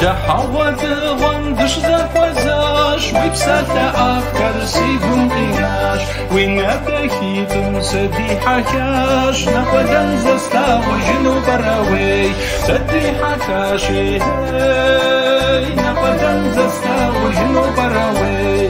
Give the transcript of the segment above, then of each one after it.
تحود وندش زفزاش وبسات أفكار سيقوم إياش ونبكي تنسدي حكاش نقدن زستا وجنو براوي سدي حكاشي نقدن زستا وجنو براوي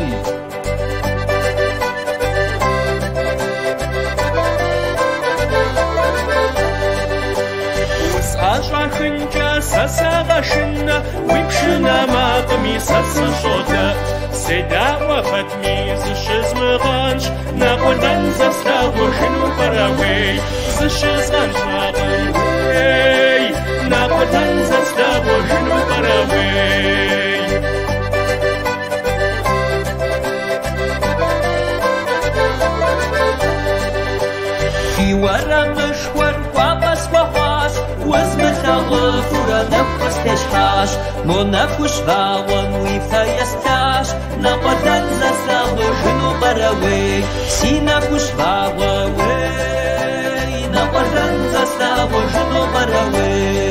وسأشع خنجا سساغشنا ويبشنا ما قميص الصوتا سيدا وفتمي زشز مغانش نقدن زستا وجنو براوي زشز غانش ناقوي نقدن زستا وجنو براوي في ورا مشوار وابس وحاش وزمت غفورة نفس تشحاش مو نفوش باون ويفا يستاش نقدن زستا وجنو براوي سي نفوش باوي نقدن زستا وجنو براوي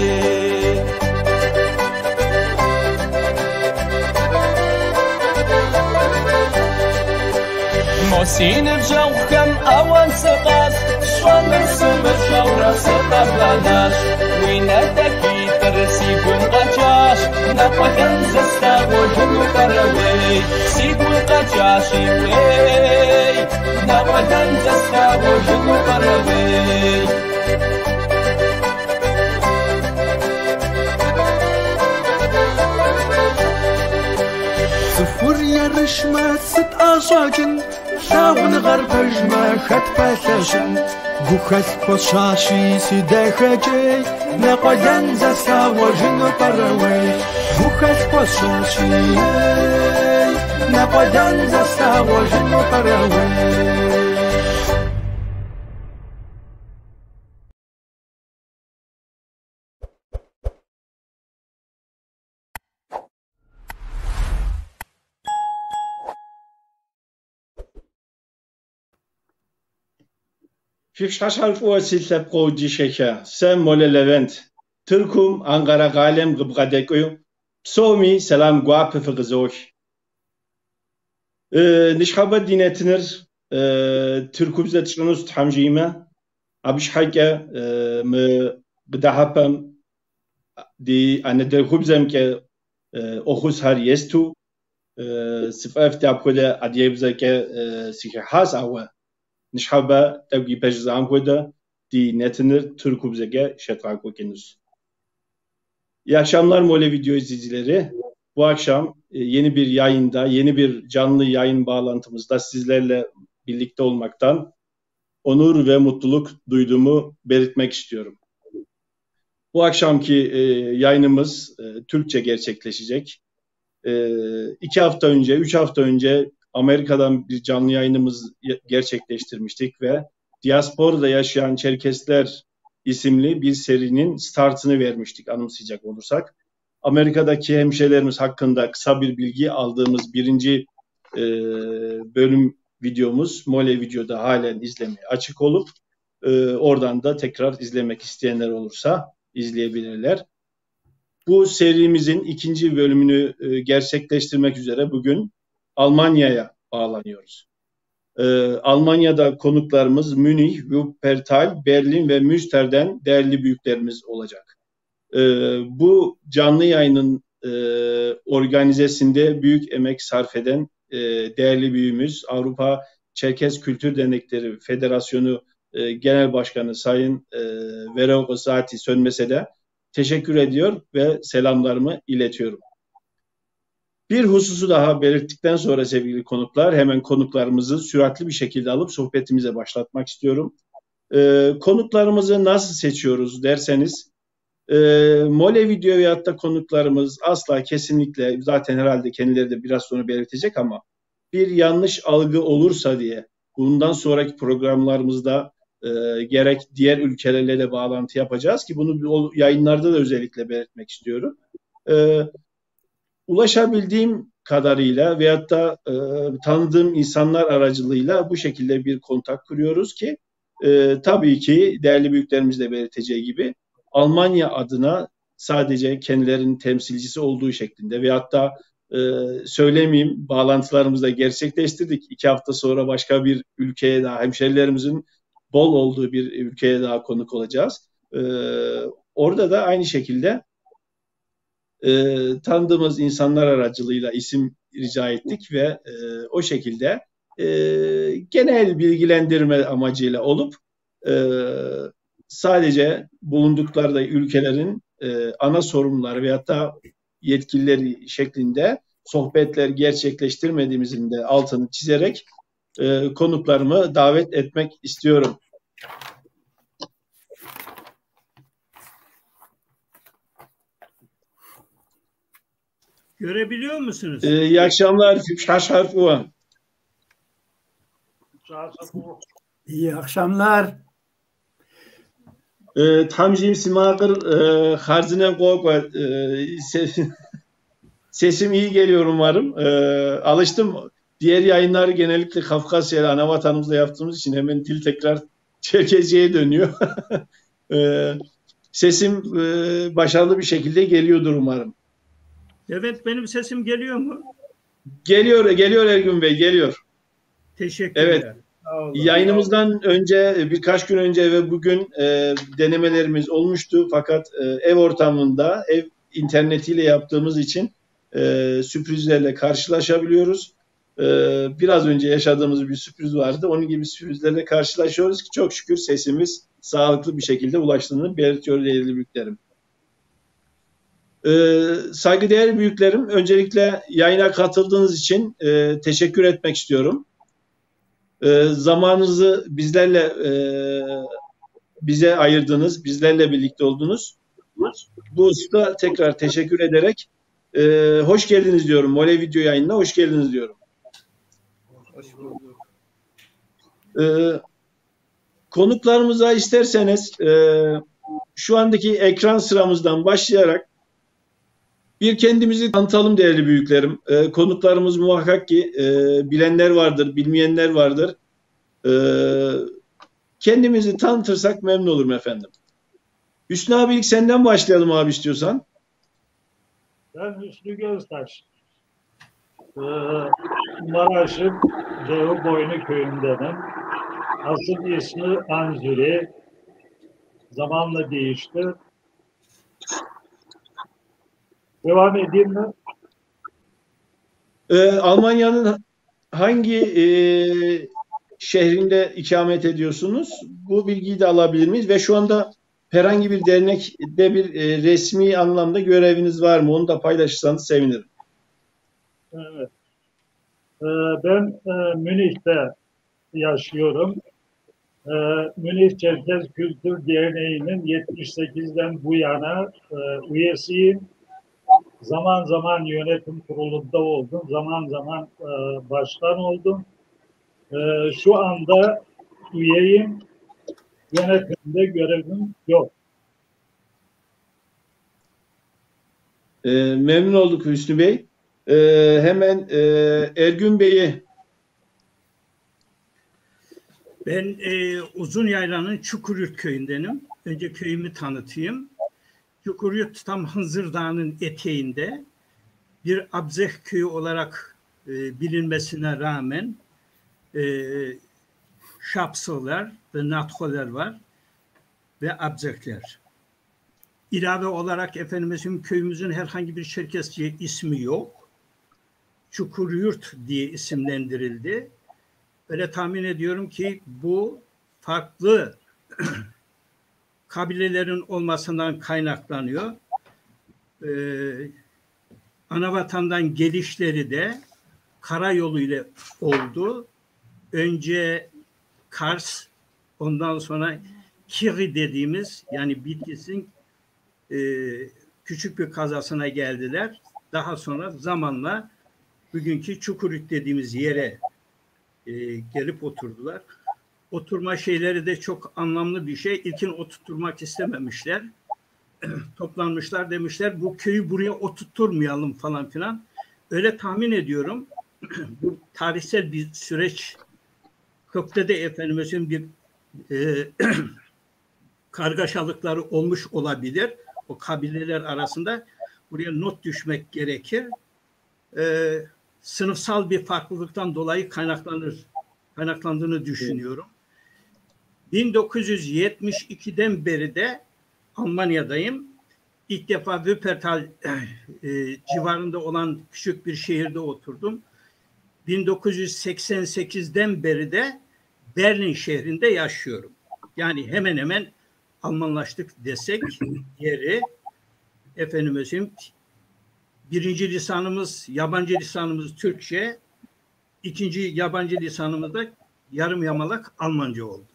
موسين الجو كم أوان سقاس شوان السمر شورا سقا بلاداش وين الدكي ترسي قن قجاش نقدن زستا وجنو براوي سيقون قجاشي وي نقدن زستا وجنو براوي صفور يا رشمة ست أشاجن شاون غربج ما خد بلشن بوخت بشاشي سيدخجي نقدن زستا وجنو براوي بوخت بشاشي نقدن زستا وجنو براوي Fifşhaşal fuasil qodi şeka sen mole Levent Türkum Ankara galem gıbgadekoyu psomi selam guap fıgızoş nişhaba dinetinir Türkum zetşunuz thamjime abiş hake mı gdahapam di aneder khubzem ke okhus har yestu sifaf tabkole adiyebze ke sikahas awa نشحبا تبقي بجزام كودا دي نتنر Türk Ubzege şetrak okyanus. İyi akşamlar Mole video izleyicileri. Bu akşam yeni bir yayında, yeni bir canlı yayın bağlantımızda sizlerle birlikte olmaktan onur ve mutluluk duyduğumu belirtmek istiyorum. Bu akşamki yayınımız Türkçe gerçekleşecek. 2 hafta önce, 3 hafta önce Amerika'dan bir canlı yayınımız gerçekleştirmiştik ve Diaspora'da yaşayan Çerkesler isimli bir serinin startını vermiştik anımsayacak olursak. Amerika'daki hemşehrilerimiz hakkında kısa bir bilgi aldığımız birinci bölüm videomuz Mole videoda halen izlemeye açık olup oradan da tekrar izlemek isteyenler olursa izleyebilirler. Bu serimizin ikinci bölümünü gerçekleştirmek üzere bugün Almanya'ya bağlanıyoruz. Almanya'da konuklarımız Münih, Wuppertal, Berlin ve Münster'den değerli büyüklerimiz olacak. Bu canlı yayının organizesinde büyük emek sarf eden değerli büyüğümüz Avrupa Çerkes Kültür Dernekleri Federasyonu Genel Başkanı Sayın Vereo Zati Sönmese de teşekkür ediyor ve selamlarımı iletiyorum. Bir hususu daha belirttikten sonra sevgili konuklar, hemen konuklarımızı süratli bir şekilde alıp sohbetimize başlatmak istiyorum. Konuklarımızı nasıl seçiyoruz derseniz, Mole video veyahut da konuklarımız asla kesinlikle, zaten herhalde kendileri de biraz sonra belirtecek ama bir yanlış algı olursa diye bundan sonraki programlarımızda gerek diğer ülkelerle de bağlantı yapacağız ki bunu yayınlarda da özellikle belirtmek istiyorum. Ulaşabildiğim kadarıyla veyahut da tanıdığım insanlar aracılığıyla bu şekilde bir kontak kuruyoruz ki tabii ki değerli büyüklerimiz de belirteceği gibi Almanya adına sadece kendilerinin temsilcisi olduğu şeklinde veyahut da söylemeyeyim, bağlantılarımızı da gerçekleştirdik. 2 hafta sonra başka bir ülkeye daha, hemşerilerimizin bol olduğu bir ülkeye daha konuk olacağız. Orada da aynı şekilde tanıdığımız insanlar aracılığıyla isim rica ettik ve o şekilde genel bilgilendirme amacıyla olup sadece bulundukları ülkelerin ana sorumluları veyahut da yetkilileri şeklinde sohbetler gerçekleştirmediğimizin de altını çizerek konuklarımı davet etmek istiyorum. Görebiliyor musunuz? İyi akşamlar. İyi akşamlar. Tamjim Simakır Harzine Gogwa sesim iyi geliyor umarım. Alıştım. Diğer yayınları genellikle Kafkasya'da ana vatanımızda yaptığımız için hemen dil tekrar Çerkezce'ye dönüyor. Sesim başarılı bir şekilde geliyordur umarım. Evet, benim sesim geliyor mu? Geliyor Ergün Bey, geliyor. Teşekkürler. Evet. Yayınımızdan önce, birkaç gün önce ve bugün denemelerimiz olmuştu. Fakat ev ortamında, ev internetiyle yaptığımız için sürprizlerle karşılaşabiliyoruz. Biraz önce yaşadığımız bir sürpriz vardı. Onun gibi sürprizlerle karşılaşıyoruz ki çok şükür sesimiz sağlıklı bir şekilde ulaştığını belirtiyor değerli büyüklerim. Saygıdeğer büyüklerim, öncelikle yayına katıldığınız için teşekkür etmek istiyorum. Zamanınızı bize ayırdınız, bizlerle birlikte oldunuz. Bu hususta tekrar teşekkür ederek hoş geldiniz diyorum. Mole video yayınına hoş geldiniz diyorum. Hoş bulduk. Konuklarımıza isterseniz şu andaki ekran sıramızdan başlayarak bir kendimizi tanıtalım değerli büyüklerim. Konuklarımız muhakkak ki bilenler vardır, bilmeyenler vardır. Kendimizi tanıtırsak memnun olurum efendim. Hüsnü abi, ilk senden başlayalım abi istiyorsan. Ben Hüsnü Göztaş. Maraş'ın Cevherboynu köyündenim. Asıl ismi Anzuri. Zamanla değişti. Devam edeyim mi? Almanya'nın hangi şehrinde ikamet ediyorsunuz? Bu bilgiyi de alabilir miyiz? Ve şu anda herhangi bir dernekte bir resmi anlamda göreviniz var mı? Onu da paylaşırsanız sevinirim. Evet. Ben Münih'te yaşıyorum. Münih Çerkez Kültür Derneği'nin 78'den bu yana üyesiyim. Zaman zaman yönetim kurulunda oldum. Zaman zaman başkan oldum. Şu anda üyeyim. Yönetimde görevim yok. Memnun olduk Hüsnü Bey. Hemen Ergün Bey'i. Ben Uzunyaylan'ın Çukuryurt köyündenim. Önce köyümü tanıtayım. Çukuryurt tam Hınzır Dağı'nın eteğinde bir Abzeh köyü olarak bilinmesine rağmen Şapsolar ve Natholer var ve Abzehler. İlave olarak efendimizin köyümüzün herhangi bir Çerkesçe ismi yok. Çukuryurt diye isimlendirildi. Öyle tahmin ediyorum ki bu farklı kabilelerin olmasından kaynaklanıyor. Anavatandan gelişleri de karayoluyla oldu. Önce Kars, ondan sonra Kiri dediğimiz yani Bitlis'in küçük bir kazasına geldiler. Daha sonra zamanla bugünkü Çukuryurt dediğimiz yere gelip oturdular. Oturma şeyleri de çok anlamlı bir şey. İlkin oturtturmak istememişler. Toplanmışlar, demişler bu köyü buraya oturtturmayalım falan filan. Öyle tahmin ediyorum. Bu tarihsel bir süreç. Kökte de efendim bir kargaşalıkları olmuş olabilir. O kabileler arasında buraya not düşmek gerekir. Sınıfsal bir farklılıktan dolayı kaynaklandığını düşünüyorum. 1972'den beri de Almanya'dayım. İlk defa Wuppertal civarında olan küçük bir şehirde oturdum. 1988'den beri de Berlin şehrinde yaşıyorum. Yani hemen hemen Almanlaştık desek yeri. Efendim, birinci lisanımız, yabancı lisanımız Türkçe. İkinci yabancı lisanımız da yarım yamalak Almanca oldu.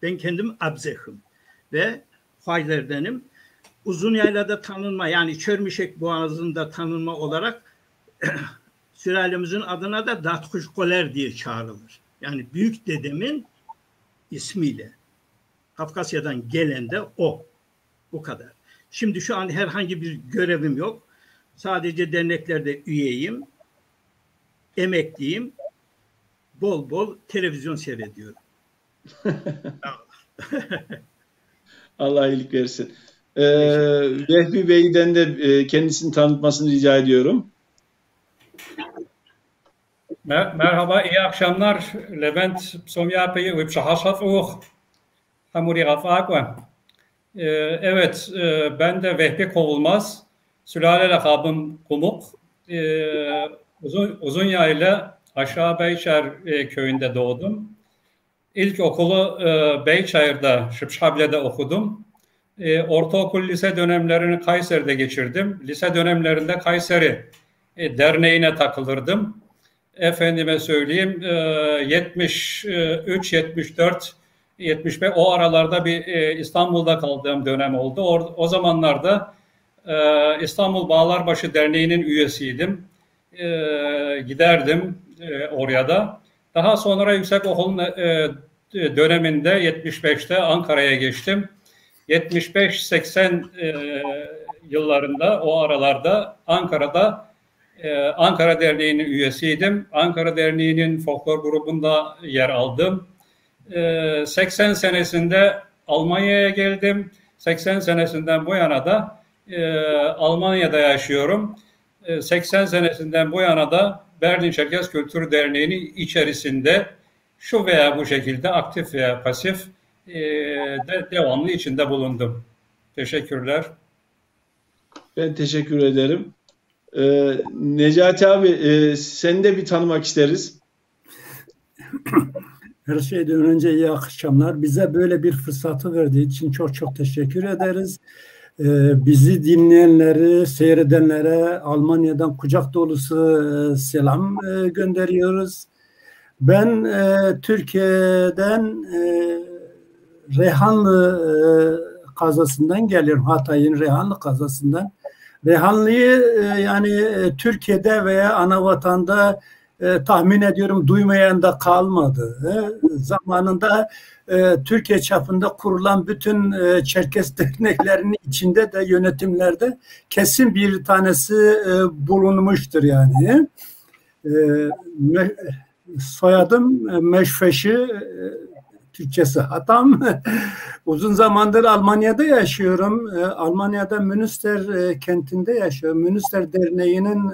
Ben kendim Abzeh'im ve Fayler'denim. Uzunyayla'da tanınma, yani Çörmüşek Boğazı'nda tanınma olarak sülalemizin adına da Datkuşkoler diye çağrılır. Yani büyük dedemin ismiyle. Kafkasya'dan gelen de o. Bu kadar. Şimdi şu an herhangi bir görevim yok. Sadece derneklerde üyeyim. Emekliyim. Bol bol televizyon seyrediyorum. Allah iyilik versin. Vehbi Bey'den de kendisini tanıtmasını rica ediyorum. Merhaba, iyi akşamlar. Levent Somyape'yi ve Şahasat Uğ. Hamuri Rafakwa. Evet, ben de Vehbi Kovulmaz. Sülale lakabım Kumuk. Uzunyayla Aşağı Beyçer köyünde doğdum. İlk okulu Beyçayır'da, Şıpşhable'de okudum. Ortaokul, lise dönemlerini Kayseri'de geçirdim. Lise dönemlerinde Kayseri Derneği'ne takılırdım. Efendime söyleyeyim, 73, 74, 75 o aralarda bir İstanbul'da kaldığım dönem oldu. O zamanlarda İstanbul Bağlarbaşı Derneği'nin üyesiydim. Giderdim oraya da. Daha sonra yüksekokulun döneminde 75'te Ankara'ya geçtim. 75-80 yıllarında o aralarda Ankara'da Ankara Derneği'nin üyesiydim. Ankara Derneği'nin folklor grubunda yer aldım. 80 senesinde Almanya'ya geldim. 80 senesinden bu yana da Almanya'da yaşıyorum. 80 senesinden bu yana da Berlin Çerkez Kültür Derneği'nin içerisinde şu veya bu şekilde aktif veya pasif de devamlı içinde bulundum. Teşekkürler. Ben teşekkür ederim. Necati abi, seni de bir tanımak isteriz. Her şeyden önce iyi akşamlar. Bize böyle bir fırsatı verdiği için çok çok teşekkür ederiz. Bizi dinleyenleri, seyredenlere Almanya'dan kucak dolusu selam gönderiyoruz. Ben Türkiye'den Reyhanlı kazasından geliyorum. Hatay'ın Reyhanlı kazasından. Reyhanlı'yı yani Türkiye'de veya anavatanda tahmin ediyorum duymayan da kalmadı. Zamanında Türkiye çapında kurulan bütün Çerkes derneklerinin içinde de yönetimlerde kesin bir tanesi bulunmuştur yani. Soyadım Meşfeşi, Türkçesi Hatam. Uzun zamandır Almanya'da yaşıyorum. Almanya'da Münster kentinde yaşıyorum. Münster Derneği'nin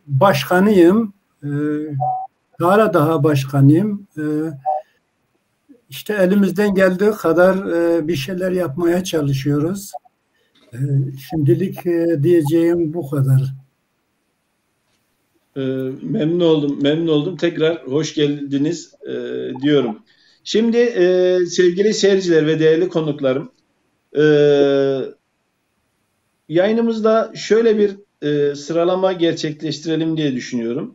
başkanıyım. Daha başkanıyım. İşte elimizden geldiği kadar bir şeyler yapmaya çalışıyoruz. Şimdilik diyeceğim bu kadar. Memnun oldum. Tekrar hoş geldiniz diyorum. Şimdi sevgili seyirciler ve değerli konuklarım, yayınımızda şöyle bir sıralama gerçekleştirelim diye düşünüyorum.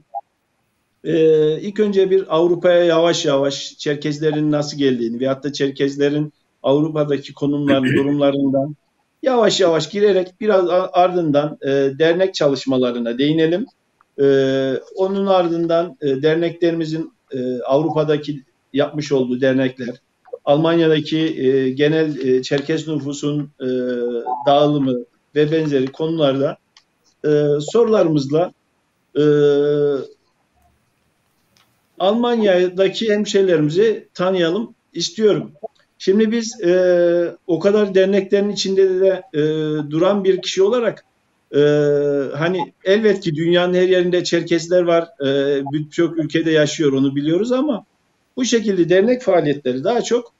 İlk önce bir Avrupa'ya yavaş yavaş Çerkezlerin nasıl geldiğini veyahut da Çerkezlerin Avrupa'daki konumlarının, durumlarından yavaş yavaş girerek biraz ardından dernek çalışmalarına değinelim. Onun ardından derneklerimizin Avrupa'daki yapmış olduğu dernekler, Almanya'daki genel Çerkes nüfusun dağılımı ve benzeri konularda sorularımızla Almanya'daki hemşehrilerimizi tanıyalım istiyorum. Şimdi biz o kadar derneklerin içinde de duran bir kişi olarak hani elbet ki dünyanın her yerinde Çerkesler var, birçok ülkede yaşıyor, onu biliyoruz ama bu şekilde dernek faaliyetleri daha çok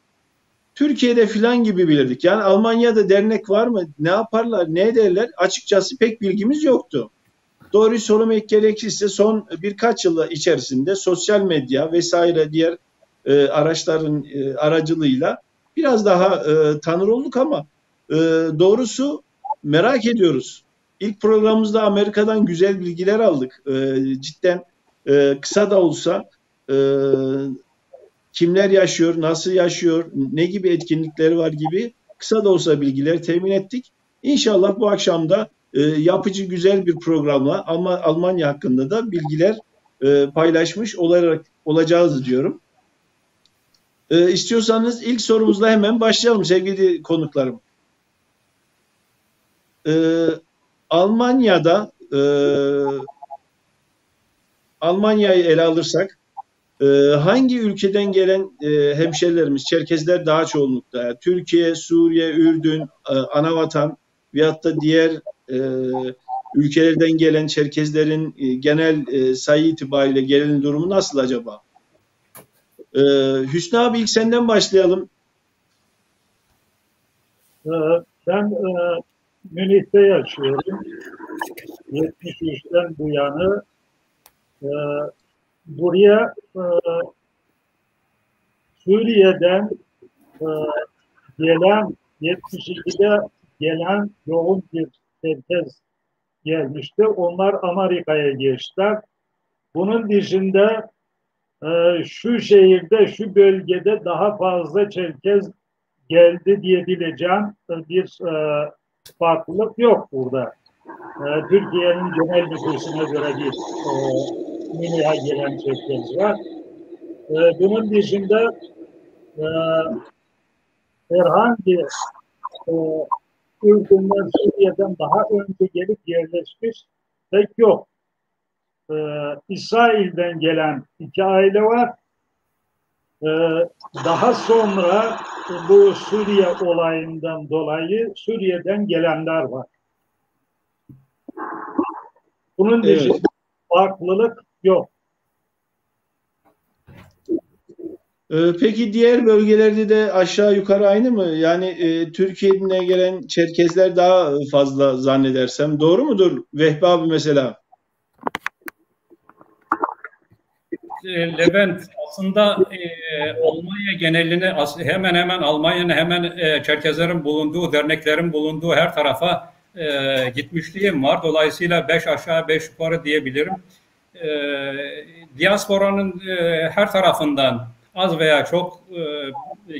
Türkiye'de filan gibi bilirdik. Yani Almanya'da dernek var mı? Ne yaparlar? Ne ederler? Açıkçası pek bilgimiz yoktu. Doğruyu söylemek gerekirse son birkaç yıl içerisinde sosyal medya vesaire diğer araçların aracılığıyla biraz daha tanır olduk ama doğrusu merak ediyoruz. İlk programımızda Amerika'dan güzel bilgiler aldık. Cidden kısa da olsa kimler yaşıyor, nasıl yaşıyor, ne gibi etkinlikleri var gibi kısa da olsa bilgiler temin ettik. İnşallah bu akşam da yapıcı güzel bir programla Almanya hakkında da bilgiler paylaşmış olacağız diyorum. İstiyorsanız ilk sorumuzla hemen başlayalım sevgili konuklarım. Almanya'da Almanya'yı ele alırsak hangi ülkeden gelen hemşerilerimiz, Çerkezler daha çoğunlukta? Yani Türkiye, Suriye, Ürdün, Anavatan veyahut da diğer ülkelerden gelen Çerkezlerin genel sayı itibariyle gelen durumu nasıl acaba? Hüsnü abi ilk senden başlayalım. Ben Münih'te yaşıyorum. 73'ten bu yana buraya Suriye'den gelen 72'de gelen yoğun bir Çerkez gelmişti. Onlar Amerika'ya geçtiler. Bunun dışında şu şehirde, şu bölgede daha fazla Çerkez geldi diyebileceğim bir farklılık yok burada. Türkiye'nin genel nüfusuna göre bir Münih'e gelen Çerkez var. Bunun dışında herhangi Ürdün'den, Suriye'den daha önce gelip yerleşmiş pek yok. İsrail'den gelen 2 aile var. Daha sonra bu Suriye olayından dolayı Suriye'den gelenler var. Bunun dışında farklılık yok. Peki diğer bölgelerde de aşağı yukarı aynı mı? Yani Türkiye'den gelen Çerkezler daha fazla zannedersem. Doğru mudur Vehbi abi mesela? Levent, aslında Almanya genelini hemen hemen Almanya'nın hemen Çerkezlerin bulunduğu, derneklerin bulunduğu her tarafa gitmişliğim var. Dolayısıyla 5 aşağı 5 yukarı diyebilirim. Diasporanın her tarafından az veya çok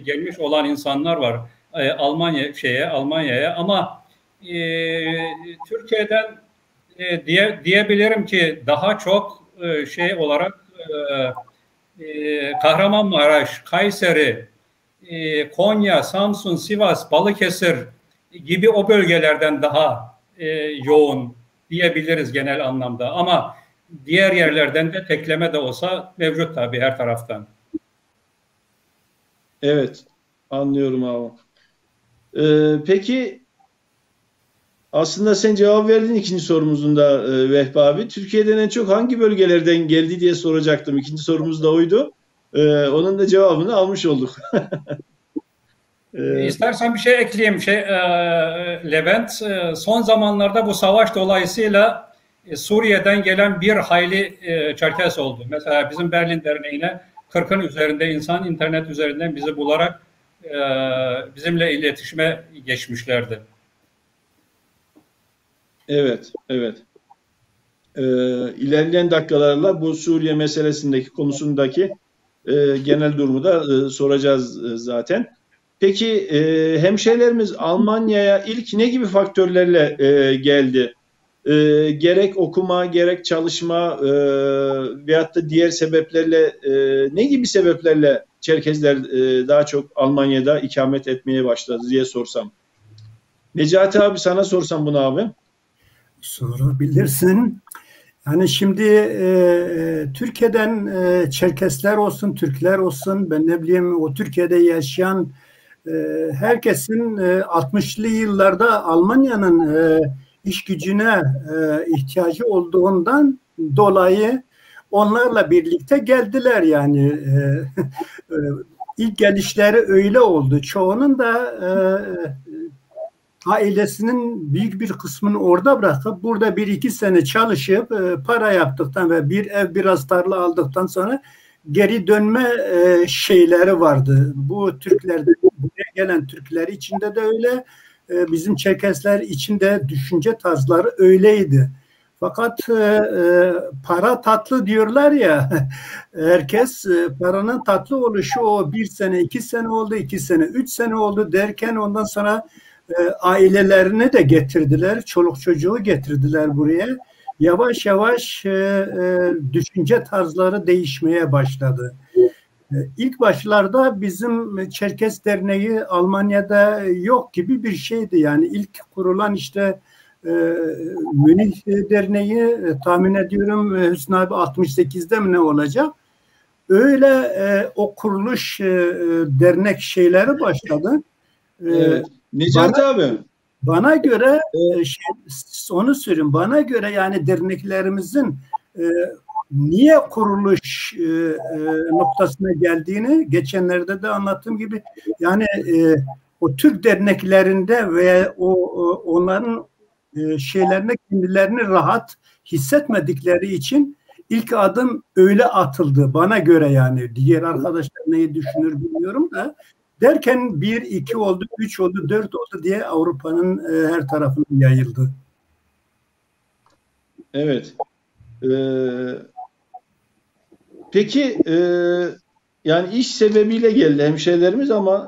gelmiş olan insanlar var Almanya'ya ama Türkiye'den diyebilirim ki daha çok olarak Kahramanmaraş, Kayseri, Konya, Samsun, Sivas, Balıkesir gibi o bölgelerden daha yoğun diyebiliriz genel anlamda. Ama diğer yerlerden de tekleme de olsa mevcut tabii her taraftan. Evet, anlıyorum abi. Peki aslında sen cevap verdin ikinci sorumuzun da Vehbi abi. Türkiye'den en çok hangi bölgelerden geldi diye soracaktım. İkinci sorumuz da oydu. Onun da cevabını almış olduk. İstersen bir şey ekleyeyim. Levent, son zamanlarda bu savaş dolayısıyla Suriye'den gelen bir hayli Çerkes oldu. Mesela bizim Berlin Derneği'ne 40'ın üzerinde insan internet üzerinden bizi bularak bizimle iletişime geçmişlerdi. Evet. İlerleyen dakikalarla bu Suriye meselesindeki konusundaki genel durumu da soracağız zaten. Peki hemşehrilerimiz Almanya'ya ilk ne gibi faktörlerle geldi? gerek okuma, gerek çalışma veyahut da diğer sebeplerle ne gibi sebeplerle Çerkezler daha çok Almanya'da ikamet etmeye başladı diye sorsam. Necati abi sana sorsam bunu abi. Sorabilirsin. Yani şimdi Türkiye'den Çerkesler olsun, Türkler olsun, ben ne bileyim o Türkiye'de yaşayan herkesin 60'lı yıllarda Almanya'nın iş gücüne ihtiyacı olduğundan dolayı onlarla birlikte geldiler yani. İlk gelişleri öyle oldu. Çoğunun da ailesinin büyük bir kısmını orada bırakıp burada 1-2 sene çalışıp para yaptıktan ve bir ev biraz tarla aldıktan sonra geri dönme şeyleri vardı. Bu Türklerde, buraya gelen Türkler içinde de öyle, bizim Çerkesler içinde düşünce tarzları öyleydi. Fakat para tatlı diyorlar ya, herkes paranın tatlı oluşu o 1 sene, 2 sene oldu, 2 sene, 3 sene oldu derken ondan sonra ailelerini de getirdiler, çoluk çocuğu getirdiler buraya. Yavaş yavaş düşünce tarzları değişmeye başladı. İlk başlarda bizim Çerkes Derneği Almanya'da yok gibi bir şeydi. Yani ilk kurulan işte Münih Derneği tahmin ediyorum Hüsnü abi 68'de mi ne olacak? Öyle o kuruluş dernek şeyleri başladı. Evet. Necati abi. Bana göre onu söyleyeyim. Bana göre yani derneklerimizin niye kuruluş noktasına geldiğini geçenlerde de anlattığım gibi yani o Türk derneklerinde veya onların şeylerine kendilerini rahat hissetmedikleri için ilk adım öyle atıldı bana göre yani. Diğer arkadaşlar neyi düşünür bilmiyorum da derken 1, 2 oldu, 3 oldu, 4 oldu diye Avrupa'nın her tarafına yayıldı. Evet. Peki yani iş sebebiyle geldi hemşehrilerimiz ama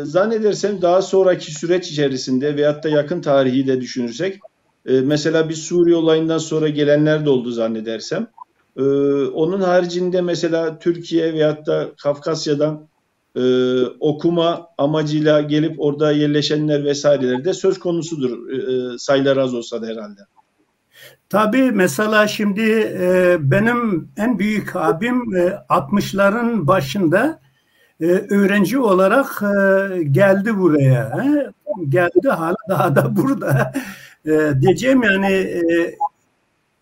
zannedersem daha sonraki süreç içerisinde veyahut da yakın tarihi de düşünürsek mesela bir Suriye olayından sonra gelenler de oldu zannedersem. Onun haricinde mesela Türkiye veyahut da Kafkasya'dan okuma amacıyla gelip orada yerleşenler vesaireler de söz konusudur. Sayılar az olsa da herhalde. Tabii mesela şimdi benim en büyük abim 60'ların başında öğrenci olarak geldi buraya. Geldi hala daha da burada. Diyeceğim yani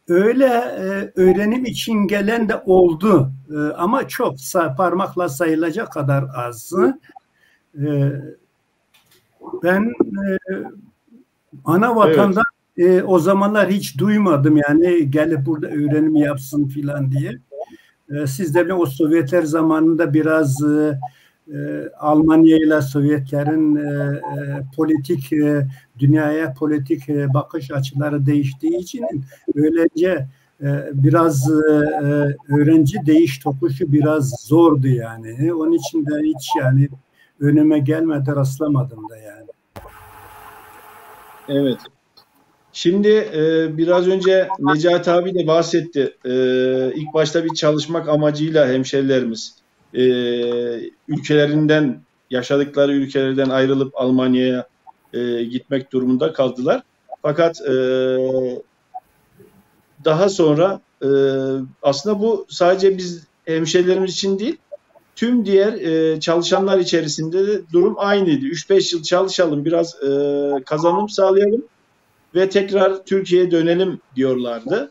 öyle öğrenim için gelen de oldu. Ama çok parmakla sayılacak kadar az. Ben ana vatandan o zamanlar hiç duymadım yani gelip burada öğrenim yapsın filan diye. Siz de o Sovyetler zamanında biraz Almanya ile Sovyetlerin politik dünyaya politik bakış açıları değiştiği için öylece biraz öğrenci değiş tokuşu biraz zordu yani. Onun için de hiç yani önüme gelmedi, rastlamadım da yani. Evet. Şimdi biraz önce Necati abi de bahsetti. İlk başta bir çalışmak amacıyla hemşerilerimiz ülkelerinden, yaşadıkları ülkelerden ayrılıp Almanya'ya gitmek durumunda kaldılar. Fakat daha sonra aslında bu sadece biz hemşerilerimiz için değil, tüm diğer çalışanlar içerisinde de durum aynıydı. 3-5 yıl çalışalım, biraz kazanım sağlayalım ve tekrar Türkiye'ye dönelim diyorlardı.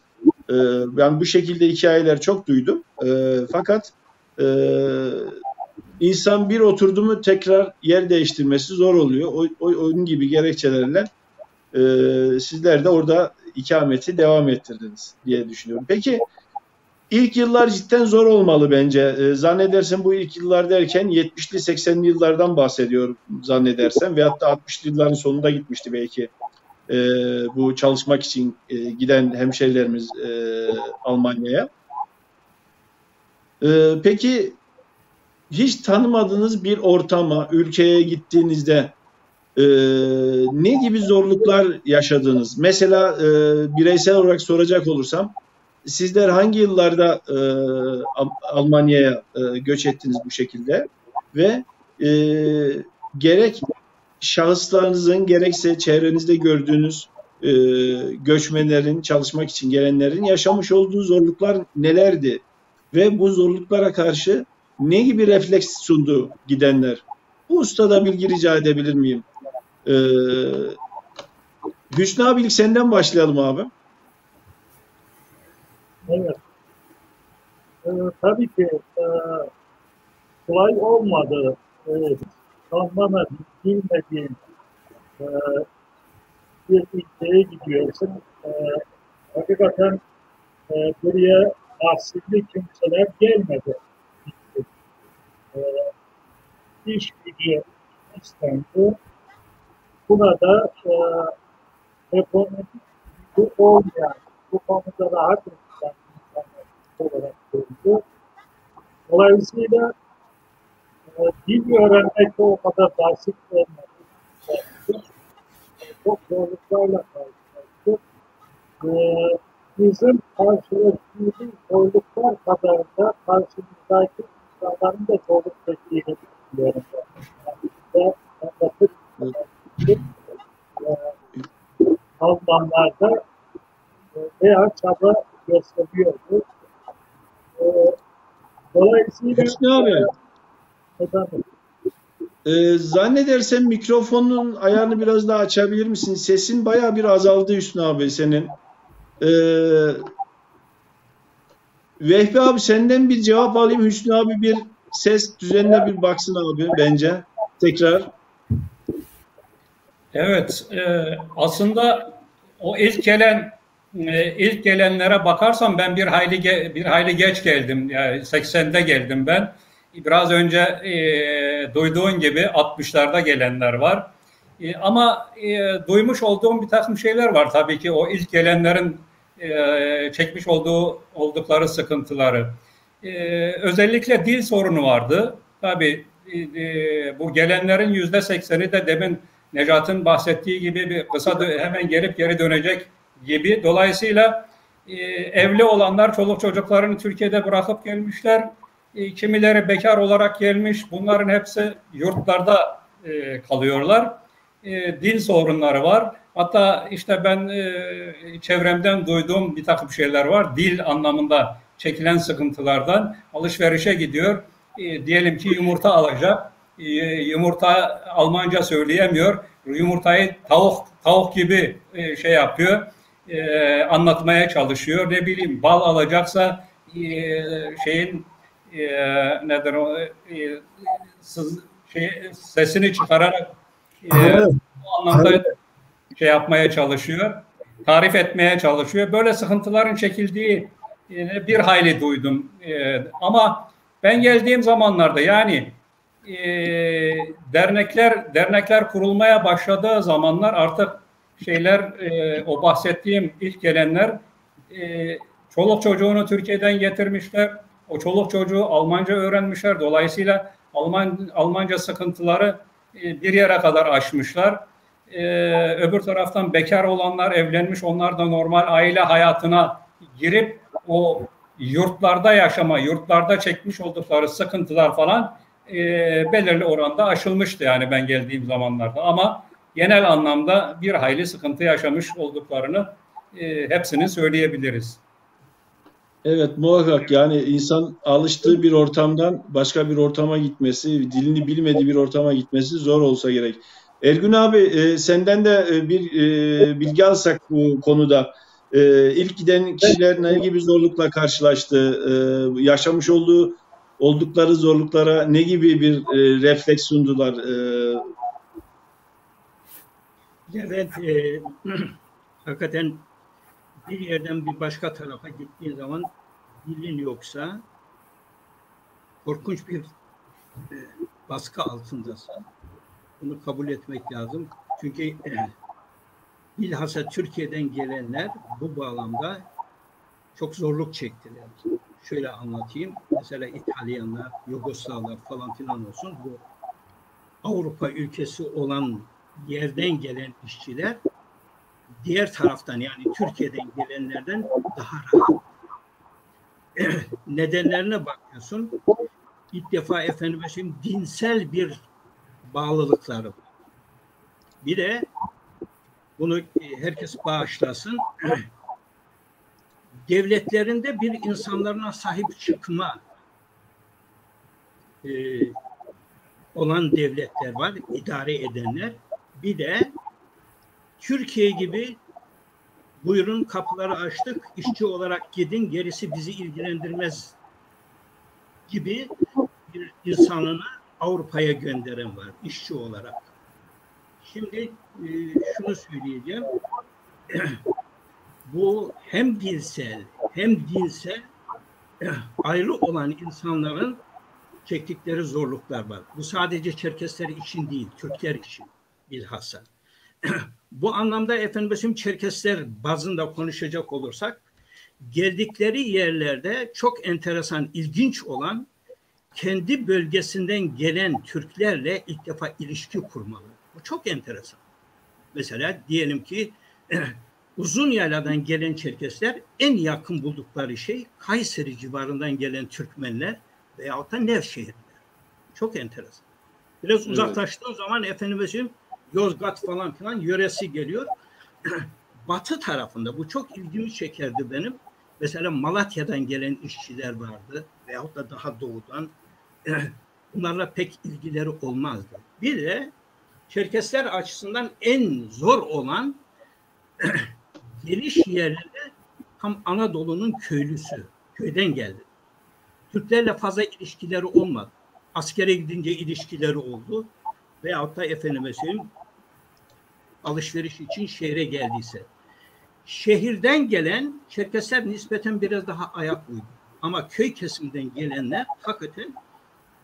Ben bu şekilde hikayeler çok duydum. Fakat insan bir oturdu mu tekrar yer değiştirmesi zor oluyor. Onun gibi gerekçelerle sizler de orada ikameti devam ettirdiniz diye düşünüyorum. Peki ilk yıllar cidden zor olmalı bence. Zannedersem bu ilk yıllar derken 70'li 80'li yıllardan bahsediyorum zannedersem. Veyahut da 60'lı yılların sonunda gitmişti belki. Bu çalışmak için giden hemşerilerimiz Almanya'ya. Peki hiç tanımadığınız bir ortama, ülkeye gittiğinizde ne gibi zorluklar yaşadınız? Mesela bireysel olarak soracak olursam, sizler hangi yıllarda Almanya'ya göç ettiniz bu şekilde ve gerek şahıslarınızın gerekse çevrenizde gördüğünüz göçmenlerin, çalışmak için gelenlerin yaşamış olduğu zorluklar nelerdi? Ve bu zorluklara karşı ne gibi refleks sundu gidenler? Bu ustada bilgi rica edebilir miyim? Hüsnü abi, ilk senden başlayalım abi. Evet. Tabii ki kolay olmadı. Anlamadım, bilmediğim bir ülkeye gidiyorsun. Hakikaten buraya asilli kimseler gelmedi. İş gücü istendi. Buna da ekonomik gücü olmayan, bu konuda rahat edilen insanlar olarak görüldü. Dolayısıyla dil öğrenmek de o kadar basit olmadı. Çok zorluklarla karşılaştık. Bizim karşılaştığımız zorluklar kadar da karşımızdaki insanların da zorluk çektiğini düşünüyorum. Almanlarda veya çaba gösteriyordu. Dolayısıyla Hüsnü abi, zannedersem mikrofonun ayarını biraz daha açabilir misin? Sesin bayağı bir azaldı Hüsnü abi senin. Vehbi abi, senden bir cevap alayım. Hüsnü abi bir ses düzenine bir baksın abi bence. Tekrar. Evet, aslında o ilk gelenlere bakarsam ben bir hayli geç geldim. Yani 80'de geldim ben. Biraz önce duyduğun gibi 60'larda gelenler var. Ama duymuş olduğum bir takım şeyler var tabii ki o ilk gelenlerin çekmiş oldukları sıkıntıları. Özellikle dil sorunu vardı. Tabii bu gelenlerin %80'i de demin Necat'ın bahsettiği gibi bir kısa hemen gelip geri dönecek gibi. Dolayısıyla evli olanlar çoluk çocuklarını Türkiye'de bırakıp gelmişler. Kimileri bekar olarak gelmiş. Bunların hepsi yurtlarda kalıyorlar. Dil sorunları var. Hatta işte ben çevremden duyduğum bir takım şeyler var. Dil anlamında çekilen sıkıntılardan alışverişe gidiyor. Diyelim ki yumurta alacak. Yumurta Almanca söyleyemiyor. Yumurtayı tavuk gibi şey yapıyor. Anlatmaya çalışıyor. Ne bileyim, bal alacaksa nedir o sesini çıkararak bu anlamda şey yapmaya çalışıyor. Tarif etmeye çalışıyor. Böyle sıkıntıların çekildiği bir hayli duydum. Ama ben geldiğim zamanlarda yani dernekler kurulmaya başladığı zamanlar artık o bahsettiğim ilk gelenler çoluk çocuğunu Türkiye'den getirmişler. O çoluk çocuğu Almanca öğrenmişler. Dolayısıyla Almanca sıkıntıları bir yere kadar aşmışlar. Öbür taraftan bekar olanlar evlenmiş. Onlar da normal aile hayatına girip o yurtlarda yurtlarda çekmiş oldukları sıkıntılar falan belirli oranda aşılmıştı yani ben geldiğim zamanlarda. Ama genel anlamda bir hayli sıkıntı yaşamış olduklarını hepsini söyleyebiliriz. Evet, muhakkak yani insan alıştığı bir ortamdan başka bir ortama gitmesi, dilini bilmediği bir ortama gitmesi zor olsa gerek. Ergün abi, senden de bir bilgi alsak bu konuda. İlk giden kişiler ne gibi zorlukla karşılaştı? Yaşamış oldukları zorluklara ne gibi bir refleks sundular? Evet, hakikaten bir yerden bir başka tarafa gittiğin zaman dilin yoksa korkunç bir baskı altındasın. Bunu kabul etmek lazım. Çünkü bilhassa Türkiye'den gelenler bu bağlamda çok zorluk çektiler. Şöyle anlatayım. Mesela İtalyanlar, Yugoslavlar falan filan olsun. Bu Avrupa ülkesi olan yerden gelen işçiler diğer taraftan yani Türkiye'den gelenlerden daha rahat. Nedenlerine bakıyorsun. İlk defa efendim dinsel bir bağlılıkları var. Bir de bunu herkes bağışlasın. Devletlerinde bir insanlarına sahip çıkma olan devletler var, idare edenler. Bir de Türkiye gibi buyurun kapıları açtık, işçi olarak gidin, gerisi bizi ilgilendirmez gibi bir insanını Avrupa'ya gönderen var, işçi olarak. Şimdi şunu söyleyeceğim. Bu hem dinsel hem dinsel ayrı olan insanların çektikleri zorluklar var. Bu sadece Çerkesler için değil, Türkler için bilhassa. Bu anlamda efendim Çerkesler bazında konuşacak olursak geldikleri yerlerde çok enteresan, ilginç olan kendi bölgesinden gelen Türklerle ilk defa ilişki kurmalı. Bu çok enteresan. Mesela diyelim ki Uzunyayla'dan gelen Çerkesler en yakın buldukları şey Kayseri civarından gelen Türkmenler veyahut da Nevşehirliler. Çok enteresan. Biraz uzaklaştığı zaman efendim Yozgat falan filan yöresi geliyor. Batı tarafında bu çok ilgimi çekerdi benim. Mesela Malatya'dan gelen işçiler vardı veyahut da daha doğudan. Bunlarla pek ilgileri olmazdı. Bir de Çerkesler açısından en zor olan geliş yerleri tam Anadolu'nun köylüsü. Köyden geldi. Türklerle fazla ilişkileri olmadı. Askere gidince ilişkileri oldu. Veyahut da efendime söyleyeyim alışveriş için şehre geldiyse. Şehirden gelen Çerkesler nispeten biraz daha ayak uydu. Ama köy kesiminden gelenler hakikaten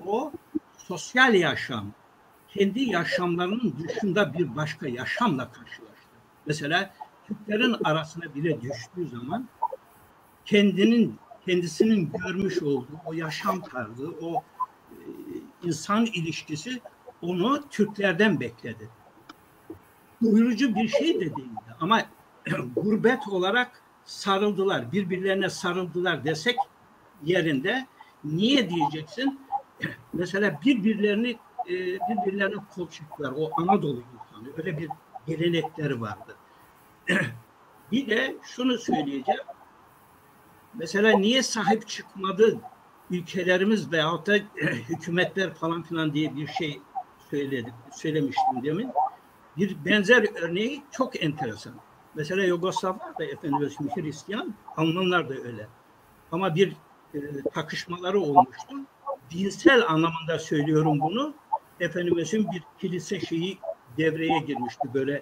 o sosyal yaşam, kendi yaşamlarının dışında bir başka yaşamla karşılaştı. Mesela Türklerin arasına bile düştüğü zaman kendisinin görmüş olduğu o yaşam tarzı, o insan ilişkisi onu Türklerden bekledi. Doyurucu bir şey de değildi ama gurbet olarak sarıldılar, birbirlerine sarıldılar desek yerinde. Niye diyeceksin? Mesela birbirlerine kol çektiler. O Anadolu insanı. Öyle bir gelenekleri vardı. Bir de şunu söyleyeceğim. Mesela niye sahip çıkmadı ülkelerimiz veyahut da hükümetler falan filan diye bir şey söylemiştim demin. Bir benzer örneği çok enteresan. Mesela Yugoslavlar da efendim Hristiyan, Almanlar da öyle. Ama bir takışmaları olmuştu. Dinsel anlamında söylüyorum bunu. Efendim bir kilise şeyi devreye girmişti böyle.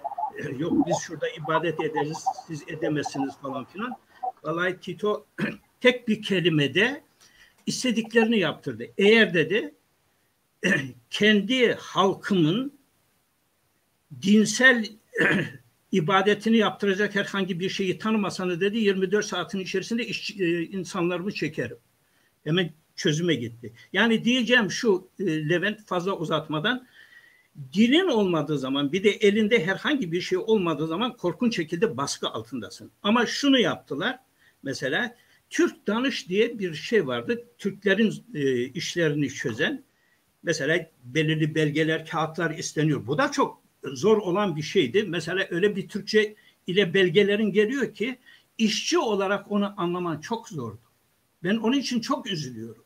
Yok biz şurada ibadet ederiz, siz edemezsiniz falan filan. Vallahi Tito tek bir kelimede istediklerini yaptırdı. Eğer dedi kendi halkımın dinsel ibadetini yaptıracak herhangi bir şeyi tanımasanız dedi 24 saatin içerisinde insanlarımı çekerim. Hemen çözüme gitti. Yani diyeceğim şu Levent fazla uzatmadan dilin olmadığı zaman bir de elinde herhangi bir şey olmadığı zaman korkunç şekilde baskı altındasın. Ama şunu yaptılar mesela Türk Danış diye bir şey vardı. Türklerin işlerini çözen mesela belirli belgeler, kağıtlar isteniyor. Bu da çok zor olan bir şeydi. Mesela öyle bir Türkçe ile belgelerin geliyor ki işçi olarak onu anlaman çok zordu. Ben onun için çok üzülüyorum.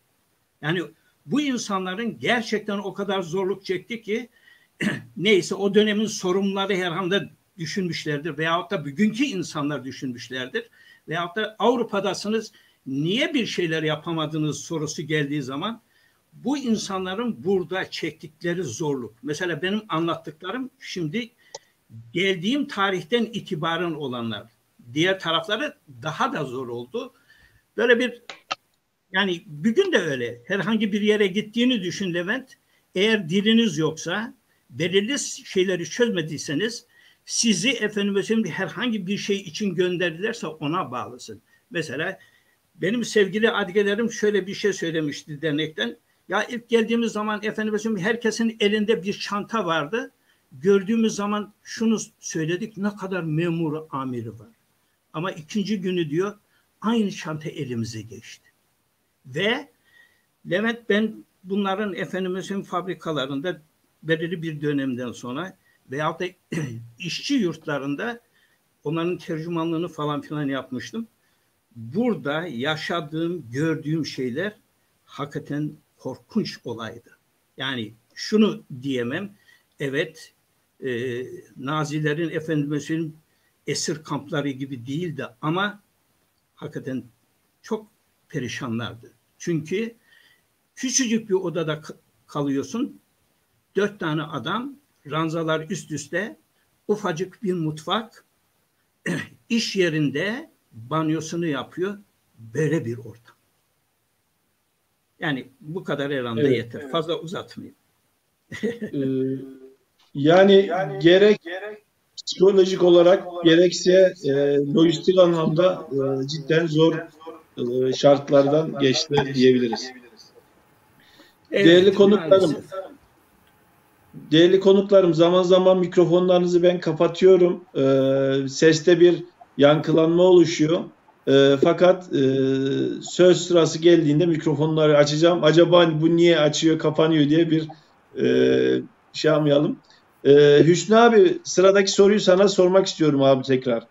Yani bu insanların gerçekten o kadar zorluk çekti ki neyse o dönemin sorumluları herhalde düşünmüşlerdir veyahut da bugünkü insanlar düşünmüşlerdir. Veyahut da Avrupa'dasınız niye bir şeyler yapamadınız sorusu geldiği zaman bu insanların burada çektikleri zorluk. Mesela benim anlattıklarım şimdi geldiğim tarihten itibaren olanlar. Diğer tarafları daha da zor oldu. Böyle bir yani bugün de öyle. Herhangi bir yere gittiğini düşün Levent. Eğer diliniz yoksa belirli şeyleri çözmediyseniz sizi efendim herhangi bir şey için gönderdilerse ona bağlısın. Mesela benim sevgili adgelerim şöyle bir şey söylemişti dernekten. Ya ilk geldiğimiz zaman efendim herkesin elinde bir çanta vardı. gördüğümüz zaman şunu söyledik, ne kadar memur amiri var. Ama ikinci günü diyor aynı çanta elimize geçti. Ve Levent, ben bunların efendimizin fabrikalarında belirli bir dönemden sonra veyahut da işçi yurtlarında onların tercümanlığını falan filan yapmıştım. Burada yaşadığım, gördüğüm şeyler hakikaten korkunç olaydı. Yani şunu diyemem, evet Nazilerin efendimizin esir kampları gibi değildi ama hakikaten çok perişanlardı. Çünkü küçücük bir odada kalıyorsun, 4 tane adam, ranzalar üst üste, ufacık bir mutfak, iş yerinde banyosunu yapıyor, böyle bir ortam. Yani bu kadar herhalde Evet. yeter. Fazla uzatmayayım. Yani gerek psikolojik olarak gerekse lojistik anlamda cidden zor şartlardan geçti diyebiliriz. Evet, Değerli konuklarım, maalesef. değerli konuklarım, zaman zaman mikrofonlarınızı ben kapatıyorum. Seste bir yankılanma oluşuyor. Fakat söz sırası geldiğinde mikrofonları açacağım. Acaba bu niye açıyor, kapanıyor diye bir şey yapmayalım. Hüsnü abi, sıradaki soruyu sana sormak istiyorum abi tekrar.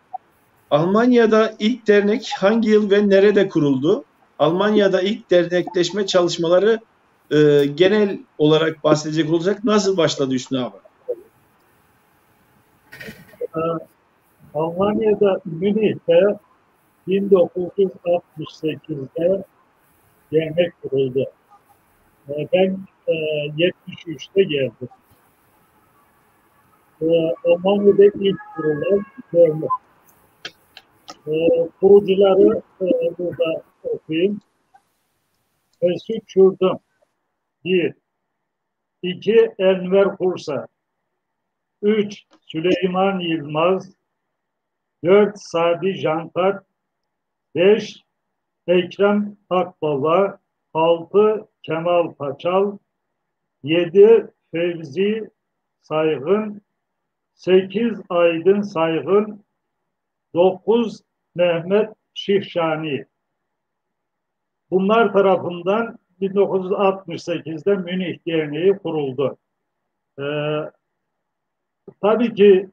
Almanya'da ilk dernek hangi yıl ve nerede kuruldu? Almanya'da ilk dernekleşme çalışmaları genel olarak bahsedecek olacak. Nasıl başladı Hüsnü abi? Almanya'da Münih'te 1968'de dernek kuruldu. Ben 73'te geldim. Almanya'da ilk kurulan dernek. Kurucuları burada okuyayım. Mesut Çurdum 1. 2. Enver Kursa 3. Süleyman Yılmaz 4. Sadi Jankat 5. Ekrem Akbaba 6. Kemal Paçal 7. Fevzi Saygın 8. Aydın Saygın 9. Mehmet Şihşani. Bunlar tarafından 1968'de Münih Derneği kuruldu. Tabii ki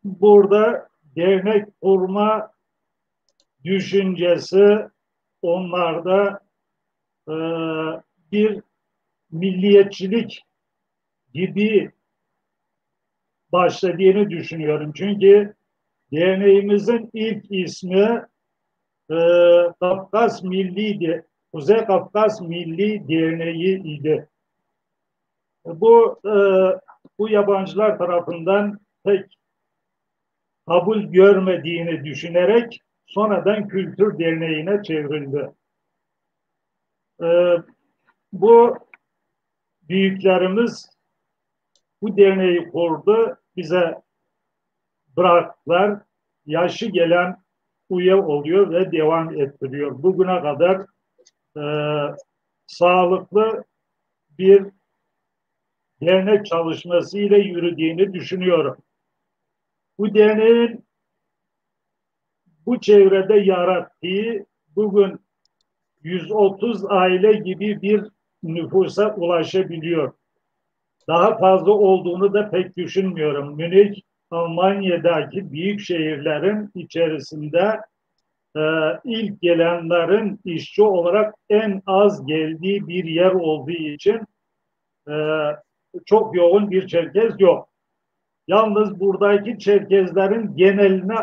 burada dernek kurma düşüncesi onlarda bir milliyetçilik gibi başladığını düşünüyorum. Çünkü derneğimizin ilk ismi Kafkas Milli Kuzey Kafkas Milli Derneği idi. Bu yabancılar tarafından pek kabul görmediğini düşünerek sonradan Kültür Derneği'ne çevrildi. Bu büyüklerimiz bu derneği kurdu, bize bıraktılar. Yaşı gelen üye oluyor ve devam ettiriyor. Bugüne kadar sağlıklı bir dernek çalışması ile yürüdüğünü düşünüyorum. Bu derneğin bu çevrede yarattığı bugün 130 aile gibi bir nüfusa ulaşabiliyor. Daha fazla olduğunu da pek düşünmüyorum. Münih, Almanya'daki büyük şehirlerin içerisinde ilk gelenlerin işçi olarak en az geldiği bir yer olduğu için çok yoğun bir Çerkez yok. Yalnız buradaki Çerkezlerin geneline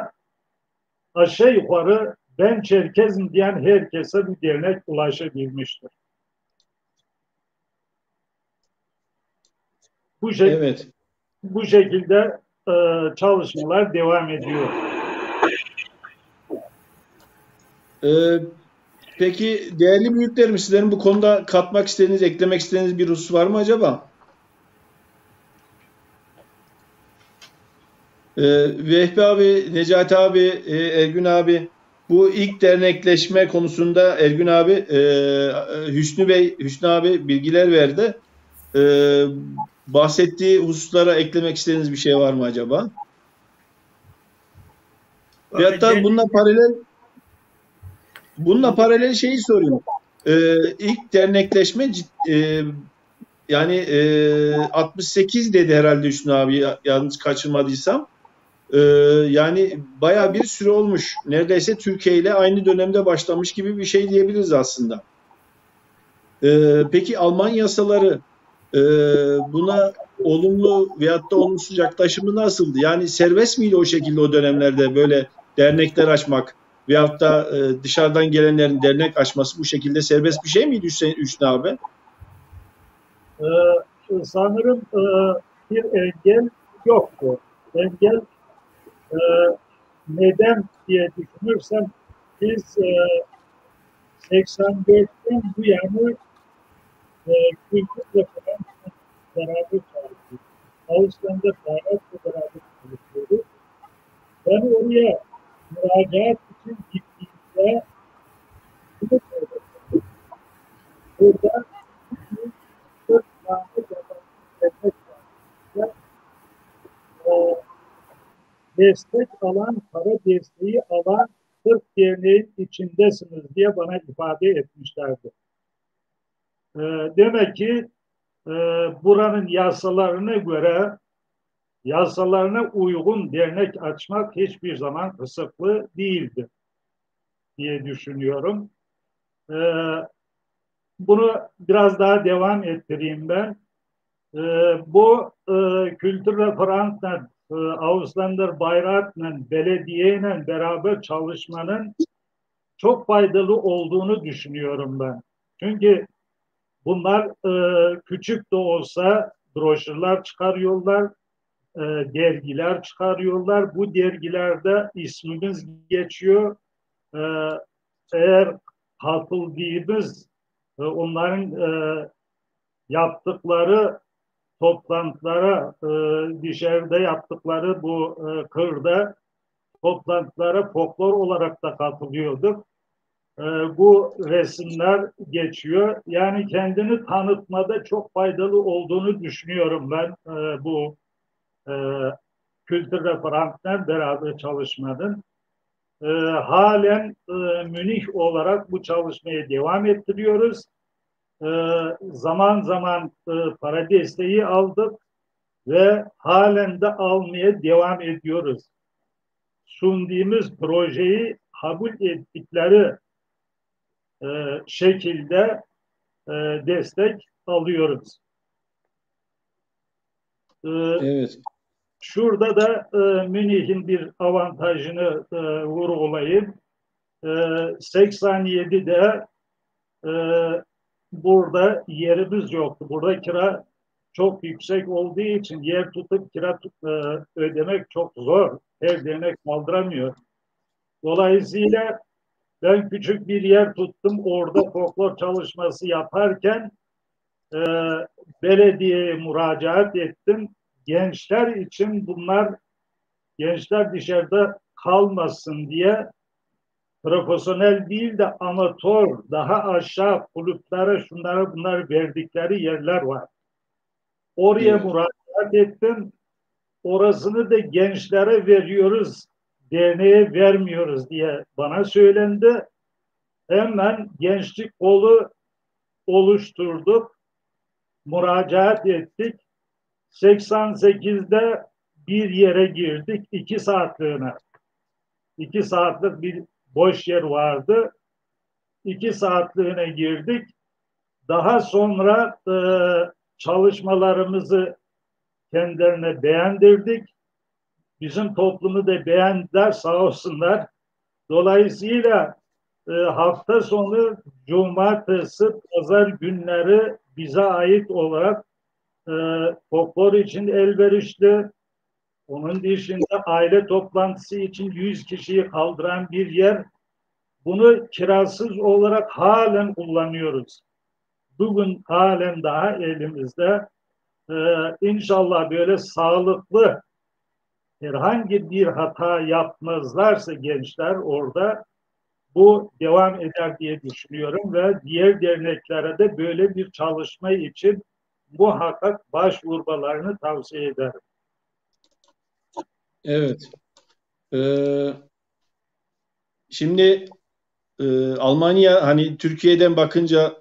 aşağı yukarı ben Çerkezim diyen herkese bu dernek ulaşabilmiştir. Evet. Bu şekilde çalışmalar devam ediyor. Peki değerli büyüklerim, sizlerin bu konuda katmak istediğiniz, eklemek istediğiniz bir husus var mı acaba? Vehbi abi, Necati abi, Ergün abi, bu ilk dernekleşme konusunda Ergün abi, Hüsnü abi bilgiler verdi. bahsettiği hususlara eklemek istediğiniz bir şey var mı acaba? Ve hatta bununla paralel şeyi sorayım. İlk dernekleşme yani 68 dedi herhalde Hüsnü abi, yanlış kaçırmadıysam. Yani bayağı bir süre olmuş. Neredeyse Türkiye ile aynı dönemde başlamış gibi bir şey diyebiliriz aslında. Peki Alman yasaları buna olumlu veyahut da olumsuz yaklaşımı nasıldı? Yani serbest miydi o şekilde o dönemlerde böyle dernekler açmak veyahut da dışarıdan gelenlerin dernek açması bu şekilde serbest bir şey miydi Hüsnü abi? Sanırım bir engel yoktu. Engel neden diye düşünürsem biz 84'ten bu yana kültürle falan beraber çalışıyoruz. Ağustos'ta Bayrak'la beraber çalışıyoruz. Ben oraya müracaat için gittiğimde burada 4 tane yabancı destek alan, para desteği alan 40 derneğin içindesiniz diye bana ifade etmişlerdi. Demek ki buranın yasalarına uygun dernek açmak hiçbir zaman kısıtlı değildi diye düşünüyorum. Bunu biraz daha devam ettireyim ben. Bu kültür referantla, Ausländer Beirat'la, belediyeyle beraber çalışmanın çok faydalı olduğunu düşünüyorum ben. Çünkü bunlar küçük de olsa broşürler çıkarıyorlar, dergiler çıkarıyorlar. Bu dergilerde ismimiz geçiyor. Eğer katıldığımız onların yaptıkları toplantılara, dışarıda yaptıkları bu kırda toplantılara folklor olarak da katılıyorduk. Bu resimler geçiyor. Yani kendini tanıtmada çok faydalı olduğunu düşünüyorum ben bu kültür referantlar beraber çalışmanın. Halen Münih olarak bu çalışmaya devam ettiriyoruz. Zaman zaman para desteği aldık ve halen de almaya devam ediyoruz. Sunduğumuz projeyi kabul ettikleri şekilde destek alıyoruz. Evet. Şurada da Münih'in bir avantajını vurgulayayım. 87'de burada yerimiz yoktu. Burada kira çok yüksek olduğu için yer tutup kira ödemek çok zor. Her dernek kaldıramıyor. Dolayısıyla ben küçük bir yer tuttum. Orada folklor çalışması yaparken belediyeye müracaat ettim. Gençler için gençler dışarıda kalmasın diye profesyonel değil de amatör, daha aşağı kulüplere şunlara bunları verdikleri yerler var. Oraya müracaat ettim. Orasını da gençlere veriyoruz, derneğe vermiyoruz diye bana söylendi. Hemen gençlik kolu oluşturduk. Müracaat ettik. 88'de bir yere girdik 2 saatliğine. 2 saatlik bir boş yer vardı. 2 saatliğine girdik. Daha sonra çalışmalarımızı kendilerine beğendirdik. Bizim toplumu da beğendiler, sağ olsunlar. Dolayısıyla hafta sonu, cumartesi, pazar günleri bize ait olarak folklor için elverişli. Onun dışında aile toplantısı için 100 kişiyi kaldıran bir yer. Bunu kirasız olarak halen kullanıyoruz. Bugün halen daha elimizde. İnşallah böyle sağlıklı herhangi bir hata yapmazlarsa gençler orada bu devam eder diye düşünüyorum ve diğer derneklere de böyle bir çalışma için muhakkak başvurmalarını tavsiye ederim. Evet. Şimdi Almanya, hani Türkiye'den bakınca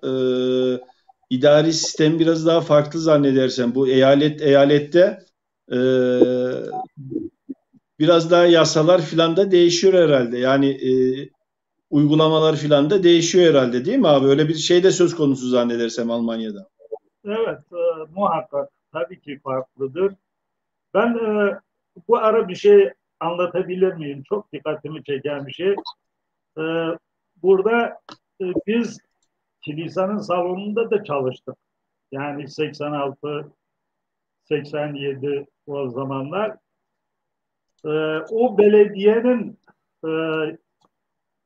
idari sistem biraz daha farklı zannedersem. Bu eyalette biraz daha yasalar filan da değişiyor herhalde. Yani uygulamalar filan da değişiyor herhalde, değil mi abi? Öyle bir şey de söz konusu zannedersem Almanya'da. Evet, muhakkak tabii ki farklıdır. Ben bu ara bir şey anlatabilir miyim? Çok dikkatimi çeken bir şey. Burada biz kilisenin salonunda da çalıştık. Yani 86, 87 o zamanlar. O belediyenin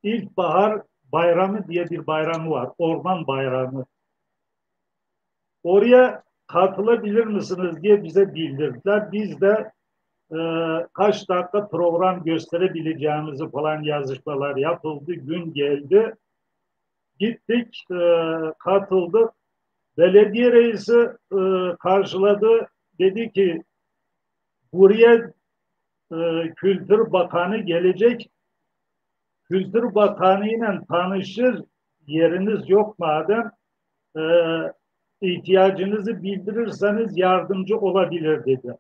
İlkbahar Bayramı diye bir bayramı var. Orman Bayramı. Oraya katılabilir misiniz diye bize bildirdiler. Biz de kaç dakika program gösterebileceğimizi falan yazışmalar yapıldı. Gün geldi. Gittik, katıldık. Belediye reisi karşıladı. Dedi ki buraya Kültür Bakanı gelecek. Kültür Bakanı ile tanışır, yeriniz yok madem, ihtiyacınızı bildirirseniz yardımcı olabilir dedi.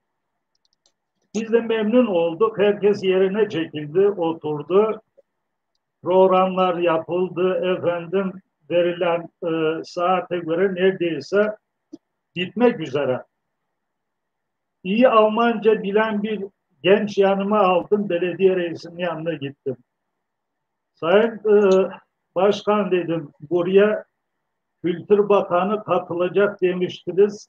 Biz de memnun olduk. Herkes yerine çekildi, oturdu. Programlar yapıldı. Efendim, verilen saate göre neredeyse bitmek üzere. İyi Almanca bilen bir genç yanıma aldım. Belediye reisinin yanına gittim. Sayın Başkan dedim, buraya Kültür Bakanı katılacak demiştiniz.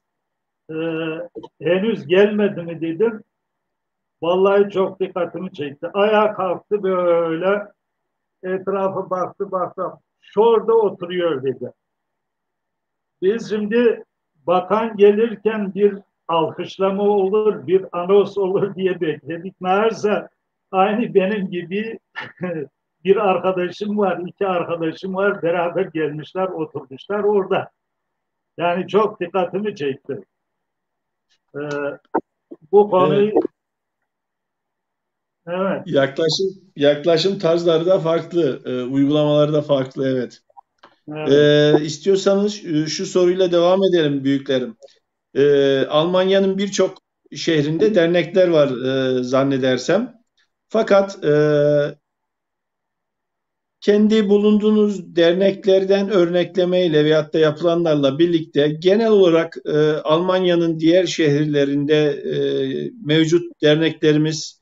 Henüz gelmedi mi dedim. Vallahi çok dikkatimi çekti. Ayağa kalktı, böyle etrafa baktı. Şurada oturuyor dedi. Biz şimdi bakan gelirken bir alkışlama olur, bir anons olur diye bekledik. Meğerse aynı benim gibi bir arkadaşım var, 2 arkadaşım var. Beraber gelmişler, oturmuşlar orada. Yani çok dikkatimi çekti. Bu konuyu evet. Yaklaşım tarzları da farklı, uygulamaları da farklı, evet. İstiyorsanız şu soruyla devam edelim büyüklerim. Almanya'nın birçok şehrinde dernekler var zannedersem. Fakat kendi bulunduğunuz derneklerden örneklemeyle veyahut da yapılanlarla birlikte genel olarak Almanya'nın diğer şehirlerinde mevcut derneklerimiz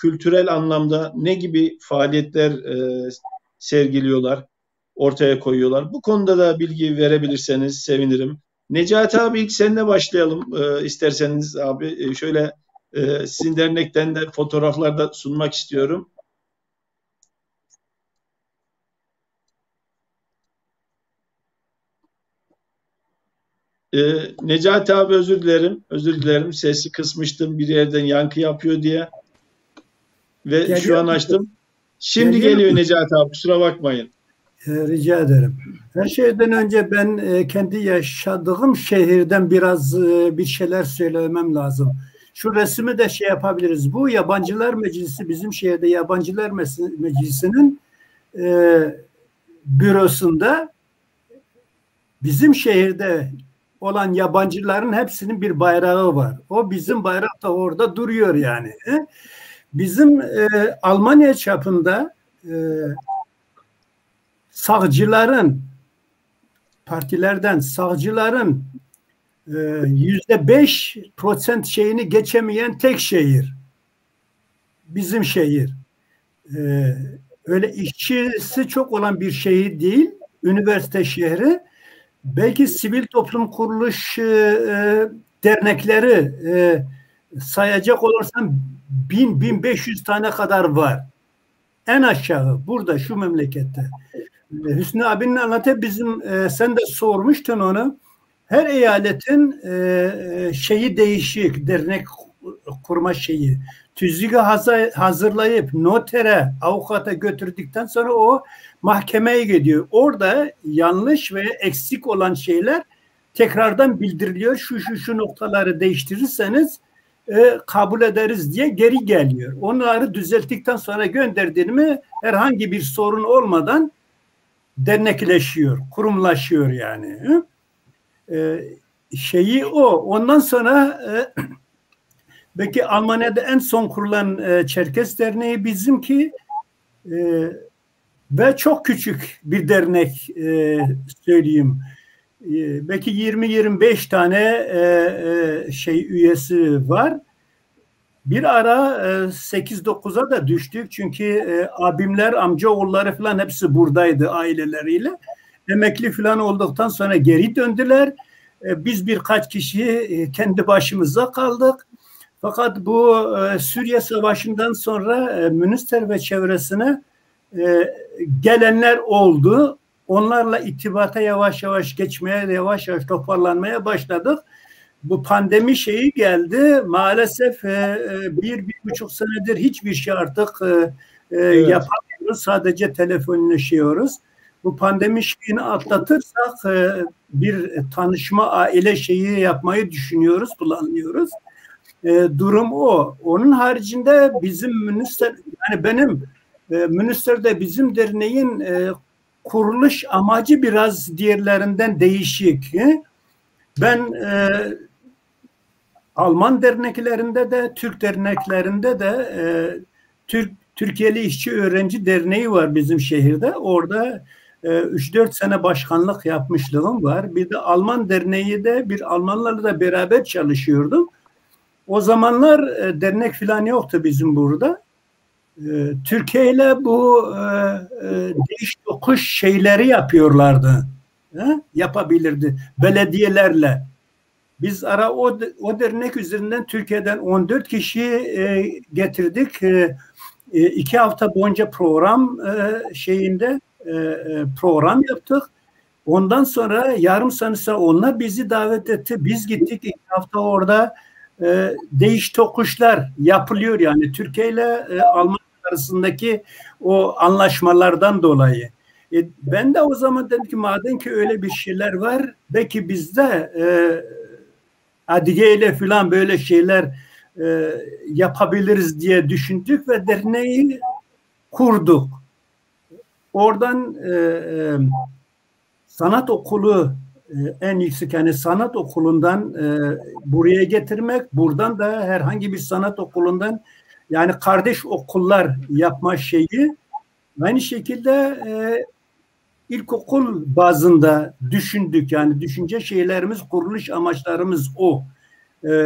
kültürel anlamda ne gibi faaliyetler sergiliyorlar, ortaya koyuyorlar? Bu konuda da bilgi verebilirseniz sevinirim. Necati abi, ilk seninle başlayalım isterseniz abi. Şöyle sizin dernekten de fotoğraflar da sunmak istiyorum. Necati abi, özür dilerim. Sesi kısmıştım, bir yerden yankı yapıyor diye. Ve geliyor şu an açtım. Şimdi geliyor Necati abi, kusura bakmayın. Rica ederim. Her şeyden önce ben kendi yaşadığım şehirden biraz bir şeyler söylemem lazım. Şu resmi de şey yapabiliriz. Bu Yabancılar Meclisi, bizim şehirde Yabancılar Meclisi'nin bürosunda bizim şehirde olan yabancıların hepsinin bir bayrağı var. O bizim bayrak da orada duruyor yani. Bizim Almanya çapında sağcıların, partilerden sağcıların %5% şeyini geçemeyen tek şehir. Bizim şehir. Öyle işçisi çok olan bir şehir değil. Üniversite şehri. Belki sivil toplum kuruluş dernekleri sayacak olursam 1000-1500 tane kadar var. En aşağı burada şu memlekette. Hüsnü abinin anlatı bizim sen de sormuştun onu. Her eyaletin şeyi değişik, dernek kurma şeyi. Tüzüğü hazırlayıp notere, avukata götürdükten sonra o mahkemeye gidiyor. Orada yanlış ve eksik olan şeyler tekrardan bildiriliyor. Şu noktaları değiştirirseniz kabul ederiz diye geri geliyor. Onları düzelttikten sonra gönderdiğini mi herhangi bir sorun olmadan dernekleşiyor, kurumlaşıyor yani. Şeyi o. Ondan sonra belki Almanya'da en son kurulan Çerkes Derneği bizimki ve çok küçük bir dernek söyleyeyim. Belki 20-25 tane üyesi var. Bir ara 8-9'a da düştük. Çünkü abimler, amcaoğulları falan hepsi buradaydı aileleriyle. Emekli falan olduktan sonra geri döndüler. Biz birkaç kişi kendi başımıza kaldık. Fakat bu Suriye Savaşı'ndan sonra Münster ve çevresine gelenler oldu. Onlarla irtibata yavaş yavaş geçmeye, yavaş yavaş toparlanmaya başladık. Bu pandemi şeyi geldi. Maalesef 1-1,5 senedir hiçbir şey artık yapamıyoruz. Sadece telefonlaşıyoruz. Bu pandemi şeyini atlatırsak bir tanışma, aile şeyi yapmayı düşünüyoruz, planlıyoruz. Durum o. Onun haricinde bizim Münster, yani benim Münster'de bizim derneğin kuruluş amacı biraz diğerlerinden değişik. Ben Alman derneklerinde de, Türk derneklerinde de Türkiye'li İşçi Öğrenci Derneği var bizim şehirde. Orada 3-4 sene başkanlık yapmışlığım var. Bir de Alman derneği de bir Almanlarla da beraber çalışıyordum. O zamanlar dernek falan yoktu bizim burada. Türkiye ile bu değiş tokuş şeyleri yapıyorlardı. Yapabilirdi belediyelerle. Biz o dernek üzerinden Türkiye'den 14 kişi getirdik. 2 hafta boyunca program yaptık. Ondan sonra yarım sene onlar bizi davet etti. Biz gittik 2 hafta orada değiş tokuşlar yapılıyor yani Türkiye ile Almanya arasındaki o anlaşmalardan dolayı. Ben de o zaman dedim ki madem ki öyle bir şeyler var belki bizde Adige ile falan böyle şeyler yapabiliriz diye düşündük ve derneği kurduk. Oradan sanat okulu en yüksek yani sanat okulundan buraya getirmek, buradan da herhangi bir sanat okulundan yani kardeş okullar yapma şeyi aynı şekilde ilkokul bazında düşündük yani düşünce şeylerimiz, kuruluş amaçlarımız o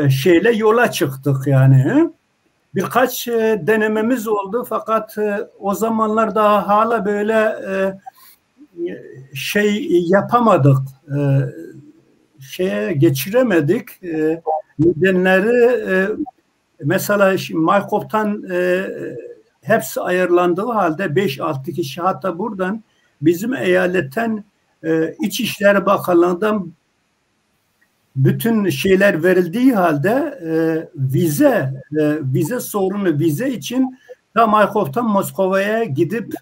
şeyle yola çıktık yani. Birkaç denememiz oldu fakat o zamanlar daha hala böyle şey yapamadık, şeye geçiremedik. Nedenleri mesela Markov'tan hepsi ayarlandığı halde 5-6 kişi hatta buradan bizim eyaletten İçişleri Bakanlığı'ndan bütün şeyler verildiği halde vize sorunu vize için ta Markov'tan Moskova'ya gidip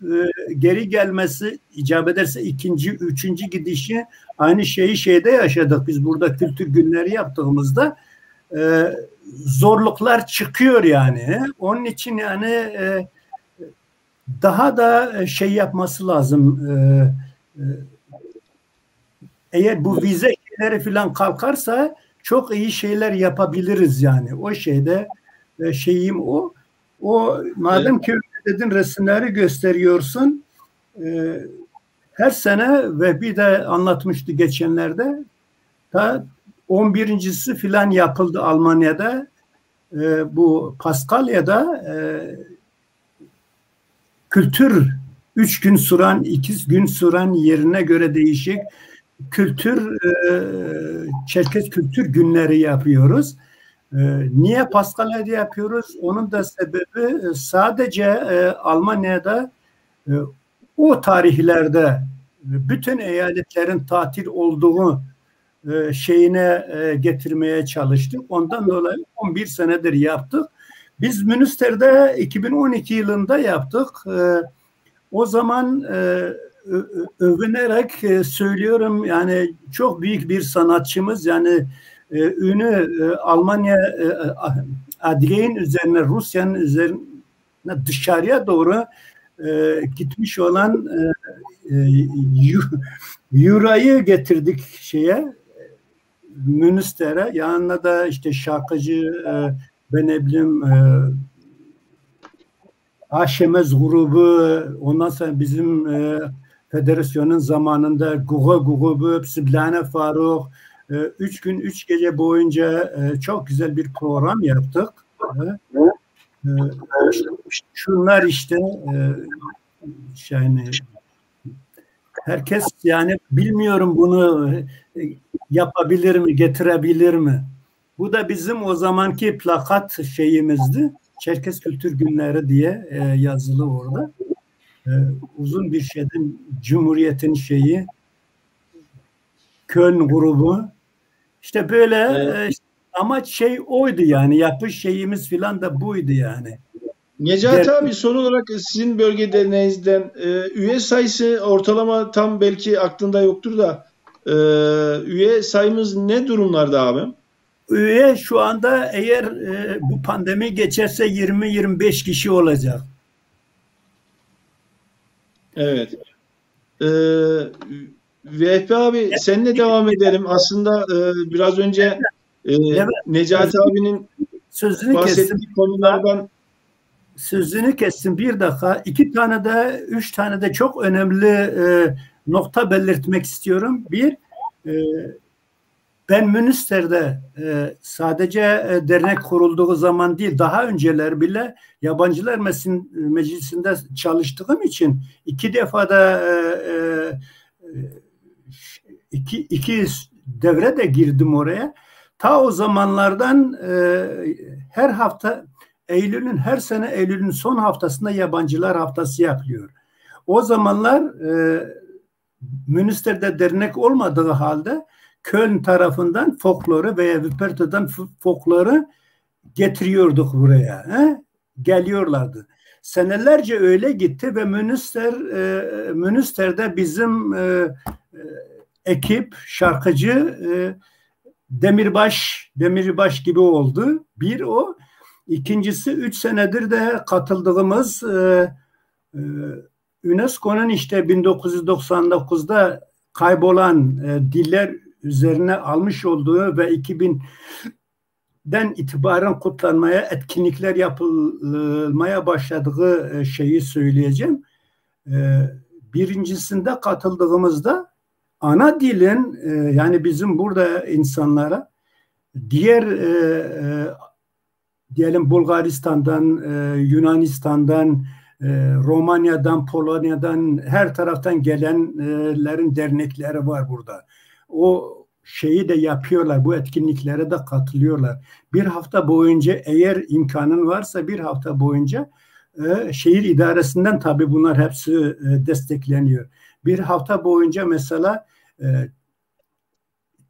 geri gelmesi icap ederse 2. 3. gidişi aynı şeyi şeyde yaşadık. Biz burada kültür günleri yaptığımızda zorluklar çıkıyor yani. Onun için yani daha da şey yapması lazım. Eğer bu vize şeyleri falan kalkarsa çok iyi şeyler yapabiliriz yani. O şeyde şeyim o. O madem ki dedin resimleri gösteriyorsun her sene ve bir de anlatmıştı geçenlerde ta 11.si filan yapıldı Almanya'da bu Paskalya'da kültür 3 gün süren 2 gün süren yerine göre değişik kültür Çerkes kültür günleri yapıyoruz. Niye Paskalya'da yapıyoruz? Onun da sebebi sadece Almanya'da o tarihlerde bütün eyaletlerin tatil olduğu şeyine getirmeye çalıştık. Ondan dolayı 11 senedir yaptık. Biz Münster'de 2012 yılında yaptık. O zaman övünerek söylüyorum, yani çok büyük bir sanatçımız, yani ünü Almanya, Adrian üzerine, Rusya'nın üzerine dışarıya doğru gitmiş olan Yura'yı getirdik şeye, Münster'e. Yanına da işte şarkıcı, ben ne bileyim, Aşemez grubu, ondan sonra bizim federasyonun zamanında Gugu grubu, Siblane Faruk, 3 gün 3 gece boyunca çok güzel bir program yaptık. Şunlar işte yani herkes, yani bilmiyorum bunu yapabilir mi, getirebilir mi? Bu da bizim o zamanki plakat şeyimizdi. Çerkes Kültür Günleri diye yazılı orada. Uzun bir şeyden Cumhuriyet'in şeyi, Köln grubu. İşte böyle ama şey oydu yani, yapış şeyimiz filan da buydu yani. Necati abi, son olarak sizin bölge derneğinizden üye sayısı ortalama tam belki aklında yoktur da üye sayımız ne durumlarda abi? Üye şu anda eğer bu pandemi geçerse 20-25 kişi olacak. Evet. Vehbi abi, seninle devam edelim. Aslında biraz önce Necati abinin bahsettiği konulardan sözünü kestim bir dakika. 2 tane de 3 tane de çok önemli nokta belirtmek istiyorum. Bir, ben Münster'de sadece dernek kurulduğu zaman değil, daha önceler bile Yabancılar Meclisi'nde çalıştığım için 2 defa da iki devre de girdim oraya. Ta o zamanlardan her hafta her sene Eylül'ün son haftasında Yabancılar Haftası yapılıyor. O zamanlar Münster'de dernek olmadığı halde Köln tarafından folkloru veya Wippertal'dan folkloru getiriyorduk buraya. Geliyorlardı. Senelerce öyle gitti ve Münster'de bizim ekip, şarkıcı Demirbaş gibi oldu. Bir o. İkincisi 3 senedir de katıldığımız UNESCO'nun işte 1999'da kaybolan diller üzerine almış olduğu ve 2000'den itibaren kutlanmaya, etkinlikler yapılmaya başladığı şeyi söyleyeceğim. Birincisinde katıldığımızda ana dilin, yani bizim burada insanlara diğer diyelim Bulgaristan'dan, Yunanistan'dan, Romanya'dan, Polonya'dan, her taraftan gelenlerin dernekleri var burada. O şeyi de yapıyorlar, bu etkinliklere de katılıyorlar. Bir hafta boyunca, eğer imkanın varsa bir hafta boyunca şehir idaresinden tabii bunlar hepsi destekleniyor. Bir hafta boyunca mesela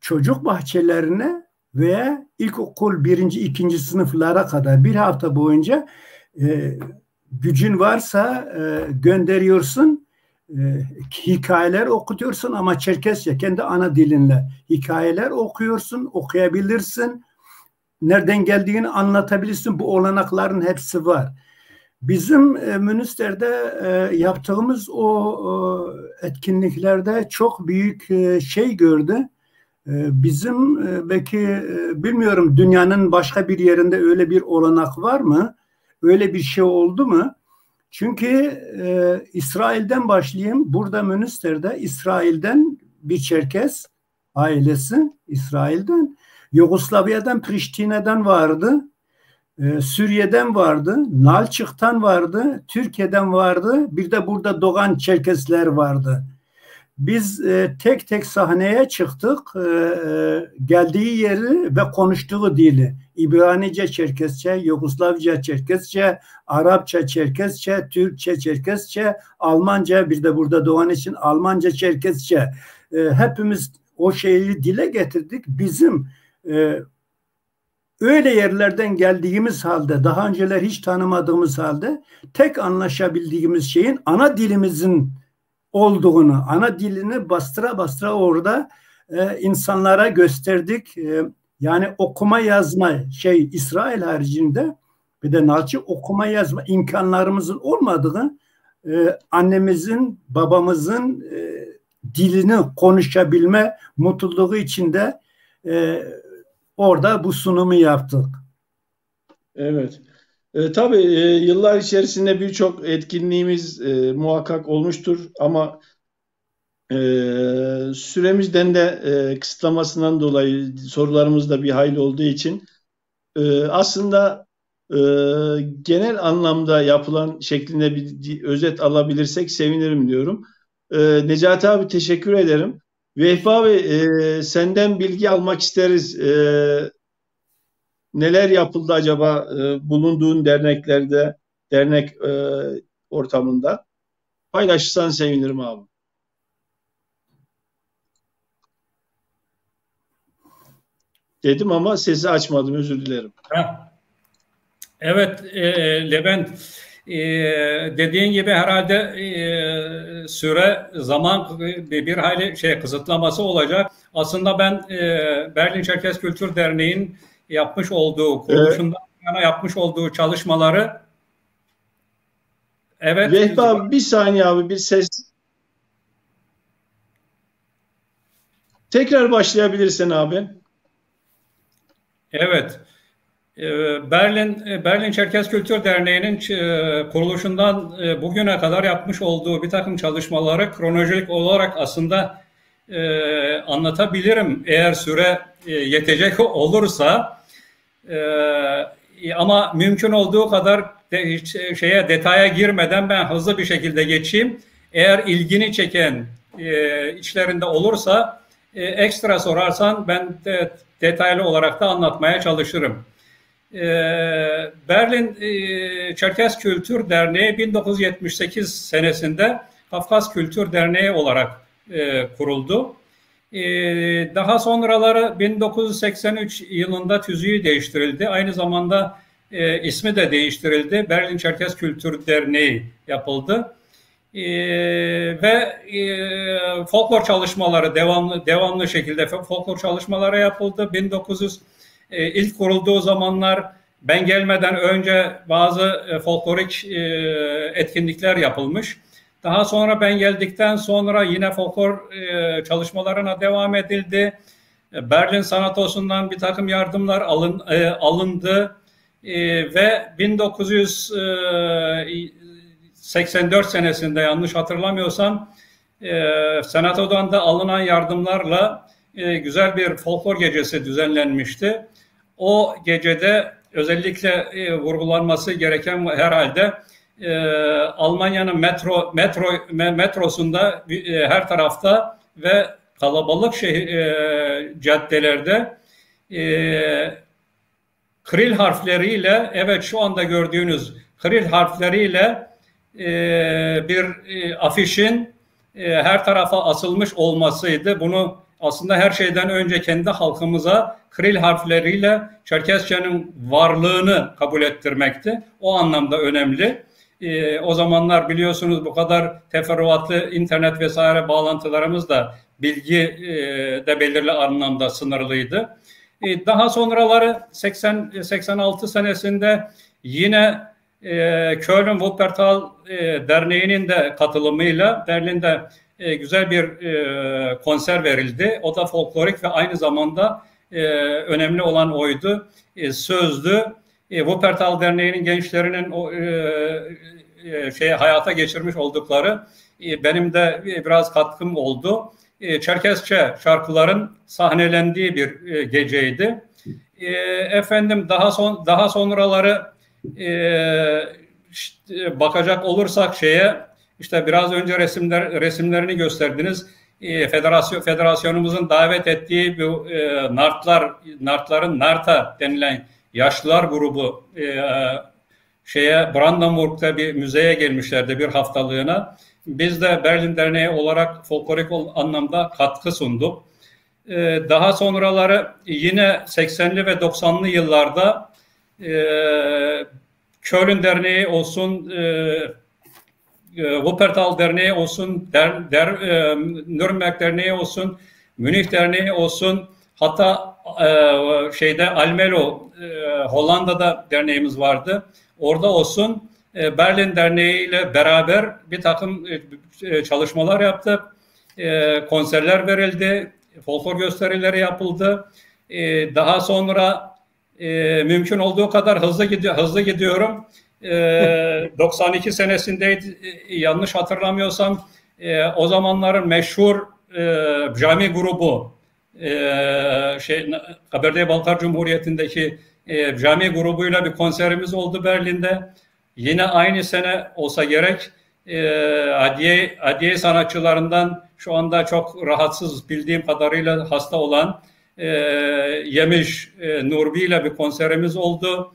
çocuk bahçelerine veya ilkokul 1. 2. sınıflara kadar bir hafta boyunca gücün varsa gönderiyorsun, hikayeler okutuyorsun ama Çerkesçe, kendi ana dilinle hikayeler okuyorsun, okuyabilirsin, nereden geldiğini anlatabilirsin, bu olanakların hepsi var. Bizim Münster'de yaptığımız o etkinliklerde çok büyük şey gördü. Bizim belki bilmiyorum, dünyanın başka bir yerinde öyle bir olanak var mı? Öyle bir şey oldu mu? Çünkü İsrail'den başlayayım. Burada Münster'de İsrail'den bir Çerkes ailesi, İsrail'den, Yugoslavya'dan, Priştine'den vardı. Suriye'den vardı, Nalçık'tan vardı, Türkiye'den vardı, bir de burada doğan Çerkesler vardı. Biz tek tek sahneye çıktık, geldiği yeri ve konuştuğu dili, İbranice Çerkesçe, Yugoslavca Çerkesçe, Arapça Çerkesçe, Türkçe Çerkesçe, Almanca, bir de burada doğan için Almanca Çerkesçe, hepimiz o şeyi dile getirdik. Bizim öyle yerlerden geldiğimiz halde, daha önceler hiç tanımadığımız halde tek anlaşabildiğimiz şeyin ana dilimizin olduğunu, ana dilini bastıra bastıra orada insanlara gösterdik. Yani okuma yazma İsrail haricinde bir de Nalçı okuma yazma imkanlarımızın olmadığı, annemizin, babamızın dilini konuşabilme mutluluğu içinde orada bu sunumu yaptık. Evet. Tabii yıllar içerisinde birçok etkinliğimiz muhakkak olmuştur ama süremizden de kısıtlamasından dolayı sorularımız da bir hayli olduğu için aslında genel anlamda yapılan şeklinde bir özet alabilirsek sevinirim diyorum. Necati abi teşekkür ederim. Vehbi abi senden bilgi almak isteriz. Neler yapıldı acaba bulunduğun derneklerde, dernek ortamında? Paylaşırsan sevinirim abi. Dedim ama sesi açmadım, özür dilerim. Evet Levent, dediğin gibi herhalde süre, zaman bir hayli kısıtlaması olacak. Aslında ben Berlin Çerkez Kültür Derneği'nin yapmış olduğu, kuruluşundan yana yapmış olduğu çalışmaları Vehbi abi bir saniye abi, bir ses. Tekrar başlayabilirsin abi. Evet. Berlin Çerkez Kültür Derneği'nin kuruluşundan bugüne kadar yapmış olduğu bir takım çalışmaları kronolojik olarak aslında anlatabilirim eğer süre yetecek olursa. Ama mümkün olduğu kadar detaya girmeden ben hızlı bir şekilde geçeyim. Eğer ilgini çeken içlerinde olursa ekstra sorarsan ben detaylı olarak da anlatmaya çalışırım. Berlin Çerkez Kültür Derneği 1978 senesinde Kafkas Kültür Derneği olarak kuruldu. Daha sonraları 1983 yılında tüzüğü değiştirildi. Aynı zamanda ismi de değiştirildi. Berlin Çerkez Kültür Derneği yapıldı. Ve folklor çalışmaları devamlı şekilde folklor çalışmaları yapıldı. İlk kurulduğu zamanlar ben gelmeden önce bazı folklorik etkinlikler yapılmış. Daha sonra ben geldikten sonra yine folklor çalışmalarına devam edildi. Berlin Sanatosu'ndan bir takım yardımlar alındı ve 1984 senesinde yanlış hatırlamıyorsam Senato'dan da alınan yardımlarla güzel bir folklor gecesi düzenlenmişti. O gecede özellikle vurgulanması gereken herhalde Almanya'nın metrosunda her tarafta ve kalabalık caddelerde Kiril harfleriyle, evet şu anda gördüğünüz Kiril harfleriyle bir afişin her tarafa asılmış olmasıydı. Bunu aslında her şeyden önce kendi halkımıza Kiril harfleriyle Çerkezce'nin varlığını kabul ettirmekti. O anlamda önemli. O zamanlar biliyorsunuz bu kadar teferruatlı internet vesaire bağlantılarımız da bilgi de belirli anlamda sınırlıydı. Daha sonraları 86 senesinde yine Köln Wuppertal Derneği'nin de katılımıyla Berlin'de güzel bir konser verildi. O da folklorik ve aynı zamanda önemli olan oydu. Sözlü Wuppertal Derneği'nin gençlerinin hayata geçirmiş oldukları benim de biraz katkım oldu. Çerkezce şarkıların sahnelendiği bir geceydi. Efendim daha sonraları bakacak olursak işte biraz önce resimlerini gösterdiniz. Federasyonumuzun davet ettiği bu Nartların Narta denilen yaşlılar grubu Brandenburg'da bir müzeye gelmişlerdi bir haftalığına. Biz de Berlin Derneği olarak folklorik anlamda katkı sunduk. Daha sonraları yine 80'li ve 90'lı yıllarda Köln Derneği olsun, Wuppertal Derneği olsun, Nürnberg Derneği olsun, Münih Derneği olsun, hatta Almelo, Hollanda'da derneğimiz vardı. Orada olsun, Berlin Derneği ile beraber bir takım çalışmalar yaptık. Konserler verildi, folklor gösterileri yapıldı. Daha sonra mümkün olduğu kadar hızlı gidiyorum. 92 senesindeydi, yanlış hatırlamıyorsam, o zamanların meşhur cami grubu, Kabardey-Balkar Cumhuriyeti'ndeki cami grubuyla bir konserimiz oldu Berlin'de. Yine aynı sene olsa gerek, adliye sanatçılarından şu anda çok rahatsız, bildiğim kadarıyla hasta olan Yemiş Nurbi ile bir konserimiz oldu.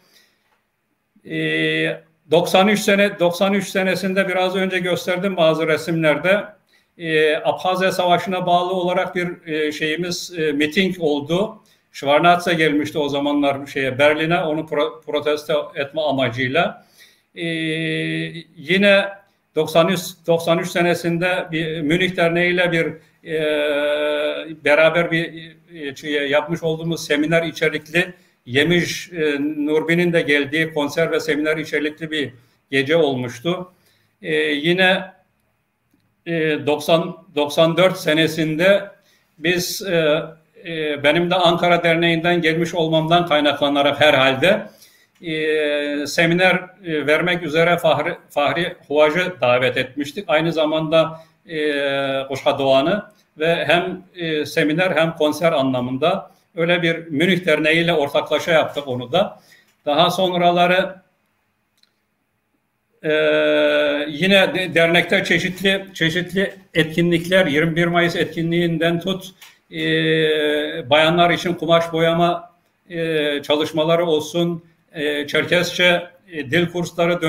93 senesinde biraz önce gösterdim bazı resimlerde. Abhazya Savaşı'na bağlı olarak bir miting oldu. Schwarnadze gelmişti o zamanlar Berlin'e, onu protesto etme amacıyla. Yine 93 senesinde Münih Derneği ile beraber yapmış olduğumuz seminer içerikli, Yemiş Nurbi'nin de geldiği konser ve seminer içerikli bir gece olmuştu. Yine 94 senesinde biz, benim de Ankara Derneği'nden gelmiş olmamdan kaynaklanarak herhalde seminer vermek üzere Fahri Huvac'ı davet etmiştik. Aynı zamanda Koşa Doğan'ı ve hem seminer hem konser anlamında öyle bir Münih Derneği ile ortaklaşa yaptık onu da. Daha sonraları yine dernekte çeşitli etkinlikler, 21 Mayıs etkinliğinden tut, bayanlar için kumaş boyama çalışmaları olsun, Çerkesçe dil kursları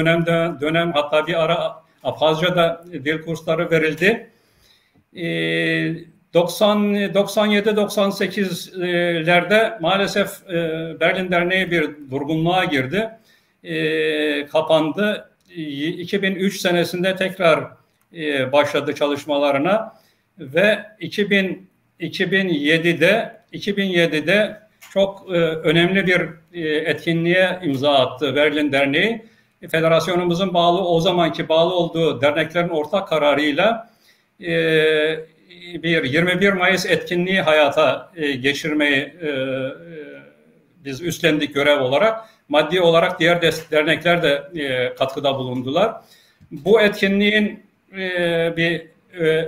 dönem hatta bir ara Abhazca'da dil kursları verildi. 97-98'lerde maalesef Berlin Derneği bir durgunluğa girdi. Kapandı. 2003 senesinde tekrar başladı çalışmalarına ve 2007'de çok önemli bir etkinliğe imza attı Berlin Derneği. Federasyonumuzun o zamanki bağlı olduğu derneklerin ortak kararıyla bir 21 Mayıs etkinliği hayata geçirmeyi biz üstlendik görev olarak. Maddi olarak diğer dernekler de katkıda bulundular. Bu etkinliğin bir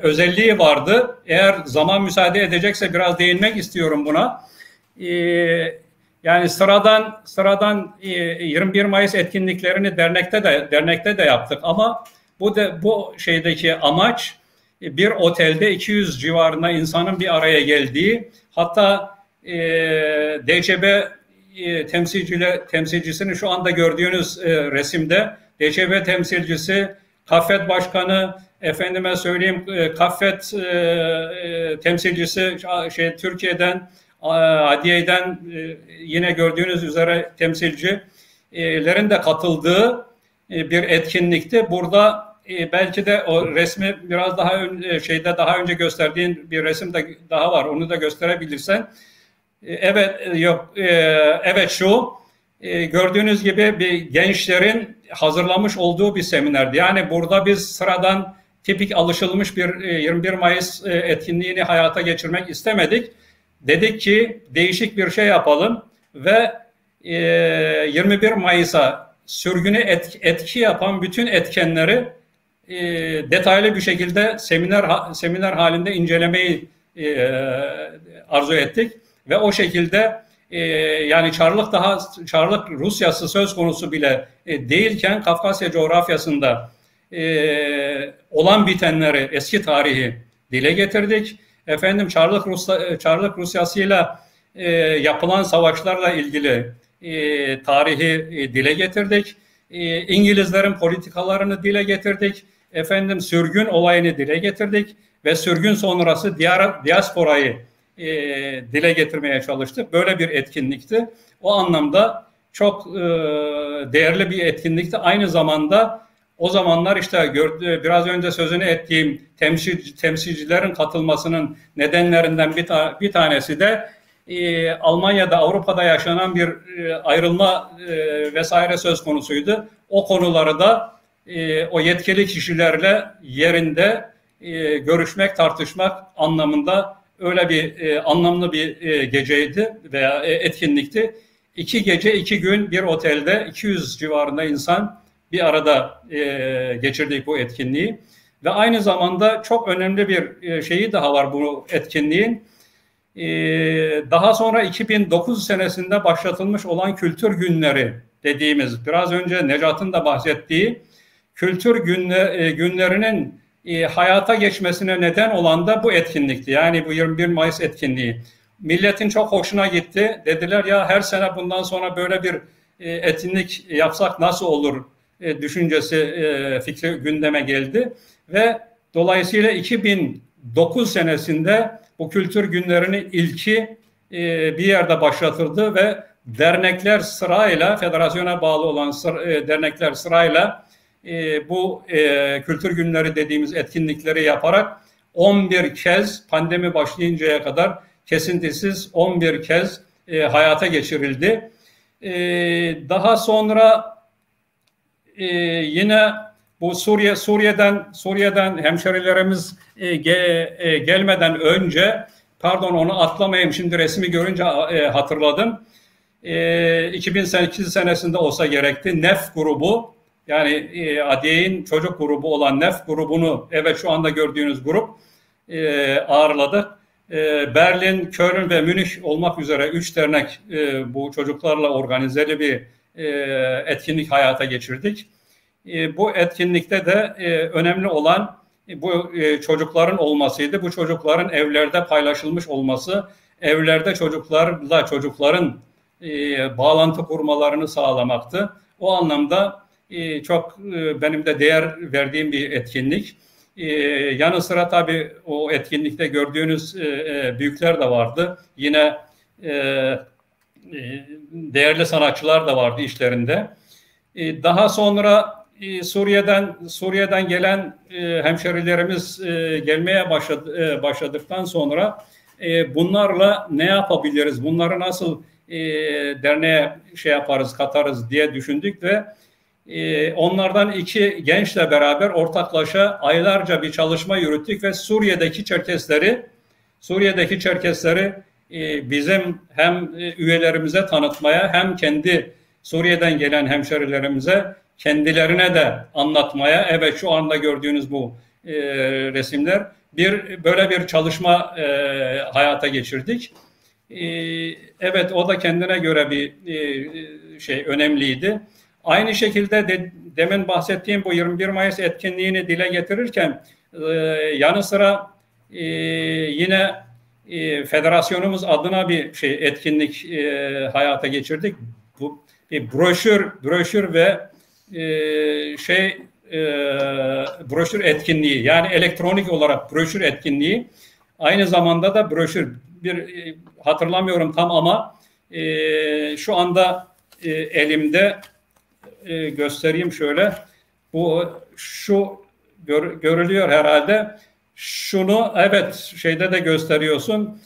özelliği vardı. Eğer zaman müsaade edecekse biraz değinmek istiyorum buna. Yani sıradan 21 Mayıs etkinliklerini dernekte de yaptık ama bu şeydeki amaç bir otelde 200 civarında insanın bir araya geldiği, hatta DÇB temsilcisini şu anda gördüğünüz resimde, DÇB temsilcisi, Kaffet Başkanı, efendime söyleyeyim Kaffet temsilcisi Türkiye'den, Adiye'den yine gördüğünüz üzere temsilcilerin de katıldığı bir etkinlikti. Burada belki de o resmi biraz daha önce gösterdiğin bir resim de daha var. Onu da gösterebilirsen. Evet şu gördüğünüz gibi bir gençlerin hazırlamış olduğu bir seminerdi. Yani burada biz sıradan tipik alışılmış bir 21 Mayıs etkinliğini hayata geçirmek istemedik. Dedik ki değişik bir şey yapalım ve 21 Mayıs'a sürgüne etki yapan bütün etkenleri detaylı bir şekilde seminer halinde incelemeyi arzu ettik ve o şekilde yani Çarlık Rusyası söz konusu bile değilken Kafkasya coğrafyasında olan bitenleri, eski tarihi dile getirdik. Efendim Çarlık Rusyası'yla yapılan savaşlarla ilgili tarihi dile getirdik. İngilizlerin politikalarını dile getirdik. Efendim sürgün olayını dile getirdik ve sürgün sonrası diasporayı dile getirmeye çalıştık. Böyle bir etkinlikti. O anlamda çok değerli bir etkinlikti. Aynı zamanda O zamanlar işte biraz önce sözünü ettiğim temsilcilerin katılmasının nedenlerinden bir tanesi de Almanya'da, Avrupa'da yaşanan bir ayrılma vesaire söz konusuydu. O konuları da o yetkili kişilerle yerinde görüşmek, tartışmak anlamında öyle bir anlamlı bir geceydi veya etkinlikti. 2 gece 2 gün bir otelde 200 civarında insan bir arada geçirdik bu etkinliği. Ve aynı zamanda çok önemli bir şeyi daha var bu etkinliğin. Daha sonra 2009 senesinde başlatılmış olan kültür günleri dediğimiz, biraz önce Necat'ın da bahsettiği kültür günlerinin hayata geçmesine neden olan da bu etkinlikti. Yani bu 21 Mayıs etkinliği. Milletin çok hoşuna gitti. Dediler ya her sene bundan sonra böyle bir etkinlik yapsak nasıl olur düşüncesi, fikri gündeme geldi. Ve dolayısıyla 2009 senesinde bu kültür günlerinin ilki bir yerde başlatıldı ve dernekler sırayla, federasyona bağlı olan dernekler sırayla bu kültür günleri dediğimiz etkinlikleri yaparak 11 kez pandemi başlayıncaya kadar kesintisiz 11 kez hayata geçirildi. Daha sonra yine bu Suriye'den hemşerilerimiz gelmeden önce, pardon onu atlamayayım şimdi resmi görünce hatırladım. 2008 senesinde olsa gerekti. NEF grubu, yani ADİ'nin çocuk grubu olan NEF grubunu, evet şu anda gördüğünüz grup ağırladık. Berlin, Köln ve Münih olmak üzere 3 dernek bu çocuklarla organizeli bir etkinlik hayata geçirdik. Bu etkinlikte de önemli olan bu çocukların olmasıydı. Bu çocukların evlerde paylaşılmış olması, evlerde çocukların bağlantı kurmalarını sağlamaktı. O anlamda çok benim de değer verdiğim bir etkinlik. Yanı sıra tabii o etkinlikte gördüğünüz büyükler de vardı. Yine değerli sanatçılar da vardı işlerinde. Daha sonra Suriye'den gelen hemşerilerimiz gelmeye başladıktan sonra bunlarla ne yapabiliriz? Bunları nasıl derneğe katarız diye düşündük ve onlardan 2 gençle beraber ortaklaşa aylarca bir çalışma yürüttük ve Suriye'deki Çerkesleri bizim hem üyelerimize tanıtmaya hem kendi Suriye'den gelen hemşerilerimize kendilerine de anlatmaya, evet şu anda gördüğünüz bu resimler böyle bir çalışma hayata geçirdik. Evet o da kendine göre bir önemliydi. Aynı şekilde demin bahsettiğim bu 21 Mayıs etkinliğini dile getirirken yanı sıra yine federasyonumuz adına bir etkinlik hayata geçirdik. Bu broşür ve broşür etkinliği, yani elektronik olarak broşür etkinliği, aynı zamanda da broşür hatırlamıyorum tam ama şu anda elimde göstereyim şöyle. Görülüyor herhalde. Şunu evet şeyde de gösteriyorsun.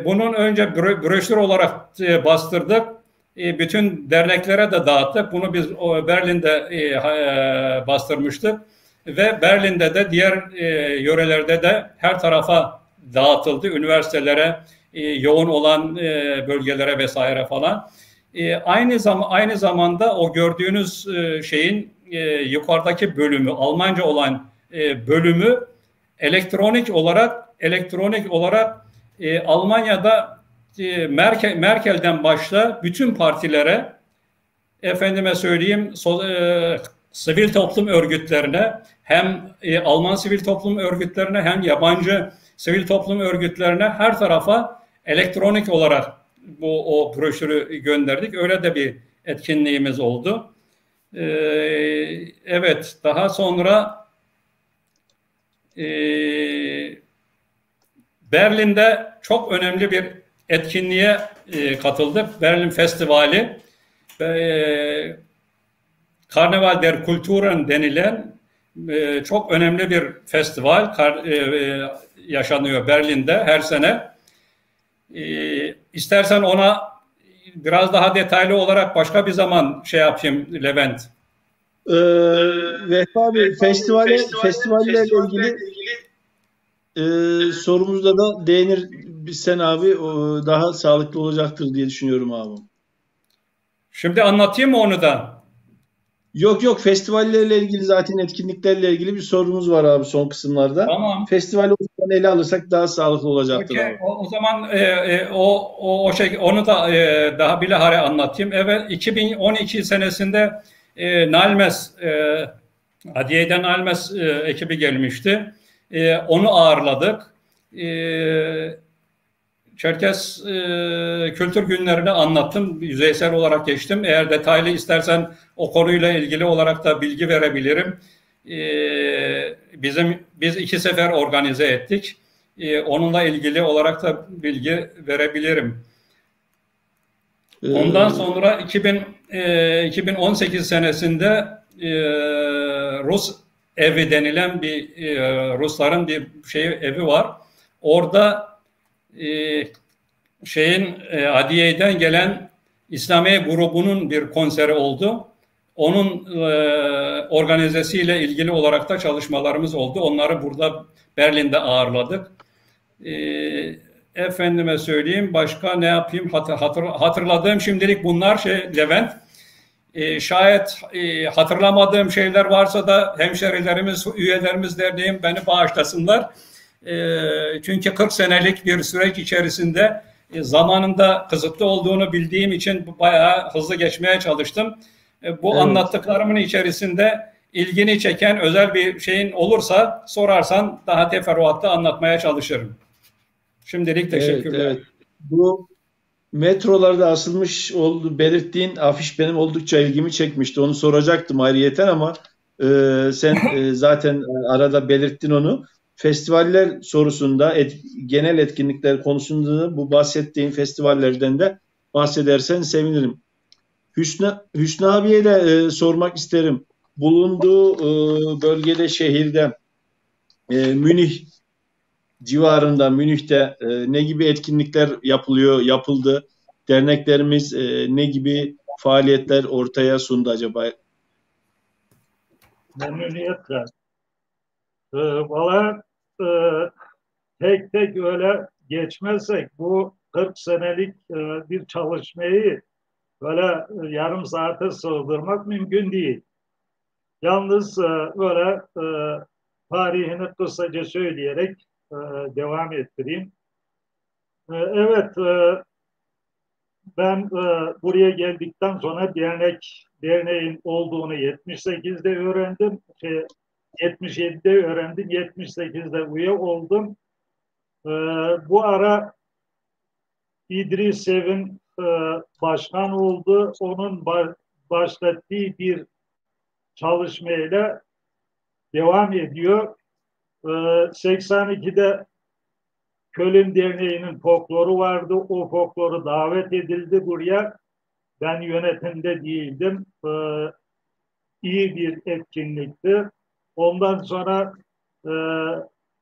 Bunun önce broşür olarak bastırdık. Bütün derneklere de dağıttık. Bunu biz Berlin'de bastırmıştık. Ve Berlin'de de diğer yörelerde de her tarafa dağıtıldı. Üniversitelere, yoğun olan bölgelere vesaire falan. Aynı zamanda o gördüğünüz şeyin yukarıdaki bölümü, Almanca olan bölümü elektronik olarak Almanya'da Merkel'den başla bütün partilere, efendime söyleyeyim sivil toplum örgütlerine, hem Alman sivil toplum örgütlerine hem yabancı sivil toplum örgütlerine her tarafa elektronik olarak o broşürü gönderdik. Öyle de bir etkinliğimiz oldu. Evet, daha sonra Berlin'de çok önemli bir etkinliğe katıldık. Berlin Festivali. Karneval der Kulturen denilen çok önemli bir festival yaşanıyor Berlin'de her sene. İstersen ona biraz daha detaylı olarak başka bir zaman şey yapayım Levent. Vehbi abi festivalle ilgili sorumuzda da değinir sen abi, daha sağlıklı olacaktır diye düşünüyorum abi. Şimdi anlatayım mı onu da? Yok, festivallerle ilgili zaten etkinliklerle ilgili bir sorumuz var abi son kısımlarda. Tamam. Festivali o zaman ele alırsak daha sağlıklı olacaktır Okay, abi. o zaman onu da daha bilahare anlatayım. Evet, 2012 senesinde Nalmes Hadiye'den Nalmes ekibi gelmişti. Onu ağırladık. Çerkes kültür günlerini anlattım. Yüzeysel olarak geçtim. Eğer detaylı istersen o konuyla ilgili olarak da bilgi verebilirim. Biz 2 sefer organize ettik. Onunla ilgili olarak da bilgi verebilirim. Ondan sonra 2018 senesinde Rus evi denilen bir Rusların bir evi var. Orada Hadiye'den gelen İslamiye grubunun bir konseri oldu. Onun organizesiyle ilgili olarak da çalışmalarımız oldu. Onları burada Berlin'de ağırladık. Efendime söyleyeyim, başka ne yapayım, hatırladığım şimdilik bunlar Levent. Şayet hatırlamadığım şeyler varsa da hemşerilerimiz, üyelerimiz derneğim beni bağışlasınlar. Çünkü 40 senelik bir süreç içerisinde zamanında kısıtlı olduğunu bildiğim için bayağı hızlı geçmeye çalıştım. Bu anlattıklarımın içerisinde ilgini çeken özel bir şeyin olursa sorarsan daha teferruatlı anlatmaya çalışırım. Şimdilik teşekkürler. Evet. Bu metrolarda asılmış belirttiğin afiş benim oldukça ilgimi çekmişti. Onu soracaktım ayrıyeten ama sen zaten arada belirttin onu. Festivaller sorusunda, genel etkinlikler konusunda bu bahsettiğin festivallerden de bahsedersen sevinirim. Hüsnü abiye de sormak isterim. Bulunduğu bölgede, şehirde, Münih civarında, Münih'te ne gibi etkinlikler yapıldı? Derneklerimiz ne gibi faaliyetler ortaya sundu acaba? Memnuniyetle. Valla tek tek öyle geçmezsek bu 40 senelik bir çalışmayı böyle yarım saate sığdırmak mümkün değil. Yalnız böyle tarihini kısaca söyleyerek devam ettireyim. Evet, ben buraya geldikten sonra derneğin olduğunu 78'de öğrendim. 77'de öğrendim, 78'de üye oldum. Bu ara İdris Sevin başkan oldu. Onun başlattığı bir çalışmayla devam ediyor. 82'de Köln Derneği'nin folkloru vardı. O folkloru davet edildi buraya. Ben yönetimde değildim. İyi bir etkinlikti. Ondan sonra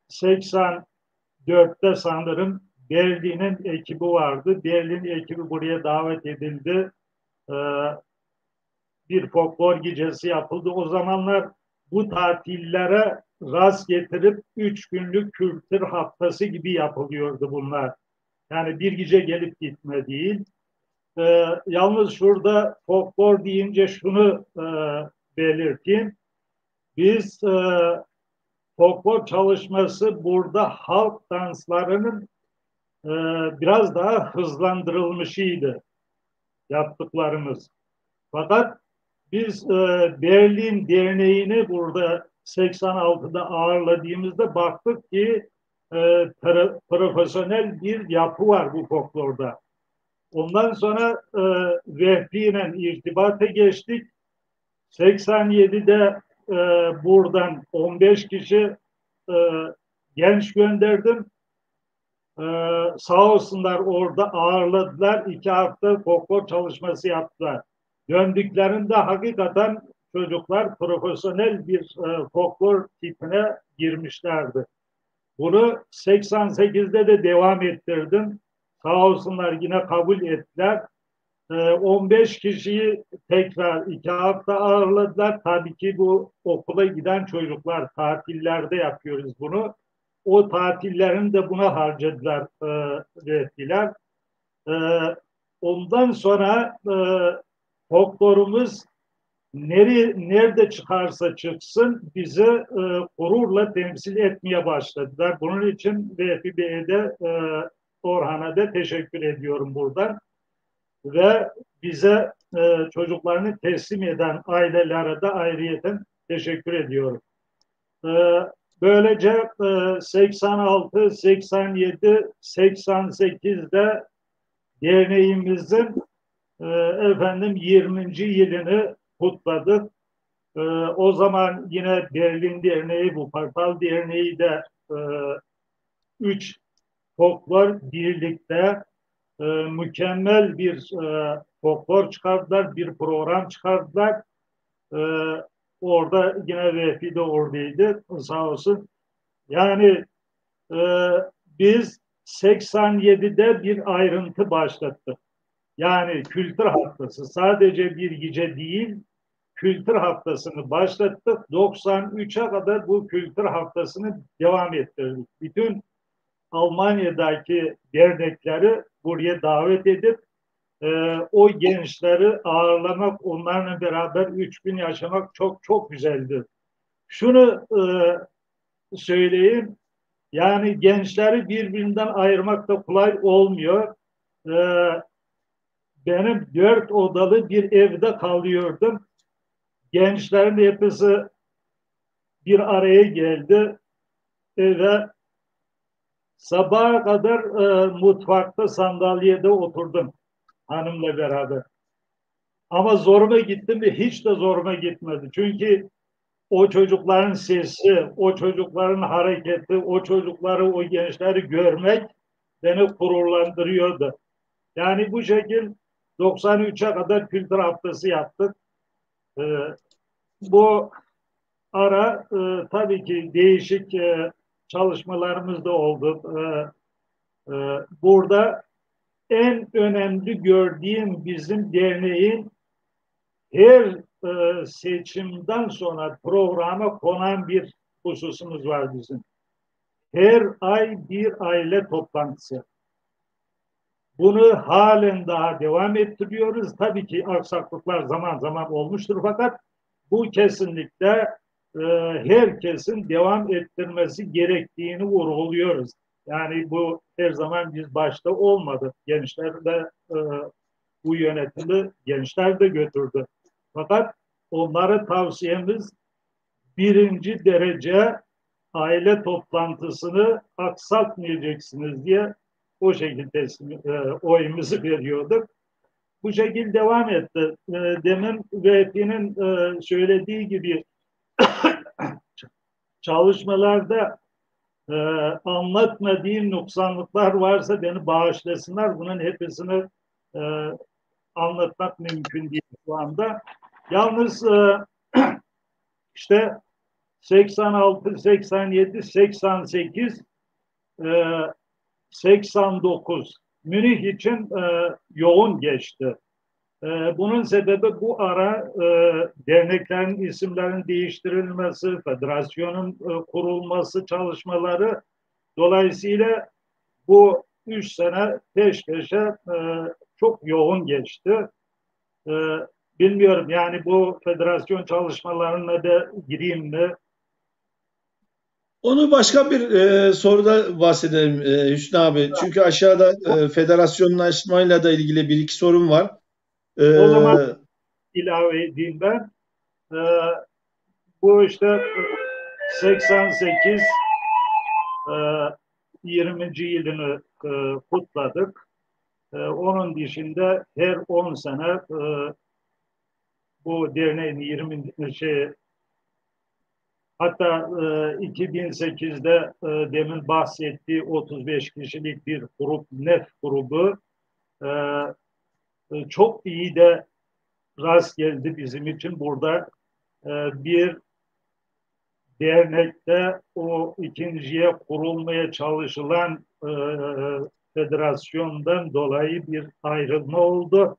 84'te sanırım Berlin'in ekibi vardı. Berlin ekibi buraya davet edildi. Bir folklor gecesi yapıldı. O zamanlar bu tatillere rast getirip 3 günlük kültür haftası gibi yapılıyordu bunlar. Yani bir gece gelip gitme değil. Yalnız şurada folklor deyince şunu belirteyim. Biz folklor çalışması burada halk danslarının biraz daha hızlandırılmışıydı yaptıklarımız. Fakat biz Berlin Derneği'ni burada 86'da ağırladığımızda baktık ki profesyonel bir yapı var bu folklorda. Ondan sonra Vehbi'yle irtibata geçtik. 87'de buradan 15 kişi genç gönderdim. Sağ olsunlar orada ağırladılar. 2 hafta folklor çalışması yaptılar. Döndüklerinde hakikaten çocuklar profesyonel bir folklor tipine girmişlerdi. Bunu 88'de de devam ettirdim. Sağ olsunlar yine kabul ettiler. 15 kişiyi tekrar 2 hafta ağırladılar. Tabii ki bu okula giden çocuklar, tatillerde yapıyoruz bunu. O tatillerini de buna harcadılar rehbiler. Ondan sonra folklorumuz nerede çıkarsa çıksın bizi gururla temsil etmeye başladılar. Bunun için Vehbi Bey'e de Orhan'a da teşekkür ediyorum buradan. Ve bize çocuklarını teslim eden ailelere de ayrıyeten teşekkür ediyorum. Böylece 86, 87, 88'de derneğimizin 20. yılını kutladık. O zaman yine Berlin Derneği, Wuppertal Derneği de 3 folklor birlikte mükemmel bir folklor çıkardılar, bir program çıkardılar. Orada yine Vehbi de oradaydı, sağ olsun. Yani biz 87'de bir ayrıntı başlattık. Yani kültür haftası sadece bir gece değil, kültür haftasını başlattık. 93'e kadar bu kültür haftasını devam ettirdik. Bütün Almanya'daki dernekleri buraya davet edip o gençleri ağırlamak, onlarla beraber 3 gün yaşamak çok çok güzeldi. Şunu söyleyeyim, yani gençleri birbirinden ayırmak da kolay olmuyor. Benim 4 odalı bir evde kalıyordum. Gençlerin hepsi bir araya geldi ve sabaha kadar mutfakta sandalyede oturdum hanımla beraber. Ama zoruma gitti mi? Hiç de zoruma gitmedi. Çünkü o çocukların sesi, o çocukların hareketi, o çocukları, o gençleri görmek beni gururlandırıyordu. Yani bu şekil 93'e kadar kültür haftası yaptık. Bu ara tabii ki değişik çalışmalarımız da oldu. Burada en önemli gördüğüm bizim derneğin her seçimden sonra programa konan bir hususumuz var bizim. Her ay bir aile toplantısı. Bunu halen daha devam ettiriyoruz. Tabii ki aksaklıklar zaman zaman olmuştur fakat bu kesinlikle herkesin devam ettirmesi gerektiğini vurguluyoruz. Yani bu her zaman biz başta olmadı. Gençler de bu yönetimi gençler de götürdü. Fakat onlara tavsiyemiz 1. derece aile toplantısını aksatmayacaksınız diye o şekilde oyumuzu veriyorduk. Bu şekilde devam etti. Demin Vehbi'nin söylediği gibi çalışmalarda anlatmadığım noksanlıklar varsa beni bağışlasınlar. Bunun hepsini anlatmak mümkün değil şu anda. Yalnız işte 86, 87, 88, 89 Münih için yoğun geçti. Bunun sebebi bu ara derneklerin isimlerinin değiştirilmesi, federasyonun kurulması çalışmaları. Dolayısıyla bu 3 sene peş peşe çok yoğun geçti. Bilmiyorum yani bu federasyon çalışmalarına da gireyim mi? Onu başka bir soruda bahsedelim Hüsnü abi. Çünkü aşağıda federasyonlaşmayla da ilgili bir iki sorun var. O zaman ilave edeyim ben. Bu işte 88 20. yılını kutladık. Onun dışında her 10 sene bu derneğin 20 hatta 2008'de demin bahsettiği 35 kişilik bir grup, NEF grubu çok iyi de rast geldi bizim için burada. bir dernekte o ikinciye kurulmaya çalışılan federasyondan dolayı bir ayrılma oldu.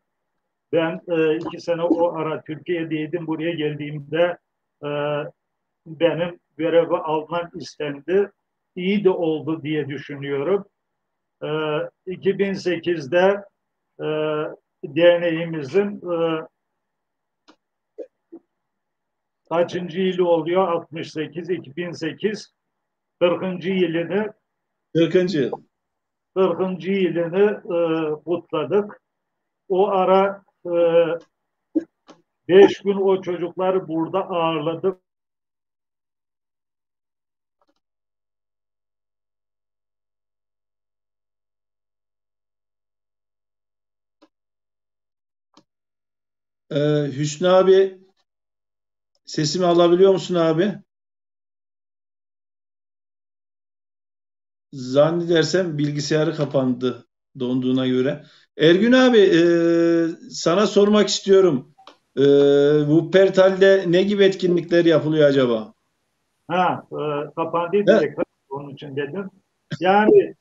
Ben 2 sene o ara Türkiye'deydim. Buraya geldiğimde benim görevi almam istendi. İyi de oldu diye düşünüyorum. 2008'de derneğimizin kaçıncı yılı oluyor? 68, 2008 40. yılını 40. yılını kutladık. O ara 5 gün o çocukları burada ağırladık. Hüsnü abi, sesimi alabiliyor musun abi? Zannedersem bilgisayarı kapandı donduğuna göre. Ergün abi, sana sormak istiyorum. Wuppertal'de ne gibi etkinlikler yapılıyor acaba? Kapandıydı ekran, onun için dedim. Yani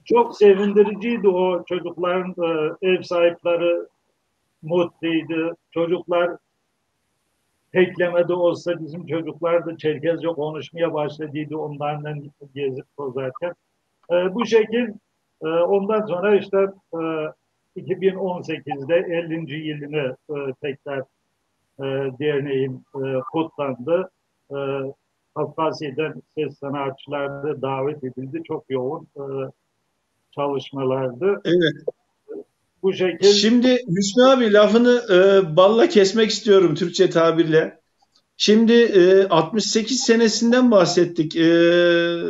çok sevindiriciydi o çocukların ev sahipleri mutluydu. Çocuklar teklemede olsa bizim çocuklar da Çerkezce konuşmaya başladıydı onlarla gezip tozarken. Bu şekil ondan sonra işte 2018'de 50. yılını tekrar derneğim kutlandı. Kafkasya'dan ses sanatçıları davet edildi. Çok yoğun çalışmalardı. Evet. Bu şekilde. Şimdi Hüsnü abi, lafını balla kesmek istiyorum Türkçe tabirle. Şimdi 68 senesinden bahsettik.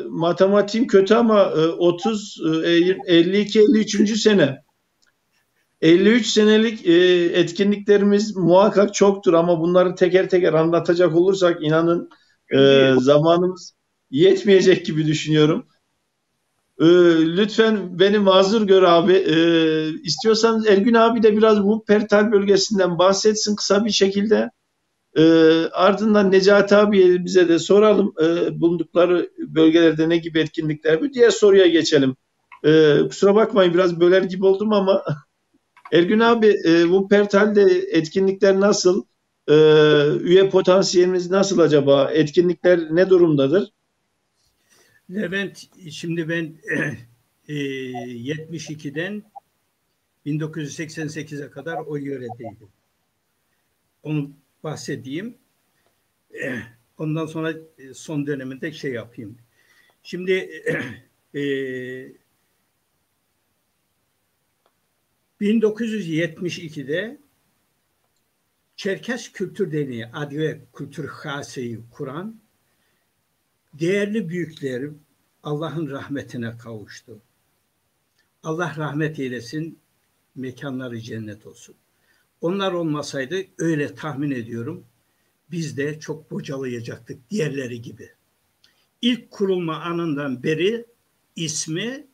Matematiğim kötü ama 52-53. sene. 53 senelik etkinliklerimiz muhakkak çoktur ama bunları teker teker anlatacak olursak inanın zamanımız yetmeyecek gibi düşünüyorum. Lütfen beni mazur gör abi. İstiyorsanız Ergün abi de biraz Wuppertal bölgesinden bahsetsin kısa bir şekilde. Ardından Necati abiye bize de soralım bulundukları bölgelerde ne gibi etkinlikler. Bir diğer soruya geçelim. Kusura bakmayın biraz böler gibi oldum ama Ergün abi, Wuppertal'de etkinlikler nasıl? Üye potansiyelimiz nasıl acaba? Etkinlikler ne durumdadır? Levent, şimdi ben 72'den 1988'e kadar o yöredeydim. Onu bahsedeyim. Ondan sonra son döneminde şey yapayım. Şimdi 1972'de Çerkes Kültür Derneği Adve Kültür Hase'yi kuran değerli büyüklerim Allah'ın rahmetine kavuştu. Allah rahmet eylesin, mekanları cennet olsun. Onlar olmasaydı öyle tahmin ediyorum biz de çok bocalayacaktık diğerleri gibi. İlk kurulma anından beri ismi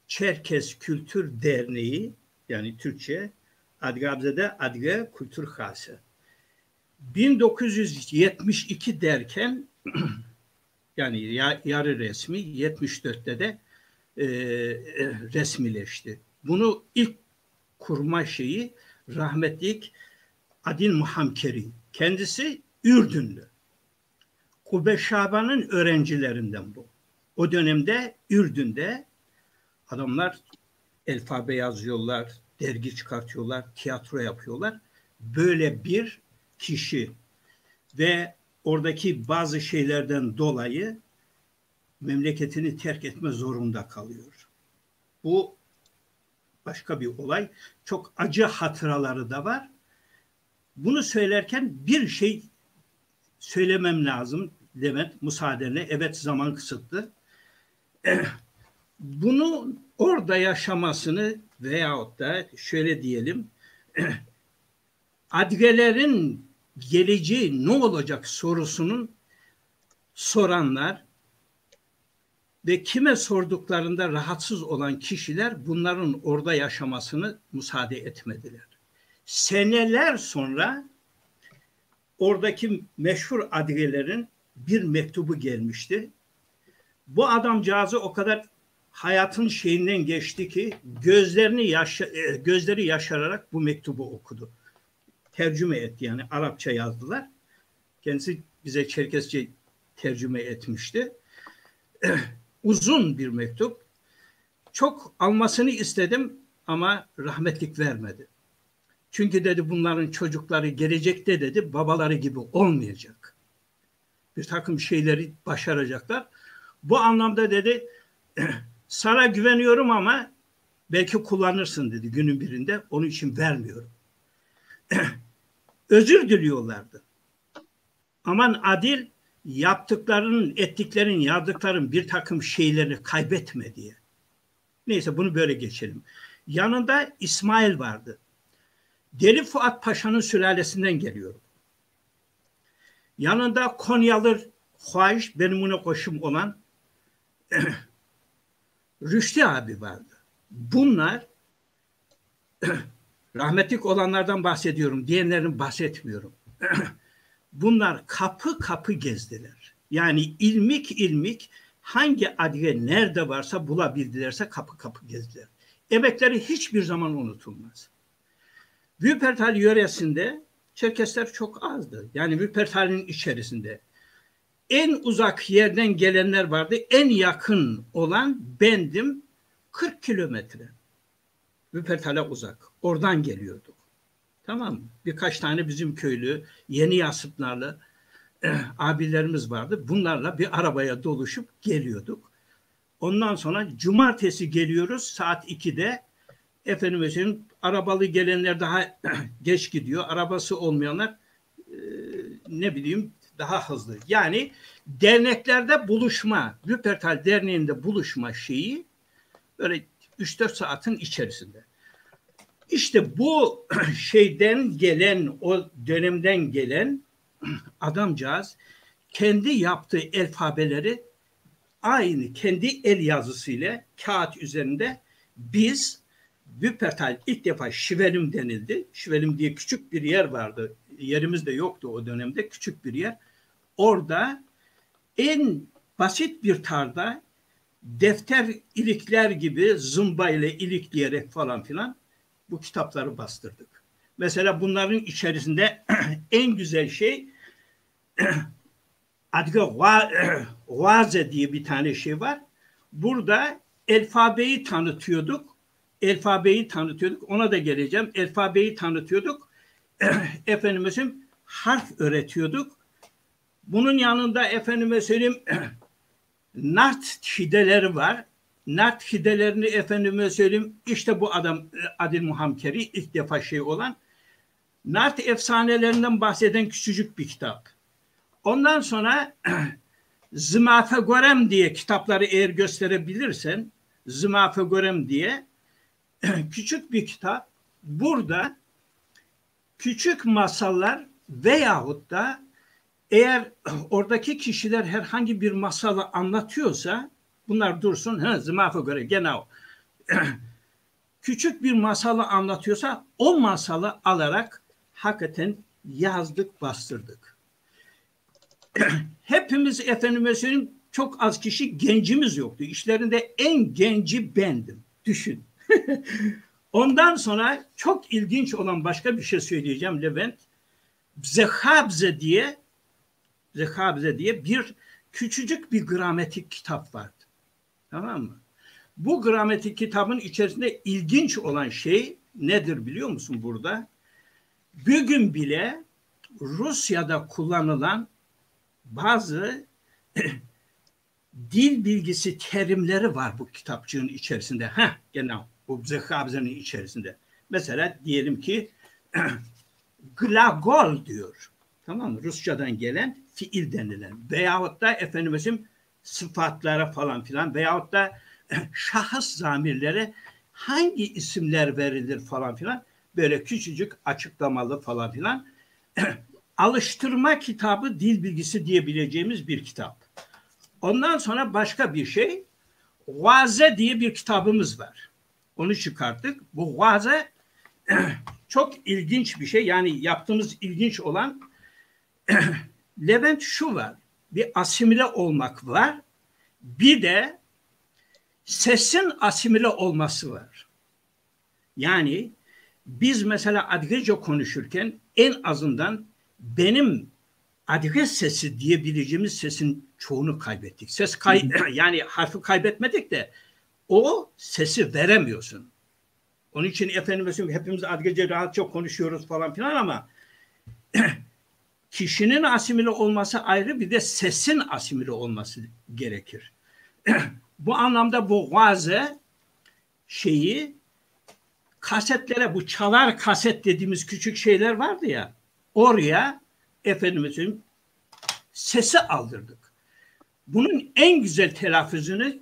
Çerkes Kültür Derneği, yani Türkçe Adgabze'de Adge Kültür Hase. 1972 derken yani yarı resmi 74'te de resmileşti. Bunu ilk kurma şeyi rahmetlik Adil Muhamkeri. Kendisi Ürdünlü. Kubbe Şaban'ın öğrencilerinden bu. O dönemde Ürdün'de adamlar alfabe yazıyorlar, dergi çıkartıyorlar, tiyatro yapıyorlar. Böyle bir kişi ve oradaki bazı şeylerden dolayı memleketini terk etme zorunda kalıyor. Bu başka bir olay. Çok acı hatıraları da var. Bunu söylerken bir şey söylemem lazım Levent, müsaadenle. Evet, zaman kısıtlı. Bunu orada yaşamasını veyahut da şöyle diyelim Adgelerin geleceği ne olacak sorusunun soranlar ve kime sorduklarında rahatsız olan kişiler bunların orada yaşamasını müsaade etmediler. Seneler sonra oradaki meşhur adliyelerin bir mektubu gelmişti. Bu adamcağızı o kadar hayatın şeyinden geçti ki gözleri yaşararak bu mektubu okudu. Tercüme etti, yani Arapça yazdılar. Kendisi bize Çerkesçe tercüme etmişti. Uzun bir mektup. Çok almasını istedim ama rahmetlik vermedi. Çünkü dedi bunların çocukları gelecekte dedi babaları gibi olmayacak. Bir takım şeyleri başaracaklar. Bu anlamda dedi sana güveniyorum ama belki kullanırsın dedi günün birinde. Onun için vermiyorum. Özür diliyorlardı. Aman Adil yaptıklarının, ettiklerin, yazdıkların bir takım şeylerini kaybetme diye. Neyse bunu böyle geçelim. Yanında İsmail vardı. Deli Fuat Paşa'nın sülalesinden geliyorum. Yanında Konyalı Huayş, benim ona koşum olan Rüştü abi vardı. Bunlar rahmetlik olanlardan bahsediyorum, diğerlerini bahsetmiyorum. Bunlar kapı kapı gezdiler. Yani ilmik hangi adliye nerede varsa bulabildilerse kapı kapı gezdiler. Emekleri hiçbir zaman unutulmaz. Wuppertal yöresinde Çerkesler çok azdı. Yani Wuppertal'in içerisinde. En uzak yerden gelenler vardı. En yakın olan bendim 40 kilometre. Wuppertal'e uzak. Oradan geliyorduk. Tamam mı? Birkaç tane bizim köylü, Yeni Yasıplarlı abilerimiz vardı. Bunlarla bir arabaya doluşup geliyorduk. Ondan sonra cumartesi geliyoruz saat 2'de. Efendim mesela arabalı gelenler daha geç gidiyor. Arabası olmayanlar ne bileyim daha hızlı. Yani derneklerde buluşma, Wuppertal Derneği'nde buluşma şeyi böyle 3-4 saatin içerisinde. İşte bu şeyden gelen, o dönemden gelen adamcağız kendi yaptığı alfabeleri aynı kendi el yazısıyla kağıt üzerinde biz Wuppertal ilk defa Şivelim denildi. Şivelim diye küçük bir yer vardı. Yerimiz de yoktu o dönemde. Küçük bir yer. Orada en basit bir tarzda defter ilikler gibi zımba ile ilikleyerek falan filan bu kitapları bastırdık. Mesela bunların içerisinde en güzel şey Vaze diye bir tane şey var. Burada alfabeyi tanıtıyorduk. Ona da geleceğim. Alfabeyi tanıtıyorduk. Efendime harf öğretiyorduk. Bunun yanında efendime söyleyeyim nart hideleri var. Nart hidelerini efendime söyleyeyim işte bu adam Adil Muhamkeri ilk defa şey olan nart efsanelerinden bahseden küçücük bir kitap. Ondan sonra Zımafegorem diye kitapları eğer gösterebilirsen Zımafegorem diye küçük bir kitap. Burada küçük masallar veyahut da eğer oradaki kişiler herhangi bir masalı anlatıyorsa bunlar dursun. Zımafegorem genau. Küçük bir masalı anlatıyorsa o masalı alarak hakikaten yazdık, bastırdık. Hepimiz efendime söyleyeyim çok az kişi gencimiz yoktu. İşlerinde en genci bendim. Düşün. Ondan sonra çok ilginç olan başka bir şey söyleyeceğim Levent. Zehabze diye bir küçücük bir gramatik kitap vardı. Tamam mı? Bu gramatik kitabın içerisinde ilginç olan şey nedir biliyor musun burada? Bugün bile Rusya'da kullanılan bazı dil bilgisi terimleri var bu kitapçığın içerisinde. Genau. Bu Zehabze'nin içerisinde. Mesela diyelim ki glagol diyor. Tamam mı? Rusçadan gelen fiil denilen. Veyahut da efendim sıfatlara falan filan veyahut da şahıs zamirlere hangi isimler verilir falan filan böyle küçücük açıklamalı falan filan alıştırma kitabı dil bilgisi diyebileceğimiz bir kitap. Ondan sonra başka bir şey Vaze diye bir kitabımız var. Onu çıkarttık. Bu Vaze çok ilginç bir şey. Yani yaptığımız ilginç olan Levent şu var, bir asimile olmak var, bir de sesin asimile olması var. Yani biz mesela Adigece konuşurken en azından benim Adige sesi diyebileceğimiz sesin çoğunu kaybettik. Yani harfi kaybetmedik de o sesi veremiyorsun. Onun için efendim hepimiz Adigece rahatça konuşuyoruz falan filan ama kişinin asimile olması ayrı, bir de sesin asimile olması gerekir. Bu anlamda bu vaze şeyi kasetlere, bu çalar kaset dediğimiz küçük şeyler vardı ya, oraya efendimizin sesi aldırdık. Bunun en güzel telaffuzunu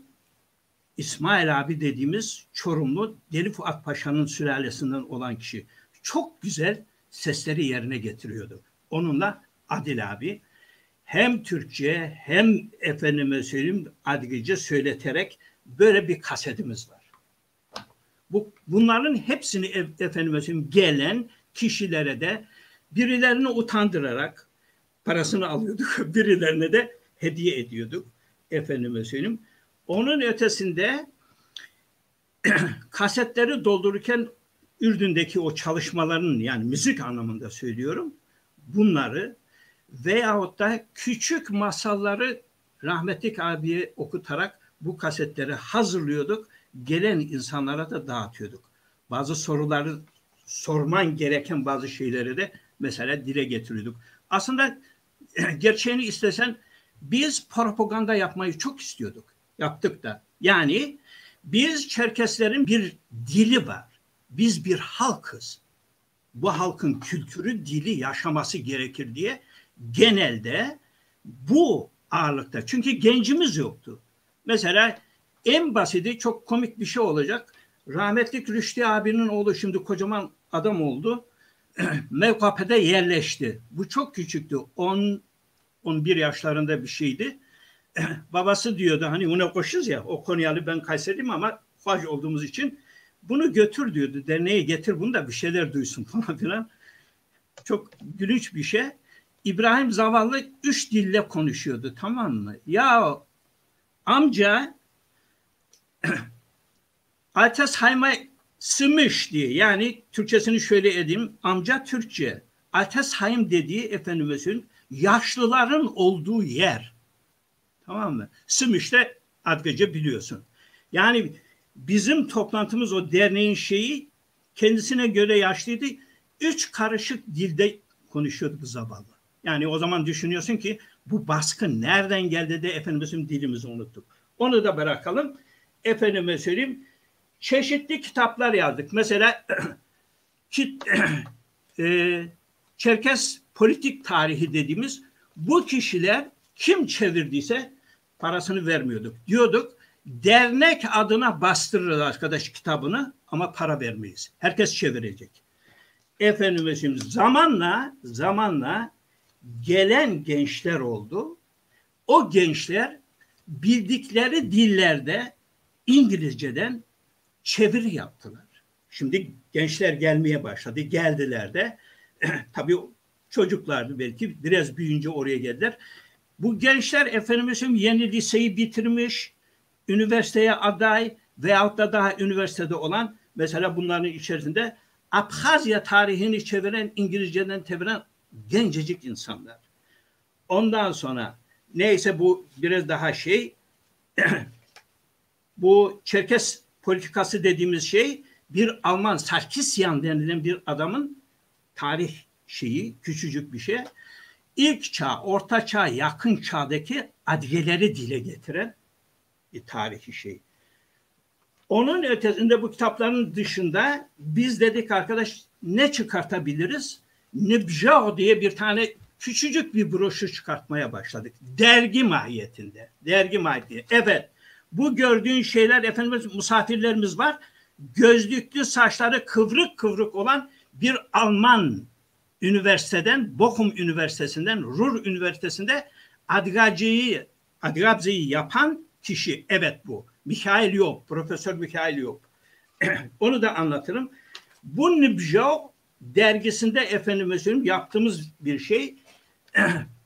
İsmail abi dediğimiz Çorumlu Deli Fuat Paşa'nın sülalesinden olan kişi çok güzel sesleri yerine getiriyordu. Onunla Adil abi hem Türkçe hem efendime söyleyeyim Adigece söyleterek böyle bir kasetimiz var. Bunların hepsini efendime söyleyeyim gelen kişilere de birilerini utandırarak parasını alıyorduk, birilerine de hediye ediyorduk efendime söyleyeyim. Onun ötesinde kasetleri doldururken Ürdün'deki o çalışmaların, yani müzik anlamında söylüyorum, bunları veyahut da küçük masalları rahmetlik abiye okutarak bu kasetleri hazırlıyorduk. Gelen insanlara da dağıtıyorduk. Bazı soruları sorman gereken bazı şeyleri de mesela dile getiriyorduk. Aslında gerçeğini istesen biz propaganda yapmayı çok istiyorduk. Yaptık da. Yani biz Çerkeslerin bir dili var. Biz bir halkız. Bu halkın kültürü, dili yaşaması gerekir diye genelde bu ağırlıkta. Çünkü gencimiz yoktu. Mesela en basiti, çok komik bir şey olacak. Rahmetlik Rüştü abinin oğlu şimdi kocaman adam oldu. Mevkape'de yerleşti. Bu çok küçüktü. 11 yaşlarında bir şeydi. Babası diyordu, hani ona koşuz ya, o Konyalı, ben Kayserliyim ama Faj olduğumuz için bunu götür diyordu. Derneğe getir bunu da bir şeyler duysun falan filan. Çok gülünç bir şey. İbrahim zavallı 3 dille konuşuyordu, tamam mı? Ya amca Altesheim'a sığmış diye, yani Türkçesini şöyle edeyim, amca Türkçe. Altesheim dediği efendimizin yaşlıların olduğu yer. Tamam mı? Sığmış'ta Adigece biliyorsun. Yani bizim toplantımız, o derneğin şeyi kendisine göre yaşlıydı. 3 karışık dilde konuşuyordu bu zavallı. Yani o zaman düşünüyorsun ki bu baskı nereden geldi de efendimizin dilimizi unuttuk. Onu da bırakalım. Efendime söyleyeyim, çeşitli kitaplar yazdık. Mesela Çerkes politik tarihi dediğimiz, bu kişiler kim çevirdiyse parasını vermiyorduk. Diyorduk dernek adına bastırırız arkadaş kitabını ama para vermeyiz. Herkes çevirecek. Efendime şimdi zamanla gelen gençler oldu. O gençler bildikleri dillerde İngilizceden çeviri yaptılar. Şimdi gençler gelmeye başladı. Geldiler de tabii çocuklardı, belki biraz büyüyünce oraya geldiler. Bu gençler efendim yeni liseyi bitirmiş, üniversiteye aday veyahut da daha üniversitede olan, mesela bunların içerisinde Abhazya tarihini çeviren, İngilizceden çeviren gencecik insanlar. Ondan sonra neyse, bu biraz daha bu Çerkes politikası dediğimiz şey, bir Alman Sarkisyan denilen bir adamın tarih şeyi, küçücük bir şey. İlk çağ, orta çağ, yakın çağdaki adigeleri dile getiren bir tarihi şey. Onun ötesinde, bu kitapların dışında biz dedik arkadaş ne çıkartabiliriz? Nibjao diye bir tane küçücük bir broşür çıkartmaya başladık. Dergi mahiyetinde. Evet. Bu gördüğün şeyler efendimiz, misafirlerimiz var. Gözlüklü, saçları kıvrık kıvrık olan bir Alman üniversiteden, Bochum Üniversitesi'nden, Ruhr Üniversitesi'nde Adigabze'yi yapan kişi. Evet bu. Michael Job, Profesör Michael Job. Onu da anlatırım. Bu Nibjao dergisinde efendime söyleyeyim yaptığımız bir şey.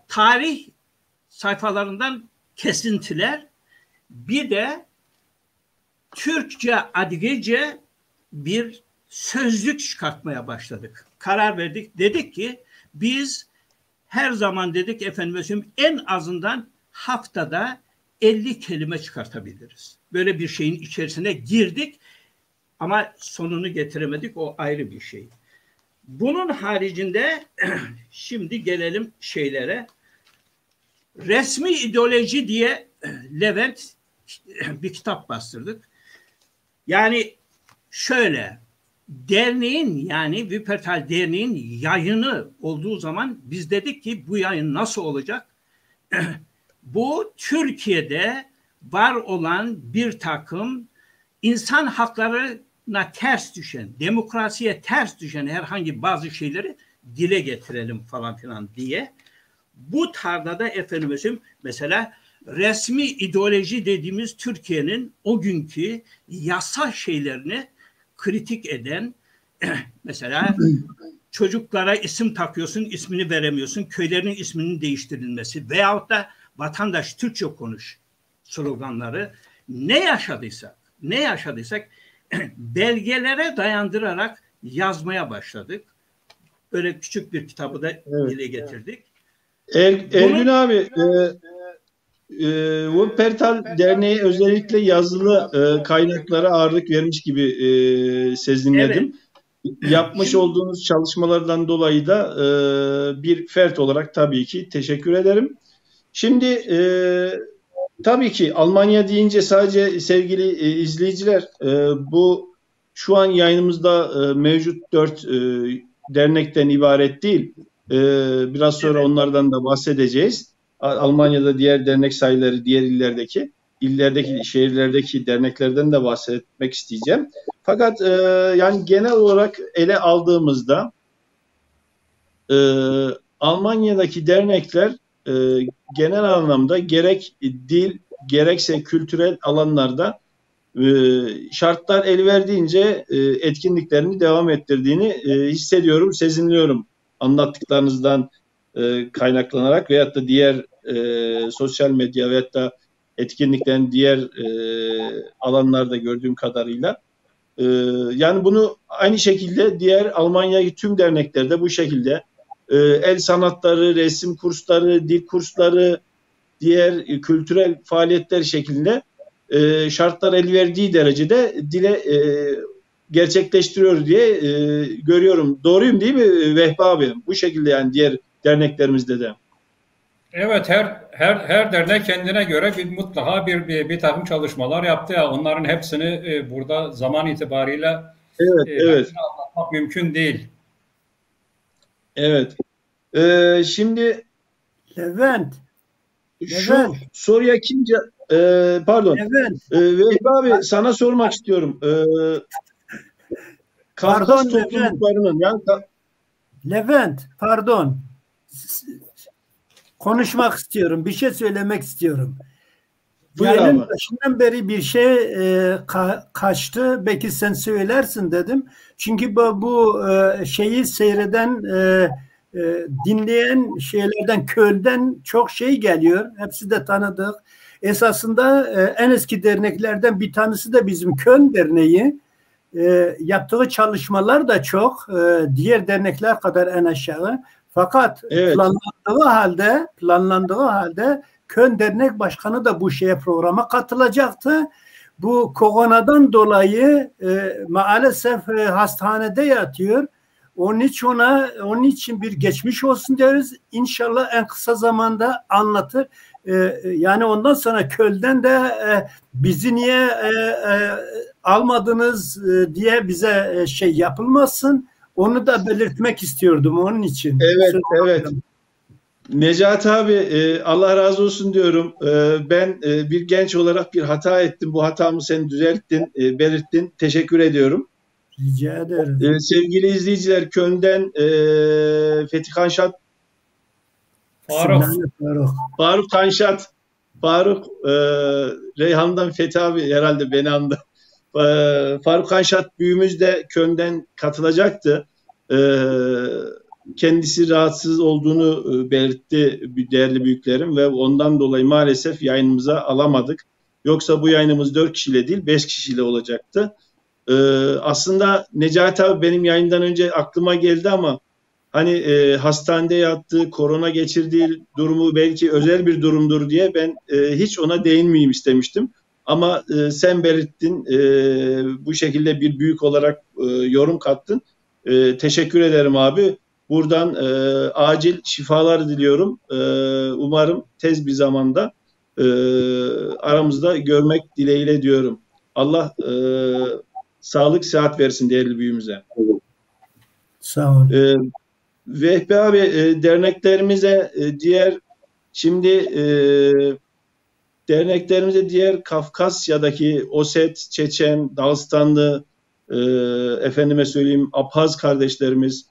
tarih sayfalarından kesintiler, bir de Türkçe, Adigece bir sözlük çıkartmaya başladık. Karar verdik. Dedik ki biz her zaman dedik efendim en azından haftada 50 kelime çıkartabiliriz. Böyle bir şeyin içerisine girdik ama sonunu getiremedik. O ayrı bir şey. Bunun haricinde şimdi gelelim şeylere. Resmi ideoloji diye Levent bir kitap bastırdık. Yani şöyle, derneğin yani Wuppertal Derneği'nin yayını olduğu zaman biz dedik ki bu yayın nasıl olacak? Bu Türkiye'de var olan bir takım insan haklarına ters düşen, demokrasiye ters düşen herhangi bazı şeyleri dile getirelim falan filan diye. Bu tarlada efendim mesela resmi ideoloji dediğimiz Türkiye'nin o günkü yasa şeylerini kritik eden, mesela çocuklara isim takıyorsun, ismini veremiyorsun, köylerin isminin değiştirilmesi veyahut da vatandaş Türkçe konuş sloganları ne yaşadıysak belgelere dayandırarak yazmaya başladık. Böyle küçük bir kitabı da dile getirdik. Ergün abi, Wuppertal Derneği özellikle yazılı kaynaklara ağırlık vermiş gibi sezinledim. Evet. Yapmış olduğunuz çalışmalardan dolayı da bir fert olarak tabii ki teşekkür ederim. Şimdi tabii ki Almanya deyince sadece sevgili izleyiciler bu şu an yayınımızda mevcut 4 dernekten ibaret değil. Biraz sonra onlardan da bahsedeceğiz. Almanya'da diğer dernek sayıları, diğer illerdeki, şehirlerdeki derneklerden de bahsetmek isteyeceğim. Fakat yani genel olarak ele aldığımızda Almanya'daki dernekler genel anlamda gerek dil, gerekse kültürel alanlarda şartlar el verdiğince etkinliklerini devam ettirdiğini hissediyorum, sezinliyorum anlattıklarınızdan kaynaklanarak veyahut da diğer sosyal medya veyahut da etkinliklerin diğer alanlarda gördüğüm kadarıyla. Yani bunu aynı şekilde diğer Almanya'daki tüm derneklerde bu şekilde el sanatları, resim kursları, dil kursları, diğer kültürel faaliyetler şeklinde şartlar el verdiği derecede dile gerçekleştiriyor diye görüyorum. Doğruyum değil mi Vehbi abi? Bu şekilde yani diğer derneklerimizde de. Evet, her dernek kendine göre mutlaka bir takım çalışmalar yaptı ya. Onların hepsini burada zaman itibariyle evet. anlatmak mümkün değil. Evet. Şimdi Levent. Şu soruya kimce pardon. Vehbi abi sana sormak istiyorum. Kafkas topluluklarının yani Levent, pardon. Konuşmak istiyorum. Bir şey söylemek istiyorum. Yayının başından beri bir şey kaçtı. Belki sen söylersin dedim. Çünkü bu şeyi seyreden dinleyen şeylerden, Köln'den çok şey geliyor. Hepsi de tanıdık. Esasında en eski derneklerden bir tanesi de bizim Köln Derneği. Yaptığı çalışmalar da çok. Diğer dernekler kadar en aşağı. Fakat planlandığı halde Köln Dernek Başkanı da bu programa katılacaktı. Bu koronadan dolayı maalesef hastanede yatıyor. Onun için bir geçmiş olsun deriz. İnşallah en kısa zamanda anlatır. Yani ondan sonra Köln'den de bizi niye almadınız diye bize şey yapılmasın. Onu da belirtmek istiyordum onun için. Evet. Necati abi Allah razı olsun diyorum. Ben bir genç olarak bir hata ettim. Bu hatamı sen düzelttin, belirttin. Teşekkür ediyorum. Rica ederim. Sevgili izleyiciler, Köln'den Fethi Kanşat, Faruk Kanşat, Reyhan'dan Fethi abi herhalde beni andı. Faruk Kanşat büyüğümüz de Köln'den katılacaktı. kendisi rahatsız olduğunu belirtti değerli büyüklerim ve ondan dolayı maalesef yayınımıza alamadık. Yoksa bu yayınımız 4 kişiyle değil 5 kişiyle olacaktı. Aslında Necati abi benim yayından önce aklıma geldi ama hani hastanede yattığı, korona geçirdiği durumu belki özel bir durumdur diye ben hiç ona değinmeyeyim istemiştim. Ama sen belirttin, bu şekilde bir büyük olarak yorum kattın. Teşekkür ederim abi. Buradan acil şifalar diliyorum. Umarım tez bir zamanda aramızda görmek dileğiyle diyorum. Allah sağlık, sıhhat versin değerli büyüğümüze. Sağ olun. Vehbi abi derneklerimize diğer Kafkasya'daki Oset, Çeçen, Dağıstanlı, efendime söyleyeyim Abhaz kardeşlerimiz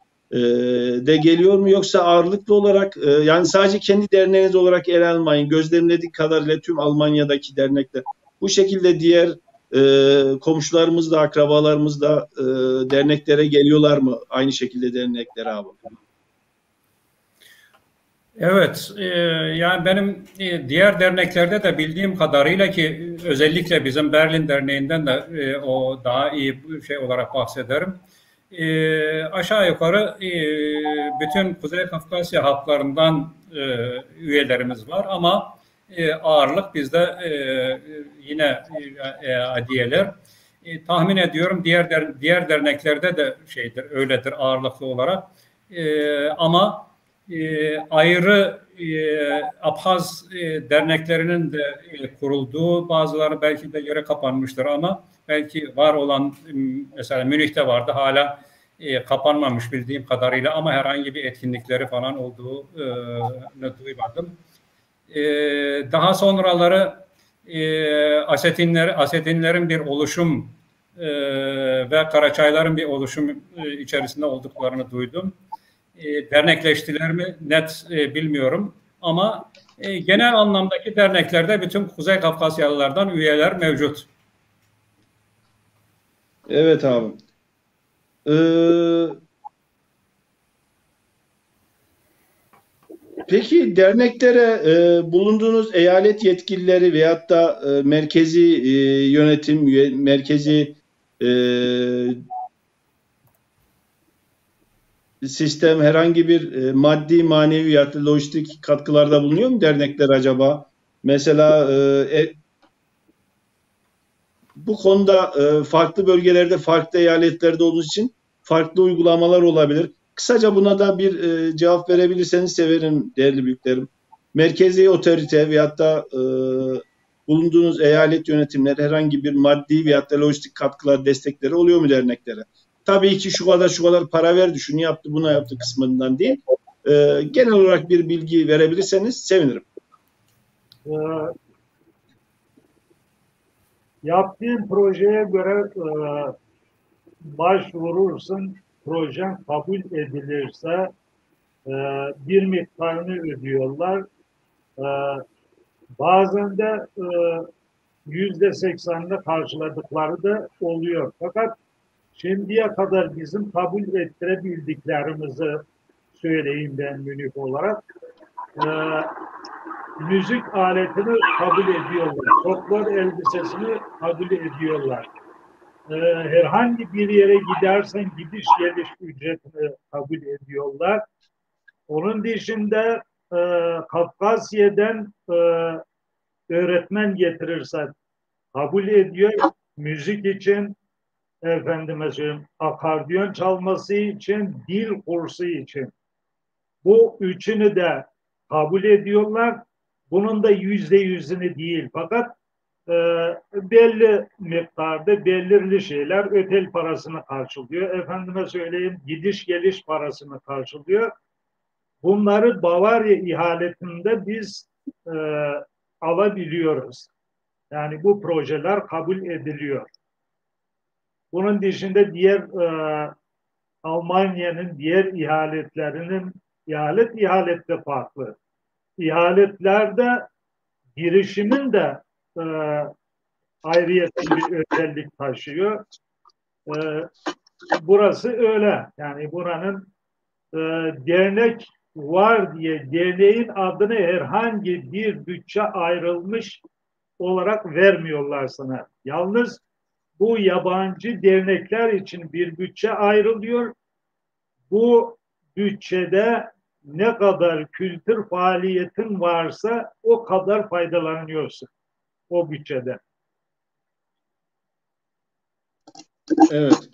de geliyor mu, yoksa ağırlıklı olarak yani sadece kendi derneğiniz olarak ele almayın. Gözlemlediğim kadarıyla tüm Almanya'daki dernekler bu şekilde diğer komşularımız da akrabalarımız da derneklere geliyorlar mı? Aynı şekilde derneklere abi. Evet, yani benim diğer derneklerde de bildiğim kadarıyla ki özellikle bizim Berlin Derneği'nden de o daha iyi şey olarak bahsederim. Aşağı yukarı bütün Kuzey Kafkasya halklarından üyelerimiz var ama ağırlık bizde yine adiyeler. Tahmin ediyorum diğer derneklerde de öyledir ağırlıklı olarak. Ama ayrı Abhaz derneklerinin de kurulduğu, bazıları belki de yere kapanmıştır ama belki var olan, mesela Münih'te vardı, hala kapanmamış bildiğim kadarıyla ama herhangi bir etkinlikleri falan olduğunu duymadım. Daha sonraları Asetinlerin bir oluşum ve Karaçayların bir oluşum içerisinde olduklarını duydum. Dernekleştiler mi net bilmiyorum ama genel anlamdaki derneklerde bütün Kuzey Kafkasyalılardan üyeler mevcut. Evet abi. Peki derneklere bulunduğunuz eyalet yetkilileri veyahut da merkezi yönetim, merkezi sistem herhangi bir maddi, manevi ya da lojistik katkılarda bulunuyor mu dernekler acaba? Mesela bu konuda farklı bölgelerde, farklı eyaletlerde olduğu için farklı uygulamalar olabilir. Kısaca buna da bir cevap verebilirseniz severim değerli büyüklerim. Merkezi otorite veyahut da bulunduğunuz eyalet yönetimleri herhangi bir maddi veyahut da lojistik katkılar, destekleri oluyor mu derneklere? Tabii ki şu kadar para verdi, şunu yaptı, bunu yaptı kısmından değil. Genel olarak bir bilgi verebilirseniz sevinirim. Yaptığın projeye göre başvurursun, projen kabul edilirse bir miktarını ödüyorlar. Bazen de %80'ini karşıladıkları da oluyor. Fakat şimdiye kadar bizim kabul ettirebildiklerimizi söyleyeyim ben Münih olarak. Müzik aletini kabul ediyorlar. Folklor elbisesini kabul ediyorlar. Herhangi bir yere gidersen gidiş geliş ücretini kabul ediyorlar. Onun dışında Kafkasya'dan öğretmen getirirsen kabul ediyor. Müzik için, efendime söyleyeyim, akordeon çalması için, dil kursu için. Bu üçünü de kabul ediyorlar. Bunun da %100'ünü değil. Fakat belli miktarda belirli şeyler ötel parasını karşılıyor. Efendime söyleyeyim, gidiş geliş parasını karşılıyor. Bunları Bavarya ihaletinde biz alabiliyoruz. Yani bu projeler kabul ediliyor. Bunun dışında diğer Almanya'nın diğer ihaletlerinin ihalette farklı. İhaletlerde girişimin de ayrıyeten bir özellik taşıyor. Burası öyle. Yani buranın dernek var diye derneğin adını herhangi bir bütçe ayrılmış olarak vermiyorlar sana. Yalnız bu yabancı dernekler için bir bütçe ayrılıyor. Bu bütçede ne kadar kültür faaliyetin varsa o kadar faydalanıyorsun o bütçeden. Evet.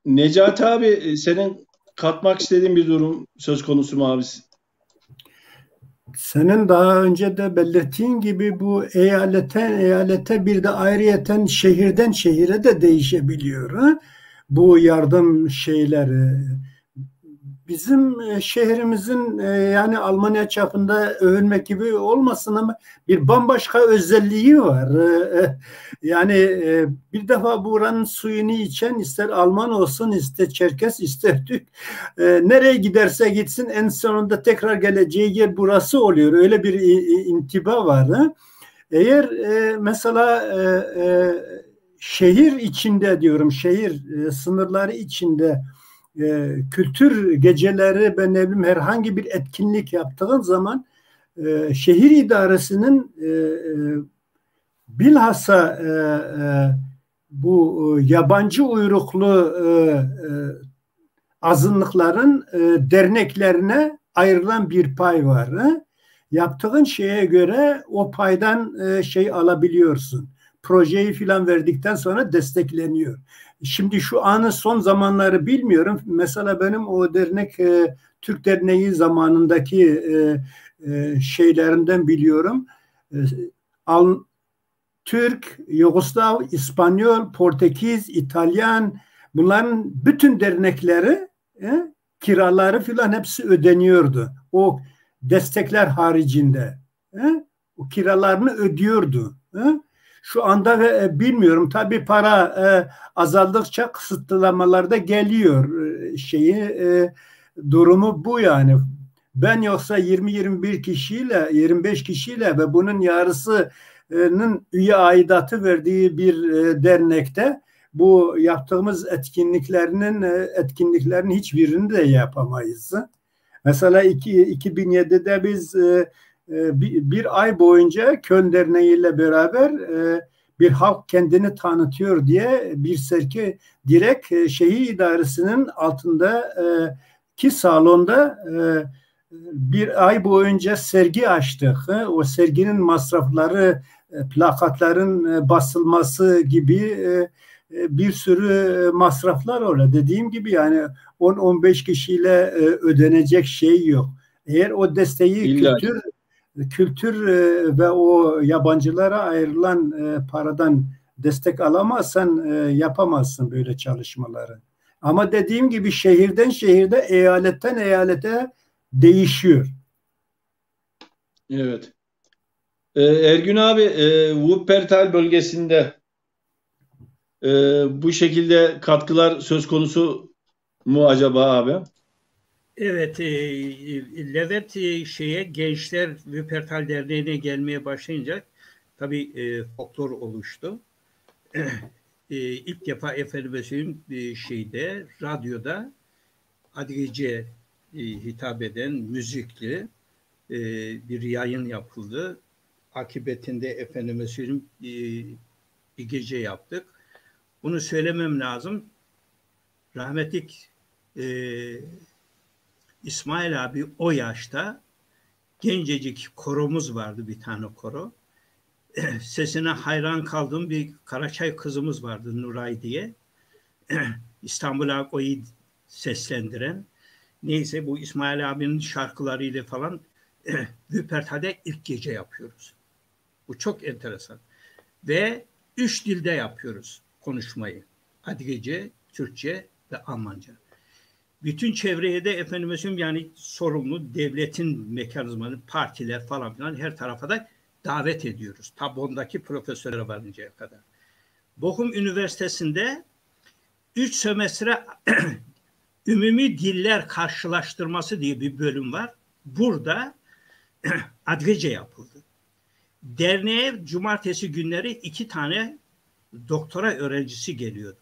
Necati abi, senin katmak istediğin bir durum söz konusu mu abi? Senin daha önce de belirttiğin gibi bu eyaletten eyalete bir de ayrıyeten şehirden şehire de değişebiliyor. Ha? Bu yardım şeyleri. Bizim şehrimizin yani Almanya çapında övünmek gibi olmasın ama bir bambaşka özelliği var. Yani bir defa buranın suyunu içen ister Alman olsun, ister Çerkes, ister Türk, nereye giderse gitsin en sonunda tekrar geleceği yer burası oluyor. Öyle bir intiba var. Eğer mesela şehir içinde diyorum, şehir sınırları içinde kültür geceleri ve ne bileyim herhangi bir etkinlik yaptığın zaman şehir idaresinin bilhassa bu yabancı uyruklu azınlıkların derneklerine ayrılan bir pay var. Yaptığın şeye göre o paydan şey alabiliyorsun. Projeyi filan verdikten sonra destekleniyor. Şimdi şu anı son zamanları bilmiyorum. Mesela benim o dernek Türk Derneği zamanındaki şeylerinden biliyorum. Türk, Yugoslav, İspanyol, Portekiz, İtalyan bunların bütün dernekleri kiraları filan hepsi ödeniyordu. O destekler haricinde. O kiralarını ödüyordu. Şu anda bilmiyorum tabii para azaldıkça kısıtlamalarda geliyor durumu bu yani. Ben yoksa 20-21 kişiyle 25 kişiyle ve bunun yarısının üye aidatı verdiği bir dernekte bu yaptığımız etkinliklerin hiçbirini de yapamayız. Mesela 2007'de biz bir ay boyunca Köln Derneği ile beraber bir halk kendini tanıtıyor diye bir sergi direkt şehir idaresinin altında ki salonda bir ay boyunca sergi açtık. O serginin masrafları, plakatların basılması gibi bir sürü masraflar oluyor. Dediğim gibi yani 10-15 kişiyle ödenecek şey yok. Eğer o desteği kültür ve o yabancılara ayrılan paradan destek alamazsan yapamazsın böyle çalışmaları. Ama dediğim gibi şehirden şehirde, eyaletten eyalete değişiyor. Evet. Ergün abi, Wuppertal bölgesinde bu şekilde katkılar söz konusu mu acaba abi? Evet, Levent Gençler Wuppertal Derneği'ne gelmeye başlayınca tabii folklor oluştu. İlk defa efendim radyoda Adigece hitap eden müzikli bir yayın yapıldı. Akibetinde efendime söyleyeyim bir gece yaptık. Bunu söylemem lazım. Rahmetlik İsmail abi o yaşta gencecik koromuz vardı, bir tane koro. Sesine hayran kaldığım bir Karaçay kızımız vardı, Nuray diye. İstanbul Ako'yu seslendiren. Neyse bu İsmail abinin şarkılarıyla falan Wuppertal'de ilk gece yapıyoruz. Bu çok enteresan. Ve 3 dilde yapıyoruz konuşmayı. Adigece, Türkçe ve Almanca. Bütün çevreye de efendim yani sorumlu devletin mekanizmaları, partiler falan filan her tarafa da davet ediyoruz. Tabondaki profesöre varıncaya kadar. Bochum Üniversitesi'nde 3 semestre Ümumi Diller Karşılaştırması diye bir bölüm var. Burada Adigece yapıldı. Derneğe cumartesi günleri 2 tane doktora öğrencisi geliyordu.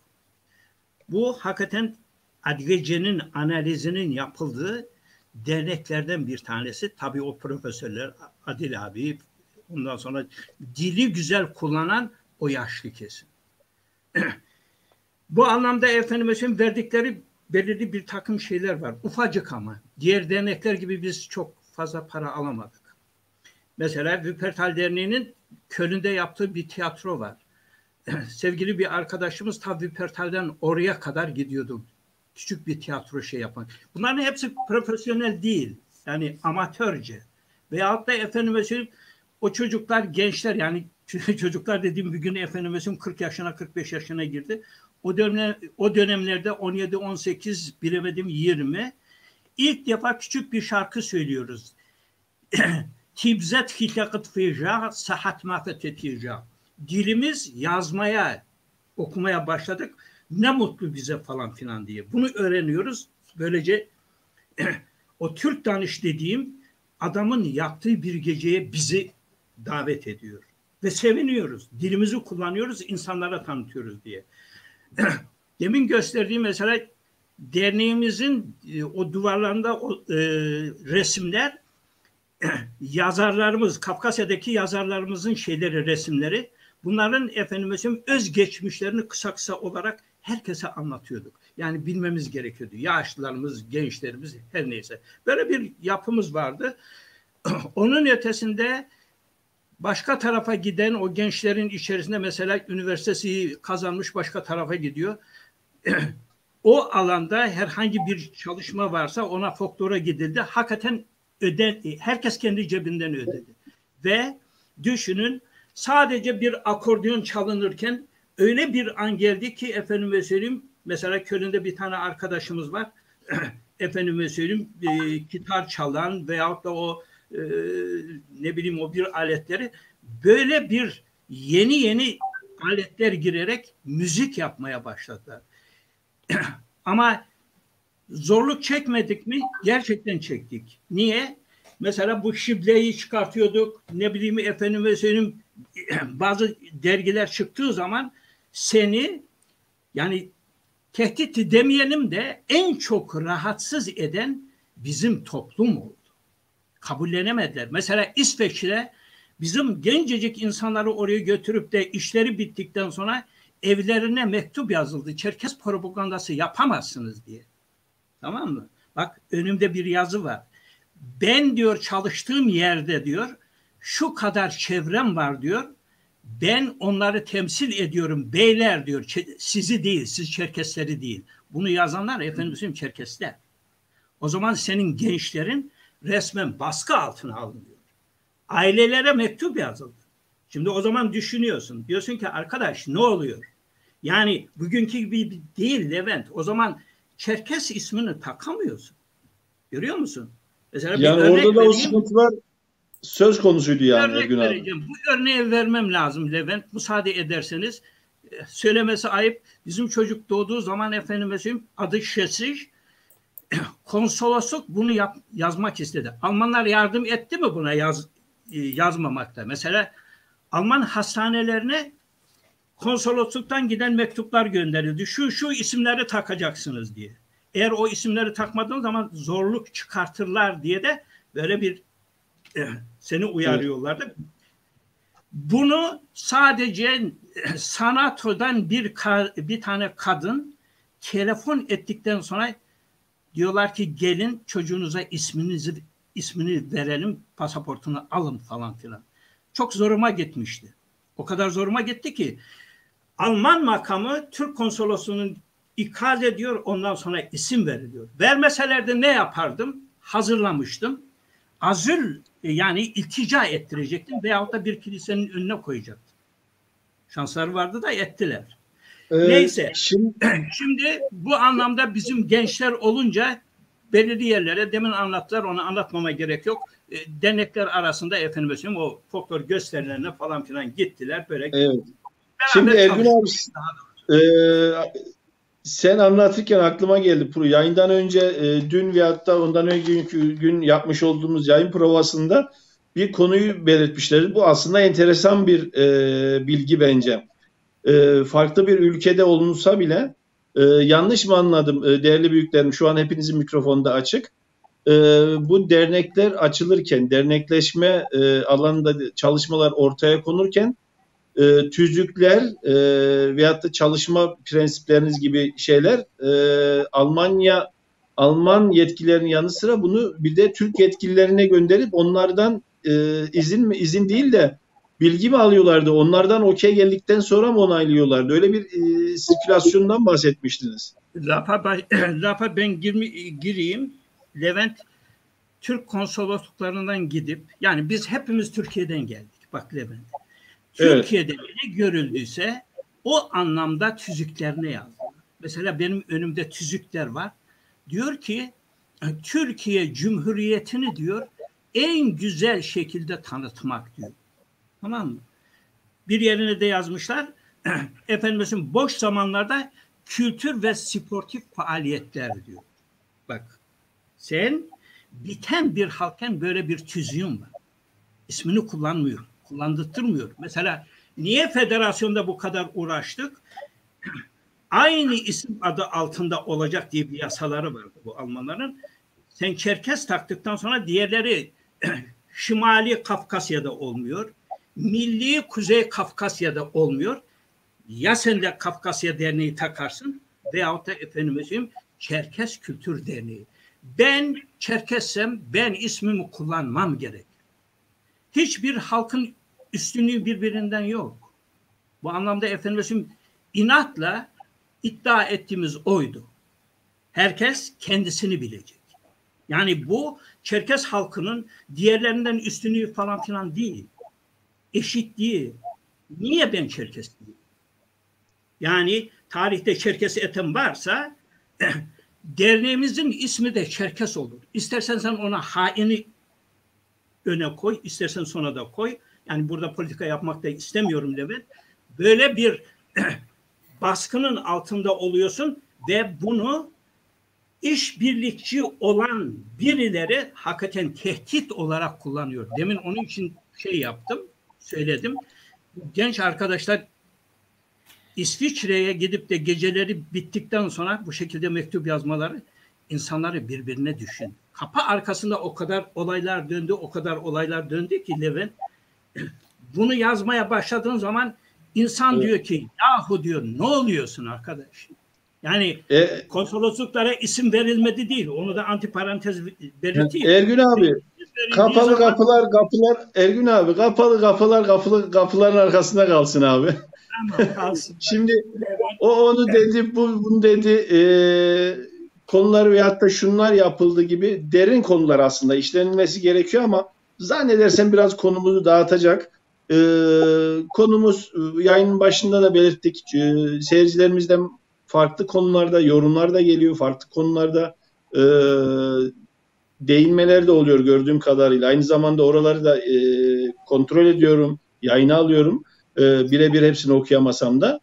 Bu hakikaten Adlice'nin analizinin yapıldığı derneklerden bir tanesi. Tabii o profesörler, Adil abi, ondan sonra dili güzel kullanan o yaşlı kesim. Bu anlamda efendim verdikleri belirli bir takım şeyler var. Ufacık ama. Diğer dernekler gibi biz çok fazla para alamadık. Mesela Wuppertal Derneği'nin Köln'de yaptığı bir tiyatro var. Sevgili bir arkadaşımız ta Wuppertal'den oraya kadar gidiyordu. Küçük bir tiyatro şey yapan. Bunların hepsi profesyonel değil. Yani amatörce. Veyahut da efendim o çocuklar, gençler, yani çocuklar dediğim bir gün efendim 40 yaşına 45 yaşına girdi. O dönemlerde 17, 18, bilemedim 20. İlk defa küçük bir şarkı söylüyoruz. Tibzet hilakıt fija, sahat mafet etija. Dilimiz yazmaya, okumaya başladık. Ne mutlu bize falan filan diye. Bunu öğreniyoruz. Böylece o Türk danış dediğim adamın yaptığı bir geceye bizi davet ediyor. Ve seviniyoruz. Dilimizi kullanıyoruz, insanlara tanıtıyoruz diye. Demin gösterdiğim mesela derneğimizin o duvarlarında o resimler, yazarlarımız, Kafkasya'daki yazarlarımızın şeyleri, resimleri, bunların efendim öz geçmişlerini kısa kısa olarak herkese anlatıyorduk. Yani bilmemiz gerekiyordu. Yaşlılarımız, gençlerimiz, her neyse. Böyle bir yapımız vardı. Onun ötesinde başka tarafa giden o gençlerin içerisinde mesela üniversitesi kazanmış başka tarafa gidiyor. O alanda herhangi bir çalışma varsa ona folklora gidildi. Hakikaten herkes kendi cebinden ödedi. Ve düşünün, sadece bir akordeon çalınırken öyle bir an geldi ki efendime söyleyeyim, mesela Köln'de bir tane arkadaşımız var. Efendime söyleyeyim gitar çalan veyahut da o ne bileyim o bir aletleri, böyle bir yeni aletler girerek müzik yapmaya başladılar. Ama zorluk çekmedik mi? Gerçekten çektik. Niye? Mesela bu şibleyi çıkartıyorduk. Ne bileyim efendime söyleyeyim bazı dergiler çıktığı zaman seni, yani tehdit demeyelim de, en çok rahatsız eden bizim toplum oldu. Kabullenemediler. Mesela İsveç'te bizim gencecik insanları oraya götürüp de işleri bittikten sonra evlerine mektup yazıldı. Çerkes propagandası yapamazsınız diye. Tamam mı? Bak önümde bir yazı var. Ben diyor çalıştığım yerde diyor şu kadar çevrem var diyor. Ben onları temsil ediyorum beyler diyor. Sizi değil, siz Çerkesleri değil. Bunu yazanlar efendim Çerkesler. O zaman senin gençlerin resmen baskı altına alınıyor. Ailelere mektup yazıldı. Şimdi o zaman düşünüyorsun. Diyorsun ki arkadaş ne oluyor? Yani bugünkü gibi değil Levent. O zaman Çerkes ismini takamıyorsun. Görüyor musun? Mesela yani orada da o sıkıntılar söz konusuydu yani. Bu örneği vermem lazım Levent. Müsaade ederseniz. Söylemesi ayıp. Bizim çocuk doğduğu zaman efendim adı Şesij. Konsolosluk bunu yazmak istedi. Almanlar yardım etti mi buna yazmamakta? Mesela Alman hastanelerine konsolosluktan giden mektuplar gönderildi. Şu isimleri takacaksınız diye. Eğer o isimleri takmadığın zaman zorluk çıkartırlar diye de böyle bir seni uyarıyorlardı. Bunu sadece Sanato'dan bir tane kadın telefon ettikten sonra diyorlar ki gelin çocuğunuza ismini verelim, pasaportunu alın falan filan. Çok zoruma gitmişti. O kadar zoruma gitti ki Alman makamı Türk konsolosluğunun ikaz ediyor, ondan sonra isim veriliyor. Vermeselerdi ne yapardım? Hazırlamıştım. Azül yani iltica ettirecektim veyahut da bir kilisenin önüne koyacaktım. Şansları vardı da ettiler. Neyse. Şimdi bu anlamda bizim gençler olunca belirli yerlere, demin anlattılar, onu anlatmama gerek yok. Dernekler arasında efendim o folklor gösterilerine falan filan gittiler. Böyle. Evet. Şimdi Ergün abi sen anlatırken aklıma geldi. Yayından önce dün ve hatta ondan önceki gün yapmış olduğumuz yayın provasında bir konuyu belirtmişlerdi. Bu aslında enteresan bir bilgi bence. Farklı bir ülkede olunsa bile Yanlış mı anladım değerli büyüklerim? Şu an hepinizin mikrofonu da açık. Bu dernekler açılırken, dernekleşme alanında çalışmalar ortaya konurken tüzükler veyahut da çalışma prensipleriniz gibi şeyler Alman yetkililerin yanı sıra bunu bir de Türk yetkililerine gönderip onlardan izin değil de bilgi mi alıyorlardı? Onlardan okey geldikten sonra mı onaylıyorlardı? Öyle bir sirkülasyondan bahsetmiştiniz. Lafa ben gireyim. Levent, Türk konsolosluklarından gidip, yani biz hepimiz Türkiye'den geldik. Bak Levent. Türkiye'de ne görüldüyse o anlamda tüzüklerine yazdı. Mesela benim önümde tüzükler var. Diyor ki Türkiye Cumhuriyeti'ni diyor en güzel şekilde tanıtmak diyor. Tamam mı? Bir yerine de yazmışlar. Efendim boş zamanlarda kültür ve sportif faaliyetler diyor. Bak sen biten bir halken böyle bir tüzüğün var. İsmini kullanmıyor. Kullandırtmıyor. Mesela niye federasyonda bu kadar uğraştık? Aynı isim adı altında olacak diye bir yasaları vardı bu Almanların. Sen Çerkes taktıktan sonra diğerleri Şimali Kafkasya'da olmuyor. Milli Kuzey Kafkasya'da olmuyor. Ya sen de Kafkasya Derneği takarsın veyahut da efendim Çerkes Kültür Derneği. Ben Çerkessem ben ismimi kullanmam gerek. Hiçbir halkın üstünlüğü birbirinden yok. Bu anlamda efendim inatla iddia ettiğimiz oydu. Herkes kendisini bilecek. Yani bu Çerkes halkının diğerlerinden üstünlüğü falan filan değil. Eşitliği. Niye ben Çerkes değilim? Yani tarihte Çerkes etem varsa derneğimizin ismi de Çerkes olur. İstersen sen ona haini öne koy, istersen sona da koy. Yani burada politika yapmak da istemiyorum Levent. Böyle bir baskının altında oluyorsun ve bunu işbirlikçi olan birileri hakikaten tehdit olarak kullanıyor. Demin onun için söyledim. Genç arkadaşlar İsviçre'ye gidip de geceleri bittikten sonra bu şekilde mektup yazmaları insanları birbirine düşün. Kapı arkasında o kadar olaylar döndü ki Levent, bunu yazmaya başladığın zaman insan diyor ki yahu diyor ne oluyorsun arkadaş? Yani konsolosluklara isim verilmedi değil. Onu da antiparantez belirteyim. Ergün abi kapalı kapılar Ergün abi kapalı kapıların arkasında kalsın abi. Tamam kalsın. Şimdi onu dedi bunu dedi konular veyahut da şunlar yapıldı gibi derin konular aslında işlenilmesi gerekiyor ama zannedersem biraz konumuzu dağıtacak. Konumuz yayının başında da belirttik. Seyircilerimizden farklı konularda yorumlar da geliyor. Farklı konularda değinmeler de oluyor gördüğüm kadarıyla. Aynı zamanda oraları da kontrol ediyorum. Yayına alıyorum. Birebir hepsini okuyamasam da.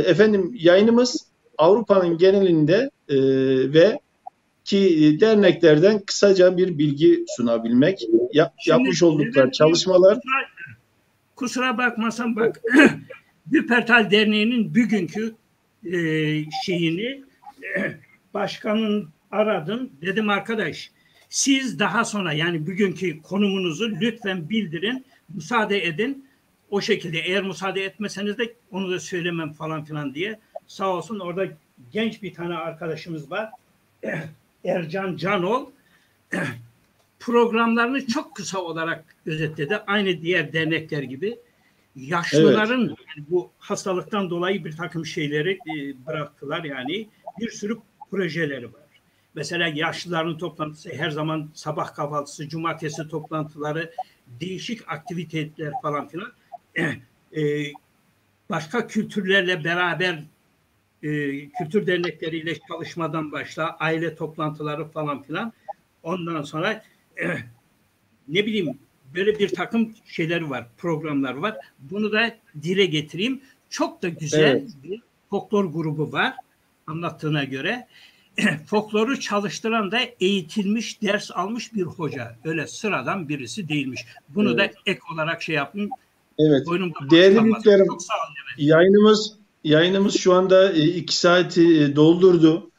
Efendim yayınımız Avrupa'nın genelinde ve ki derneklerden kısaca bir bilgi sunabilmek. Yapmış oldukları çalışmalar. Kusura bakmasan bak Wuppertal Derneği'nin bugünkü şeyini başkanın aradım. Dedim arkadaş siz daha sonra yani bugünkü konumunuzu lütfen bildirin. Müsaade edin. O şekilde eğer müsaade etmeseniz de onu da söylemem falan filan diye. Sağ olsun orada genç bir tane arkadaşımız var. Ercan Canol. Programlarını çok kısa olarak özetledi. Aynı diğer dernekler gibi. Yaşlıların yani bu hastalıktan dolayı bir takım şeyleri bıraktılar yani. Bir sürü projeleri var. Mesela yaşlıların toplantısı her zaman sabah kahvaltısı, cumartesi toplantıları, değişik aktiviteler falan filan. Başka kültürlerle beraber kültür dernekleriyle çalışmadan başla, aile toplantıları falan filan. Ondan sonra ne bileyim böyle bir takım şeyleri var, programlar var. Bunu da dile getireyim. Çok da güzel bir folklor grubu var anlattığına göre. Folkloru çalıştıran da eğitilmiş, ders almış bir hoca. Öyle sıradan birisi değilmiş. Bunu da ek olarak yapayım. Evet. Değerli büyüklerim, Yayınımız şu anda 2 saati doldurdu.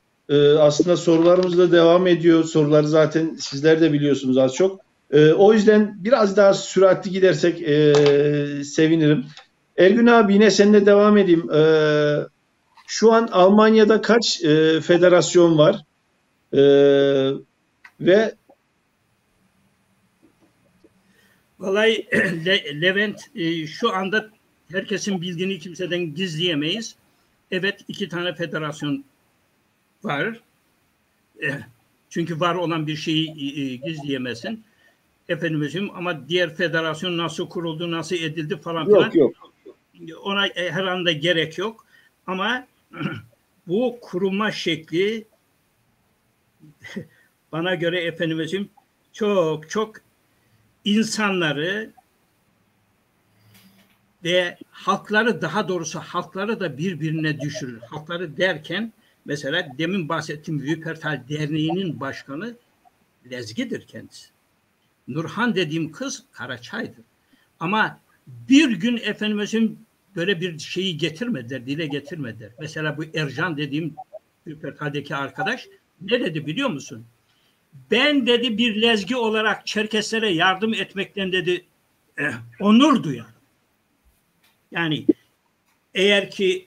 Aslında sorularımız da devam ediyor. Soruları zaten sizler de biliyorsunuz az çok. O yüzden biraz daha süratli gidersek sevinirim. Ergün abi, yine seninle devam edeyim. Şu an Almanya'da kaç federasyon var? Ve vallahi Levent, şu anda herkesin bildiğini kimseden gizleyemeyiz. Evet, 2 tane federasyon var. Çünkü var olan bir şeyi gizleyemezsin. Efendim, ama diğer federasyon nasıl kuruldu, nasıl edildi falan filan. Yok. Ona her anda gerek yok. Ama bu kurulma şekli bana göre efendim çok insanları ve halkları, daha doğrusu halkları da birbirine düşürür. Halkları derken mesela demin bahsettiğim Wuppertal Derneği'nin başkanı Lezgi'dir kendisi. Nurhan dediğim kız Karaçay'dır. Ama bir gün efendim böyle bir şeyi getirmediler, dile getirmediler. Mesela bu Ercan dediğim Wuppertal'deki arkadaş ne dedi biliyor musun? Ben dedi bir Lezgi olarak Çerkeslere yardım etmekten dedi onur duyarım. Yani eğer ki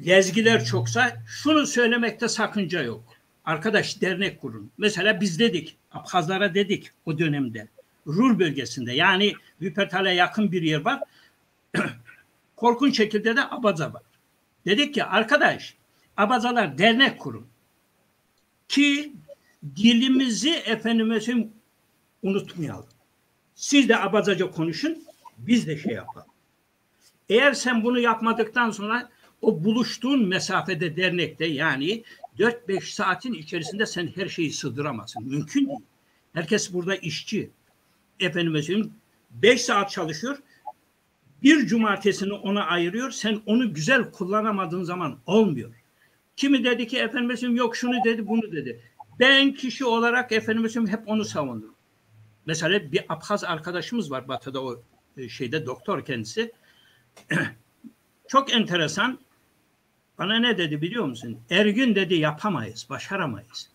Lezgiler çoksa şunu söylemekte sakınca yok. Arkadaş, dernek kurun. Mesela biz dedik, Abhazlara dedik o dönemde. Ruhr bölgesinde, yani Wuppertal'e yakın bir yer var. Korkunç şekilde de Abaza var. Dedik ki arkadaş, Abazalar dernek kurun. Ki dilimizi efendimizin unutmayalım. Siz de Abazaca konuşun, biz de şey yapalım. Eğer sen bunu yapmadıktan sonra o buluştuğun mesafede, dernekte, yani 4-5 saatin içerisinde sen her şeyi sığdıramazsın. Mümkün değil. Herkes burada işçi. Efendimizin 5 saat çalışıyor. Bir cumartesini ona ayırıyor. Sen onu güzel kullanamadığın zaman olmuyor. Kimi dedi ki efendimizin yok şunu dedi, bunu dedi. Ben kişi olarak efendimizin hep onu savunurum. Mesela bir Abhaz arkadaşımız var Batı'da, o şeyde doktor kendisi. Çok enteresan. Bana ne dedi biliyor musun? Ergün dedi yapamayız, başaramayız.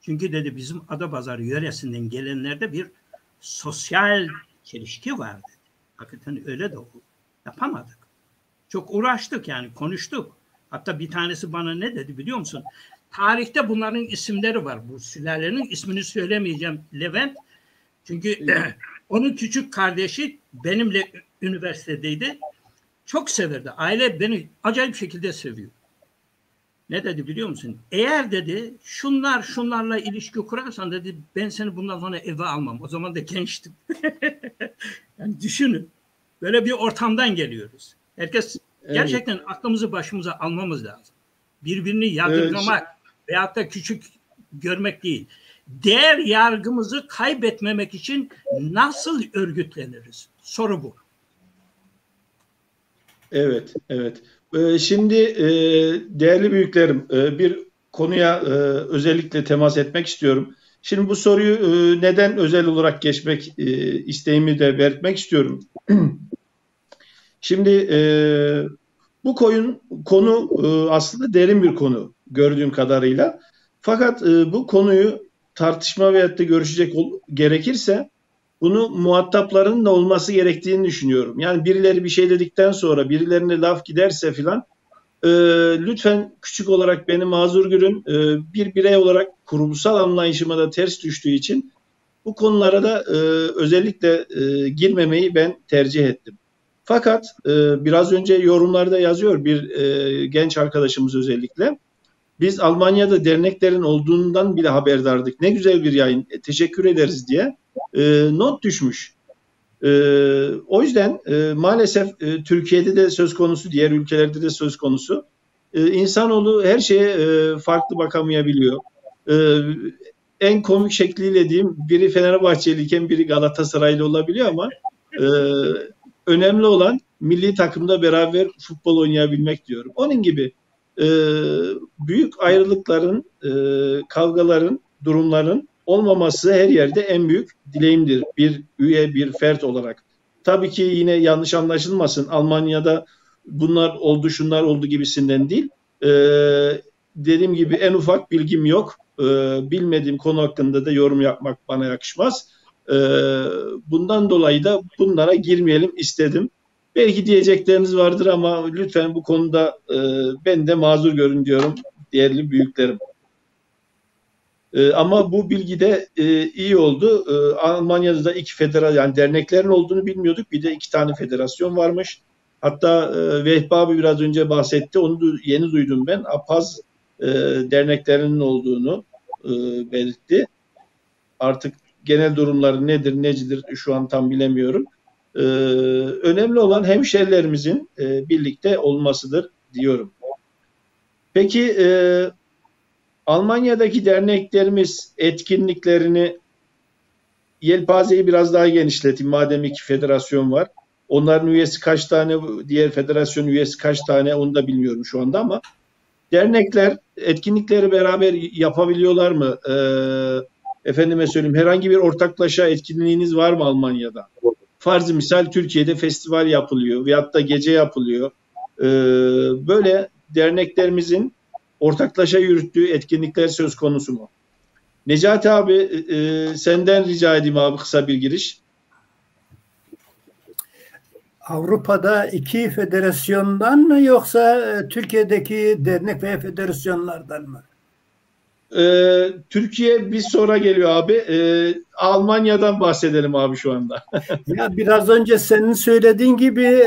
Çünkü dedi bizim Adapazarı yöresinden gelenlerde bir sosyal çelişki var dedi. Hakikaten öyle de oldu. Yapamadık. Çok uğraştık, yani konuştuk. Hatta bir tanesi bana ne dedi biliyor musun? Tarihte bunların isimleri var. Bu sülalenin ismini söylemeyeceğim Levent. Çünkü onun küçük kardeşi benimle üniversitedeydi. Çok severdi. Aile beni acayip şekilde seviyor. Ne dedi biliyor musun? Eğer dedi şunlarla ilişki kurarsan dedi ben seni bundan sonra eve almam. O zaman da gençtim. Yani düşünün. Böyle bir ortamdan geliyoruz. Herkes gerçekten aklımızı başımıza almamız lazım. Birbirini yadırgamak veyahut da küçük görmek değil. Değer yargımızı kaybetmemek için nasıl örgütleniriz? Soru bu. Evet. Şimdi değerli büyüklerim, bir konuya özellikle temas etmek istiyorum. Şimdi bu soruyu neden özel olarak geçmek isteğimi de belirtmek istiyorum. Şimdi bu konu aslında derin bir konu gördüğüm kadarıyla. Fakat bu konuyu tartışma veyahut da görüşecek gerekirse bunu muhatapların da olması gerektiğini düşünüyorum. Yani birileri bir şey dedikten sonra birilerine laf giderse filan lütfen küçük olarak beni mazur görün. Bir birey olarak kurumsal anlayışıma da ters düştüğü için bu konulara da özellikle girmemeyi ben tercih ettim. Fakat biraz önce yorumlarda yazıyor bir genç arkadaşımız özellikle. Biz Almanya'da derneklerin olduğundan bile haberdardık. Ne güzel bir yayın, teşekkür ederiz diye not düşmüş. O yüzden maalesef Türkiye'de de söz konusu, diğer ülkelerde de söz konusu. İnsanoğlu her şeye farklı bakamayabiliyor. En komik şekliyle diyeyim, biri Fenerbahçeliyken biri Galatasaraylı olabiliyor ama önemli olan milli takımda beraber futbol oynayabilmek diyorum. Onun gibi büyük ayrılıkların, kavgaların, durumların olmaması her yerde en büyük dileğimdir. Bir üye, bir fert olarak. Tabii ki yine yanlış anlaşılmasın. Almanya'da bunlar oldu, şunlar oldu gibisinden değil. Dediğim gibi en ufak bilgim yok. Bilmediğim konu hakkında da yorum yapmak bana yakışmaz. Bundan dolayı da bunlara girmeyelim istedim. Belki diyecekleriniz vardır ama lütfen bu konuda ben de mazur görün diyorum değerli büyüklerim. Ama bu bilgi de iyi oldu. Almanya'da da iki federasyon, yani derneklerin olduğunu bilmiyorduk. Bir de 2 tane federasyon varmış. Hatta Vehbi abi biraz önce bahsetti. Onu yeni duydum ben. APAZ derneklerinin olduğunu belirtti. Artık genel durumları nedir, necidir şu an tam bilemiyorum. Önemli olan hemşehrilerimizin birlikte olmasıdır diyorum. Peki Almanya'daki derneklerimiz etkinliklerini, yelpazeyi biraz daha genişleteyim madem 2 federasyon var. Onların üyesi kaç tane, diğer federasyon üyesi kaç tane onu da bilmiyorum şu anda ama dernekler etkinlikleri beraber yapabiliyorlar mı? Efendime söyleyeyim, herhangi bir ortaklaşa etkinliğiniz var mı Almanya'da? Farzı misal Türkiye'de festival yapılıyor veyahut da gece yapılıyor. Böyle derneklerimizin ortaklaşa yürüttüğü etkinlikler söz konusu mu? Necati abi senden rica edeyim abi kısa bir giriş. Avrupa'da 2 federasyondan mı yoksa Türkiye'deki dernek ve federasyonlardan mı? Türkiye bir sonra geliyor abi. Almanya'dan bahsedelim abi şu anda. Ya biraz önce senin söylediğin gibi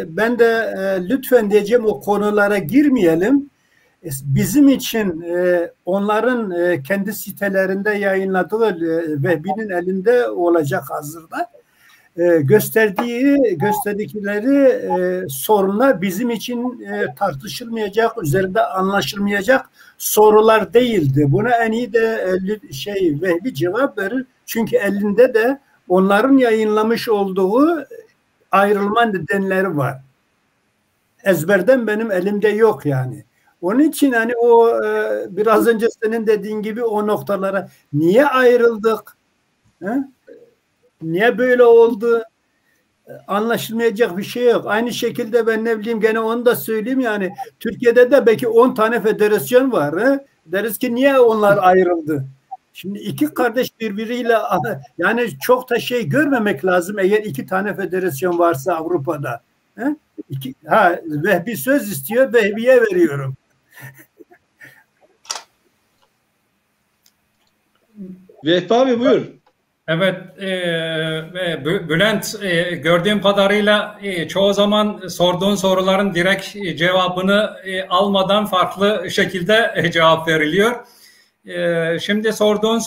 ben de lütfen diyeceğim o konulara girmeyelim. Bizim için onların kendi sitelerinde yayınladığı Vehbi'nin elinde olacak hazırda. Gösterdikleri sorunlar bizim için tartışılmayacak, üzerinde anlaşılmayacak sorular değildi. Buna en iyi de Vehbi cevap verir. Çünkü elinde de onların yayınlamış olduğu ayrılma nedenleri var. Ezberden benim elimde yok yani. Onun için hani o biraz önce senin dediğin gibi o noktalara niye ayrıldık? He? Niye böyle oldu? Anlaşılmayacak bir şey yok. Aynı şekilde ben ne bileyim gene onu da söyleyeyim yani Türkiye'de de belki 10 tane federasyon var. He? Deriz ki niye onlar ayrıldı? Şimdi 2 kardeş birbiriyle yani çok da şey görmemek lazım eğer 2 tane federasyon varsa Avrupa'da. He? Vehbi söz istiyor, Vehbi'ye veriyorum. Vehbi abi buyur. Evet, Bülent, gördüğüm kadarıyla çoğu zaman sorduğun soruların direkt cevabını almadan farklı şekilde cevap veriliyor. Şimdi sorduğun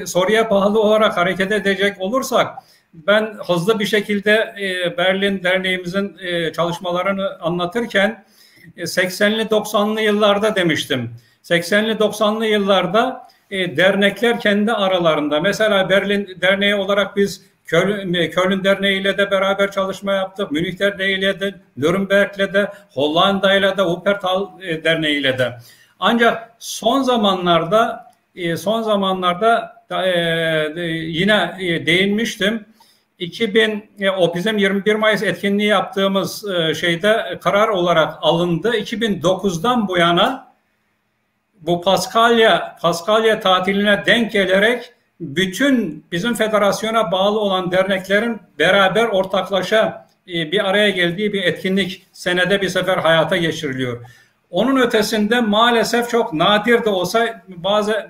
soruya bağlı olarak hareket edecek olursak, ben hızlı bir şekilde Berlin Derneğimizin çalışmalarını anlatırken 80'li 90'lı yıllarda demiştim. 80'li 90'lı yıllarda dernekler kendi aralarında, mesela Berlin Derneği olarak biz Köln Derneği ile de beraber çalışma yaptık. Münih Derneği ile de, Nürnberg'le de, Hollanda ile de, Wuppertal Derneği ile de. Ancak son zamanlarda yine değinmiştim. O bizim 21 Mayıs etkinliği yaptığımız şeyde karar olarak alındı. 2009'dan bu yana bu Paskalya tatiline denk gelerek bütün bizim federasyona bağlı olan derneklerin beraber ortaklaşa bir araya geldiği bir etkinlik senede bir sefer hayata geçiriliyor. Onun ötesinde maalesef çok nadir de olsa bazı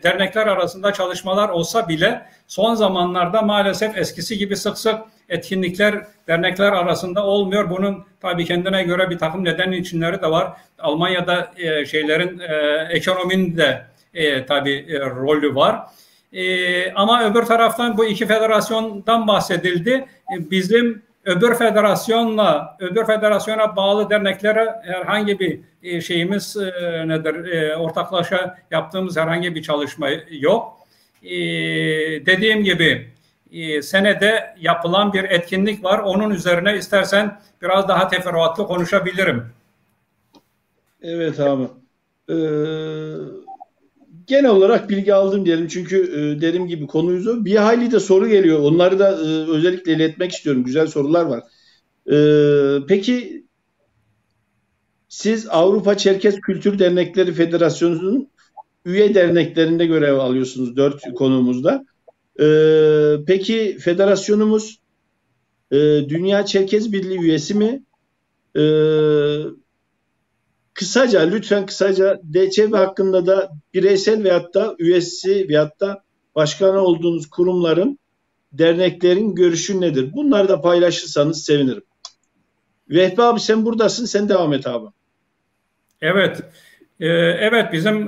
dernekler arasında çalışmalar olsa bile son zamanlarda maalesef eskisi gibi sık sık etkinlikler dernekler arasında olmuyor. Bunun tabii kendine göre bir takım neden içinleri de var. Almanya'da ekonominin de tabii rolü var. Ama öbür taraftan bu 2 federasyondan bahsedildi. Bizim öbür federasyona bağlı derneklere herhangi bir şeyimiz ortaklaşa yaptığımız herhangi bir çalışma yok. Dediğim gibi senede yapılan bir etkinlik var. Onun üzerine istersen biraz daha teferruatlı konuşabilirim. Evet abi. Genel olarak bilgi aldım diyelim. Çünkü dediğim gibi konuyuz o. Bir hayli de soru geliyor. Onları da özellikle iletmek istiyorum. Güzel sorular var. Peki siz Avrupa Çerkez Kültür Dernekleri Federasyonu'nun üye derneklerinde görev alıyorsunuz 4 konumuzda. Peki federasyonumuz Dünya Çerkez Birliği üyesi mi? Kısaca, lütfen kısaca DÇB hakkında da bireysel veyahut da üyesi veyahut da başkanı olduğunuz kurumların, derneklerin görüşü nedir? Bunları da paylaşırsanız sevinirim. Vehbi abi sen buradasın, sen devam et abi. Evet. Evet, bizim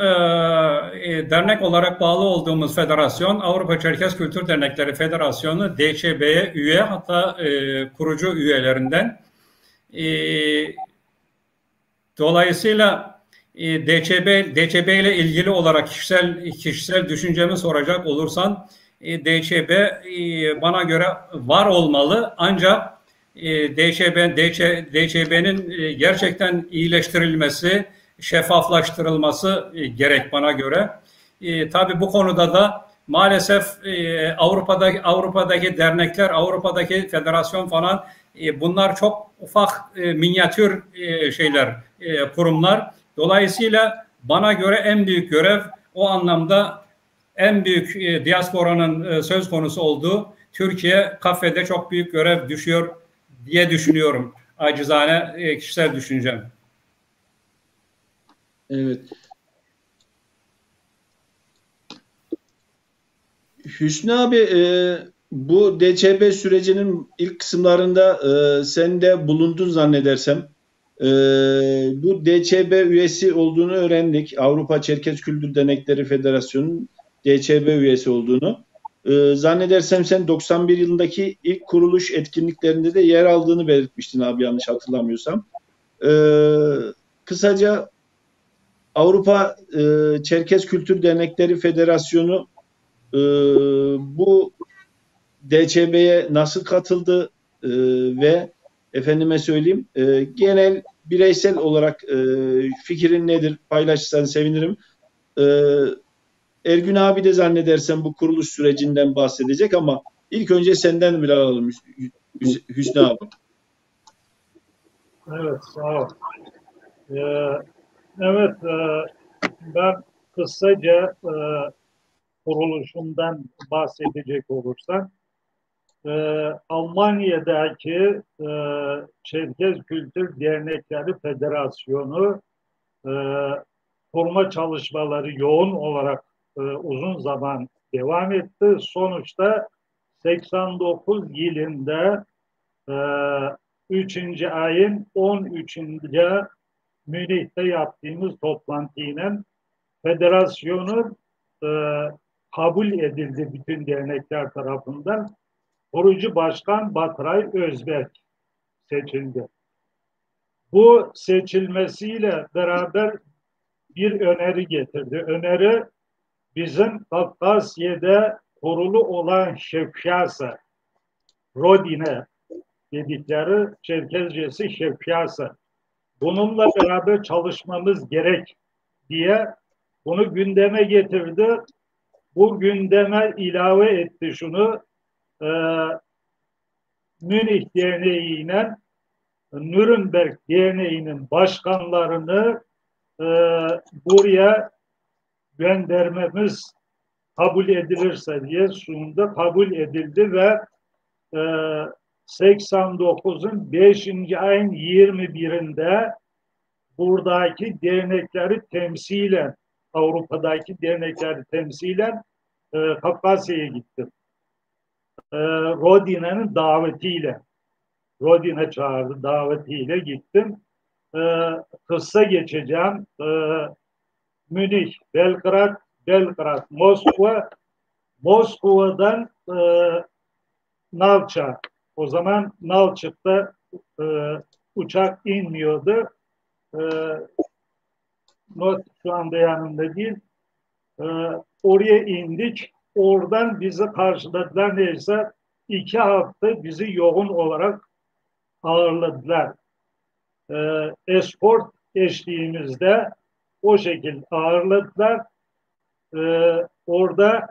dernek olarak bağlı olduğumuz federasyon Avrupa Çerkez Kültür Dernekleri Federasyonu DÇB'ye üye, hatta kurucu üyelerinden. Dolayısıyla DÇB ile ilgili olarak kişisel düşüncemi soracak olursan DÇB bana göre var olmalı, ancak DÇB'nin gerçekten iyileştirilmesi, şeffaflaştırılması gerek bana göre. Tabii bu konuda da maalesef Avrupa'daki dernekler, Avrupa'daki federasyon falan, bunlar çok ufak minyatür şeyler, kurumlar. Dolayısıyla bana göre en büyük görev, o anlamda en büyük diasporanın söz konusu olduğu Türkiye kafede çok büyük görev düşüyor diye düşünüyorum. Acizane kişisel düşüncem. Evet. Hüsnü abi, bu DÇB sürecinin ilk kısımlarında sen de bulundun zannedersem. Bu DÇB üyesi olduğunu öğrendik. Avrupa Çerkez Kültür Dernekleri Federasyonu'nun DÇB üyesi olduğunu. Zannedersem sen 91 yılındaki ilk kuruluş etkinliklerinde de yer aldığını belirtmiştin abi, yanlış hatırlamıyorsam. Kısaca Avrupa Çerkez Kültür Dernekleri Federasyonu bu DÇB'ye nasıl katıldı ve efendime söyleyeyim genel bireysel olarak fikrin nedir, paylaşırsan sevinirim. Ergün abi de zannedersem bu kuruluş sürecinden bahsedecek ama ilk önce senden bir alalım Hüsnü abi. Evet, sağ ol. Evet, ben kısaca kuruluşundan bahsedecek olursam, Almanya'daki Çerkez Kültür Dernekleri Federasyonu kurma çalışmaları yoğun olarak uzun zaman devam etti. Sonuçta 89 yılında 3. ayın 13'ünde Münih'te yaptığımız toplantıyla federasyonu kabul edildi bütün dernekler tarafından. Kurucu Başkan Batray Özberk seçildi. Bu seçilmesiyle beraber bir öneri getirdi. Öneri, bizim Kafkasya'da kurulu olan Şevkiyasa, Rodine dedikleri Çerkezcesi Şevkiyasa, bununla beraber çalışmamız gerek diye bunu gündeme getirdi. Bu gündeme ilave etti şunu, Münih Derneği'yle Nürnberg Derneği'nin başkanlarını buraya göndermemiz kabul edilirse diye sundu. Kabul edildi ve 89'un 5. ayın 21'inde buradaki dernekleri temsilen, Avrupa'daki dernekleri temsilen Kafkasya'ya gittim. Rodine'nin davetiyle, Rodine çağırdı, davetiyle gittim. Kısa geçeceğim. Münih, Belgrad, Moskova, Moskova'dan Nalçık. O zaman Nalçık'ta uçak inmiyordu. Not şu anda yanımda değil. Oraya indik. Oradan bizi karşıladılar. Neyse 2 hafta bizi yoğun olarak ağırladılar. Eskort eşliğimizde o şekilde ağırladılar. Orada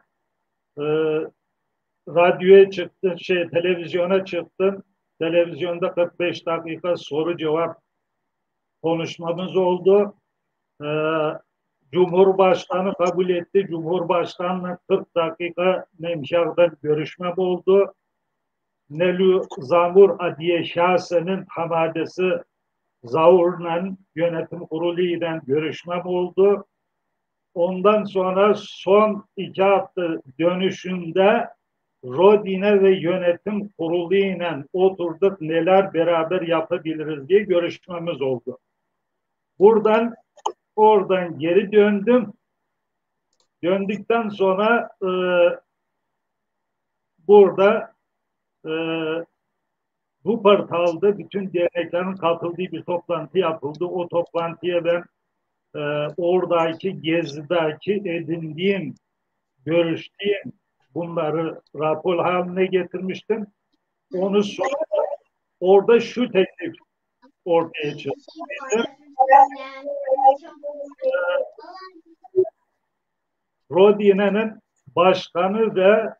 radyoya çıktım, televizyona çıktım. televizyonda 45 dakika soru cevap konuşmamız oldu. Cumhurbaşkanı kabul etti. Cumhurbaşkanı'nın 40 dakika Nemşar'da görüşmem oldu. Nelü Zamur Adiye Şahsen'in hamadesi Zavur'la yönetim kurulu ile görüşmem oldu. Ondan sonra son 2 hafta dönüşünde Rodine ve yönetim kurulu ile oturduk, neler beraber yapabiliriz diye görüşmemiz oldu. Oradan geri döndüm. Döndükten sonra burada bu portalda bütün derneklerin katıldığı bir toplantı yapıldı. O toplantıya ben oradaki gezideki edindiğim, görüştüğüm bunları rapor haline getirmiştim. Onu sonra orada şu teklif ortaya çıktı. Rodine'nin başkanı ve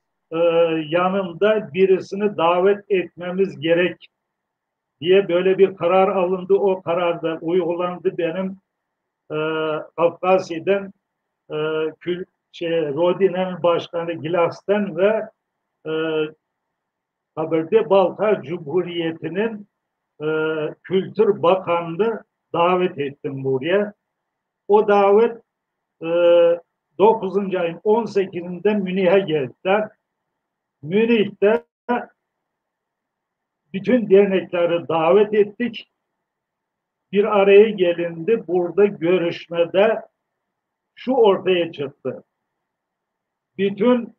yanında birisini davet etmemiz gerek diye böyle bir karar alındı. O karar da uygulandı. Benim Kafkasya'dan Rodine'nin başkanı Gilas'tan ve Kaberde-Balkar Cumhuriyeti'nin Kültür Bakanlığı davet ettim buraya. O davet 9. ayın 18'inde Münih'e geldiler. Münih'te bütün dernekleri davet ettik. Bir araya gelindi. Burada görüşmede şu ortaya çıktı. Bütün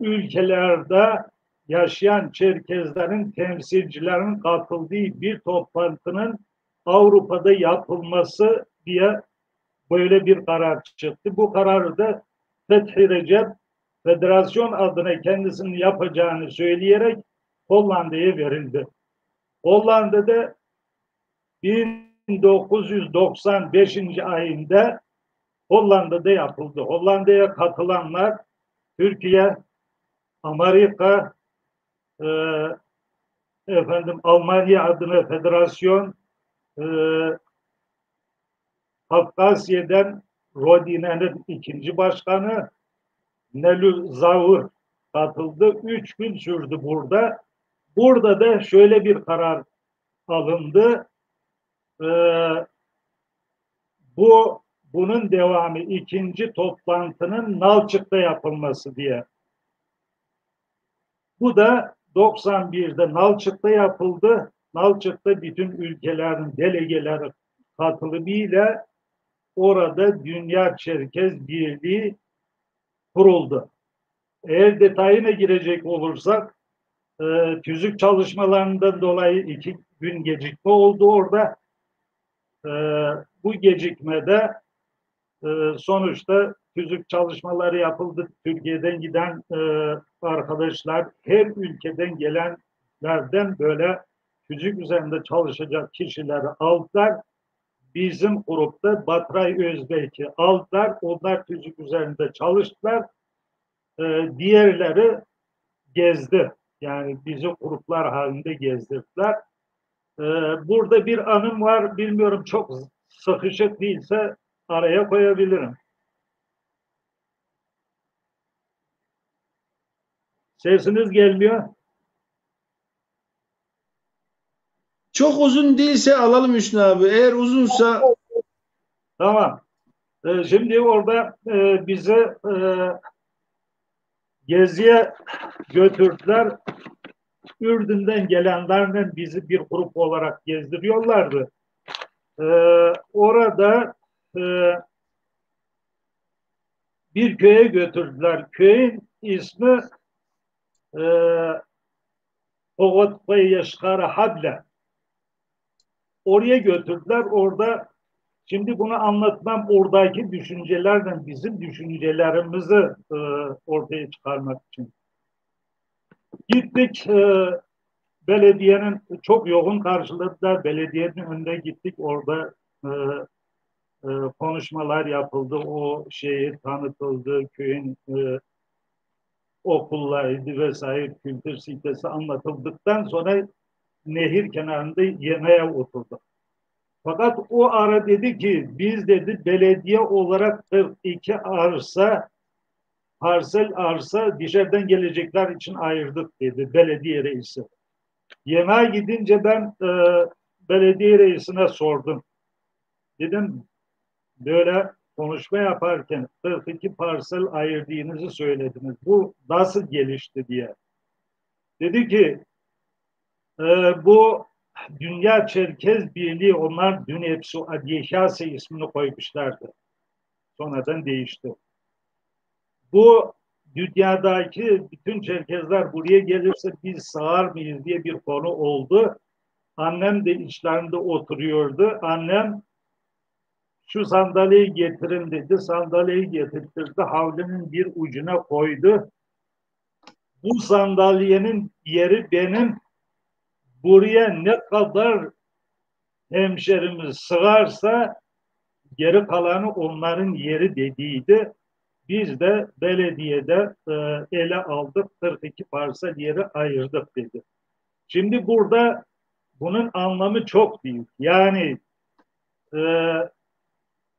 ülkelerde yaşayan Çerkezlerin temsilcilerinin katıldığı bir toplantının Avrupa'da yapılması diye böyle bir karar çıktı. Bu kararı da Fethi Recep federasyon adına kendisinin yapacağını söyleyerek Hollanda'ya verildi. Hollanda'da 1995. ayında Hollanda'da yapıldı. Hollanda'ya katılanlar Türkiye, Amerika, Almanya adına federasyon, Kafkasya'dan Rodine'nin 2. başkanı Nelü Zavur katıldı. 3 gün sürdü burada. Burada da şöyle bir karar alındı. Bunun devamı 2. toplantının Nalçık'ta yapılması diye. Bu da 91'de Nalçık'ta yapıldı. Nalçık'ta bütün ülkelerin delegeleri katılımıyla orada Dünya Çerkez Birliği kuruldu. Eğer detayına girecek olursak tüzük çalışmalarından dolayı 2 gün gecikme oldu orada. Bu gecikmede sonuçta tüzük çalışmaları yapıldı. Türkiye'den giden arkadaşlar, her ülkeden gelenlerden böyle tüzük üzerinde çalışacak kişileri aldılar. Bizim grupta Batray Özbek'i aldılar. Onlar tüzük üzerinde çalıştılar. Diğerleri gezdi. Yani bizi gruplar halinde gezdirdiler. Burada bir anım var. Bilmiyorum, çok sıkışık değilse araya koyabilirim. Sesiniz gelmiyor. Çok uzun değilse alalım Hüsnü abi. Eğer uzunsa tamam. Şimdi orada bizi geziye götürdüler. Ürdün'den gelenlerle bizi bir grup olarak gezdiriyorlardı. Orada bir köye götürdüler. Köyün ismi Oğutbay Yaşkara Hable. Oraya götürdüler. Orada şimdi bunu anlatmam oradaki düşüncelerden bizim düşüncelerimizi ortaya çıkarmak için. Gittik, belediyenin çok yoğun karşıladılar. Belediyenin önüne gittik. Orada konuşmalar yapıldı. O şeyi tanıtıldı. Köyün okullarıydı vesaire, kültür sitesi anlatıldıktan sonra nehir kenarında yemeğe oturduk. Fakat o ara dedi ki biz dedi belediye olarak 42 parsel arsa dışarıdan gelecekler için ayırdık dedi belediye reisi. Yemeğe gidince ben belediye reisine sordum. Dedim böyle konuşma yaparken 42 parsel ayırdığınızı söylediniz. Bu nasıl gelişti diye. Dedi ki bu Dünya Çerkez Birliği, onlar Dünepsu Adiyekase ismini koymuşlardı. Sonradan değişti. Bu dünyadaki bütün Çerkezler buraya gelirse biz sığar mıyız diye bir konu oldu. Annem de içlerinde oturuyordu. Annem şu sandalyeyi getirin dedi. Sandalyeyi getirtirdi. Havlunun bir ucuna koydu. Bu sandalyenin yeri benim. Buraya ne kadar hemşerimiz sığarsa geri kalanı onların yeri dediydi. Biz de belediyede ele aldık, 42 parsel yeri ayırdık dedi. Şimdi burada bunun anlamı çok büyük. Yani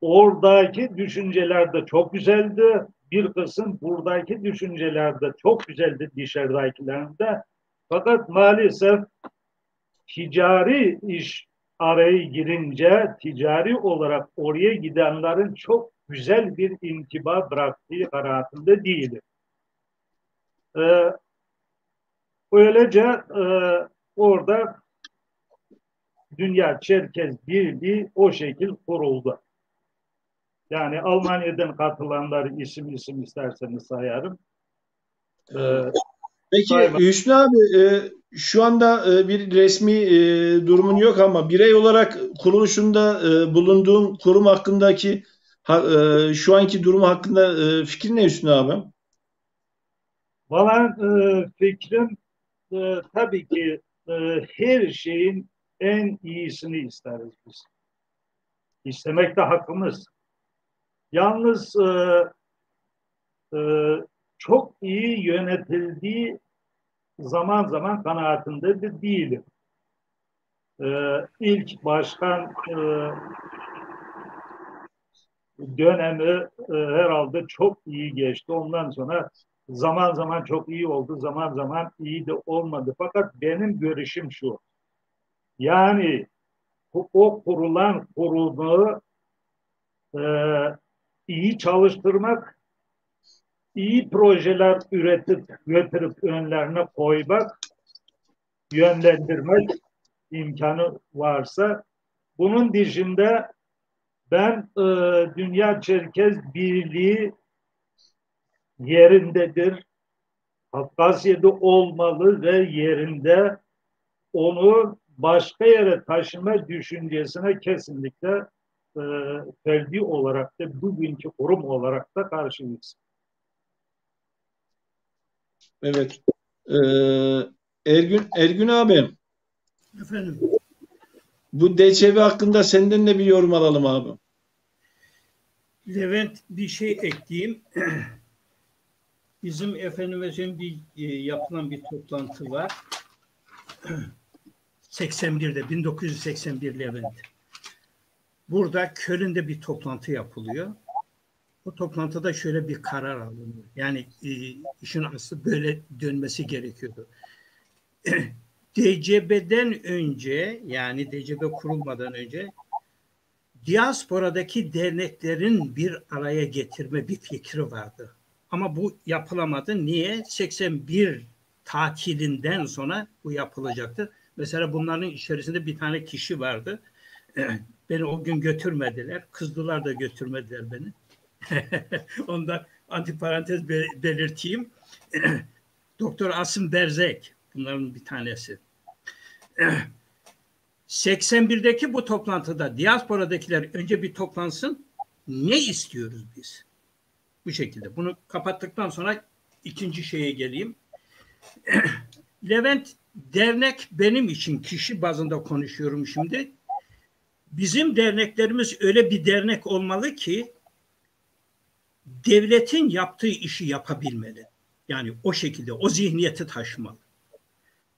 oradaki düşünceler de çok güzeldi. Bir kısım buradaki düşünceler de çok güzeldi dışarıdakilerinde. Fakat maalesef ticari iş araya girince ticari olarak oraya gidenlerin çok güzel bir intiba bıraktığı kanaatinde değilim. Öylece orada Dünya Çerkez Birliği o şekil kuruldu. Yani Almanya'dan katılanları isim isterseniz sayarım. Peki Hüsnü abi, şu anda bir resmi durumun yok ama birey olarak kuruluşunda bulunduğun kurum hakkındaki şu anki durumu hakkında fikrin ne Hüsnü abi? Bana fikrim tabii ki her şeyin en iyisini isteriz biz. İstemek de hakkımız. Yalnız çok iyi yönetildiği zaman zaman kanaatinde de değilim. İlk başkan dönemi herhalde çok iyi geçti. Ondan sonra zaman zaman çok iyi oldu, zaman zaman iyi de olmadı. Fakat benim görüşüm şu. Yani o kurulan kurumu iyi çalıştırmak, iyi projeler üretip götürüp önlerine koymak, yönlendirmek imkanı varsa, bunun dışında ben Dünya Çerkez Birliği yerindedir, Kafkasya'da olmalı ve yerinde, onu başka yere taşıma düşüncesine kesinlikle ferdi olarak da bugünkü kurum olarak da karşıyız. Evet. Ergün abi. Efendim. Bu DÇV hakkında senden de bir yorum alalım abi. Levent, bir şey ekleyeyim. Bizim efendimizin yapılan bir toplantı var. 1981 Levent. Burada Köln'de bir toplantı yapılıyor. O toplantıda şöyle bir karar alınıyor. Yani işin aslı böyle dönmesi gerekiyordu. DCB'den önce, yani DCB kurulmadan önce diasporadaki derneklerin bir araya getirme bir fikri vardı. Ama bu yapılamadı. Niye? 81 tatilinden sonra bu yapılacaktı. Mesela bunların içerisinde bir tane kişi vardı. Beni o gün götürmediler. Kızdılar da götürmediler beni. Ondan antiparantez belirteyim. Doktor Asım Berzek bunların bir tanesi. 81'deki bu toplantıda diasporadakiler önce bir toplansın. Ne istiyoruz biz? Bu şekilde. Bunu kapattıktan sonra ikinci şeye geleyim. Levent, dernek benim için, kişi bazında konuşuyorum şimdi. Bizim derneklerimiz öyle bir dernek olmalı ki devletin yaptığı işi yapabilmeli. Yani o şekilde o zihniyeti taşımalı.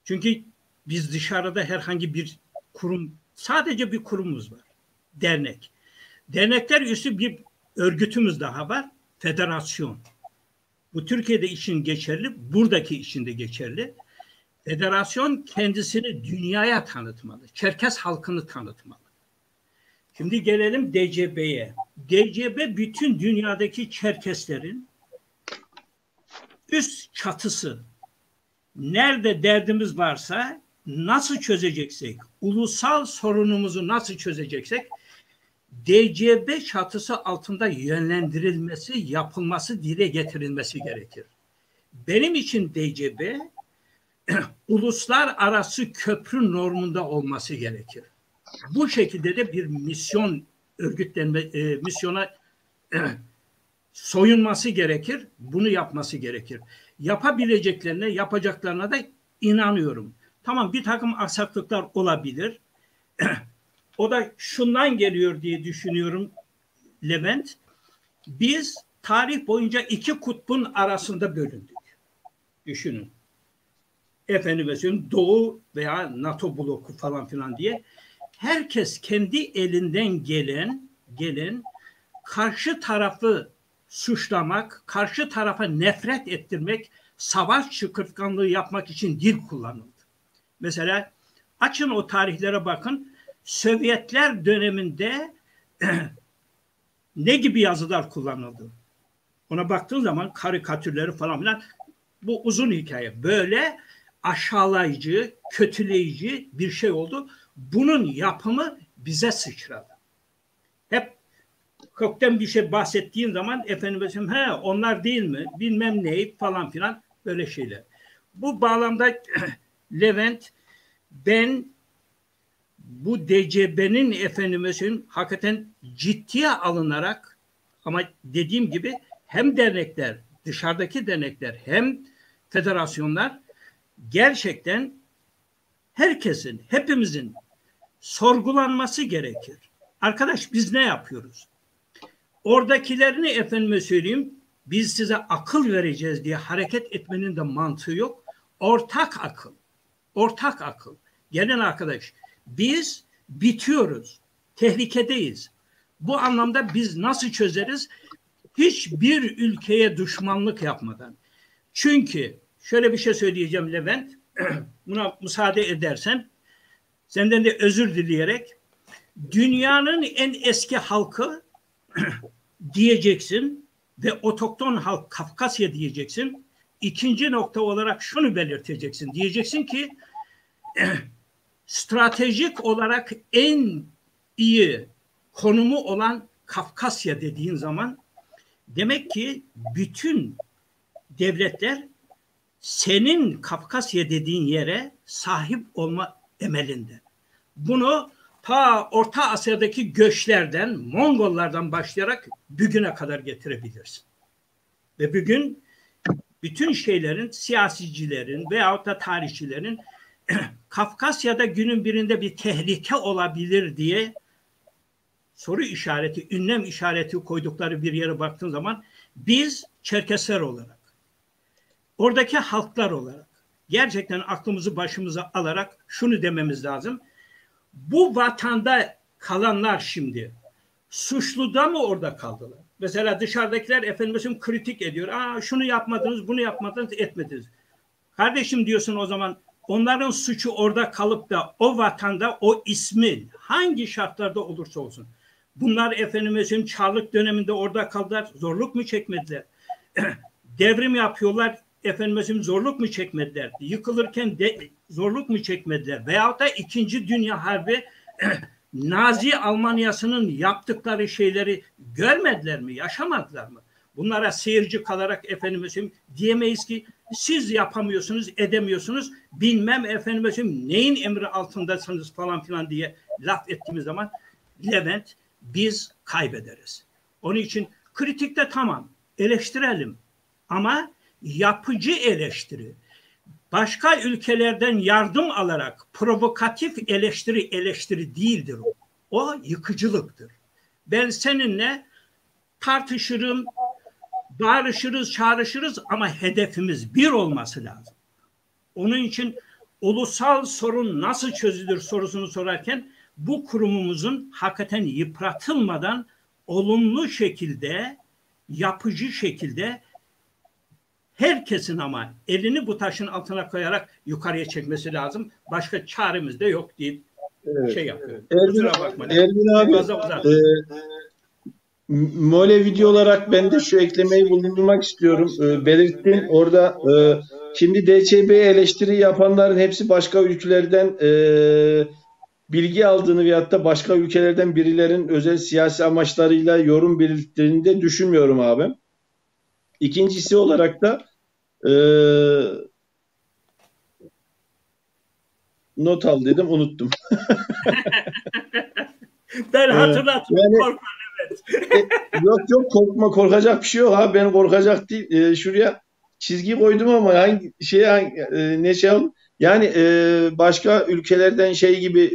Çünkü biz dışarıda herhangi bir kurum, sadece bir kurumumuz var. Dernek. Dernekler üstü bir örgütümüz daha var. Federasyon. Bu Türkiye'de için geçerli, buradaki için de geçerli. Federasyon kendisini dünyaya tanıtmalı. Çerkes halkını tanıtmalı. Şimdi gelelim DCB'ye. DCB bütün dünyadaki Çerkeslerin üst çatısı. Nerede derdimiz varsa nasıl çözeceksek, ulusal sorunumuzu nasıl çözeceksek DCB çatısı altında yönlendirilmesi, yapılması, dile getirilmesi gerekir. Benim için DCB uluslararası köprü normunda olması gerekir. Bu şekilde de bir misyon örgütlenme, misyona soyunması gerekir. Bunu yapması gerekir. Yapabileceklerine, yapacaklarına da inanıyorum. Tamam, bir takım aksaklıklar olabilir. O da şundan geliyor diye düşünüyorum Levent. Biz tarih boyunca iki kutbun arasında bölündük. Düşünün. Efendim söyleyeyim, Doğu veya NATO bloku falan filan diye. Herkes kendi elinden gelen karşı tarafı suçlamak, karşı tarafa nefret ettirmek, savaş çıkırtkanlığı yapmak için dil kullanıldı. Mesela açın o tarihlere bakın. Sovyetler döneminde ne gibi yazılar kullanıldı? Ona baktığın zaman karikatürleri falan filan, bu uzun hikaye. Böyle aşağılayıcı, kötüleyici bir şey oldu. Bunun yapımı bize sıçradı. Hep kökten bir şey bahsettiğin zaman efendim onlar değil mi? Bilmem ne falan filan, böyle şeyler. Bu bağlamda Levent, ben bu DCB'nin efendim hakikaten ciddiye alınarak, ama dediğim gibi hem dernekler, dışarıdaki dernekler hem federasyonlar gerçekten herkesin, hepimizin sorgulanması gerekir. Arkadaş, biz ne yapıyoruz? Oradakilerini efendime söyleyeyim, biz size akıl vereceğiz diye hareket etmenin de mantığı yok. Ortak akıl. Ortak akıl. Gelin arkadaş, biz bitiyoruz. Tehlikedeyiz. Bu anlamda biz nasıl çözeriz? Hiçbir ülkeye düşmanlık yapmadan. Çünkü şöyle bir şey söyleyeceğim Levent. Buna müsaade edersen, senden de özür dileyerek, dünyanın en eski halkı diyeceksin ve otokton halk Kafkasya diyeceksin. İkinci nokta olarak şunu belirteceksin. Diyeceksin ki stratejik olarak en iyi konumu olan Kafkasya dediğin zaman demek ki bütün devletler senin Kafkasya dediğin yere sahip olma emelinde. Bunu ta Orta Asya'daki göçlerden, Mongollardan başlayarak bugüne kadar getirebilirsin. Ve bugün bütün şeylerin, siyasicilerin veyahut da tarihçilerin Kafkasya'da günün birinde bir tehlike olabilir diye soru işareti, ünlem işareti koydukları bir yere baktığın zaman biz Çerkesler olarak, oradaki halklar olarak gerçekten aklımızı başımıza alarak şunu dememiz lazım. Bu vatanda kalanlar şimdi suçlu da mı orada kaldılar? Mesela dışarıdakiler efendim kritik ediyor. Şunu yapmadınız, bunu yapmadınız, etmediniz. Kardeşim diyorsun, o zaman onların suçu orada kalıp da o vatanda o ismin hangi şartlarda olursa olsun. Bunlar efendim Çarlık döneminde orada kaldılar. Zorluk mu çekmediler? Devrim yapıyorlar. Efendim zorluk mu çekmediler? Yıkılırken zorluk mu çekmediler? Veyahut da 2. Dünya Harbi Nazi Almanyası'nın yaptıkları şeyleri görmediler mi? Yaşamadılar mı? Bunlara seyirci kalarak efendim diyemeyiz ki siz yapamıyorsunuz, edemiyorsunuz, bilmem efendim neyin emri altındasınız falan filan diye laf ettiğimiz zaman Levent, biz kaybederiz. Onun için kritikte tamam, eleştirelim ama yapıcı eleştiri, başka ülkelerden yardım alarak provokatif eleştiri değildir o. O yıkıcılıktır. Ben seninle tartışırım, bağırışırız, çağrışırız ama hedefimiz bir olması lazım. Onun için ulusal sorun nasıl çözülür sorusunu sorarken bu kurumumuzun hakikaten yıpratılmadan olumlu şekilde, yapıcı şekilde herkesin ama elini bu taşın altına koyarak yukarıya çekmesi lazım. Başka çaremiz de yok deyip şey yapıyorum. Ergün abi, Mole video olarak ben de şu eklemeyi bulundurmak istiyorum. Belirttin orada şimdi DÇB'ye eleştiri yapanların hepsi başka ülkelerden bilgi aldığını veyahut da başka ülkelerden birilerin özel siyasi amaçlarıyla yorum belirttiğini de düşünmüyorum abi. İkincisi olarak da not al dedim, unuttum. Ben hatırlattım. Yani, yok korkacak bir şey yok abi, ben korkacak değil. Şuraya çizgi koydum ama hangi ne şey yani başka ülkelerden şey gibi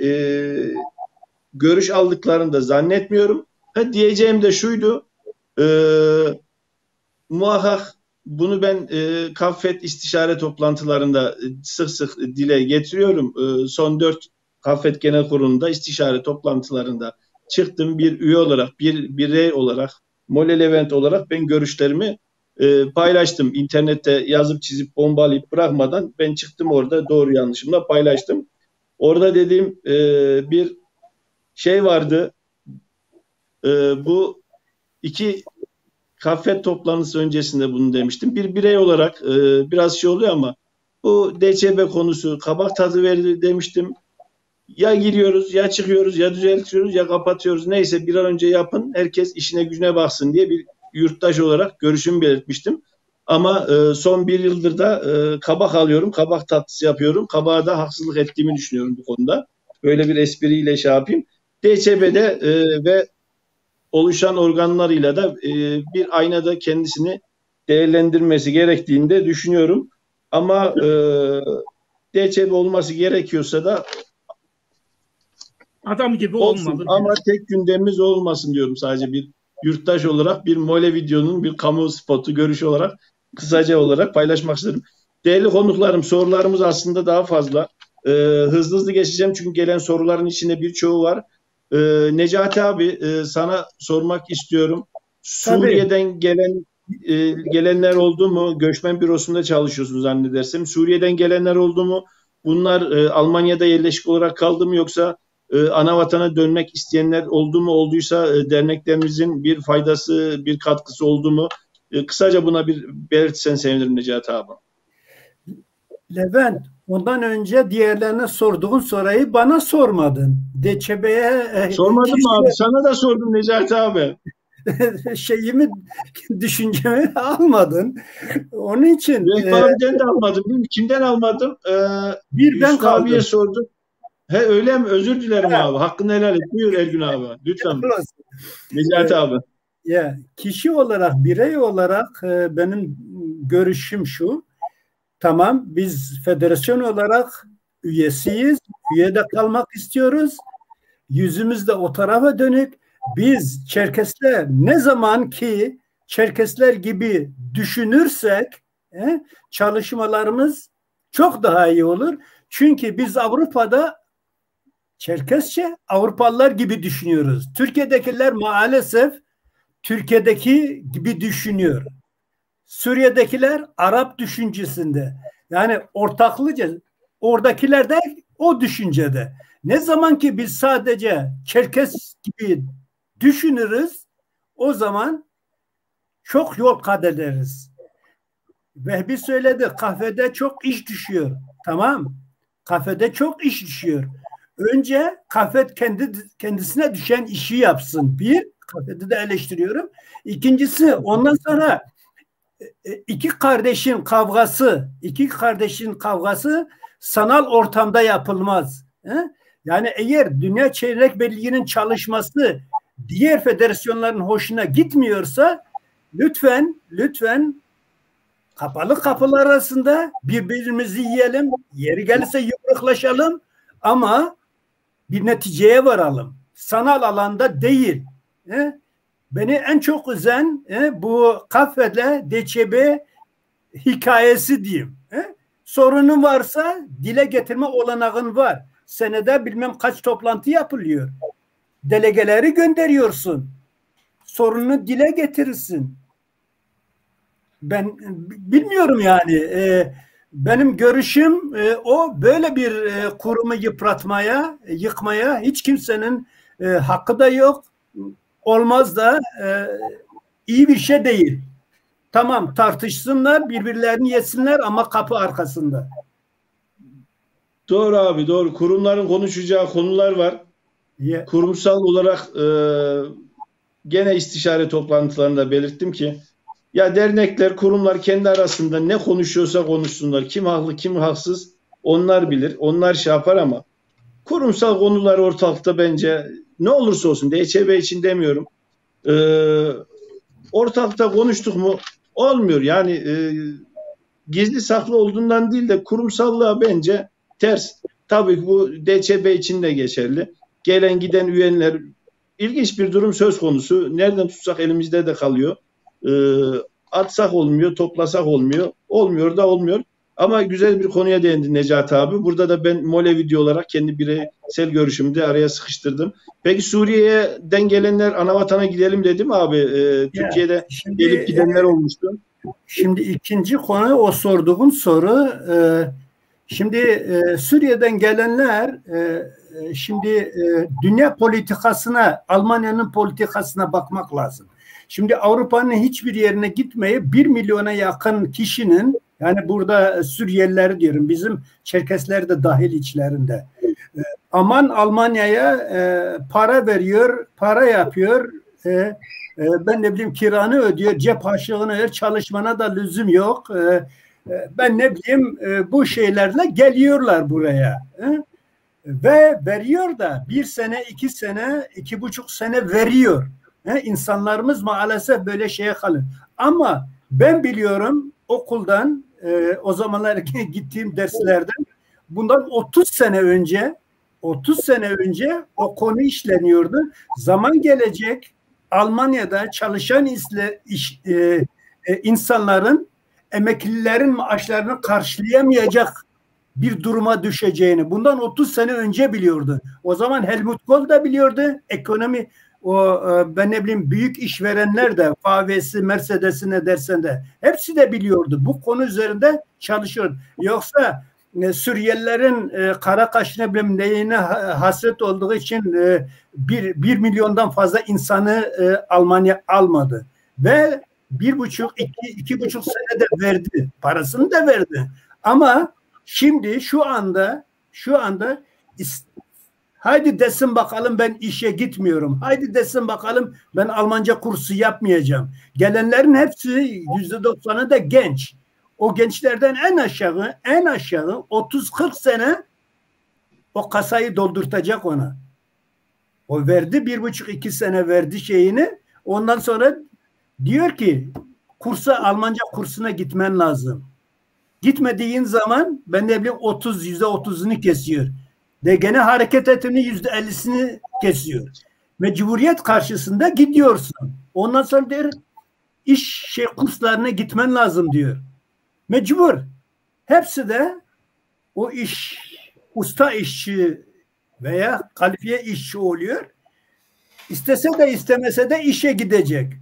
görüş aldıklarını da zannetmiyorum. Diyeceğim de şuydu, muhakkak bunu ben Kaffet istişare toplantılarında sık sık dile getiriyorum. Son 4 Kaffet Genel Kurulu'nda istişare toplantılarında çıktım, bir üye olarak, bir birey olarak, Mole Levent olarak ben görüşlerimi paylaştım. İnternette yazıp çizip bombalayıp bırakmadan ben çıktım, orada doğru yanlışımla paylaştım. Orada dediğim bir şey vardı. Bu 2 Kaffet toplantısı öncesinde bunu demiştim. Bir birey olarak biraz şey oluyor ama bu DÇB konusu kabak tadı verdi demiştim. Ya giriyoruz, ya çıkıyoruz, ya düzeltiyoruz, ya kapatıyoruz. Neyse bir an önce yapın, herkes işine gücüne baksın diye bir yurttaş olarak görüşümü belirtmiştim. Ama son 1 yıldır da kabak alıyorum, kabak tatlısı yapıyorum. Kabağa da haksızlık ettiğimi düşünüyorum bu konuda. Böyle bir espriyle şey yapayım. DÇB'de ve oluşan organlarıyla da bir aynada kendisini değerlendirmesi gerektiğini de düşünüyorum. Ama DÇB olması gerekiyorsa da adam gibi olsun, olmalı. ama tek gündemimiz olmasın diyorum, sadece bir yurttaş olarak bir Mole videonun bir kamu spotu görüşü olarak kısaca olarak paylaşmak istedim. Değerli konuklarım, sorularımız aslında daha fazla. Hızlı geçeceğim çünkü gelen soruların içinde birçoğu var. Necati abi, sana sormak istiyorum. Suriye'den gelenler oldu mu? Göçmen bürosunda çalışıyorsunuz zannedersem. Suriye'den gelenler oldu mu? Bunlar Almanya'da yerleşik olarak kaldı mı, yoksa ana vatana dönmek isteyenler oldu mu? Olduysa derneklerimizin bir faydası, bir katkısı oldu mu? Kısaca buna bir belirtsen sevinirim Necati abi. Levent, ondan önce diğerlerine sorduğun soruyu bana sormadın. DÇB'ye sormadım abi. Sana da sordum Necati abi. şeyimi, düşüncemi almadın. Onun için abiden de almadım. Kimden almadım? Bir ben kaldım. Sordum. Öyle mi? Özür dilerim abi. Hakkını helal et. Buyur Ergün abi. Lütfen. Necati abi. Ya, kişi olarak, birey olarak benim görüşüm şu. Tamam, biz federasyon olarak üyesiyiz. Üyede kalmak istiyoruz. Yüzümüz de o tarafa dönük. Biz Çerkesler, ne zaman ki Çerkesler gibi düşünürsek çalışmalarımız çok daha iyi olur. Çünkü biz Avrupa'da Çerkesçe Avrupalılar gibi düşünüyoruz. Türkiye'dekiler maalesef Türkiye'deki gibi düşünüyor. Suriye'dekiler Arap düşüncesinde. Yani ortaklıca, oradakiler de o düşüncede. Ne zaman ki biz sadece Çerkes gibi düşünürüz, o zaman çok yol kat ederiz. Vehbi söyledi, kafede çok iş düşüyor. Tamam, kafede çok iş düşüyor. Önce kafet kendisine düşen işi yapsın. Bir, kafede de eleştiriyorum. İkincisi, ondan sonra iki kardeşin kavgası sanal ortamda yapılmaz. Yani eğer Dünya Çeyrek Birliği'nin çalışması diğer federasyonların hoşuna gitmiyorsa lütfen kapalı kapılar arasında birbirimizi yiyelim, yeri gelirse yumruklaşalım ama bir neticeye varalım. Sanal alanda değil. Beni en çok üzen bu kafede DÇB hikayesi diyeyim. Sorunun varsa dile getirme olanağın var. Senede bilmem kaç toplantı yapılıyor. Delegeleri gönderiyorsun. Sorununu dile getirirsin. Ben bilmiyorum yani. Benim görüşüm o böyle bir kurumu yıpratmaya, yıkmaya hiç kimsenin hakkı da yok. Olmaz da iyi bir şey değil. Tamam tartışsınlar, birbirlerini yesinler ama kapı arkasında. Doğru abi, doğru. Kurumların konuşacağı konular var. Kurumsal olarak gene istişare toplantılarında belirttim ki ya dernekler, kurumlar kendi arasında ne konuşuyorsa konuşsunlar. Kim haklı, kim haksız onlar bilir. Onlar şey yapar ama kurumsal konular ortalıkta bence ne olursa olsun DÇB için demiyorum. Ortalıkta konuştuk mu olmuyor. Yani gizli saklı olduğundan değil de kurumsallığa bence ters. Tabii ki bu DÇB için de geçerli. Gelen giden üyeler ilginç bir durum söz konusu. Nereden tutsak elimizde de kalıyor. Atsak olmuyor, toplasak olmuyor. Olmuyor da olmuyor. Ama güzel bir konuya değindi Necati abi. Burada da ben Molevi olarak kendi bireysel görüşümü de araya sıkıştırdım. Peki Suriye'den gelenler anavatana gidelim dedi mi abi? Türkiye'de gelip gidenler olmuştu. Şimdi ikinci konu o sorduğum soru. Şimdi Suriye'den gelenler şimdi dünya politikasına, Almanya'nın politikasına bakmak lazım. Şimdi Avrupa'nın hiçbir yerine gitmeyip 1 milyona yakın kişinin, yani burada Suriyeliler diyorum, bizim Çerkesler de dahil içlerinde, aman Almanya'ya para veriyor, para yapıyor, ben ne bileyim kiranı ödüyor, cep harçlığını ödüyor, çalışmana da lüzum yok. Ben ne bileyim bu şeylerle geliyorlar buraya. Ve veriyor da 1 sene, 2 sene, 2,5 sene veriyor. İnsanlarımız maalesef böyle şeye kalır. Ama ben biliyorum okuldan, o zamanlar gittiğim derslerden, bundan 30 sene önce o konu işleniyordu. Zaman gelecek, Almanya'da çalışan insanların, emeklilerin maaşlarını karşılayamayacak bir duruma düşeceğini bundan 30 sene önce biliyordu. O zaman Helmut Kohl da biliyordu. Ekonomi, ben ne bileyim büyük işverenler de, FAV'si, Mercedes'i ne dersen de hepsi de biliyordu. Bu konu üzerinde çalışıyordu. Yoksa Suriyelilerin kara kaş ne bileyim neyine hasret olduğu için 1 milyondan fazla insanı Almanya almadı. Ve 2,5 sene de verdi. Parasını da verdi. Ama şimdi şu anda haydi desin bakalım ben işe gitmiyorum. Haydi desin bakalım ben Almanca kursu yapmayacağım. Gelenlerin hepsi %90'ı da genç. O gençlerden en aşağı 30-40 sene o kasayı doldurtacak ona. O verdi 1,5-2 sene verdi şeyini. Ondan sonra diyor ki Almanca kursuna gitmen lazım. Gitmediğin zaman ben ne bileyim %30'unu kesiyor. De gene hareket etini %50'sini kesiyor. Mecburiyet karşısında gidiyorsun. Ondan sonra der kurslarına gitmen lazım diyor. Mecbur. Hepsi de o usta işçi veya kalifiye işçi oluyor. İstese de istemese de işe gidecek.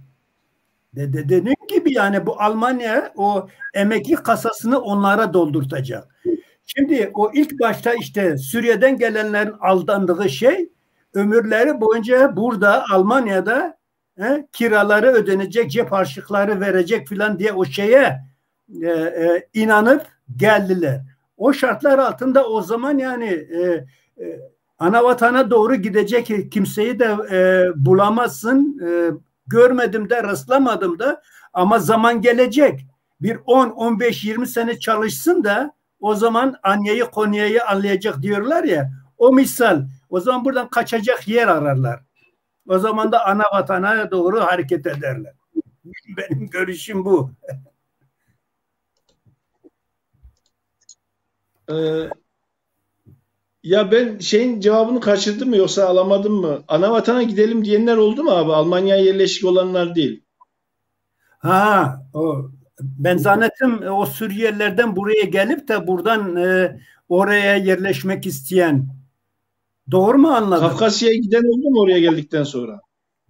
Dediğim gibi yani bu Almanya o emekli kasasını onlara doldurtacak. Şimdi o ilk başta işte Suriye'den gelenlerin aldandığı şey ömürleri boyunca burada Almanya'da kiraları ödenecek, cep harçlıkları verecek filan diye o şeye inanıp geldiler. O şartlar altında o zaman yani ana vatana doğru gidecek kimseyi de bulamazsın. Görmedim de rastlamadım da ama zaman gelecek. Bir 10, 15, 20 sene çalışsın da o zaman Anya'yı Konya'yı anlayacak diyorlar ya. O misal. O zaman buradan kaçacak yer ararlar. O zaman da ana vatana doğru hareket ederler. Benim görüşüm bu. Ya ben şeyin cevabını kaçırdım mı yoksa alamadım mı? Anavatana gidelim diyenler oldu mu abi? Almanya'ya yerleşik olanlar değil. Ha, ben zannettim o Suriyelilerden buraya gelip de buradan oraya yerleşmek isteyen. Doğru mu anladım? Kafkasya'ya giden oldu mu oraya geldikten sonra?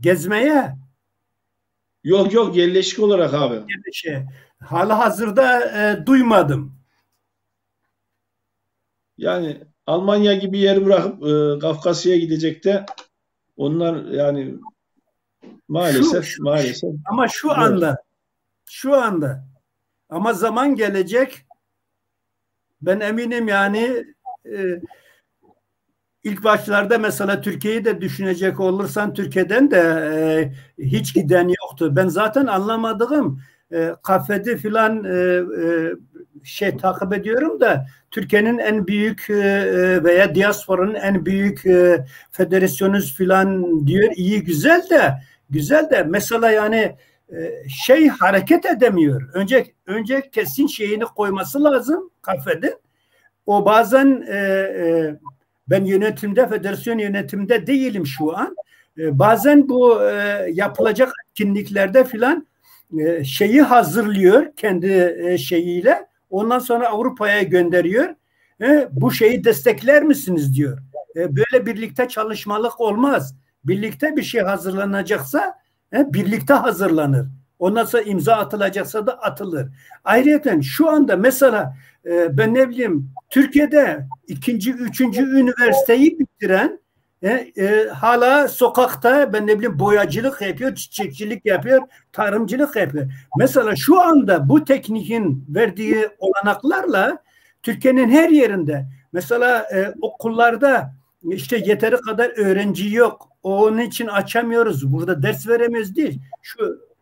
Gezmeye. Yok yok, yerleşik olarak abi. Halihazırda duymadım. Yani Almanya gibi yer bırakıp Kafkasya'ya gidecek de onlar yani maalesef maalesef. Ama şu anda ama zaman gelecek, ben eminim yani ilk başlarda mesela Türkiye'yi de düşünecek olursan Türkiye'den de hiç giden yoktu. Ben zaten anlamadığım kafede filan takip ediyorum da Türkiye'nin en büyük veya diasporanın en büyük federasyonuz filan diyor. İyi, güzel de mesela yani hareket edemiyor. Önce kesin şeyini koyması lazım kafede. O bazen ben yönetimde, federasyon yönetimde değilim şu an. Bazen bu yapılacak etkinliklerde filan şeyi hazırlıyor kendi şeyiyle. Ondan sonra Avrupa'ya gönderiyor. Bu şeyi destekler misiniz diyor. Böyle birlikte çalışmalık olmaz. Birlikte bir şey hazırlanacaksa birlikte hazırlanır. Ondan sonra imza atılacaksa da atılır. Ayrıca şu anda mesela ben ne bileyim Türkiye'de 2. 3. üniversiteyi bitiren hala sokakta ben ne bileyim boyacılık yapıyor, çiçekçilik yapıyor, tarımcılık yapıyor. Mesela şu anda bu teknikin verdiği olanaklarla Türkiye'nin her yerinde mesela okullarda işte yeteri kadar öğrenci yok. Onun için açamıyoruz. Burada ders veremiyoruz değil.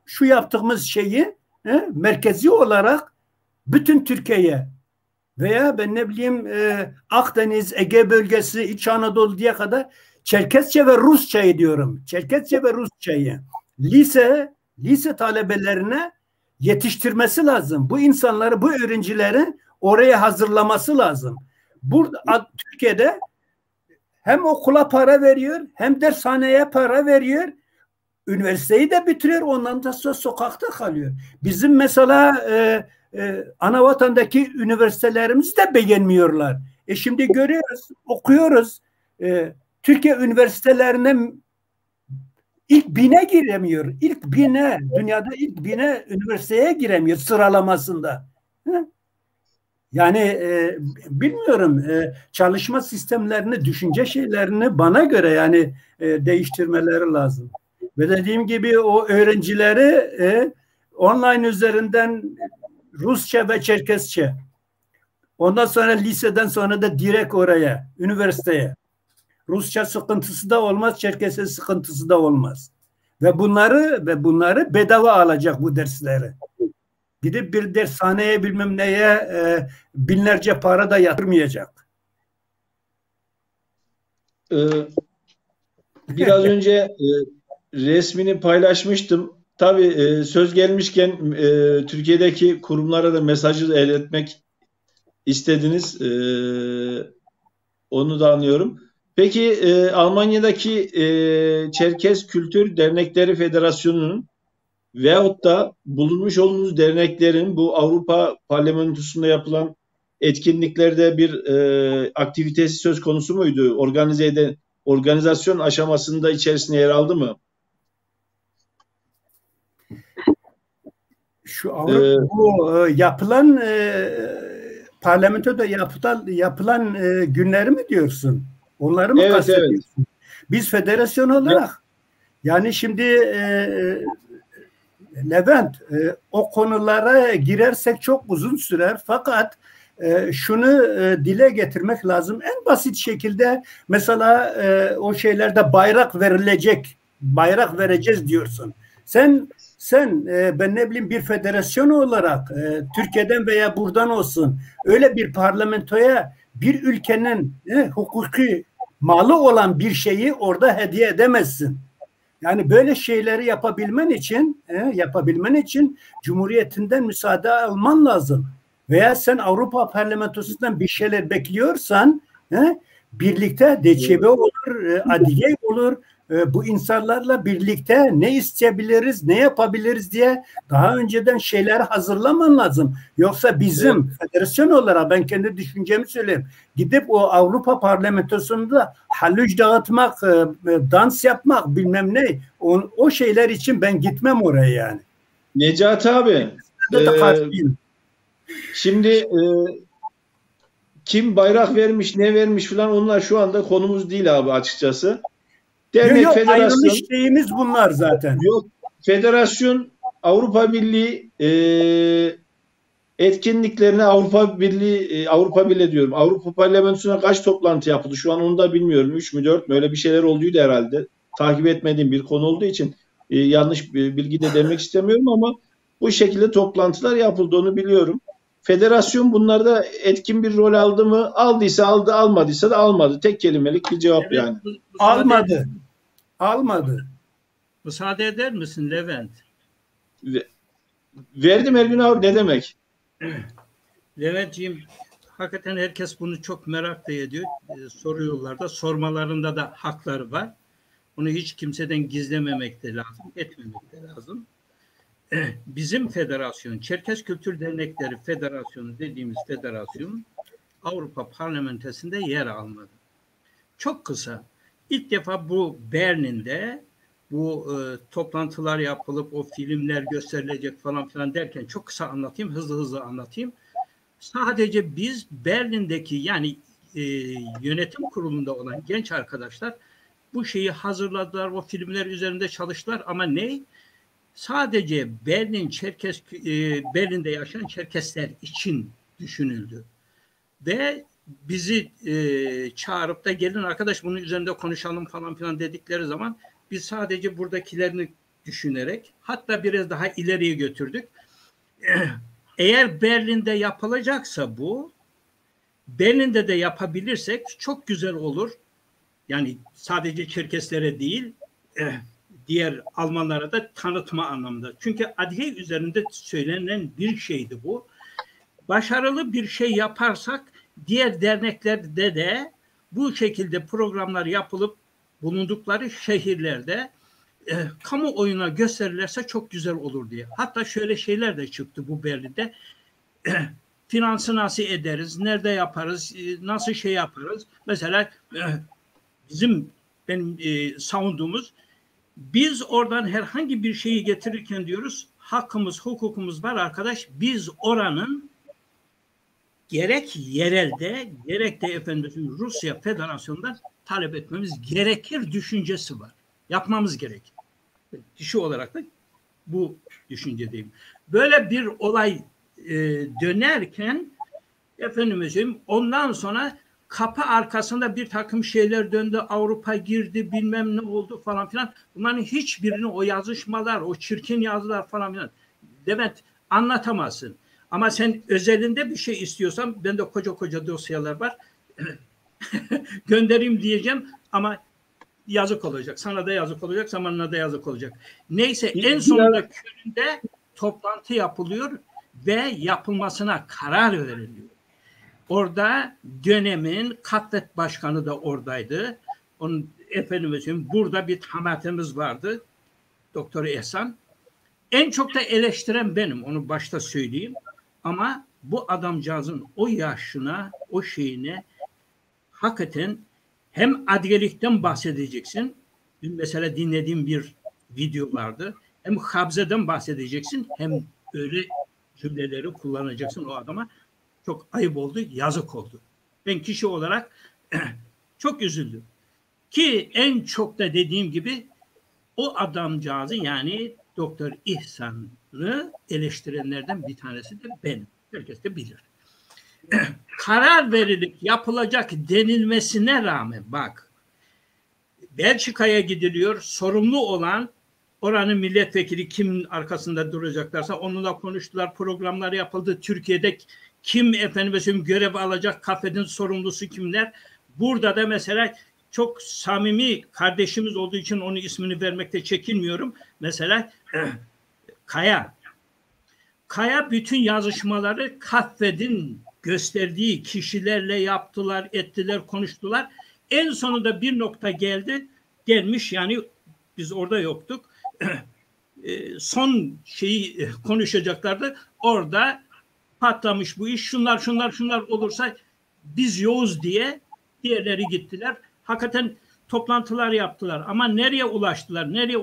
Şu yaptığımız şeyi merkezi olarak bütün Türkiye'ye veya ben ne bileyim Akdeniz, Ege bölgesi, İç Anadolu diye kadar Çerkesçe ve Rusçayı diyorum. Çerkesçe ve Rusçayı lise talebelerine yetiştirmesi lazım. Bu insanları, bu öğrencileri oraya hazırlaması lazım. Burada Türkiye'de hem okula para veriyor, hem dershaneye para veriyor. Üniversiteyi de bitiriyor, ondan da sonra sokakta kalıyor. Bizim mesela anavatandaki üniversitelerimizi de beğenmiyorlar. Şimdi görüyoruz, okuyoruz. Türkiye üniversitelerine ilk 1000'e giremiyor. Dünyada ilk 1000'e üniversiteye giremiyor sıralamasında. Yani bilmiyorum, çalışma sistemlerini, düşünce şeylerini bana göre yani değiştirmeleri lazım. Ve dediğim gibi o öğrencileri online üzerinden Rusça ve Çerkesçe, ondan sonra liseden sonra da direkt oraya, üniversiteye. Rusça sıkıntısı da olmaz, Çerkesçe sıkıntısı da olmaz. Ve bunları bedava alacak bu dersleri. Gidip bir dershaneye bilmem neye binlerce para da yatırmayacak. Biraz önce resmini paylaşmıştım. Tabii söz gelmişken Türkiye'deki kurumlara da mesajı iletmek istediniz. Onu da anlıyorum. Peki Almanya'daki Çerkez Kültür Dernekleri Federasyonu'nun veyahut da bulunmuş olduğunuz derneklerin bu Avrupa Parlamentosu'nda yapılan etkinliklerde bir aktivitesi söz konusu muydu? Organizasyon aşamasında içerisinde yer aldı mı? Şu bu yapılan parlamentoda yapılan günleri mi diyorsun? Onları mı kastediyorsun? Evet. Biz federasyon olarak yani şimdi Levent, o konulara girersek çok uzun sürer, fakat şunu dile getirmek lazım. En basit şekilde mesela o şeylerde bayrak vereceğiz diyorsun. Sen ben ne bileyim bir federasyon olarak Türkiye'den veya buradan olsun öyle bir parlamentoya bir ülkenin hukuki malı olan bir şeyi orada hediye edemezsin. Yani böyle şeyleri yapabilmen için Cumhuriyetinden müsaade alman lazım. Veya sen Avrupa Parlamentosu'ndan bir şeyler bekliyorsan birlikte DÇB olur, Adige olur. Bu insanlarla birlikte ne isteyebiliriz, ne yapabiliriz diye daha önceden şeyler hazırlaman lazım. Yoksa bizim federasyon olarak ben kendi düşüncemi söyleyeyim. Gidip o Avrupa Parlamentosu'nda halüc dağıtmak, dans yapmak bilmem ne o şeyler için ben gitmem oraya yani. Necati abi şimdi kim bayrak vermiş, ne vermiş falan onlar şu anda konumuz değil abi açıkçası. Dernek, yok, federasyon. ayrılış şeyimiz bunlar zaten. Yok, federasyon Avrupa Birliği etkinliklerine Avrupa Birliği diyorum. Avrupa Parlamentosu'na kaç toplantı yapıldı? Şu an onu da bilmiyorum. 3 mü 4 mü öyle bir şeyler olduydu herhalde. Takip etmediğim bir konu olduğu için yanlış bilgi de demek istemiyorum ama bu şekilde toplantılar yapıldı onu biliyorum. Federasyon bunlarda etkin bir rol aldı mı? Aldıysa aldı, almadıysa da almadı. Tek kelimelik bir cevap yani. Almadı. Müsaade eder misin Levent? Verdim Ergün abi ne demek? Leventciğim hakikaten herkes bunu çok merak da ediyor. Soruyorlar da sormalarında da hakları var. Bunu hiç kimseden gizlememek de lazım, etmemek de lazım. Bizim federasyon, Çerkez Kültür Dernekleri Federasyonu dediğimiz federasyon Avrupa Parlamentosu'nda yer almadı. Çok kısa. İlk defa bu Berlin'de bu toplantılar yapılıp o filmler gösterilecek falan filan derken çok kısa anlatayım, hızlı anlatayım. Sadece biz Berlin'deki yani yönetim kurulunda olan genç arkadaşlar bu şeyi hazırladılar, o filmler üzerinde çalıştılar ama ne? Sadece Berlin'de yaşayan Çerkesler için düşünüldü. Ve bizi çağırıp da gelin arkadaş bunun üzerinde konuşalım falan filan dedikleri zaman biz sadece buradakilerini düşünerek hatta biraz daha ileriye götürdük. Eğer Berlin'de yapılacaksa bu, Berlin'de de yapabilirsek çok güzel olur. Yani sadece Çerkeslere değil, diğer Almanlara da tanıtma anlamında. Çünkü Adige üzerinde söylenen bir şeydi bu. Başarılı bir şey yaparsak diğer derneklerde de bu şekilde programlar yapılıp bulundukları şehirlerde kamuoyuna gösterilirse çok güzel olur diye. Hatta şöyle şeyler de çıktı bu Berlin'de. Finansı nasıl ederiz, nerede yaparız, nasıl şey yaparız. Mesela benim savunduğumuz biz oradan herhangi bir şeyi getirirken diyoruz hakkımız, hukukumuz var arkadaş. Biz oranın gerek yerelde gerek de efendim Rusya Federasyonu'ndan talep etmemiz gerekir düşüncesi var. Yapmamız gerekir. Kişi olarak da bu düşüncedeyim. Böyle bir olay dönerken efendim ondan sonra kapı arkasında bir takım şeyler döndü. Avrupa girdi bilmem ne oldu falan filan. Bunların hiçbirini o yazışmalar, o çirkin yazılar falan filan Levent anlatamazsın. Ama sen özelinde bir şey istiyorsan bende koca dosyalar var. Göndereyim diyeceğim ama yazık olacak. Sana da yazık olacak, zamanına da yazık olacak. Neyse en sonunda Köln'de toplantı yapılıyor ve yapılmasına karar veriliyor. Orada dönemin Katlet Başkanı da oradaydı. Onun efendim burada bir tamatımız vardı. Doktor Ehsan. En çok da eleştiren benim. Onu başta söyleyeyim. Ama bu adamcağızın o yaşına, o şeyine hakikaten hem adigelikten bahsedeceksin. Dün mesela dinlediğim bir video vardı. Hem habzeden bahsedeceksin hem öyle cümleleri kullanacaksın o adama. Çok ayıp oldu, yazık oldu. Ben kişi olarak çok üzüldüm. Ki en çok da dediğim gibi o adamcağızı yani Doktor İhsan'ı eleştirenlerden bir tanesi de benim. Herkes de bilir. Karar verilip yapılacak denilmesine rağmen bak Belçika'ya gidiliyor. Sorumlu olan oranın milletvekili kimin arkasında duracaklarsa onunla konuştular. Programlar yapıldı. Türkiye'de kim efendim görev alacak, kafenin sorumlusu kimler? Burada da mesela çok samimi kardeşimiz olduğu için onun ismini vermekte çekinmiyorum. Mesela Kaya bütün yazışmaları kafedin gösterdiği kişilerle yaptılar, ettiler, konuştular. En sonunda bir nokta gelmiş yani biz orada yoktuk. Son şeyi konuşacaklardı. Orada patlamış bu iş. Şunlar olursa biz yoğuz diye diğerleri gittiler. Hakikaten toplantılar yaptılar. Ama nereye ulaştılar, nereye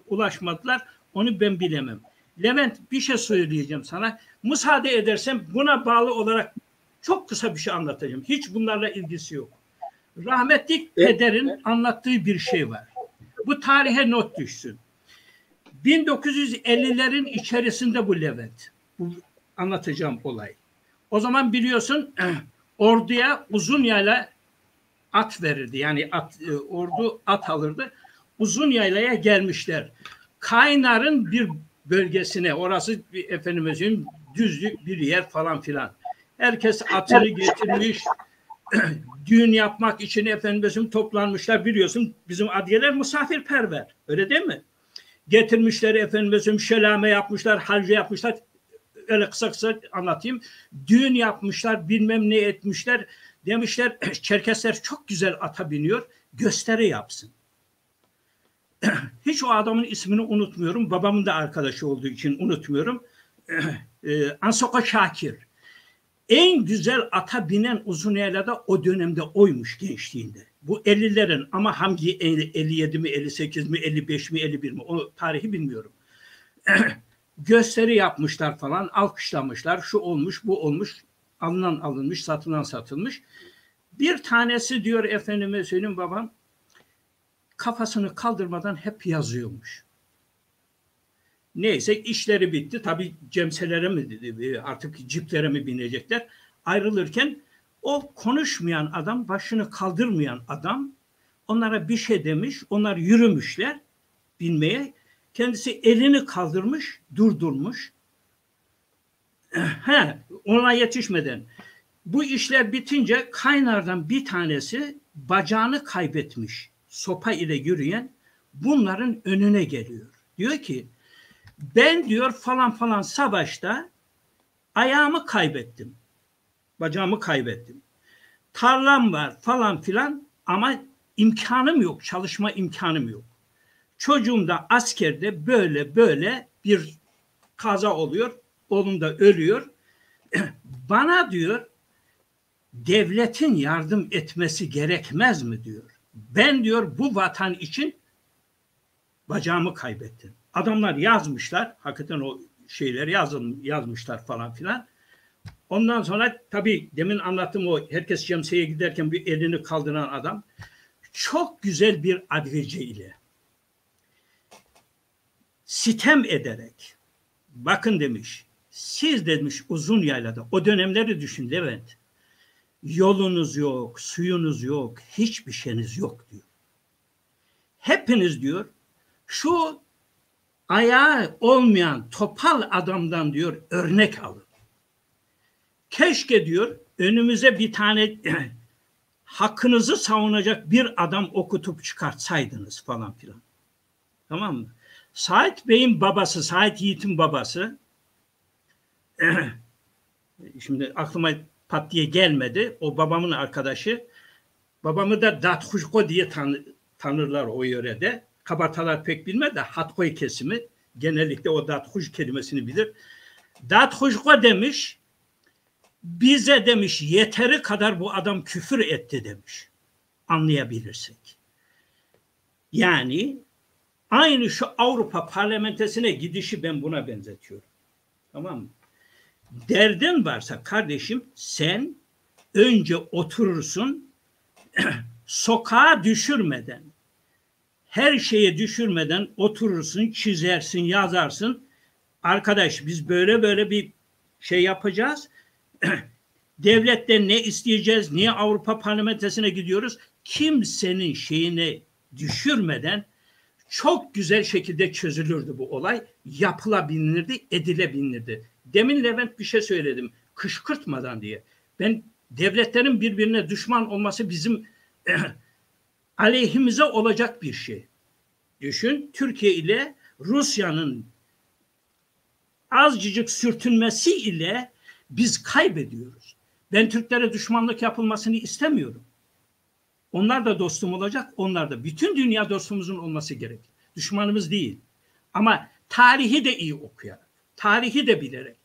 ulaşmadılar onu ben bilemem. Levent bir şey söyleyeceğim sana. Müsaade edersem buna bağlı olarak çok kısa bir şey anlatacağım. Hiç bunlarla ilgisi yok. Rahmetli pederin anlattığı bir şey var. Bu tarihe not düşsün. 1950'lerin içerisinde bu Levent. Bu anlatacağım olay. O zaman biliyorsun orduya uzun yayla at verirdi. Yani ordu at alırdı. Uzun yaylaya gelmişler. Kaynar'ın bir bölgesine, orası efendime söyleyeyim düzlük bir yer falan filan. Herkes atını getirmiş. Düğün yapmak için efendim toplanmışlar. Biliyorsun bizim adiyeler misafirperver. Öyle değil mi? Getirmişler efendim şelame yapmışlar, halca yapmışlar. Öyle kısa anlatayım. Düğün yapmışlar, bilmem ne etmişler. Demişler Çerkesler çok güzel ata biniyor. Gösteri yapsın. Hiç o adamın ismini unutmuyorum. Babamın da arkadaşı olduğu için unutmuyorum. Ansoko Şakir. En güzel ata binen Uzunyayla'da o dönemde oymuş gençliğinde. Bu 50'lerin ama hangi 57 mi, 58 mi, 55 mi, 51 mi o tarihi bilmiyorum. Gösteri yapmışlar falan, alkışlamışlar. Şu olmuş, bu olmuş, alınan alınmış, satılan satılmış. Bir tanesi diyor efendime söyleyeyim babam, kafasını kaldırmadan hep yazıyormuş. Neyse işleri bitti. Tabii cemselere mi artık ciplere mi binecekler? Ayrılırken o konuşmayan adam, başını kaldırmayan adam onlara bir şey demiş. Onlar yürümüşler binmeye. Kendisi elini kaldırmış, durdurmuş. Ona yetişmeden. Bu işler bitince Kaynar'dan bir tanesi bacağını kaybetmiş. Sopa ile yürüyen bunların önüne geliyor. Diyor ki ben diyor falan falan savaşta ayağımı kaybettim. Bacağımı kaybettim. Tarlam var falan filan ama imkanım yok. Çalışma imkanım yok. Çocuğum da askerde böyle bir kaza oluyor. Oğlum da ölüyor. Bana diyor devletin yardım etmesi gerekmez mi diyor. Ben diyor bu vatan için bacağımı kaybettim. Adamlar yazmışlar. Hakikaten o şeyleri yazmışlar falan filan. Ondan sonra tabii demin anlattığım o herkes şemsiye giderken bir elini kaldıran adam çok güzel bir adrece ile sitem ederek bakın demiş siz demiş Uzunyayla'da o dönemleri düşün Levent. Yolunuz yok, suyunuz yok, hiçbir şeyiniz yok diyor. Hepiniz diyor şu ayağı olmayan topal adamdan diyor örnek alın. Keşke diyor önümüze bir tane hakkınızı savunacak bir adam okutup çıkartsaydınız falan filan. Tamam mı? Sait Bey'in babası, Sait Yiğit'in babası şimdi aklıma pat diye gelmedi. O babamın arkadaşı. Babamı da Dathuşko diye tanırlar o yörede. Kabartalar pek bilmez de Hatkoy kesimi genellikle o Dathuş kelimesini bilir. Dathuşko demiş bize demiş yeteri kadar bu adam küfür etti demiş. Anlayabilirsek. Yani aynı şu Avrupa parlamentesine gidişi ben buna benzetiyorum. Tamam mı? Derdin varsa kardeşim sen önce oturursun sokağa düşürmeden her şeye düşürmeden oturursun, çizersin, yazarsın. Arkadaş biz böyle bir şey yapacağız. Devletten ne isteyeceğiz? Niye Avrupa parlamentesine gidiyoruz? Kimsenin şeyine düşürmeden çok güzel şekilde çözülürdü bu olay. Yapılabilirdi, edilebilirdi. Demin Levent bir şey söyledim. Kışkırtmadan diye. Ben devletlerin birbirine düşman olması bizim aleyhimize olacak bir şey. Düşün Türkiye ile Rusya'nın azıcık sürtünmesi ile Biz kaybediyoruz. Ben Türklere düşmanlık yapılmasını istemiyorum. Onlar da dostum olacak, onlar da. Bütün dünya dostumuzun olması gerek. Düşmanımız değil. Ama tarihi de iyi okuyarak, tarihi de bilerek.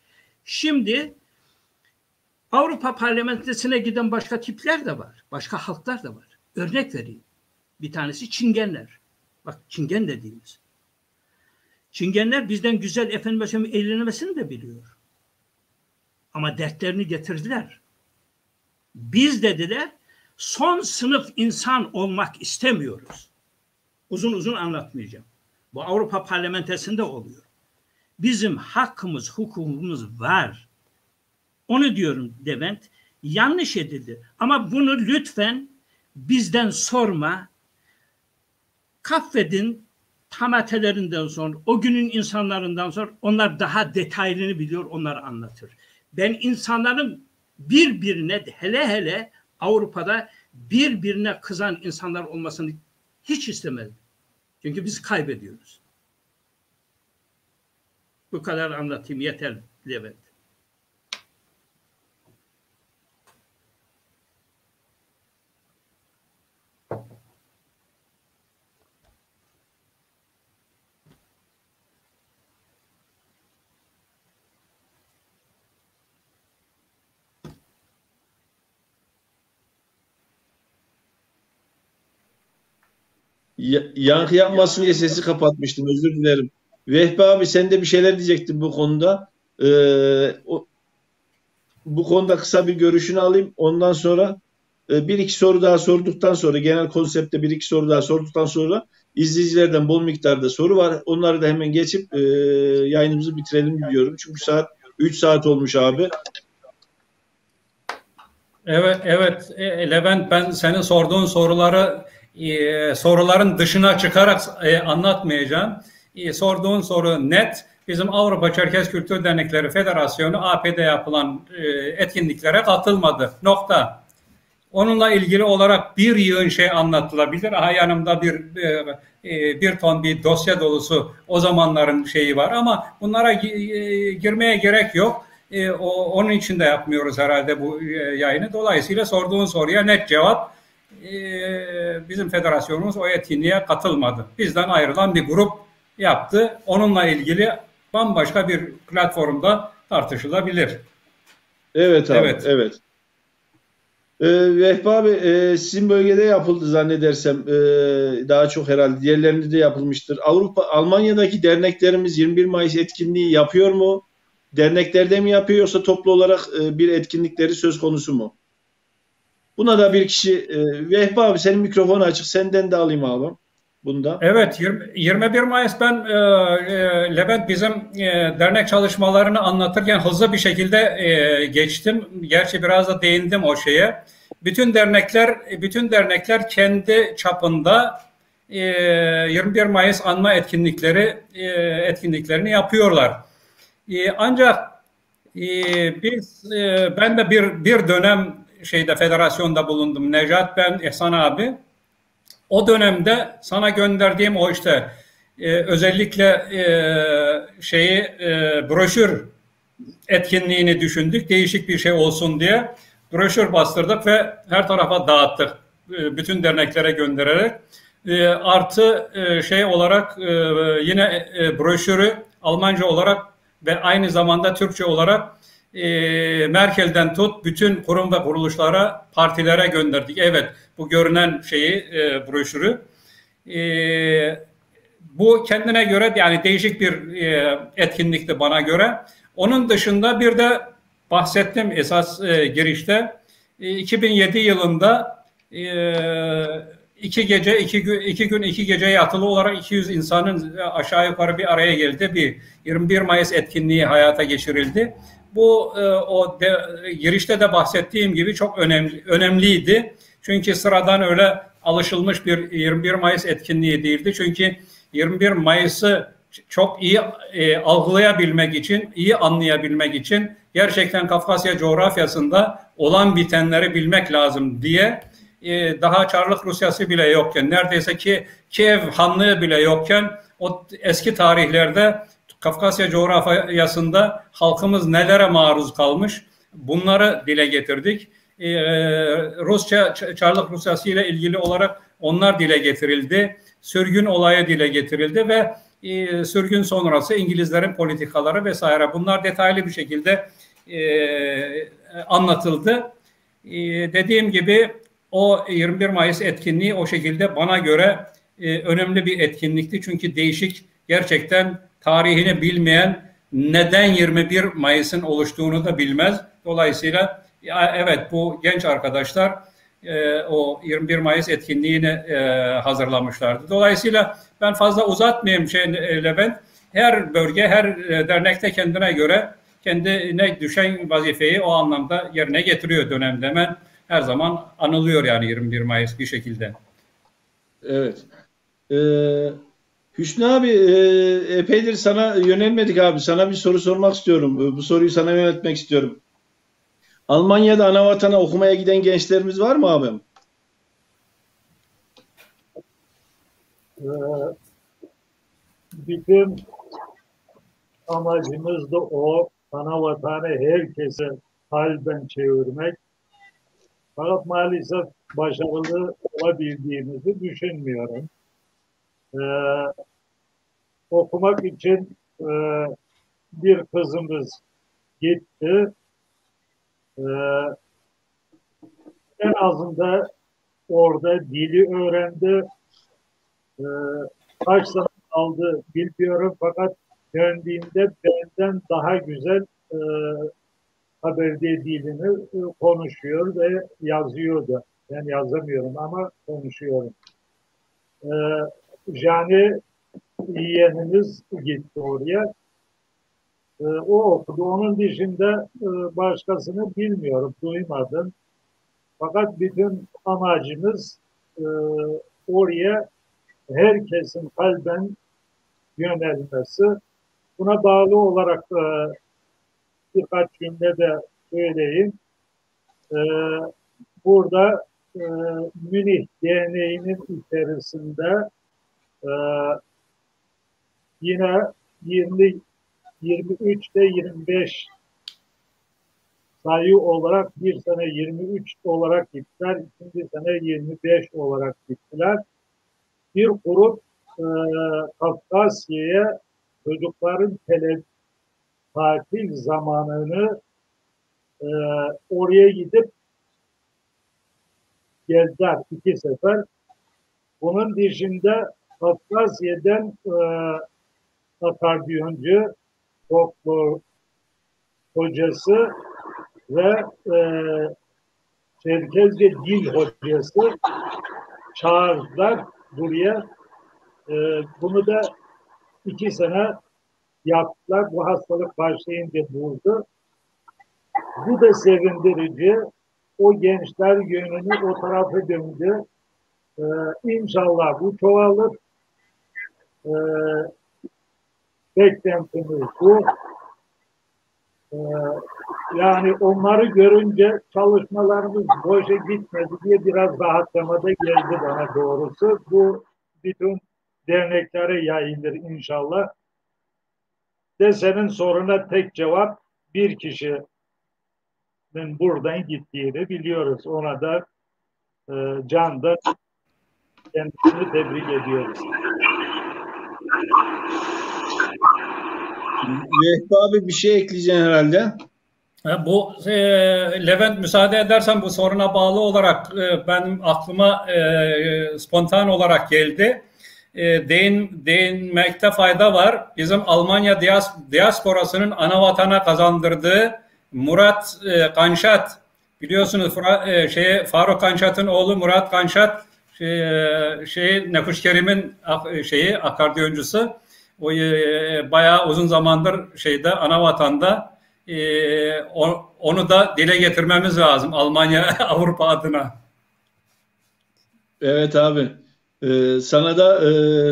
Şimdi Avrupa Parlamentosu'na giden başka tipler de var. Başka halklar da var. Örnek vereyim. Bir tanesi Çingenler. Bak Çingen dediğimiz. Çingenler bizden güzel efendim eğlenmesini de biliyor. Ama dertlerini getirdiler. Biz dediler son sınıf insan olmak istemiyoruz. Uzun uzun anlatmayacağım. Bu Avrupa Parlamentosu'nda oluyor. Bizim hakkımız, hukukumuz var. Onu diyorum Levent. Yanlış edildi. Ama bunu lütfen bizden sorma. Kaffedin tamatelerinden sonra, o günün insanlarından sonra onlar daha detaylını biliyor, onlar anlatır. Ben insanların birbirine, hele hele Avrupa'da birbirine kızan insanlar olmasını hiç istemezdim. Çünkü biz kaybediyoruz. Bu kadar anlatayım, yeter Levent. Yankı yapmasın diye sesi kapatmıştım. Özür dilerim. Vehbi abi sen de bir şeyler diyecektin bu konuda. Bu konuda kısa bir görüşünü alayım. Ondan sonra bir iki soru daha sorduktan sonra, genel konseptte bir iki soru daha sorduktan sonra izleyicilerden bol miktarda soru var. Onları da hemen geçip yayınımızı bitirelim diyorum. Çünkü saat 3 saat olmuş abi. Evet Levent, ben senin sorduğun soruların dışına çıkarak anlatmayacağım. Sorduğun soru net. Bizim Avrupa Çerkez Kültür Dernekleri Federasyonu AP'de yapılan etkinliklere katılmadı. Nokta. Onunla ilgili olarak bir yığın şey anlatılabilir. Aha yanımda bir ton bir dosya dolusu o zamanların şeyi var ama bunlara girmeye gerek yok. Onun için de yapmıyoruz herhalde bu yayını. Dolayısıyla sorduğun soruya net cevap. Bizim federasyonumuz o etkinliğe katılmadı. Bizden ayrılan bir grup yaptı. Onunla ilgili bambaşka bir platformda tartışılabilir. Evet abi, evet. Vehbi abi sizin bölgede yapıldı zannedersem, daha çok herhalde diğerlerinde de yapılmıştır. Almanya'daki derneklerimiz 21 Mayıs etkinliği yapıyor mu? Derneklerde mi yapıyor yoksa toplu olarak bir etkinlikleri söz konusu mu? Buna da bir kişi, Vehbi abi senin mikrofonu açık, senden de alayım abi bunda. Evet, 21 Mayıs ben Levent bizim dernek çalışmalarını anlatırken hızlı bir şekilde geçtim. Gerçi biraz da değindim o şeye. Bütün dernekler kendi çapında 21 Mayıs anma etkinliklerini yapıyorlar. Ancak ben de bir dönem federasyonda bulundum. Necat, ben, Ehsan abi. O dönemde sana gönderdiğim o özellikle broşür etkinliğini düşündük. Değişik bir şey olsun diye broşür bastırdık ve her tarafa dağıttık. Bütün derneklere göndererek. Artı olarak yine broşürü Almanca olarak ve aynı zamanda Türkçe olarak Merkel'den tut bütün kurum ve kuruluşlara, partilere gönderdik. Evet, bu görünen broşürü. Bu kendine göre yani değişik bir etkinlikti bana göre. Onun dışında bir de bahsettim esas girişte. 2007 yılında 2 gün 2 gece yatılı olarak 200 insanın aşağı yukarı bir araya geldi. Bir 21 Mayıs etkinliği hayata geçirildi. Bu girişte de bahsettiğim gibi çok önemliydi. Çünkü sıradan öyle alışılmış bir 21 Mayıs etkinliği değildi. Çünkü 21 Mayıs'ı çok iyi algılayabilmek için, iyi anlayabilmek için gerçekten Kafkasya coğrafyasında olan bitenleri bilmek lazım diye daha Çarlık Rusyası bile yokken, neredeyse ki Kiev Hanlığı bile yokken o eski tarihlerde Kafkasya coğrafyasında halkımız nelere maruz kalmış, Bunları dile getirdik. Rusça, Çarlık Rusyası ile ilgili olarak onlar dile getirildi. Sürgün olayı dile getirildi ve sürgün sonrası İngilizlerin politikaları vesaire bunlar detaylı bir şekilde anlatıldı. Dediğim gibi o 21 Mayıs etkinliği o şekilde bana göre önemli bir etkinlikti. Çünkü değişik, gerçekten tarihini bilmeyen neden 21 Mayıs'ın oluştuğunu da bilmez. Dolayısıyla evet, bu genç arkadaşlar o 21 Mayıs etkinliğini hazırlamışlardı. Dolayısıyla ben fazla uzatmayayım Levent. Her bölge, her dernekte kendine göre kendine düşen vazifeyi o anlamda yerine getiriyor dönemde. Hemen her zaman anılıyor yani 21 Mayıs bir şekilde. Evet. Hüsnü abi, epeydir sana yönelmedik abi. Sana bir soru sormak istiyorum. Bu soruyu sana yöneltmek istiyorum. Almanya'da anavatana okumaya giden gençlerimiz var mı abim? Bütün amacımız da o, anavatanı herkese kalben çevirmek. Fakat maalesef başarılı olabildiğimizi düşünmüyorum. Okumak için bir kızımız gitti. En azından orada dili öğrendi. Kaç zaman aldı bilmiyorum, fakat döndüğünde benden daha güzel Haberdi dilini konuşuyor ve yazıyor da. Ben yazamıyorum ama konuşuyorum. Yani yeğenimiz gitti oraya. O okudu. Onun dışında başkasını bilmiyorum, duymadım. Fakat bütün amacımız oraya herkesin kalben yönelmesi. Buna bağlı olarak birkaç cümle de söyleyeyim. Burada Münih Derneği'nin içerisinde yine 23'te 25 sayı olarak bir sene 23 olarak gittiler, ikinci sene 25 olarak gittiler. Bir grup Kafkasya'ya çocukların tatil zamanını oraya gidip geldiler 2 sefer. Bunun dışında Kafkasya'dan akardiyoncu, doktor hocası ve Çerkezce dil hocası çağırdılar buraya. Bunu da 2 sene yaptılar. Bu hastalık başlayınca buldu. Bu da sevindirici. O gençler yönünü o tarafa döndü. İnşallah bu çoğalır. Beklentimiz bu. Yani onları görünce çalışmalarımız boşa gitmedi diye biraz rahatlamada geldi bana doğrusu. Bu bütün derneklere yayılır inşallah. De senin soruna tek cevap, bir kişinin buradan gittiğini biliyoruz. Ona da candan kendisini tebrik ediyoruz. Vehbi abi bir şey ekleyeceksin herhalde. Bu Levent, müsaade edersen bu soruna bağlı olarak benim aklıma spontan olarak geldi. Değinmekte fayda var. Bizim Almanya diasporasının anavatana kazandırdığı Murat Kanşat, biliyorsunuz Faruk Kanşat'ın oğlu Murat Kanşat, Nefus Kerim'in akardiyoncusu. O bayağı uzun zamandır anavatanda. Onu da dile getirmemiz lazım Almanya Avrupa adına. Evet abi. Sana da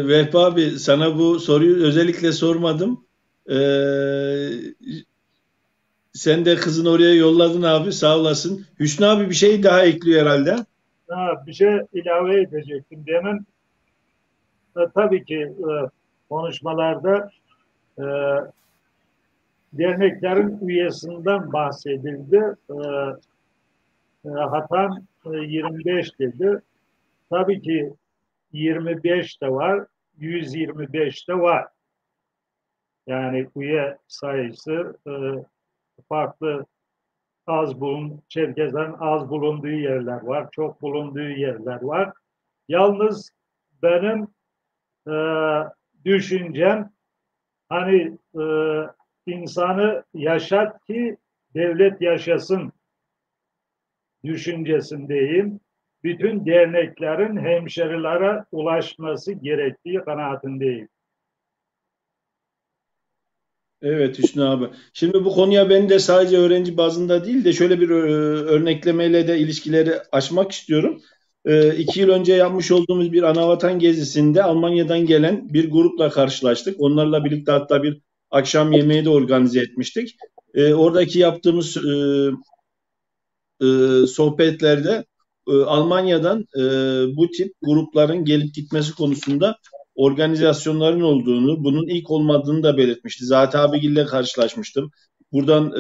Vehbi abi, sana bu soruyu özellikle sormadım. Sen de kızını oraya yolladın abi, sağ olasın. Hüsnü abi bir şey daha ekliyor herhalde. Bir şey ilave edecektim. Demin tabii ki konuşmalarda derneklerin üyesinden bahsedildi. Hatam 25 dedi. Tabii ki 25 de var, 125 de var. Yani üye sayısı farklı, Çerkezlerin az bulunduğu yerler var, çok bulunduğu yerler var. Yalnız benim düşüncem hani insanı yaşat ki devlet yaşasın düşüncesindeyim. Bütün derneklerin hemşerilere ulaşması gerektiği kanaatindeyim. Evet Hüsnü abi. Şimdi bu konuya ben de sadece öğrenci bazında değil de şöyle bir örneklemeyle de ilişkileri açmak istiyorum. 2 yıl önce yapmış olduğumuz bir anavatan gezisinde Almanya'dan gelen bir grupla karşılaştık. Onlarla birlikte hatta bir akşam yemeği de organize etmiştik. Oradaki yaptığımız sohbetlerde Almanya'dan bu tip grupların gelip gitmesi konusunda organizasyonların olduğunu, bunun ilk olmadığını da belirtmişti. Zaten abigille karşılaşmıştım. Buradan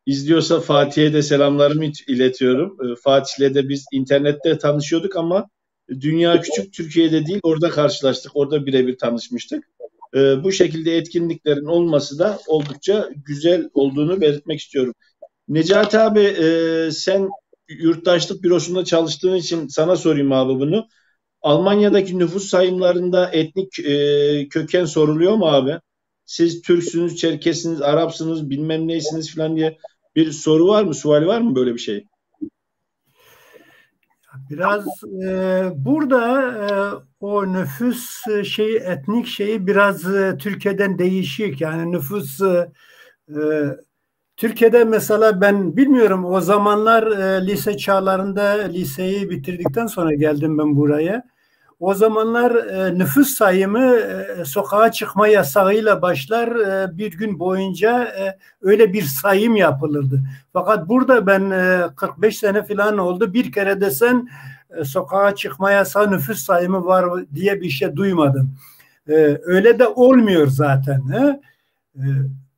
izliyorsa Fatih'e de selamlarımı iletiyorum. Fatih'le de biz internette tanışıyorduk ama dünya küçük, Türkiye'de değil, orada karşılaştık. Orada birebir tanışmıştık. Bu şekilde etkinliklerin olması da oldukça güzel olduğunu belirtmek istiyorum. Necati abi, sen yurttaşlık bürosunda çalıştığın için sana sorayım abi bunu. Almanya'daki nüfus sayımlarında etnik köken soruluyor mu abi? Siz Türksünüz, Çerkesiniz, Arapsınız, bilmem neysiniz falan diye bir soru var mı? Suali var mı böyle bir şey? Biraz burada o nüfus şeyi, etnik şeyi biraz Türkiye'den değişik. Yani nüfus Türkiye'de mesela ben bilmiyorum, o zamanlar lise çağlarında, liseyi bitirdikten sonra geldim ben buraya. O zamanlar nüfus sayımı sokağa çıkma yasağıyla başlar, bir gün boyunca öyle bir sayım yapılırdı. Fakat burada ben 45 sene falan oldu, bir kere desen sokağa çıkma yasağı, nüfus sayımı var diye bir şey duymadım. Öyle de olmuyor zaten.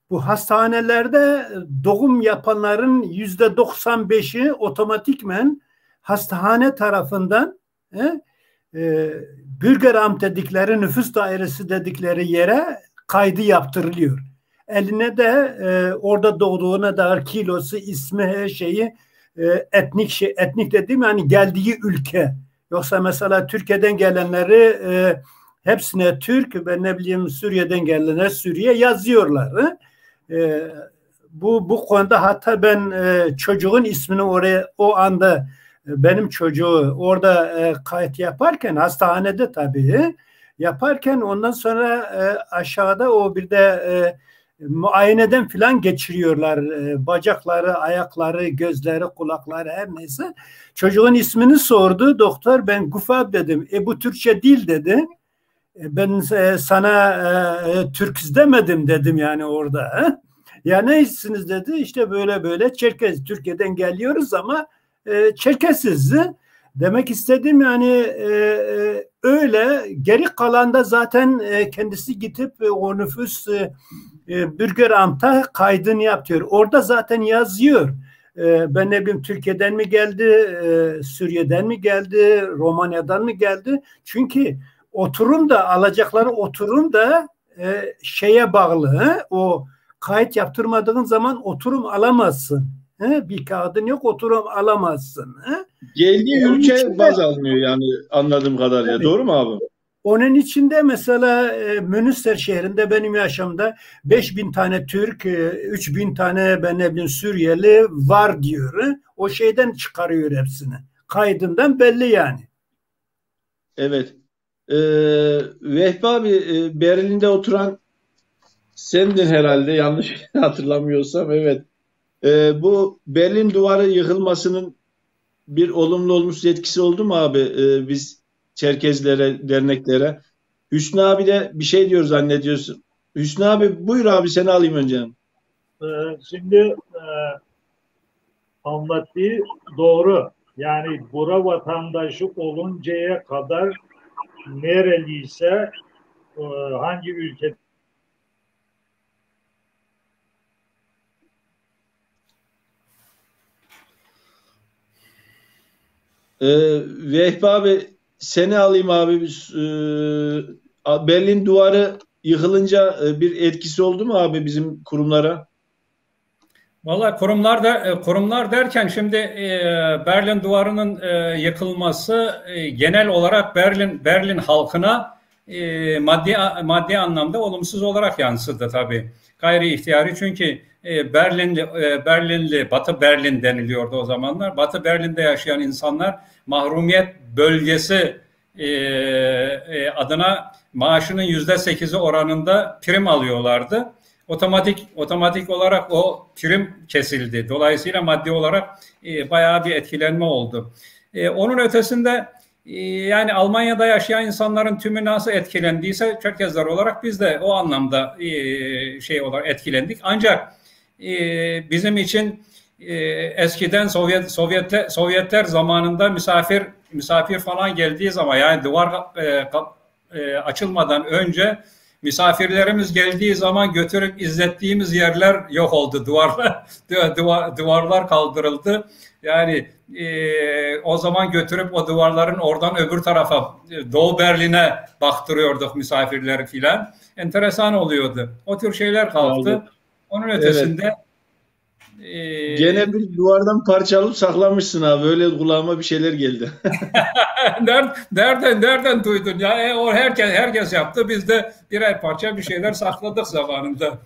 Bu hastanelerde doğum yapanların %95'i otomatikmen hastane tarafından Bürgeramt dedikleri, nüfus dairesi dedikleri yere kaydı yaptırılıyor. Eline de orada doğduğuna dair kilosu, ismi, her şeyi, etnik dediğim yani geldiği ülke. Yoksa mesela Türkiye'den gelenleri hepsine Türk, ben ne bileyim Suriye'den gelenler Suriye yazıyorlar. Bu konuda hatta ben çocuğun ismini oraya o anda, benim çocuğu orada kayıt yaparken, hastanede tabii yaparken, ondan sonra aşağıda o bir de muayeneden filan geçiriyorlar. Bacakları, ayakları, gözleri, kulakları, her neyse. Çocuğun ismini sordu. Doktor, ben Gufab dedim. Bu Türkçe değil dedi. Ben sana Türküz demedim dedim yani orada. Ya neysiniz dedi. İşte böyle böyle Çerkez. Türkiye'den geliyoruz ama Çerkesiz. Demek istedim yani öyle. Geri kalanda zaten kendisi gidip o nüfus Bürgeramt'a kaydını yapıyor. Orada zaten yazıyor. Ben ne bileyim Türkiye'den mi geldi, Suriye'den mi geldi, Romanya'dan mı geldi? Çünkü oturum da, alacakları oturum da şeye bağlı. O kayıt yaptırmadığın zaman oturum alamazsın. Bir kağıdın yok, oturum alamazsın. Geldiği ülke baz alınıyor yani anladığım kadarıyla. Evet. Doğru mu abi? Onun içinde mesela Münster şehrinde benim yaşamda 5.000 tane Türk, 3.000 tane ben ne bileyim Suriyeli var diyor. O şeyden çıkarıyor hepsini. Kaydından belli yani. Evet. Vehbi abi, Berlin'de oturan sendin herhalde, yanlış hatırlamıyorsam. Evet. Bu Berlin Duvarı yıkılmasının bir olumlu olumsuz etkisi oldu mu abi biz Çerkezlere, derneklere? Hüsnü abi de bir şey diyor zannediyorsun. Hüsnü abi buyur abi, seni alayım önce. Şimdi anlattığı doğru. Yani bura vatandaşı oluncaya kadar nereliyse, hangi ülke Vehbi abi seni alayım abi. Berlin Duvarı yıkılınca bir etkisi oldu mu abi bizim kurumlara? Vallahi kurumlar derken şimdi Berlin Duvarı'nın yıkılması genel olarak Berlin halkına maddi anlamda olumsuz olarak yansıdı tabii. Gayri ihtiyari çünkü Berlinli, Batı Berlin deniliyordu o zamanlar. Batı Berlin'de yaşayan insanlar mahrumiyet bölgesi adına maaşının %8'i oranında prim alıyorlardı. Otomatik olarak o prim kesildi. Dolayısıyla maddi olarak bayağı bir etkilenme oldu. Onun ötesinde yani Almanya'da yaşayan insanların tümü nasıl etkilendiyse Çerkezler olarak biz de o anlamda olarak etkilendik. Ancak bizim için eskiden Sovyetler zamanında misafir falan geldiği zaman yani duvar açılmadan önce misafirlerimiz geldiği zaman götürüp izlettiğimiz yerler yok oldu. Duvarlar kaldırıldı. Yani o zaman götürüp o duvarların oradan öbür tarafa Doğu Berlin'e baktırıyorduk misafirleri filan. Enteresan oluyordu. O tür şeyler kalktı. Onun ötesinde gene bir duvardan parça alıp saklamışsın abi. Öyle kulağıma bir şeyler geldi. Nereden duydun ya? O herkes yaptı. Biz de birer parça bir şeyler sakladık zamanında.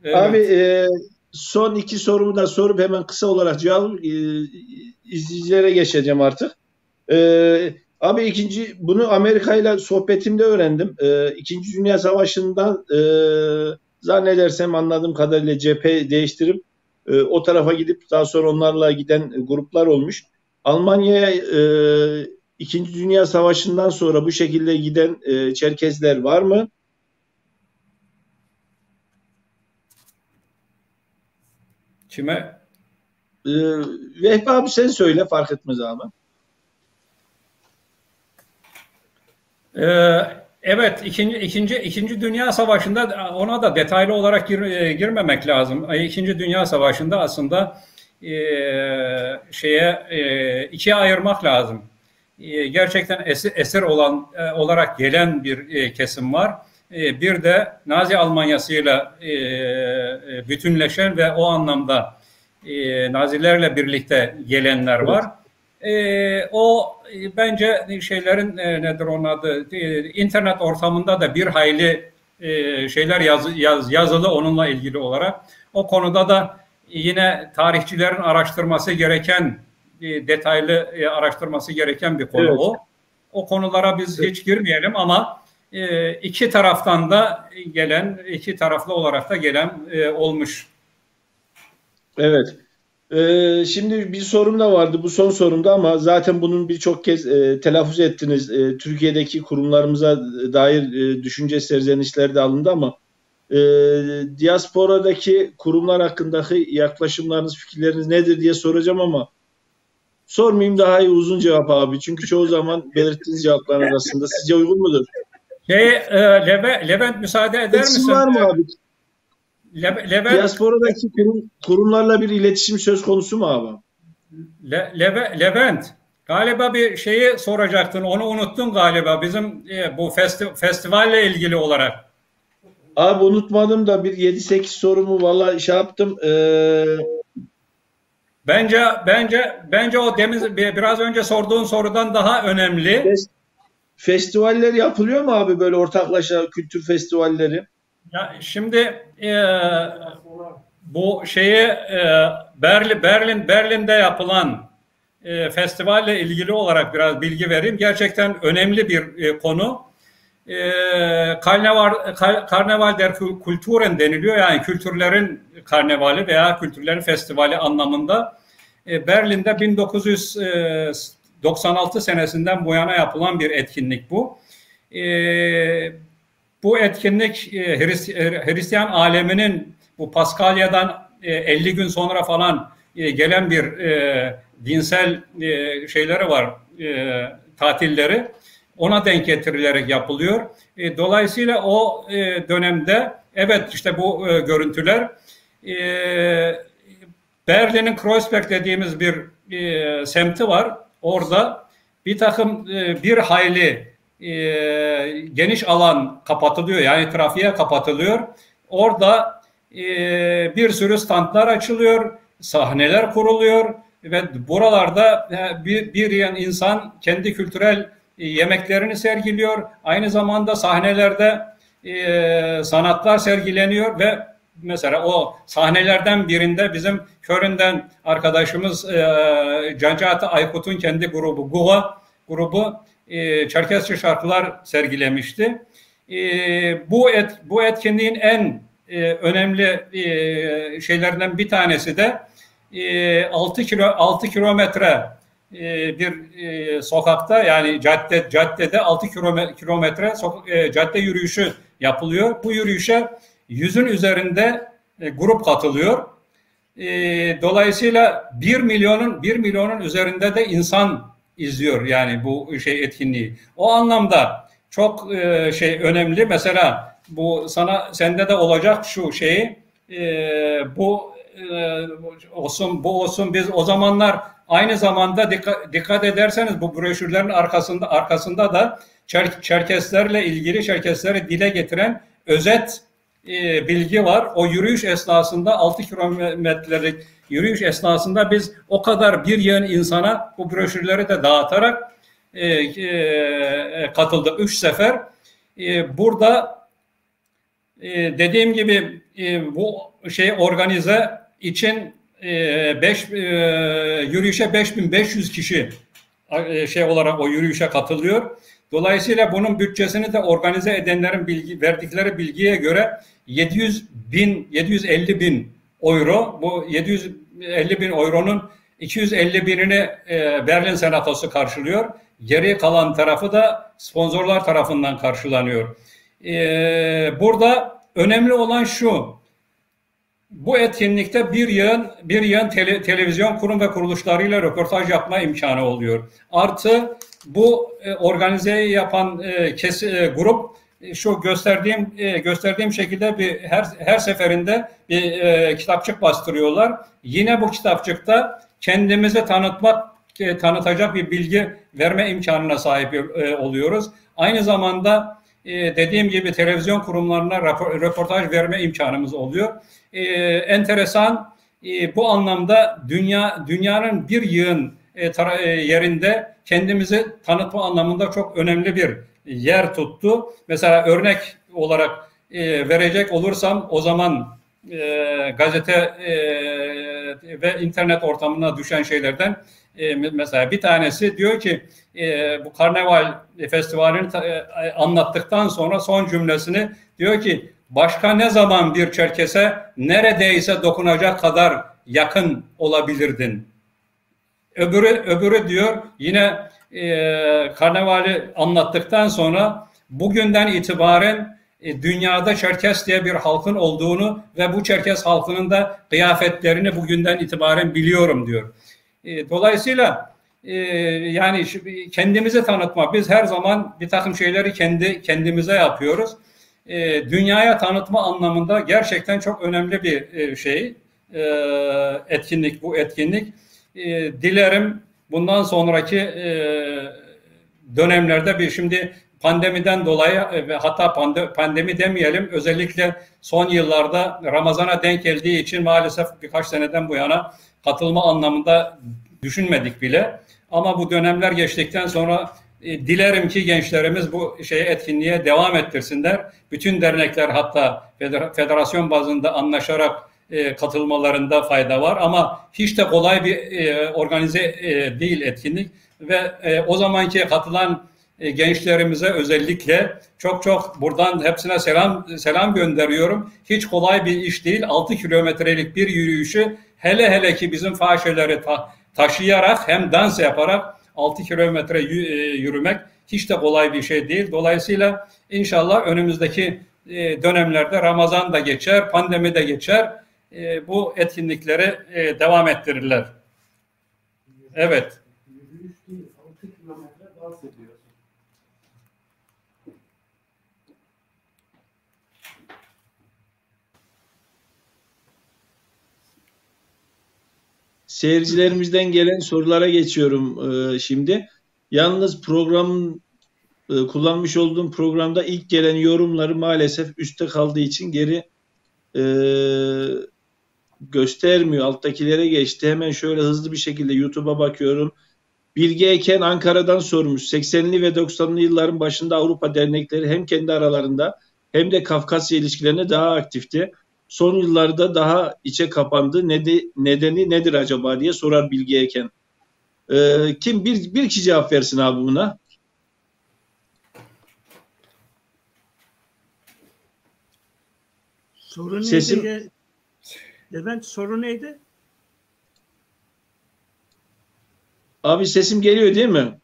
Evet. Abi son iki sorumu da sorup hemen kısa olarak cevap izleyicilere geçeceğim artık. Abi bunu Amerika ile sohbetimde öğrendim. İkinci Dünya Savaşı'ndan zannedersem anladığım kadarıyla cephe değiştirip o tarafa gidip daha sonra onlarla giden gruplar olmuş. Almanya'ya İkinci Dünya Savaşı'ndan sonra bu şekilde giden Çerkezler var mı? Kime? Vehbi abi sen söyle, fark etmez abi. Evet, İkinci Dünya Savaşı'nda ona da detaylı olarak girmemek lazım. İkinci Dünya Savaşı'nda aslında ikiye ayırmak lazım. Gerçekten esir olarak gelen bir kesim var. Bir de Nazi Almanyası'yla bütünleşen ve o anlamda Nazilerle birlikte gelenler var. O bence şeylerin nedir onun adı, internet ortamında da bir hayli şeyler yazılı onunla ilgili olarak. O konuda da yine tarihçilerin araştırması gereken, detaylı araştırması gereken bir konu. Evet. O konulara biz hiç girmeyelim ama iki taraftan da gelen, iki taraflı olarak da gelen olmuş. Evet. Şimdi bir sorum da vardı, bu son sorumda, ama zaten bunun birçok kez telaffuz ettiniz. Türkiye'deki kurumlarımıza dair düşünce serzenişleri de alındı ama diasporadaki kurumlar hakkındaki yaklaşımlarınız, fikirleriniz nedir diye soracağım ama sormayayım, daha iyi uzun cevap abi. Çünkü çoğu zaman belirttiğiniz cevaplar arasında. Sizce uygun mudur? Levent müsaade eder misin? Var mı abi? Diasporadaki kurumlarla bir iletişim söz konusu mu abi? Levent, galiba bir şeyi soracaktın. Onu unuttun galiba. Bizim bu festivalle ilgili olarak. Abi unutmadım da bir 7-8 sorumu vallahi şey yaptım. Bence o biraz önce sorduğun sorudan daha önemli. Festivaller yapılıyor mu abi, böyle ortaklaşa kültür festivalleri? Ya şimdi bu Berlin'de yapılan festivalle ilgili olarak biraz bilgi vereyim. Gerçekten önemli bir konu. Karneval der Kulturen deniliyor. Yani kültürlerin karnevali veya kültürlerin festivali anlamında. Berlin'de 1996 senesinden bu yana yapılan bir etkinlik bu. Bu etkinlik Hristiyan aleminin bu Paskalya'dan 50 gün sonra falan gelen bir dinsel şeyleri var, tatilleri. Ona denk getirilerek yapılıyor. Dolayısıyla o dönemde evet işte bu görüntüler Berlin'in Kreuzberg dediğimiz bir semti var. Orada bir takım bir hayli geniş alan kapatılıyor. Yani trafiğe kapatılıyor. Orada bir sürü standlar açılıyor. Sahneler kuruluyor. Ve buralarda bir yığın insan kendi kültürel yemeklerini sergiliyor. Aynı zamanda sahnelerde sanatlar sergileniyor ve mesela o sahnelerden birinde bizim Köln'den arkadaşımız Cancati Aykut'un kendi grubu Guha grubu Çerkesçe şarkılar sergilemişti. Bu etkinliğin en önemli şeylerinden bir tanesi de 6 kilometre bir sokakta, yani caddede 6 kilometre cadde yürüyüşü yapılıyor. Bu yürüyüşe 100'ün üzerinde grup katılıyor. Dolayısıyla 1 milyonun üzerinde de insan izliyor yani bu etkinliği. O anlamda çok önemli. Mesela bu sende de olacak şu şeyi bu olsun biz o zamanlar aynı zamanda dikkat ederseniz bu broşürlerin arkasında da Çerkeslerle ilgili Çerkesleri dile getiren özet bilgi var. O yürüyüş esnasında 6 kilometrelik yürüyüş esnasında biz o kadar bir yığın insana bu broşürleri de dağıtarak katıldık 3 sefer. Burada dediğim gibi bu organize için yürüyüşe 5500 kişi olarak o yürüyüşe katılıyor. Dolayısıyla bunun bütçesini de organize edenlerin verdikleri bilgiye göre 750 bin euro. Bu 750 bin euronun 250 binini Berlin Senatosu karşılıyor. Geri kalan tarafı da sponsorlar tarafından karşılanıyor. Burada önemli olan şu: bu etkinlikte bir yığın televizyon kurum ve kuruluşlarıyla röportaj yapma imkanı oluyor. Artı bu organizeyi yapan grup şu gösterdiğim şekilde her seferinde bir kitapçık bastırıyorlar. Yine bu kitapçıkta kendimizi tanıtacak bir bilgi verme imkanına sahip oluyoruz. Aynı zamanda dediğim gibi televizyon kurumlarına röportaj verme imkanımız oluyor. Enteresan, bu anlamda dünyanın bir yığın yerinde kendimizi tanıtma anlamında çok önemli bir yer tuttu. Mesela örnek olarak verecek olursam o zaman gazete ve internet ortamına düşen şeylerden mesela bir tanesi diyor ki bu Karnaval Festivali'ni anlattıktan sonra son cümlesini diyor ki başka ne zaman bir Çerkes'e neredeyse dokunacak kadar yakın olabilirdin. Öbürü diyor yine Karnaval'i anlattıktan sonra bugünden itibaren dünyada Çerkes diye bir halkın olduğunu ve bu Çerkes halkının da kıyafetlerini bugünden itibaren biliyorum diyor. Dolayısıyla yani kendimizi tanıtma, biz her zaman bir takım şeyleri kendimize yapıyoruz. Dünyaya tanıtma anlamında gerçekten çok önemli bir etkinlik bu etkinlik. Dilerim bundan sonraki dönemlerde şimdi pandemiden dolayı ve hatta pandemi demeyelim, özellikle son yıllarda Ramazan'a denk geldiği için maalesef birkaç seneden bu yana katılma anlamında düşünmedik bile. Ama bu dönemler geçtikten sonra dilerim ki gençlerimiz bu etkinliğe devam ettirsinler. Bütün dernekler hatta federasyon bazında anlaşarak katılmalarında fayda var ama hiç de kolay bir organize değil etkinlik ve o zamanki katılan gençlerimize özellikle çok buradan hepsine selam gönderiyorum. Hiç kolay bir iş değil. 6 kilometrelik bir yürüyüşü hele ki bizim fahişeleri taşıyarak hem dans yaparak 6 kilometre yürümek hiç de kolay bir şey değil. Dolayısıyla inşallah önümüzdeki dönemlerde Ramazan da geçer, pandemi de geçer. Bu etkinlikleri devam ettirirler. Evet. Yürüyüş değil, 6 kilometre dans ediyorsun. seyircilerimizden gelen sorulara geçiyorum şimdi. Yalnız kullanmış olduğum programda ilk gelen yorumları maalesef üstte kaldığı için geri göstermiyor. Alttakilere geçti. Hemen şöyle hızlı bir şekilde YouTube'a bakıyorum. Bilge Eken Ankara'dan sormuş. 80'li ve 90'lı yılların başında Avrupa dernekleri hem kendi aralarında hem de Kafkasya ilişkilerine daha aktifti. Son yıllarda daha içe kapandı. Nedeni nedir acaba diye sorar Bilge Eken. Kim bir kişi cevap versin abi buna? Soru neydi? Sesim... Levent, soru neydi? Abi sesim geliyor değil mi?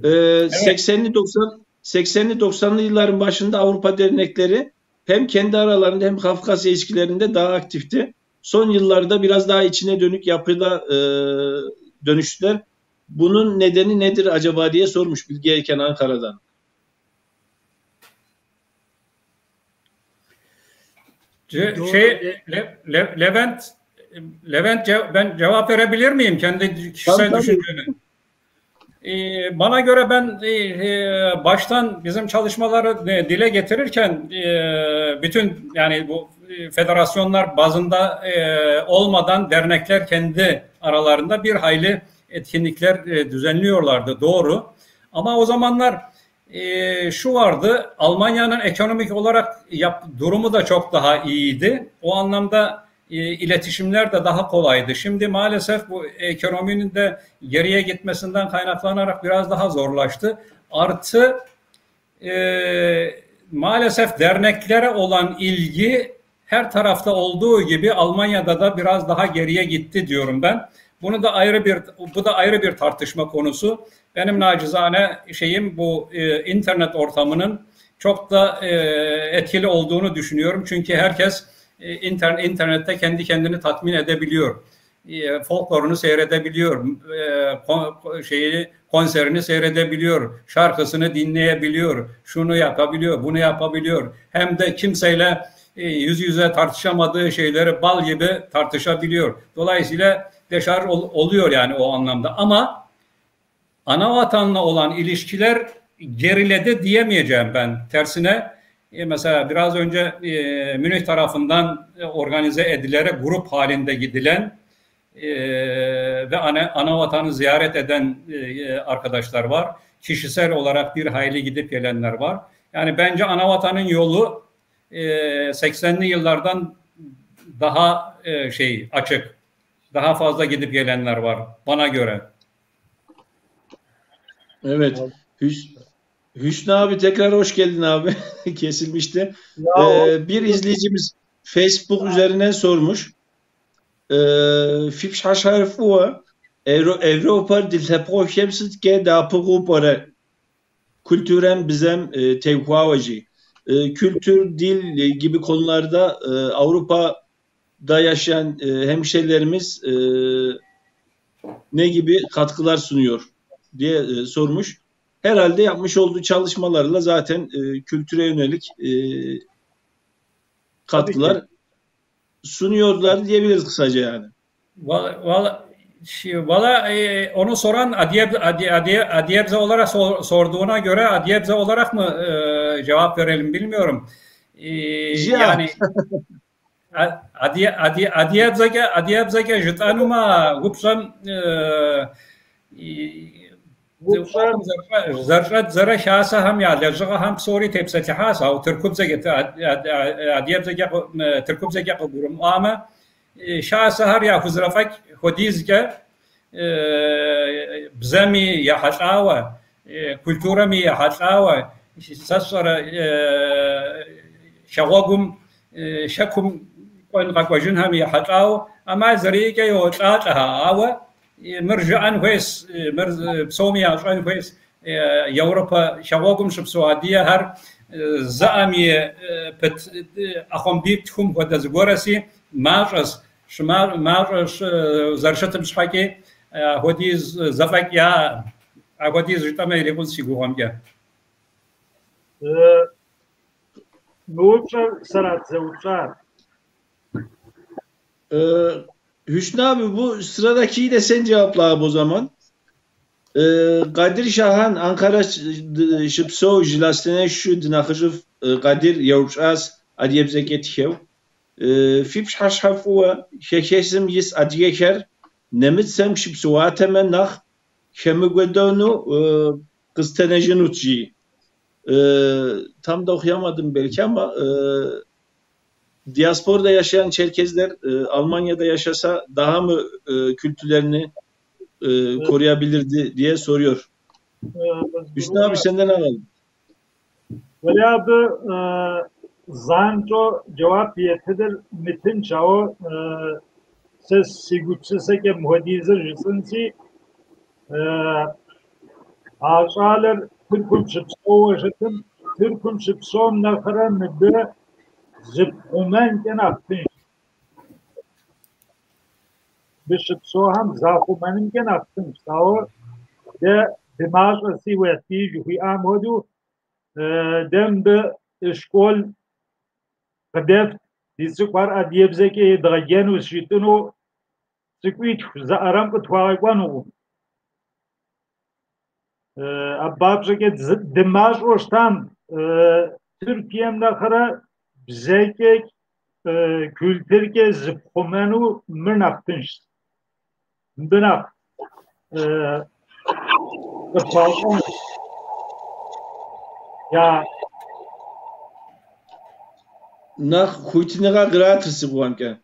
Evet. 80'li 90'lı yılların başında Avrupa dernekleri hem kendi aralarında hem Kafkasya ilişkilerinde daha aktifti. Son yıllarda biraz daha içine dönük yapıda dönüştüler. Bunun nedeni nedir acaba diye sormuş Bilge Eken Ankara'dan. Levent, ben cevap verebilir miyim kendi kişisel düşüncemi? Bana göre ben baştan bizim ççalışmaları dile getirirken bütün yani bu federasyonlar bazında olmadan dernekler kendi aralarında bir hayli etkinlikler düzenliyorlardı, doğru. Ama o zamanlar şu vardı, Almanya'nın ekonomik olarak durumu da çok daha iyiydi. O anlamda iletişimler de daha kolaydı. Şimdi maalesef bu ekonominin de geriye gitmesinden kaynaklanarak biraz daha zorlaştı. Artı maalesef derneklere olan ilgi her tarafta olduğu gibi Almanya'da da biraz daha geriye gitti diyorum ben. Bu da ayrı bir tartışma konusu. Benim nacizane şeyim bu internet ortamının çok da etkili olduğunu düşünüyorum. Çünkü herkes internette kendi kendini tatmin edebiliyor. Folklorunu seyredebiliyor. Konserini seyredebiliyor. Şarkısını dinleyebiliyor. Şunu yapabiliyor, bunu yapabiliyor. Hem de kimseyle yüz yüze tartışamadığı şeyleri bal gibi tartışabiliyor. Dolayısıyla deşarj oluyor yani o anlamda. Ama ana vatanla olan ilişkiler geriledi diyemeyeceğim ben. Tersine mesela biraz önce Münih tarafından organize edilerek grup halinde gidilen ve ana vatanı ziyaret eden arkadaşlar var. Kişisel olarak bir hayli gidip gelenler var. Yani bence ana vatanın yolu 80'li yıllardan daha açık. Daha fazla gidip gelenler var bana göre. Evet. Hüsnü abi tekrar hoş geldin abi. Kesilmişti. Bir izleyicimiz Facebook üzerinden sormuş. Fipş haşarfu Avrupa diltepo şemsit da pugupare kültüren bizem tevkavacı. Kültür, dil gibi konularda Avrupa'da yaşayan hemşehrilerimiz ne gibi katkılar sunuyor diye sormuş. Herhalde yapmış olduğu çalışmalarla zaten kültüre yönelik katkılar sunuyorlar diyebiliriz kısaca yani. Valla onu soran Adiyebze olarak sorduğuna göre Adiyebze olarak mı cevap verelim bilmiyorum. Yani Adiyebze jıtanuma gupsam زرشت زره شاسه هم یا لجقه هم سوری تبستی حاسه و ترکب زگت عدیب زگه ترکب زگه قبورم آمه شاسه هر یا خزرفک خودیز که بزمی یا حشاوه کلتورمی یا حشاوه سسر شواقم شکم کن قوجن هم یا حشاوه اما زریکه یا حشاوه آوه مرجعان كويس بسومي عشان كويس يوروبا شواقم شبسوادية هر زعمي بت أخم بيتهم وده زغورسي مارس شمار مارس زرشتم شحكي هودي زفك يا هودي زرتما يلقون سيجوهم يا نوچ سرات زوچار Hüsnü abi bu sıradakiyi de sen cevapla abi o zaman. Kadir Şahan Ankara Şıpso Jilastene şu dinahıcı Kadir Yavuşaz Adiyebze Getikev. Fipş haşhafu şekesim yis adiyeker nemitsem şıpsuateme nah Şemigvedonu kıstenejin uçji. Tam da okuyamadım belki ama diasporada yaşayan Çerkezler Almanya'da yaşasa daha mı kültürlerini koruyabilirdi diye soruyor. Hüsnü abi senden alalım. Veli abi zanco cevap yetedir mitin çao ses sigutçısı ke muhadizir jisinci ağaçlar Türk'ün çıpso yaşatın Türk'ün çıpsom nakara nıbı zıphumen ken aktın bir çıpso ham zahumenin ken aktın çao de dimağ asi ve tij fi amhodu dem de şkol kadef dizuk var adiyebze ke dagayen ve şitunu sıkıç za aram ko twaqanu ababze ke dimağ ostan Türkiye'm nakara zeke kültür ke zıphumenu mırnaktınş bınak ya Nah huytiniga gratisi bu anken.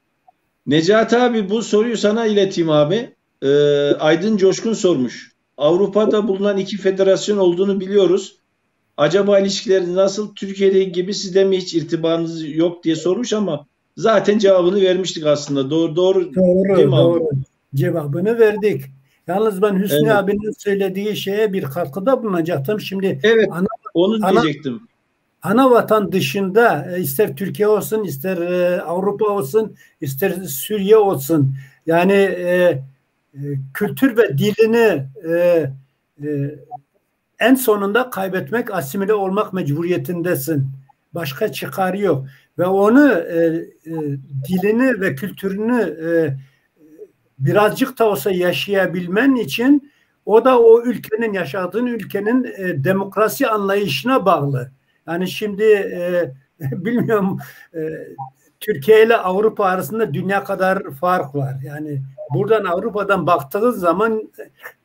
Necati abi bu soruyu sana ileteyim abi. Aydın Coşkun sormuş. Avrupa'da bulunan iki federasyon olduğunu biliyoruz. Acaba ilişkileri nasıl? Türkiye'deki gibi sizde mi hiç irtibatınız yok diye sormuş ama zaten cevabını vermiştik aslında. Doğru değil mi Doğru. abi? Cevabını verdik. Yalnız ben Hüsnü Evet. abinin söylediği şeye bir katkıda bulunacaktım. Şimdi Evet, onu diyecektim. ana vatan dışında ister Türkiye olsun, ister Avrupa olsun, ister Suriye olsun. Yani kültür ve dilini en sonunda kaybetmek, asimile olmak mecburiyetindesin. Başka çıkarı yok. Ve onu dilini ve kültürünü birazcık da olsa yaşayabilmen için o da o ülkenin, yaşadığın ülkenin demokrasi anlayışına bağlı. Yani şimdi bilmiyorum Türkiye ile Avrupa arasında dünya kadar fark var. Yani buradan Avrupa'dan baktığın zaman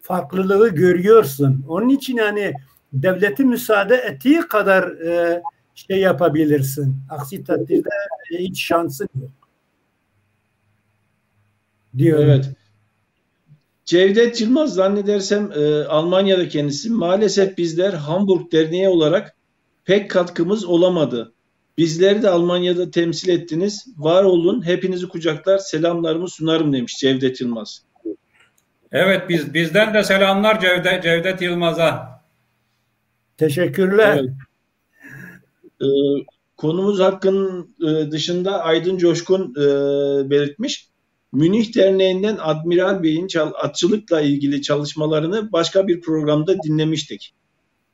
farklılığı görüyorsun. Onun için yani devleti müsaade ettiği kadar şey yapabilirsin. Aksi takdirde hiç şansın yok. Diyorum. Evet. Cevdet Yılmaz zannedersem Almanya'da kendisi. Maalesef bizler Hamburg Derneği olarak pek katkımız olamadı. Bizleri de Almanya'da temsil ettiniz. Var olun. Hepinizi kucaklar. Selamlarımı sunarım demiş Cevdet Yılmaz. Evet bizden de selamlar Cevdet Yılmaz'a. Teşekkürler. Evet. Konumuz hakkının dışında Aydın Coşkun belirtmiş. Münih Derneği'nden Admiral Bey'in atçılıkla ilgili çalışmalarını başka bir programda dinlemiştik.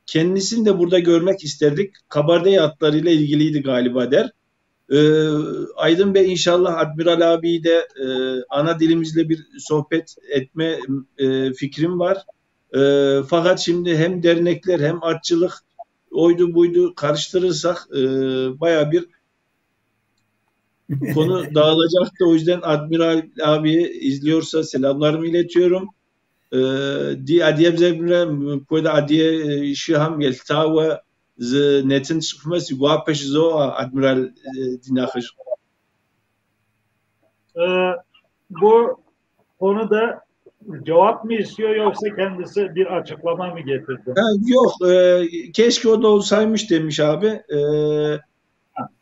Kendisini de burada görmek isterdik. Kabardey atlarıyla ilgiliydi galiba der. Aydın Bey inşallah Admiral abiyi de ana dilimizle bir sohbet etme fikrim var. Fakat şimdi hem dernekler hem atçılık oydu buydu karıştırırsak baya bir konu dağılacaktı. O yüzden Admiral abiyi izliyorsa selamlarımı iletiyorum. Adiye bzemre koyda adiye şiham yeltawa z netin çıkması guapeş zo Admiral dinahır. Bu konuda cevap mı istiyor yoksa kendisi bir açıklama mı getirdi? Yok, keşke o da olsaymış demiş abi.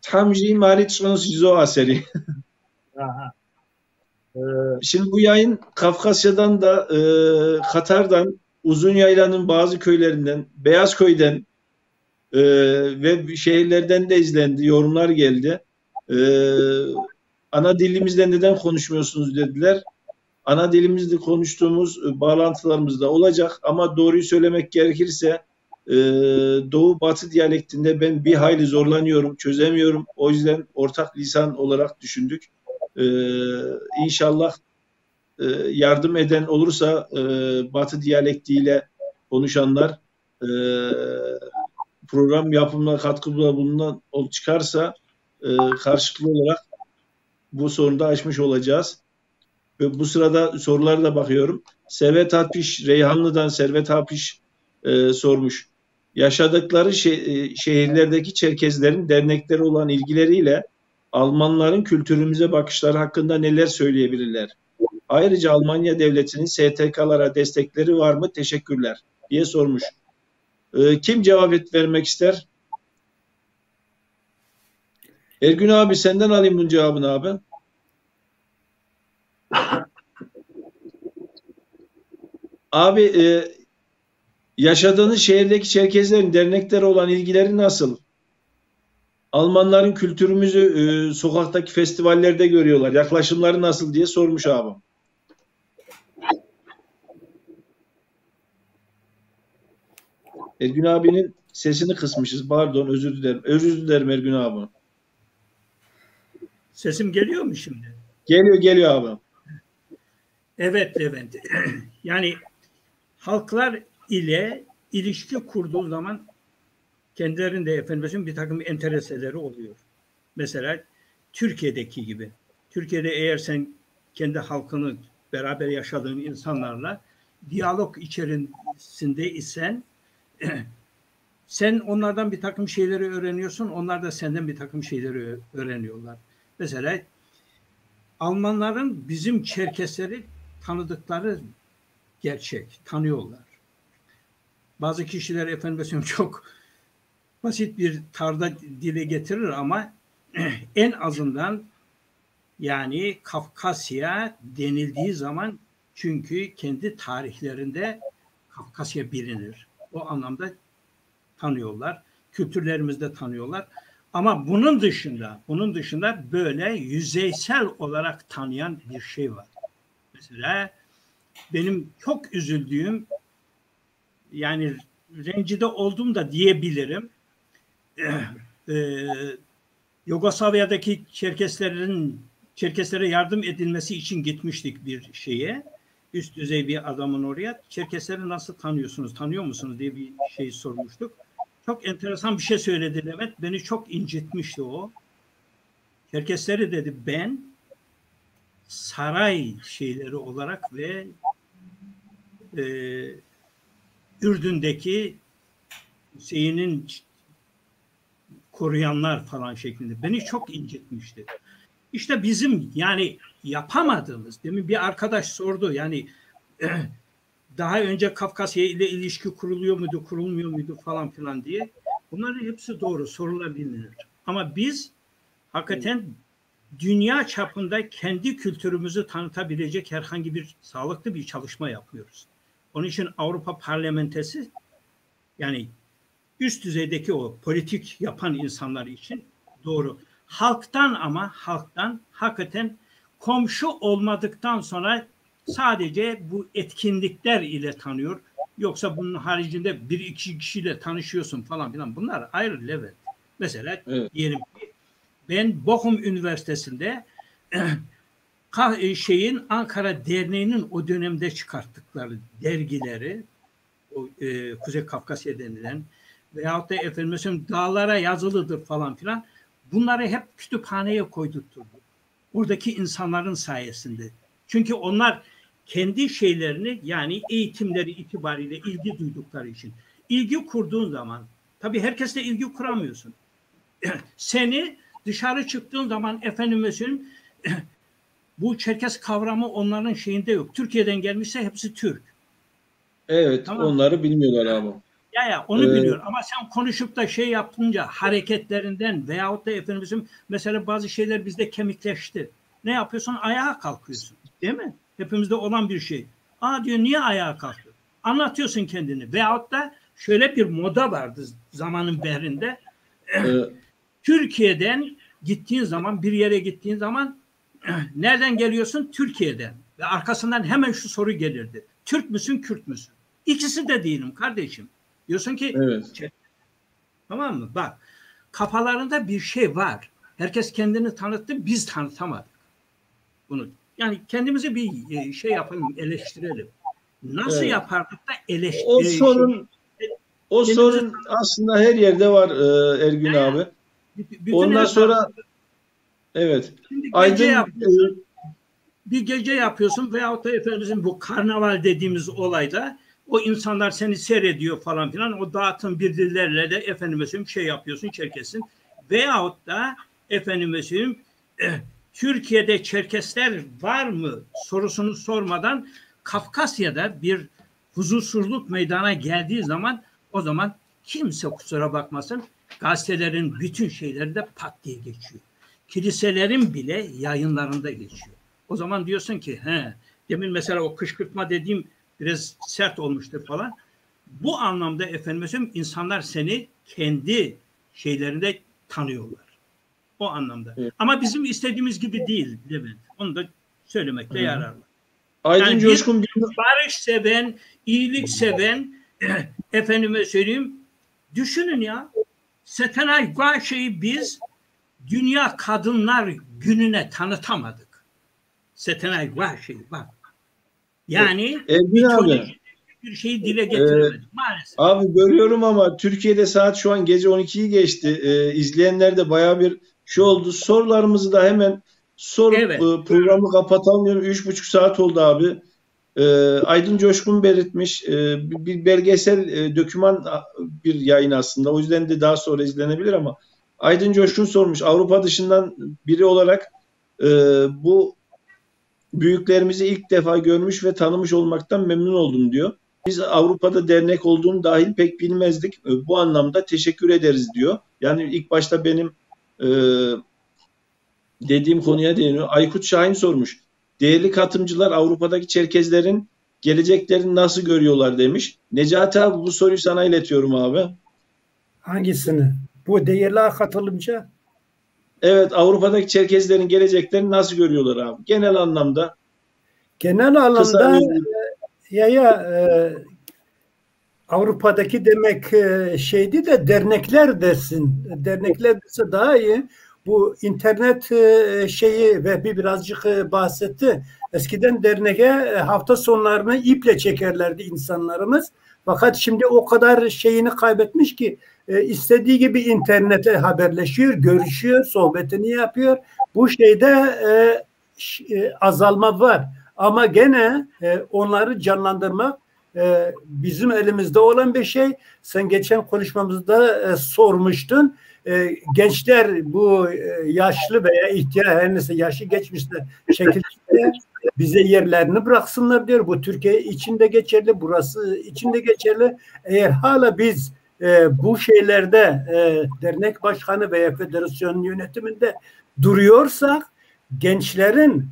Tamji marit zo aseri. Şimdi bu yayın Kafkasya'dan da Katar'dan, Uzunyaylan'ın bazı köylerinden, Beyazköy'den ve şehirlerden de izlendi. Yorumlar geldi. Ana dilimizde neden konuşmuyorsunuz dediler. Ana dilimizde konuştuğumuz bağlantılarımız da olacak ama doğruyu söylemek gerekirse Doğu Batı diyalektinde ben bir hayli zorlanıyorum, çözemiyorum. O yüzden ortak lisan olarak düşündük. İnşallah yardım eden olursa Batı diyalektiyle konuşanlar program yapımına katkıda bulunan çıkarsa karşılıklı olarak bu sorunu da aşmış olacağız. Ve bu sırada sorulara da bakıyorum. Servet Alpiş, Reyhanlı'dan Servet Alpiş sormuş. Yaşadıkları şehirlerdeki Çerkezlerin dernekleri olan ilgileriyle Almanların kültürümüze bakışları hakkında neler söyleyebilirler? Ayrıca Almanya devletinin STK'lara destekleri var mı? Teşekkürler diye sormuş. Kim cevap vermek ister? Ergün abi senden alayım bunun cevabını abi. Abi yaşadığınız şehirdeki Çerkezlerin dernekleri olan ilgileri nasıl? Almanların kültürümüzü sokaktaki festivallerde görüyorlar. Yaklaşımları nasıl diye sormuş abi. Ergün abinin sesini kısmışız. Pardon, özür dilerim. Özür dilerim Ergün abi. Sesim geliyor mu şimdi? Geliyor abi. Evet. Yani halklar ile ilişki kurduğu zaman kendilerinde efendim bir takım entereseleri oluyor. Mesela Türkiye'deki gibi. Türkiye'de eğer sen kendi halkını beraber yaşadığın insanlarla diyalog içerisinde isen sen onlardan bir takım şeyleri öğreniyorsun, onlar da senden bir takım şeyleri öğreniyorlar. Mesela Almanların bizim Çerkesleri tanıdıkları gerçek, tanıyorlar. Bazı kişiler efendim çok basit bir tarzda dile getirir ama en azından yani Kafkasya denildiği zaman çünkü kendi tarihlerinde Kafkasya bilinir. O anlamda tanıyorlar. Kültürlerimizde tanıyorlar. Ama bunun dışında böyle yüzeysel olarak tanıyan bir şey var. Mesela benim çok üzüldüğüm yani rencide oldum da diyebilirim. Yugoslavya'daki Çerkeslere yardım edilmesi için gitmiştik bir şeye. Üst düzey bir adamın oraya. Çerkesleri nasıl tanıyorsunuz, tanıyor musunuz diye bir şey sormuştuk. Çok enteresan bir şey söyledi Levent. Beni çok incitmişti o. Çerkesleri dedi ben saray şeyleri olarak ve Ürdün'deki Hüseyin'in koruyanlar falan şeklinde. Beni çok incitmişti. İşte bizim yani yapamadığımız, demin bir arkadaş sordu yani daha önce Kafkasya ile ilişki kuruluyor muydu, kurulmuyor muydu falan filan diye. Bunların hepsi doğru, sorulabilir. Ama biz hakikaten dünya çapında kendi kültürümüzü tanıtabilecek herhangi bir sağlıklı bir çalışma yapıyoruz. Onun için Avrupa Parlamentesi yani üst düzeydeki o politik yapan insanlar için doğru. Halktan hakikaten komşu olmadıktan sonra sadece bu etkinlikler ile tanıyor. Yoksa bunun haricinde bir iki kişiyle tanışıyorsun falan filan. Bunlar ayrı level. Mesela diyelim ki ben Bochum Üniversitesi'nde Ankara Derneği'nin o dönemde çıkarttıkları dergileri o, Kuzey Kafkasya denilen veyahut da efendim dağlara yazılıdır falan filan. Bunları hep kütüphaneye koydurtturdu. Oradaki insanların sayesinde. Çünkü onlar kendi şeylerini yani eğitimleri itibariyle ilgi duydukları için. İlgi kurduğun zaman tabii herkesle ilgi kuramıyorsun. Seni dışarı çıktığın zaman efendim bu Çerkes kavramı onların şeyinde yok. Türkiye'den gelmişse hepsi Türk. Evet, tamam. Onları bilmiyorlar abi. Ya onu biliyor ama sen konuşup da şey yapınca hareketlerinden veyahut da efendim mesela bazı şeyler bizde kemikleşti. Ne yapıyorsun? Ayağa kalkıyorsun. Değil mi? Hepimizde olan bir şey. Diyor niye ayağa kalkıyor? Anlatıyorsun kendini. Veyahut da şöyle bir moda vardı zamanın behrinde. Türkiye'den gittiğin zaman bir yere gittiğin zaman nereden geliyorsun? Türkiye'den. Ve arkasından hemen şu soru gelirdi. Türk müsün, Kürt müsün? İkisi de değilim kardeşim. Diyorsun ki evet. Tamam mı? Bak kafalarında bir şey var. Herkes kendini tanıttı, biz tanıtamadık. Bunu Yani kendimizi bir şey yapalım, eleştirelim. Nasıl Evet. yapardık da O sorun aslında her yerde var Ergün abi. Ondan sonra evet. Aydın bir gece yapıyorsun veyahut da efendimizin bu karnaval dediğimiz olayda o insanlar seni seyrediyor falan filan. O dağıtım bildirilerle de efendimizin şey yapıyorsun, Çerkes'in. Veyahut da efendimizin Türkiye'de Çerkesler var mı sorusunu sormadan Kafkasya'da bir huzursuzluk meydana geldiği zaman o zaman kimse kusura bakmasın gazetelerin bütün şeyleri de pat diye geçiyor. Kiliselerin bile yayınlarında geçiyor. O zaman diyorsun ki demin mesela o kışkırtma dediğim biraz sert olmuştur falan. Bu anlamda efendim insanlar seni kendi şeylerinde tanıyorlar. O anlamda. Evet. Ama bizim istediğimiz gibi değil Levent. Onu da söylemekte yarar var. Aydın yani Coşkun barış seven, iyilik seven efendime söyleyeyim düşünün ya Setenay Vahşe'yi biz Dünya Kadınlar Günü'ne tanıtamadık. Setenay Vahşe'yi bak. Yani bir şeyi dile getiremedik maalesef. Abi görüyorum ama Türkiye'de saat şu an gece 12'yi geçti. İzleyenler de bayağı bir şey oldu. Sorularımızı da hemen sorup programı kapatalım. 3,5 saat oldu abi. Aydın Coşkun belirtmiş. Bir belgesel döküman bir yayın aslında. O yüzden de daha sonra izlenebilir ama Aydın Coşkun sormuş. Avrupa dışından biri olarak bu büyüklerimizi ilk defa görmüş ve tanımış olmaktan memnun oldum diyor. Biz Avrupa'da dernek olduğunu dahil pek bilmezdik. Bu anlamda teşekkür ederiz diyor. Yani ilk başta benim dediğim konuya değiniyor. Aykut Şahin sormuş. Değerli katılımcılar Avrupa'daki Çerkezlerin geleceklerini nasıl görüyorlar demiş. Necati abi bu soruyu sana iletiyorum abi. Hangisini? Bu değerli katılımcı? Evet, Avrupa'daki Çerkezlerin geleceklerini nasıl görüyorlar abi? Genel anlamda. Genel anlamda Avrupa'daki demek şeydi de dernekler desin. Dernekler dese daha iyi. Bu internet şeyi ve birazcık bahsetti. Eskiden derneke hafta sonlarını iple çekerlerdi insanlarımız. Fakat şimdi o kadar şeyini kaybetmiş ki istediği gibi internete haberleşiyor, görüşüyor, sohbetini yapıyor. Bu şeyde azalma var. Ama gene onları canlandırmak bizim elimizde olan bir şey. Sen geçen konuşmamızda sormuştun. Gençler bu yaşlı veya ihtiyar her neyse yaşı geçmişler şekilde bize yerlerini bıraksınlar diyor. Bu Türkiye içinde geçerli, burası içinde geçerli. Eğer hala biz bu şeylerde dernek başkanı veya federasyon yönetiminde duruyorsak gençlerin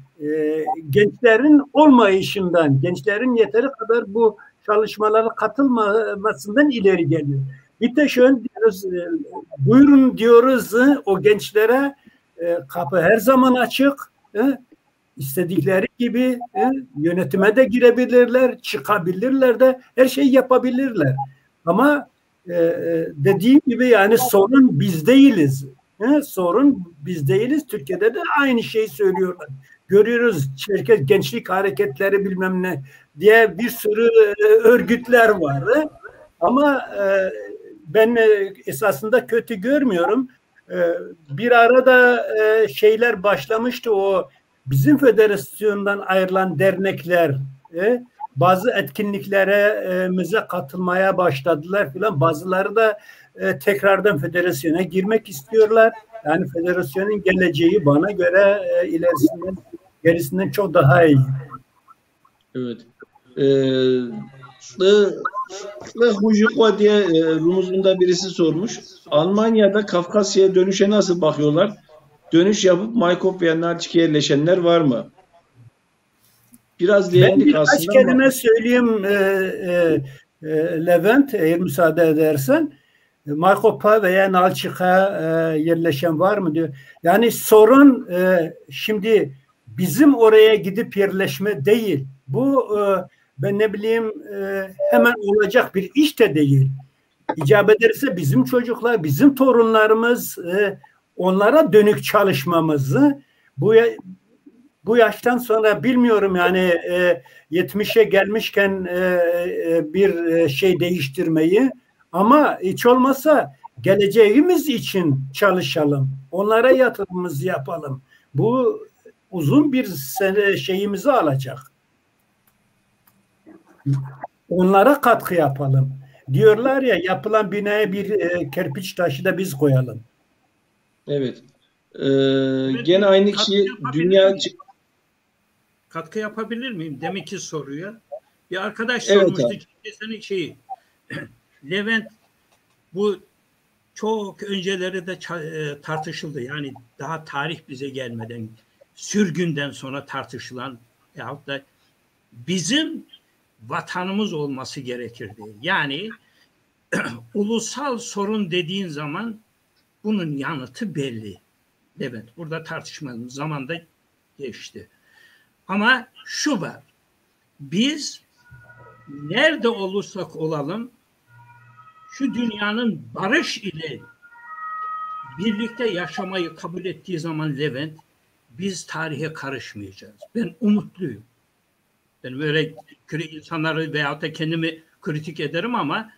olmayışından, gençlerin yeteri kadar bu çalışmalara katılmamasından ileri geliyor. Bir de şöyle diyoruz, buyurun diyoruz o gençlere, kapı her zaman açık. İstedikleri gibi yönetime de girebilirler, çıkabilirler de her şeyi yapabilirler. Ama dediğim gibi yani sorun biz değiliz. Sorun biz değiliz. Türkiye'de de aynı şeyi söylüyorlar. Görüyoruz Çerkez gençlik hareketleri bilmem ne diye bir sürü örgütler var. Ama ben esasında kötü görmüyorum. Bir arada şeyler başlamıştı, o bizim federasyondan ayrılan dernekler bazı etkinliklere katılmaya başladılar filan. Bazıları da tekrardan federasyona girmek istiyorlar. Yani federasyonun geleceği bana göre gerisinden çok daha iyi. Evet. Hujiko diye Rumuz'unda birisi sormuş. Almanya'da Kafkasya'ya dönüşe nasıl bakıyorlar? Dönüş yapıp Maykop veya Nalçik'e yerleşenler var mı? Biraz değindik aslında. Ben birkaç kelime söyleyeyim Levent, eğer müsaade edersen. Maykop'a veya Nalçik'a yerleşen var mı diyor. Yani sorun şimdi bizim oraya gidip yerleşme değil. Bu ben ne bileyim hemen olacak bir iş de değil. İcap ederse bizim çocuklar, bizim torunlarımız onlara dönük çalışmamızı, bu bu yaştan sonra bilmiyorum yani 70'e gelmişken bir şey değiştirmeyi, ama hiç olmazsa geleceğimiz için çalışalım. Onlara yatırımımızı yapalım. Bu uzun bir sene şeyimizi alacak. Onlara katkı yapalım. Diyorlar ya, yapılan binaya bir kerpiç taşı da biz koyalım. Evet. Gene aynı kişi dünya... Katkı yapabilir miyim? Deminki soruya. Bir arkadaş Evet sormuştu. abi. Senin şeyi Levent, bu çok önceleri de tartışıldı. Yani daha tarih bize gelmeden, sürgünden sonra tartışılan yahut da bizim vatanımız olması gerekirdi. Yani ulusal sorun dediğin zaman bunun yanıtı belli. Evet, burada tartışmamız zamanda geçti. Ama şu var, biz nerede olursak olalım, şu dünyanın barış ile birlikte yaşamayı kabul ettiği zaman Levent, biz tarihe karışmayacağız. Ben umutluyum. Ben böyle insanları veyahut da kendimi kritik ederim ama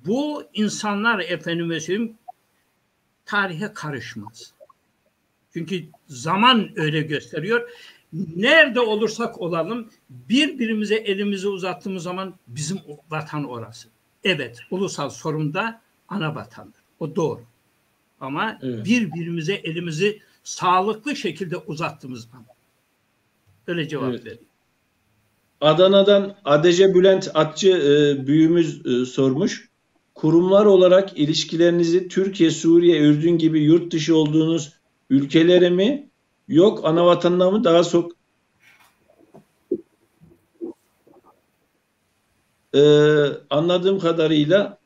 bu insanlar efendime söyleyeyim tarihe karışmaz. Çünkü zaman öyle gösteriyor. Nerede olursak olalım birbirimize elimizi uzattığımız zaman bizim vatan orası. Evet, ulusal sorun da ana vatandır. O doğru. Ama evet, birbirimize elimizi sağlıklı şekilde uzattığımız zaman. Öyle cevap vereyim. Adana'dan Adece Bülent Atçı büyüğümüz sormuş. Kurumlar olarak ilişkilerinizi Türkiye, Suriye, Ürdün gibi yurt dışı olduğunuz ülkelere mi, yok ana vatanına mı daha çok anladığım kadarıyla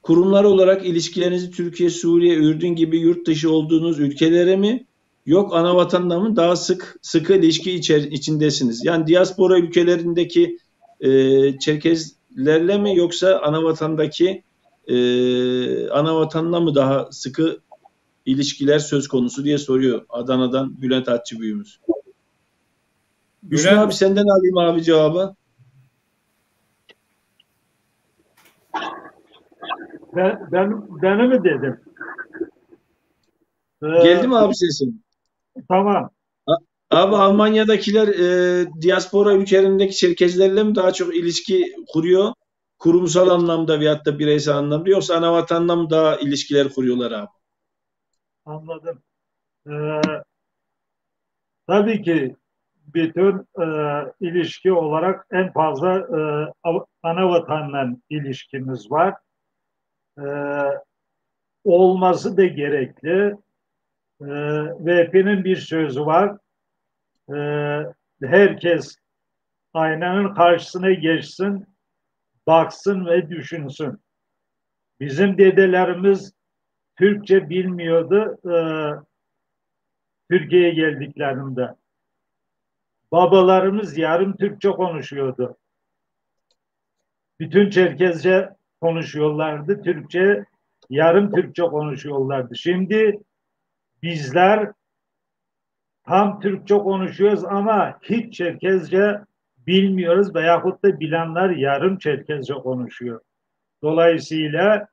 kurumlar olarak ilişkilerinizi Türkiye, Suriye, Ürdün gibi yurt dışı olduğunuz ülkelere mi, yok ana vatanına mı daha sıkı ilişki içindesiniz? Yani diaspora ülkelerindeki Çerkezlerle mi, yoksa ana vatandaki ana vatanına mı daha sıkı ilişkiler söz konusu diye soruyor Adana'dan Bülent Atçı büyüğümüz. Hüsnü abi, senden alayım abi cevabı. Ben mi dedim? Geldi mi abi sesin? Tamam. Abi Almanya'dakiler diaspora ülkelerindeki Çerkezlerle mi daha çok ilişki kuruyor? Kurumsal anlamda veyahut da bireysel anlamda, yoksa ana vatanla mı daha ilişkiler kuruyorlar abi? Anladım. Tabii ki bütün ilişki olarak en fazla ana vatanla ilişkimiz var. Olması da gerekli. VP'nin bir sözü var. Herkes aynanın karşısına geçsin, baksın ve düşünsün. Bizim dedelerimiz Türkçe bilmiyordu Türkiye'ye geldiklerinde. Babalarımız yarım Türkçe konuşuyordu. Bütün Çerkezce konuşuyorlardı. Türkçe, yarım Türkçe konuşuyorlardı. Şimdi bizler tam Türkçe konuşuyoruz ama hiç Çerkezce bilmiyoruz veyahut da bilenler yarım Çerkezce konuşuyor. Dolayısıyla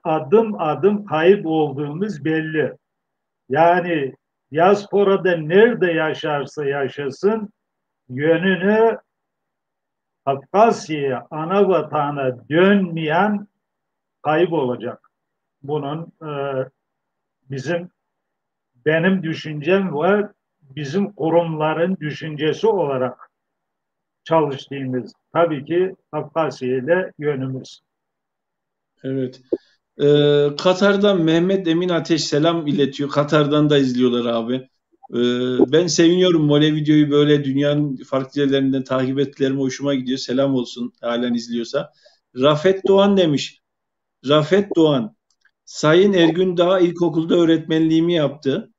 adım adım kayıp olduğumuz belli. Yani diasporada nerede yaşarsa yaşasın yönünü Kafkasya'ya, ana vatana dönmeyen kayıp olacak. Bunun benim düşüncem ve bizim kurumların düşüncesi olarak çalıştığımız tabii ki Kafkasya ile yönümüz. Evet. Katar'dan Mehmet Emin Ateş selam iletiyor. Katar'dan da izliyorlar abi. Ben seviniyorum Mole videoyu böyle dünyanın farklı yerlerinden takip ettilerime hoşuma gidiyor. Selam olsun halen izliyorsa. Rafet Doğan demiş. Rafet Doğan. Sayın Ergün Dağ İlkokul'da öğretmenliğimi yaptı.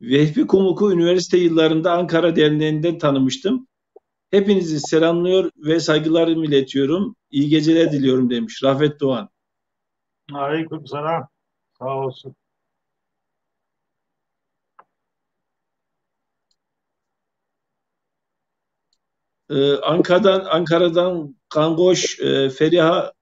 Vehbi Kumuk'u üniversite yıllarında Ankara Derneği'nden tanımıştım. Hepinizi selamlıyor ve saygılarımı iletiyorum. İyi geceler diliyorum demiş Rafet Doğan. Aleykümselam. Sağ olsun. Ankara'dan Kangoş Feriha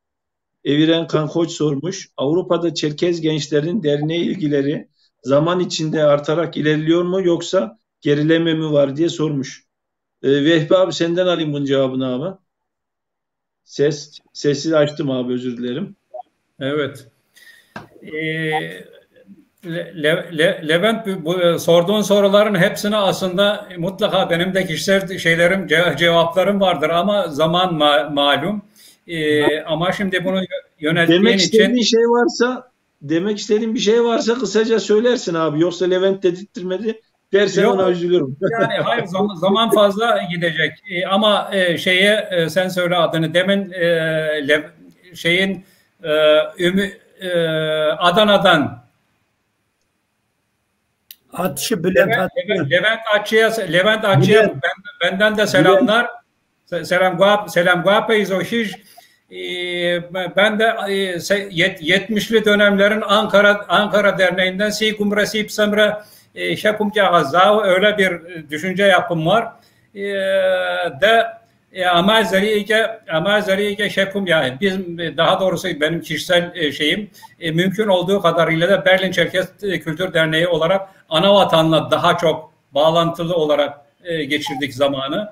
Eviren Kankoç sormuş. Avrupa'da Çerkez gençlerin derneğe ilgileri zaman içinde artarak ilerliyor mu yoksa gerileme mi var diye sormuş. Vehbi abi senden alayım bunun cevabını abi. Sesi açtım abi, özür dilerim. Evet. Levent, bu sorduğun soruların hepsine aslında mutlaka benim de kişisel cevaplarım vardır ama zaman malum. Ama şimdi bunu yönettiğin demek istediğin için demek istediğin bir şey varsa kısaca söylersin abi. Yoksa Levent dedirtmedi dersen yok, ona üzülürüm. Yani hayır, zaman fazla gidecek. Ama sen söyle adını. Demin Adana'dan Levent Atçı'ya benden de selamlar. Selam guapayız o şiş. Ben de 70'li dönemlerin Ankara Derneği'nden Sikum Resip Semre Şekumca Gazza, öyle bir düşünce yapım var. Ama zariye şekum, yani daha doğrusu benim kişisel şeyim, mümkün olduğu kadarıyla da Berlin Çerkez Kültür Derneği olarak ana vatanla daha çok bağlantılı olarak geçirdik zamanı.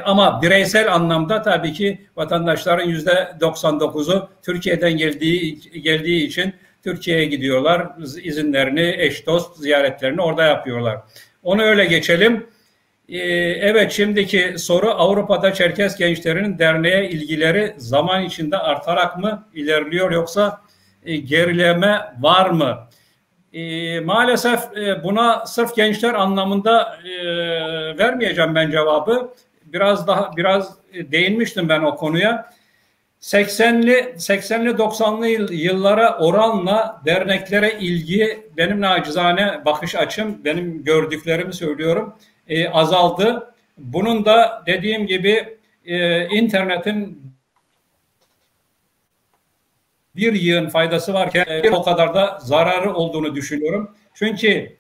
Ama bireysel anlamda tabii ki vatandaşların %99'u Türkiye'den geldiği için Türkiye'ye gidiyorlar. İzinlerini, eş dost ziyaretlerini orada yapıyorlar. Onu öyle geçelim. Evet, şimdiki soru, Avrupa'da Çerkez gençlerinin derneğe ilgileri zaman içinde artarak mı ilerliyor yoksa gerileme var mı? Maalesef buna sırf gençler anlamında vermeyeceğim ben cevabı. Biraz değinmiştim ben o konuya. 80'li 90'lı yıllara oranla derneklere ilgi, benim nacizane bakış açım, benim gördüklerimi söylüyorum, azaldı. Bunun da dediğim gibi internetin bir yığın faydası varken o kadar da zararı olduğunu düşünüyorum. Çünkü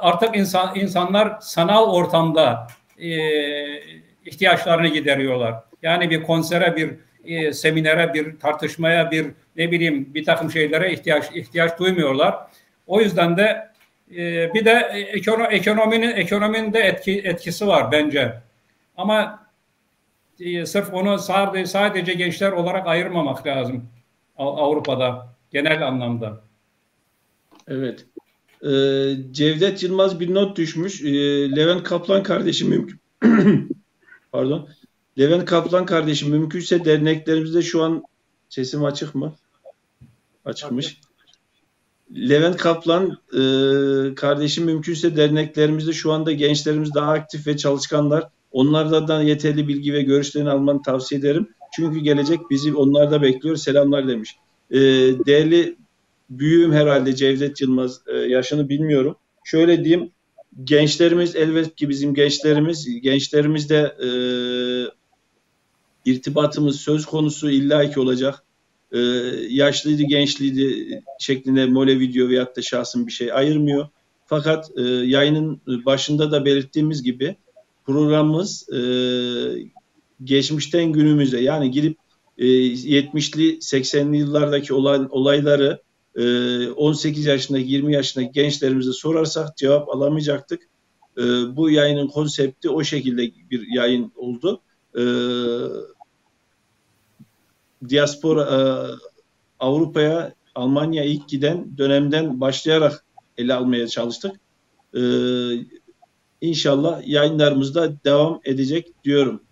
artık insanlar sanal ortamda ihtiyaçlarını gideriyorlar. Yani bir konsere, bir seminere, bir tartışmaya, bir takım şeylere ihtiyaç duymuyorlar. O yüzden de bir de ekonominin de etkisi var bence. Ama sırf onu sadece gençler olarak ayırmamak lazım Avrupa'da genel anlamda. Evet. Cevdet Yılmaz bir not düşmüş. Levent Kaplan kardeşim pardon. Levent Kaplan kardeşim, mümkünse derneklerimizde şu an sesim açık mı? Açıkmış. Levent Kaplan kardeşim, mümkünse derneklerimizde şu anda gençlerimiz daha aktif ve çalışkanlar. Onlardan yeterli bilgi ve görüşlerini almanı tavsiye ederim. Çünkü gelecek bizi onlarda bekliyor. Selamlar demiş. Değerli büyüğüm herhalde Cevdet Yılmaz, yaşını bilmiyorum. Şöyle diyeyim, gençlerimiz elbette ki bizim gençlerimizde irtibatımız söz konusu illaki olacak. Yaşlıydı, gençliydi şeklinde mole video veyahut da şahsın bir şey ayırmıyor. Fakat yayının başında da belirttiğimiz gibi programımız geçmişten günümüze, yani gidip 70'li 80'li yıllardaki olayları 18 yaşındaki 20 yaşındaki gençlerimize sorarsak cevap alamayacaktık. Bu yayının konsepti o şekilde bir yayın oldu. Diaspora Avrupa'ya, Almanya'ya ilk giden dönemden başlayarak ele almaya çalıştık. İnşallah yayınlarımızda devam edecek diyorum.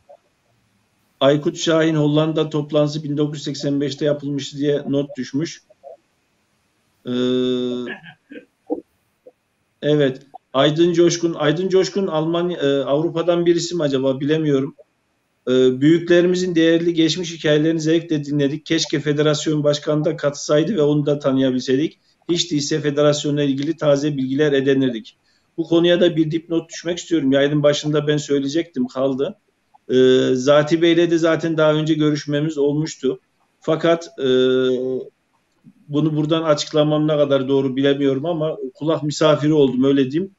Aykut Şahin, Hollanda toplantısı 1985'te yapılmıştı diye not düşmüş. Evet. Aydın Coşkun Avrupa'dan birisi mi acaba, bilemiyorum. Büyüklerimizin değerli geçmiş hikayelerini zevkle dinledik. Keşke federasyon başkanı da katılsaydı ve onu da tanıyabilseydik. Hiç değilse federasyonla ilgili taze bilgiler edinirdik. Bu konuya da bir dipnot düşmek istiyorum. Yayının başında ben söyleyecektim, kaldı. Zati Bey'le de zaten daha önce görüşmemiz olmuştu. Fakat bunu buradan açıklamam ne kadar doğru bilemiyorum ama kulak misafiri oldum, öyle diyeyim.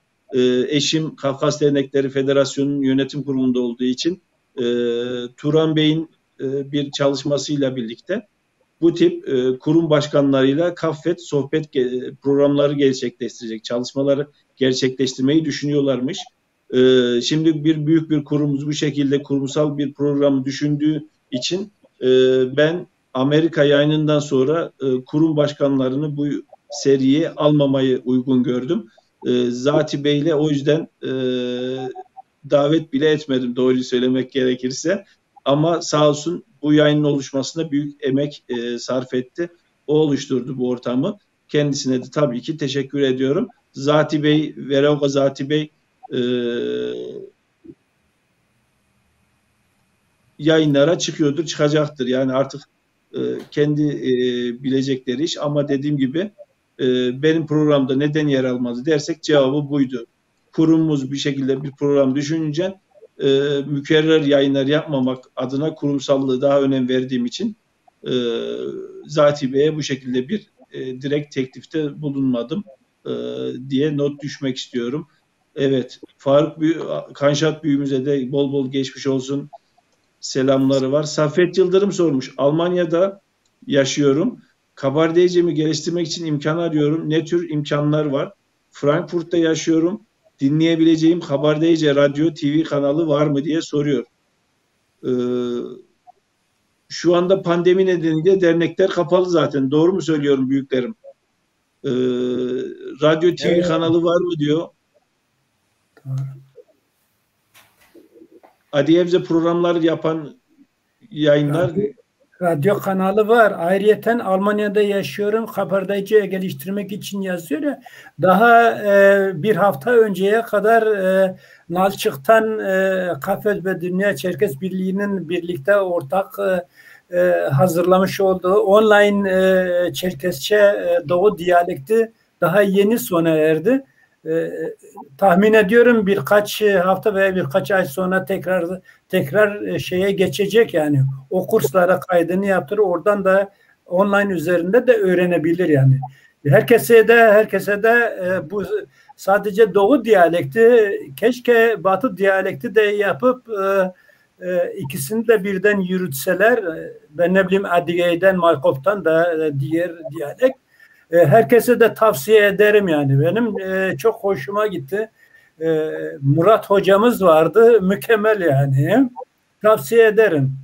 Eşim Kafkas Dernekleri Federasyonu'nun yönetim kurulunda olduğu için Turan Bey'in bir çalışmasıyla birlikte bu tip kurum başkanlarıyla Kaffet sohbet programları gerçekleştirecek, çalışmaları gerçekleştirmeyi düşünüyorlarmış. Şimdi büyük bir kurumumuz bu şekilde kurumsal bir programı düşündüğü için ben Amerika yayınından sonra kurum başkanlarını bu seriye almamayı uygun gördüm. Zati Bey'le o yüzden davet bile etmedim doğruyu söylemek gerekirse. Ama sağ olsun bu yayının oluşmasına büyük emek sarf etti. O oluşturdu bu ortamı. Kendisine de tabii ki teşekkür ediyorum. Zati Bey, Veroga Zati Bey yayınlara çıkıyordur, çıkacaktır. Yani artık kendi bilecekleri iş ama dediğim gibi benim programda neden yer almadı dersek cevabı buydu. Kurumumuz bir şekilde bir program düşününce mükerrer yayınlar yapmamak adına kurumsallığı daha önem verdiğim için Zati Bey'e bu şekilde bir direkt teklifte bulunmadım diye not düşmek istiyorum. Evet, Kanşat büyüğümüze de bol bol geçmiş olsun selamları var. Saffet Yıldırım sormuş. Almanya'da yaşıyorum. Kabardeyce'mi geliştirmek için imkan arıyorum. Ne tür imkanlar var? Frankfurt'ta yaşıyorum. Dinleyebileceğim Kabardeyce Radyo TV kanalı var mı diye soruyor. Şu anda pandemi nedeniyle dernekler kapalı zaten. Doğru mu söylüyorum büyüklerim? Radyo TV kanalı var mı diyor. Adiyevze programlar yapan yayınlar. Radyo kanalı var. Ayrıyeten Almanya'da yaşıyorum. Kabardeyce'yi geliştirmek için yazıyor ya. Daha bir hafta önceye kadar Nalçık'tan Kafes ve Dünya Çerkes Birliği'nin birlikte ortak hazırlamış olduğu online Çerkesçe Doğu diyalekti daha yeni sona erdi. Tahmin ediyorum birkaç hafta veya birkaç ay sonra tekrar şeye geçecek yani. O kurslara kaydını yaptırır, oradan da online üzerinde de öğrenebilir yani. Herkese de bu sadece Doğu diyalekti, keşke Batı diyalekti de yapıp ikisini de birden yürütseler. Ben ne bileyim Adiye'den, Maykop'tan da diğer diyalekt. Herkese de tavsiye ederim yani. Benim çok hoşuma gitti. Murat hocamız vardı. Mükemmel yani. Tavsiye ederim.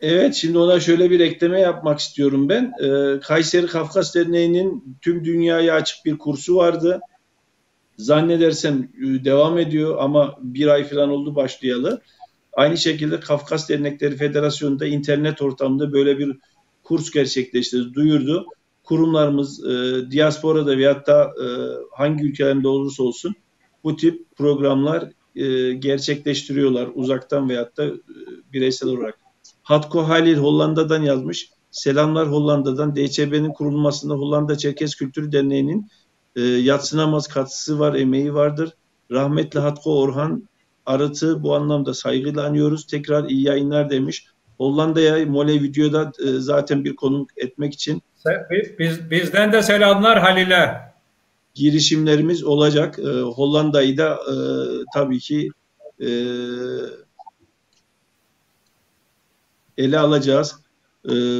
Evet, şimdi ona şöyle bir ekleme yapmak istiyorum ben. Kayseri Kafkas Derneği'nin tüm dünyaya açık bir kursu vardı. Zannedersem devam ediyor ama bir ay falan oldu başlayalı. Aynı şekilde Kafkas Dernekleri Federasyonu'nda internet ortamında böyle bir kurs gerçekleştirdi, duyurdu. Kurumlarımız diasporada veyahut da hangi ülkelerinde olursa olsun bu tip programlar gerçekleştiriyorlar uzaktan veyahut da bireysel olarak. Hatko Halil Hollanda'dan yazmış. Selamlar Hollanda'dan. DÇB'nin kurulmasında Hollanda Çerkes Kültür Derneği'nin yadsınamaz katkısı var, emeği vardır. Rahmetli Hatko Orhan Arıt'ı bu anlamda saygıyla anıyoruz. Tekrar iyi yayınlar demiş. Hollanda'ya Mole videoda zaten bir konuk etmek için bizden de selamlar Halil'e. Girişimlerimiz olacak. Hollanda'yı da tabii ki ele alacağız.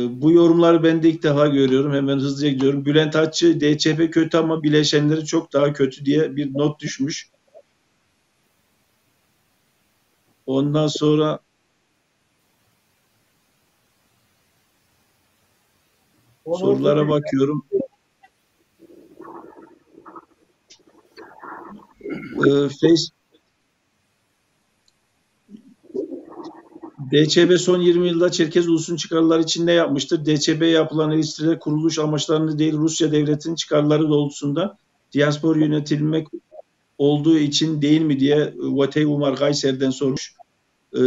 Bu yorumları ben de ilk defa görüyorum. Hemen hızlıca gidiyorum. Bülent Atçı, DÇP kötü ama bileşenleri çok daha kötü diye bir not düşmüş. Ondan sonra sorulara bakıyorum. DÇB son 20 yılda Çerkez ulusunun çıkarları için ne yapmıştır? DÇB yapılan eleştiriler kuruluş amaçlarını değil Rusya devletinin çıkarları doğrultusunda diaspor yönetilmek olduğu için değil mi diye Vatey Umar Kayseri'den sormuş.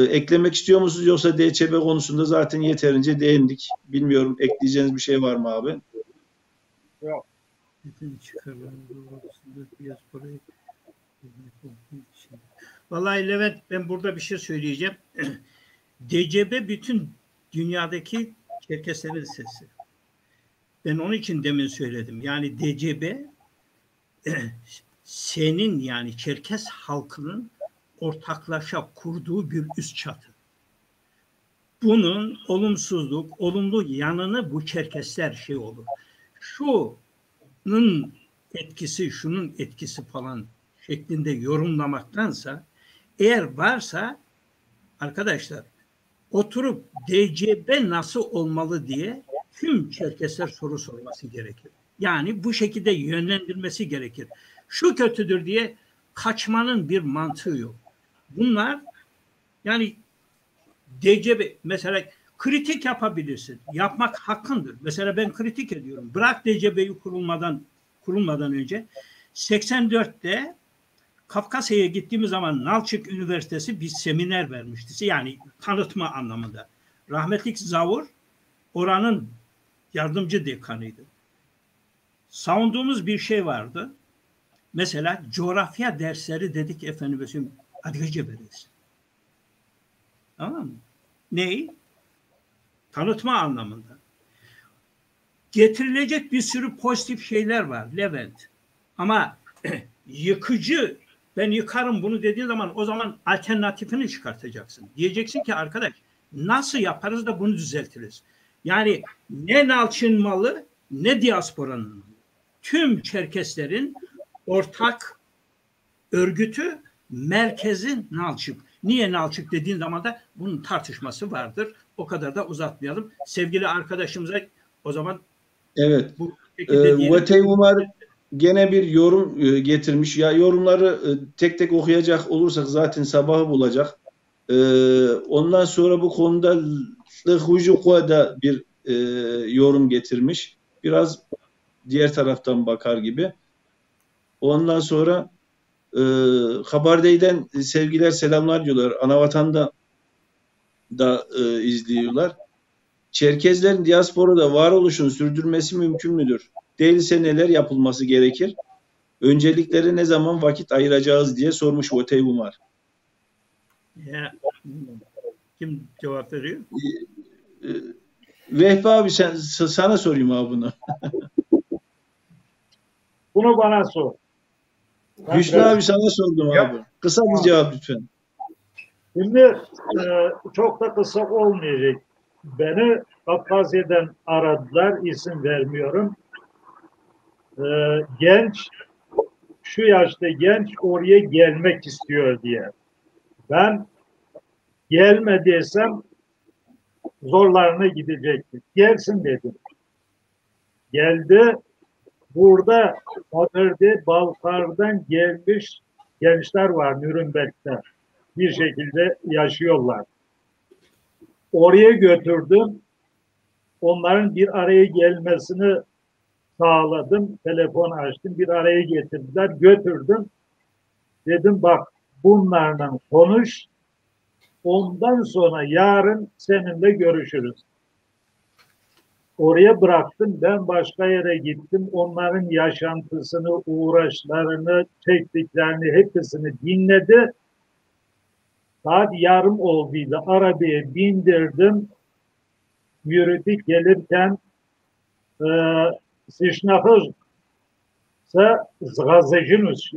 Eklemek istiyor musunuz yoksa DÇB konusunda zaten yeterince değindik. Bilmiyorum ekleyeceğiniz bir şey var mı abi? Yok. Vallahi Levent ben burada bir şey söyleyeceğim. DCB bütün dünyadaki Çerkeslerin sesi. Ben onun için demin söyledim. Yani DCB senin yani Çerkes halkının ortaklaşa kurduğu bir üst çatı. Bunun olumsuzluk, olumlu yanını bu Çerkesler şey olur. Şunun etkisi, şunun etkisi falan şeklinde yorumlamaktansa eğer varsa arkadaşlar oturup DCB nasıl olmalı diye tüm Çerkesler soru sorması gerekir. Yani bu şekilde yönlendirmesi gerekir. Şu kötüdür diye kaçmanın bir mantığı yok. Bunlar yani DCB mesela kritik yapabilirsin. Yapmak hakkındır. Mesela ben kritik ediyorum. Bırak DCB'yi kurulmadan önce 84'te Kafkasya'ya gittiğimiz zaman Nalçık Üniversitesi bir seminer vermişti. Yani tanıtma anlamında. Rahmetli Zavur oranın yardımcı dekanıydı. Savunduğumuz bir şey vardı. Mesela coğrafya dersleri dedik efendim Adıyaca Belediyesi. Tamam mı? Ney? Tanıtma anlamında. Getirilecek bir sürü pozitif şeyler var Levent. Ama yıkıcı, ben yıkarım bunu dediğin zaman o zaman alternatifini çıkartacaksın. Diyeceksin ki arkadaş nasıl yaparız da bunu düzeltiriz. Yani ne Nalçınmalı ne diasporanın. Tüm Çerkeslerin ortak örgütü merkezi Nalçık. Niye Nalçık dediğin zaman da bunun tartışması vardır. O kadar da uzatmayalım. Sevgili arkadaşımıza o zaman Evet. bu şekilde diyelim. Vatey Umar gene bir yorum getirmiş. Ya yorumları tek tek okuyacak olursak zaten sabahı bulacak. Ondan sonra bu konuda Hujuku'a da bir yorum getirmiş. Biraz diğer taraftan bakar gibi. Ondan sonra Habardey'den sevgiler selamlar diyorlar. Anavatan'da da izliyorlar. Çerkezlerin diasporada varoluşunu sürdürmesi mümkün müdür? Değilse neler yapılması gerekir? Öncelikleri ne zaman vakit ayıracağız diye sormuş Vatey Umar. Ya, kim cevap veriyor? Vehbi abi sana sorayım abi bunu. Bunu bana sor. Hüsnü abi sana sordum abi. Kısa bir cevap lütfen. Şimdi çok da kısa olmayacak. Beni Kafkasya'dan aradılar, isim vermiyorum. Genç, şu yaşta genç oraya gelmek istiyor diye. Ben gelme desem zorlarına gidecekti. Gelsin dedim. Geldi. Burada Haberde, Balkar'dan gelmiş gençler var Nürnberg'de. Bir şekilde yaşıyorlar. Oraya götürdüm. Onların bir araya gelmesini sağladım. Telefon açtım. Bir araya getirdiler. Götürdüm. Dedim bak bunlarla konuş. Ondan sonra yarın seninle görüşürüz. Oraya bıraktım. Ben başka yere gittim. Onların yaşantısını, uğraşlarını, çektiklerini hepsini dinledi. Saat yarım olduydu. Arabaya bindirdim. Yürüdük gelirken Sişnafır zgazeciniz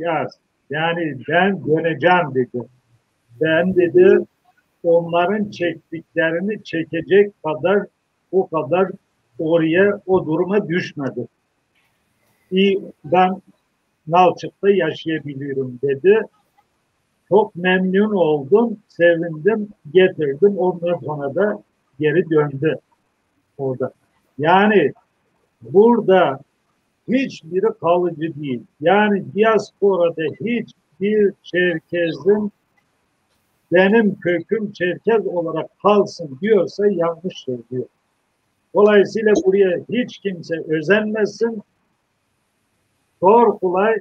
yani ben döneceğim dedi. Ben dedi onların çektiklerini çekecek kadar o kadar oraya o duruma düşmedi. Ben Nalçık'ta yaşayabiliyorum dedi. Çok memnun oldum, sevindim, getirdim. Ondan sonra da geri döndü orada. Yani burada hiçbiri kalıcı değil. Yani diasporada hiçbir Çerkez'in benim köküm Çerkez olarak kalsın diyorsa yanlış söylüyor. Dolayısıyla buraya hiç kimse özenmesin. Zor kolay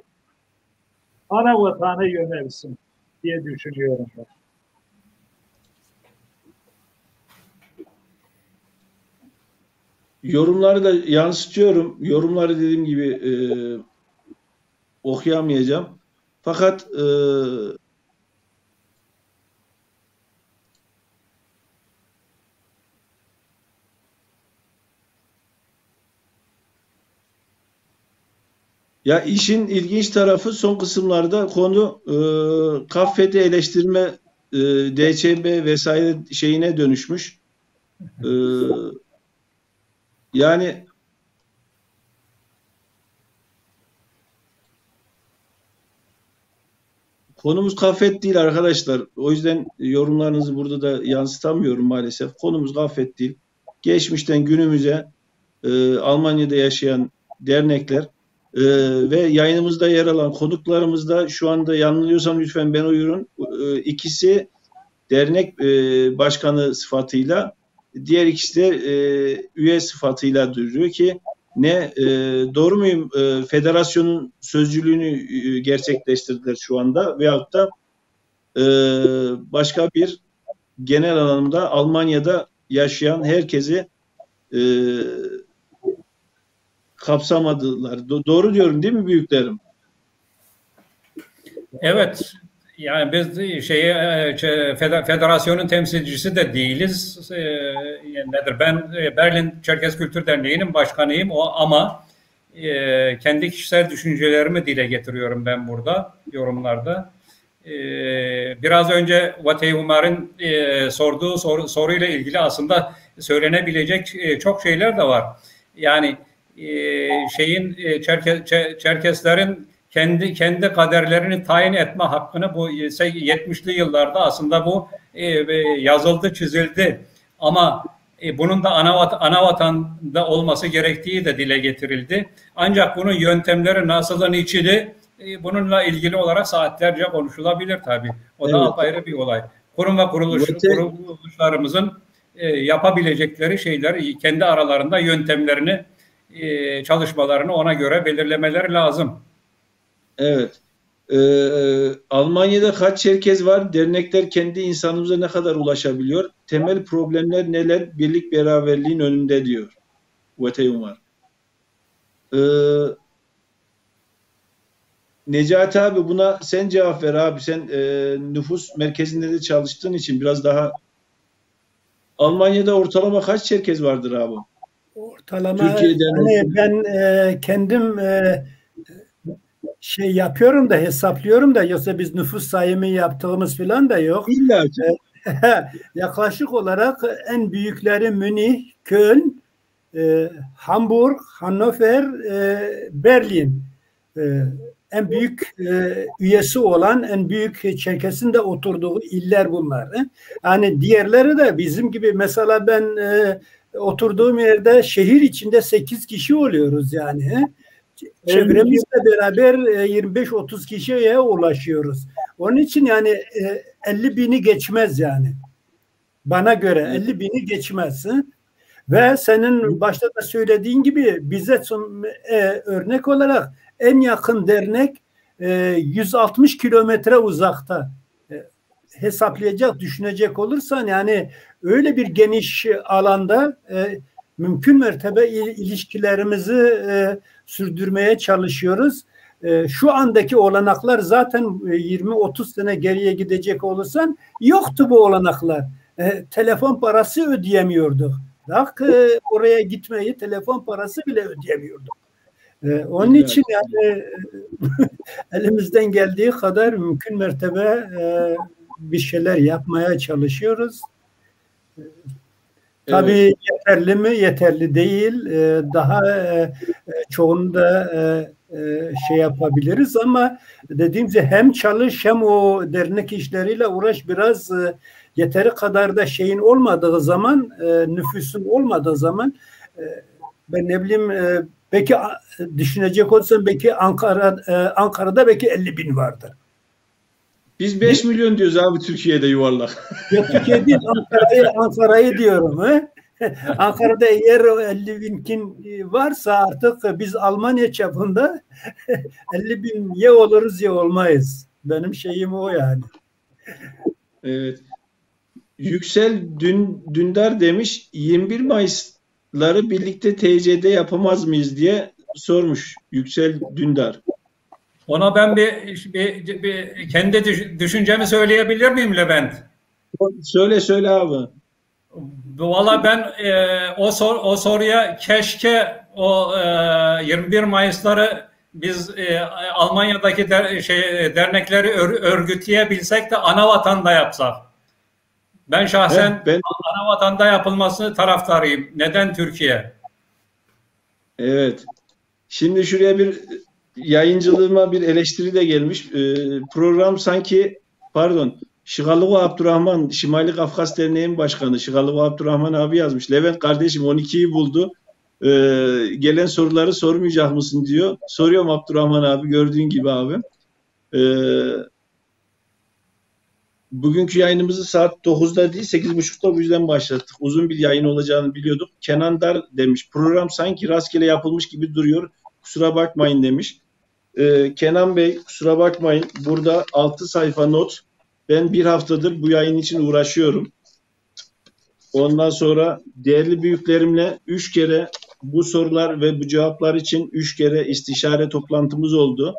ana vatana yönelsin diye düşünüyorum ben. Yorumları da yansıtıyorum. Yorumları dediğim gibi okuyamayacağım. Fakat Ya işin ilginç tarafı son kısımlarda konu Kaffet'i eleştirme, DÇB vesaire şeyine dönüşmüş. E, Yani konumuz Kaffet değil arkadaşlar. O yüzden yorumlarınızı burada da yansıtamıyorum maalesef. Konumuz Kaffet değil. Geçmişten günümüze Almanya'da yaşayan dernekler ve yayınımızda yer alan konuklarımız da şu anda yanılıyorsam lütfen beni uyarın. İkisi dernek başkanı sıfatıyla, diğer ikisi de üye sıfatıyla duruyor ki doğru muyum? Federasyonun sözcülüğünü gerçekleştirdiler şu anda veyahut da başka bir genel anlamda Almanya'da yaşayan herkesi kapsamadılar. Doğru diyorum değil mi büyüklerim? Evet. Yani biz federasyonun temsilcisi de değiliz. Nedir? Ben Berlin Çerkez Kültür Derneği'nin başkanıyım. Ama kendi kişisel düşüncelerimi dile getiriyorum ben burada yorumlarda. Biraz önce Vatey Umar'ın sorduğu soruyla ilgili aslında söylenebilecek çok şeyler de var. Yani Çerkeslerin kendi kaderlerini tayin etme hakkını bu 70'li yıllarda aslında bu yazıldı, çizildi. Ama bunun da ana vatanda olması gerektiği de dile getirildi. Ancak bunun yöntemleri nasıl, niçini bununla ilgili olarak saatlerce konuşulabilir tabii. O da apayrı bir olay. Kurum ve kuruluşlarımızın yapabilecekleri şeyler, kendi aralarında yöntemlerini, çalışmalarını ona göre belirlemeleri lazım. Evet. Almanya'da kaç Çerkez var? Dernekler kendi insanımıza ne kadar ulaşabiliyor? Temel problemler neler? Birlik beraberliğin önünde diyor Vatey Umar. Necati abi buna sen cevap ver abi. Sen nüfus merkezinde de çalıştığın için biraz daha Almanya'da ortalama kaç Çerkez vardır abi? Ortalama hani ben kendim yapıyorum da hesaplıyorum da yoksa biz nüfus sayımı yaptığımız falan da yok. İlla ki. Yaklaşık olarak en büyükleri Münih, Köln, Hamburg, Hannover, Berlin. En büyük üyesi olan, en büyük Çerkes'in de oturduğu iller bunlar. Yani diğerleri de bizim gibi mesela ben oturduğum yerde şehir içinde 8 kişi oluyoruz yani. Çevremizle beraber 25-30 kişiye ulaşıyoruz. Onun için yani 50 bini geçmez yani. Bana göre 50 bini geçmez. Ve senin başta da söylediğin gibi bize örnek olarak en yakın dernek 160 kilometre uzakta. Hesaplayacak, düşünecek olursan yani öyle bir geniş alanda mümkün mertebe ilişkilerimizi sürdürmeye çalışıyoruz. Şu andaki olanaklar zaten 20-30 sene geriye gidecek olursan yoktu bu olanaklar. Telefon parası ödeyemiyorduk. Bak oraya gitmeyi telefon parası bile ödeyemiyorduk. Onun için yani elimizden geldiği kadar mümkün mertebe bir şeyler yapmaya çalışıyoruz. Tabii yeterli mi? Yeterli değil. Daha çoğunu da yapabiliriz ama dediğim gibi hem çalış hem o dernek işleriyle uğraş biraz yeteri kadar da şeyin olmadığı zaman nüfusun olmadığı zaman ben ne bileyim belki düşünecek olsam belki Ankara'da belki 50 bin vardır. Biz 5 milyon diyoruz abi Türkiye'de yuvarlak. Yok Türkiye değil Ankara'yı diyorum. Ankara'da eğer 50 bin varsa artık biz Almanya çapında 50 bin ya oluruz ya olmayız. Benim şeyim o yani. Evet. Yüksel Dündar demiş 21 Mayıs'ları birlikte TC'de yapamaz mıyız diye sormuş Yüksel Dündar. Ona ben bir kendi düşüncemi söyleyebilir miyim Levent? Söyle abi. Valla ben o soruya keşke o 21 Mayıs'ları biz Almanya'daki dernekleri örgütleyebilsek de ana vatanda yapsak. Ben şahsen ana vatanda yapılmasını taraftarıyım. Neden Türkiye? Evet. Şimdi şuraya bir yayıncılığıma bir eleştiri de gelmiş. Program sanki, pardon, Şıgalıgo Abdurrahman, Şimali Kafkas Derneği'nin başkanı Şıgalıgo Abdurrahman abi yazmış. Levent kardeşim 12'yi buldu. Gelen soruları sormayacak mısın diyor. Soruyorum Abdurrahman abi, gördüğün gibi abi. Bugünkü yayınımızı saat 9'da değil 8.30'da bu yüzden başlattık. Uzun bir yayın olacağını biliyorduk. Kenan Dar demiş. Program sanki rastgele yapılmış gibi duruyor. Kusura bakmayın demiş. Kenan Bey kusura bakmayın. Burada 6 sayfa not. Ben bir haftadır bu yayın için uğraşıyorum. Ondan sonra değerli büyüklerimle 3 kere bu sorular ve bu cevaplar için 3 kere istişare toplantımız oldu.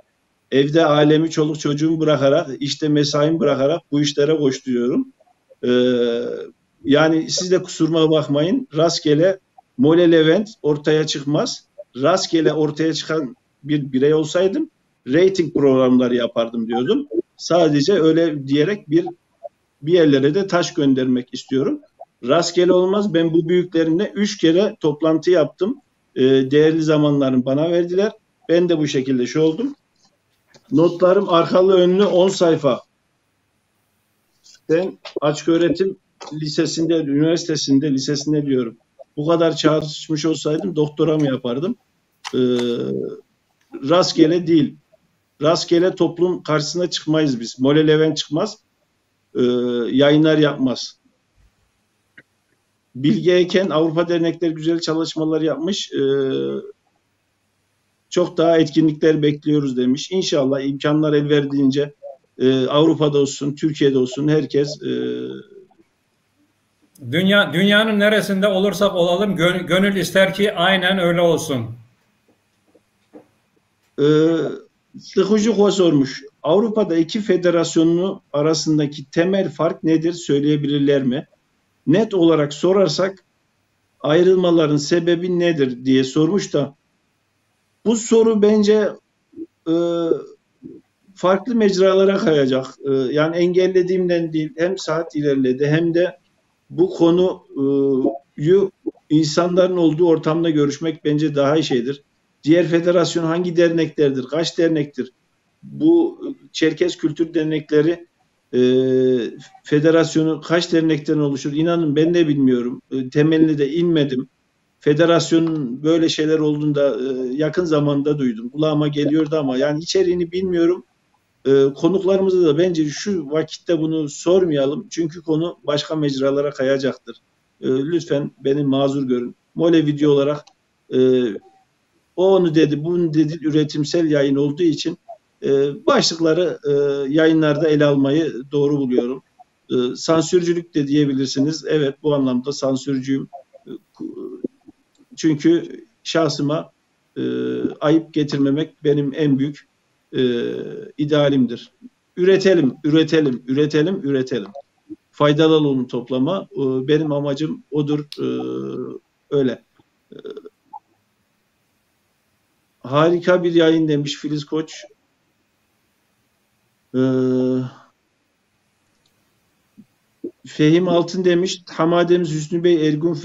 Evde ailemi, çoluk çocuğumu bırakarak, işte mesaimi bırakarak bu işlere koşturuyorum. Yani siz de kusuruma bakmayın. Rastgele Mole Levent ortaya çıkmaz. Rastgele ortaya çıkan bir birey olsaydım rating programları yapardım diyordum. Sadece öyle diyerek bir yerlere de taş göndermek istiyorum. Rastgele olmaz. Ben bu büyüklerimle 3 kere toplantı yaptım. Değerli zamanlarını bana verdiler. Ben de bu şekilde şey oldum. Notlarım arkalı önlü 10 sayfa. Ben açıköğretim lisesinde, üniversitesinde, lisesinde diyorum. Bu kadar çalışmış olsaydım doktora mı yapardım? Rastgele değil. Rastgele toplum karşısına çıkmayız biz. Mole Levent çıkmaz. Yayınlar yapmaz. Bilge Eken Avrupa Dernekleri güzel çalışmalar yapmış. Çok daha etkinlikler bekliyoruz demiş. İnşallah imkanlar el verdiğince Avrupa'da olsun, Türkiye'de olsun herkes dünyanın neresinde olursak olalım gönül ister ki aynen öyle olsun. Sıkıcı sormuş. Avrupa'da iki federasyonu arasındaki temel fark nedir söyleyebilirler mi? Net olarak sorarsak ayrılmaların sebebi nedir diye sormuş da bu soru bence farklı mecralara kayacak. Yani engellediğimden değil, hem saat ilerledi hem de bu konuyu insanların olduğu ortamda görüşmek bence daha iyi şeydir. Diğer federasyon hangi derneklerdir, kaç dernektir? Bu Çerkez Kültür Dernekleri federasyonu kaç dernekten oluşur? İnanın ben de bilmiyorum. Temeline de inmedim. Federasyonun böyle şeyler olduğunda yakın zamanda duydum. Kulağıma geliyordu ama yani içeriğini bilmiyorum. Konuklarımıza da bence şu vakitte bunu sormayalım. Çünkü konu başka mecralara kayacaktır. Lütfen beni mazur görün. Mole video olarak o onu dedi, bunu dedi üretimsel yayın olduğu için başlıkları yayınlarda ele almayı doğru buluyorum. Sansürcülük de diyebilirsiniz. Evet, bu anlamda sansürcüyüm. Çünkü şahsıma ayıp getirmemek benim en büyük idealimdir. Üretelim. Faydalı olun toplama. Benim amacım odur. Öyle. Harika bir yayın demiş Filiz Koç. Fehim Altın demiş, Hamademiz Hüsnü Bey, Ergun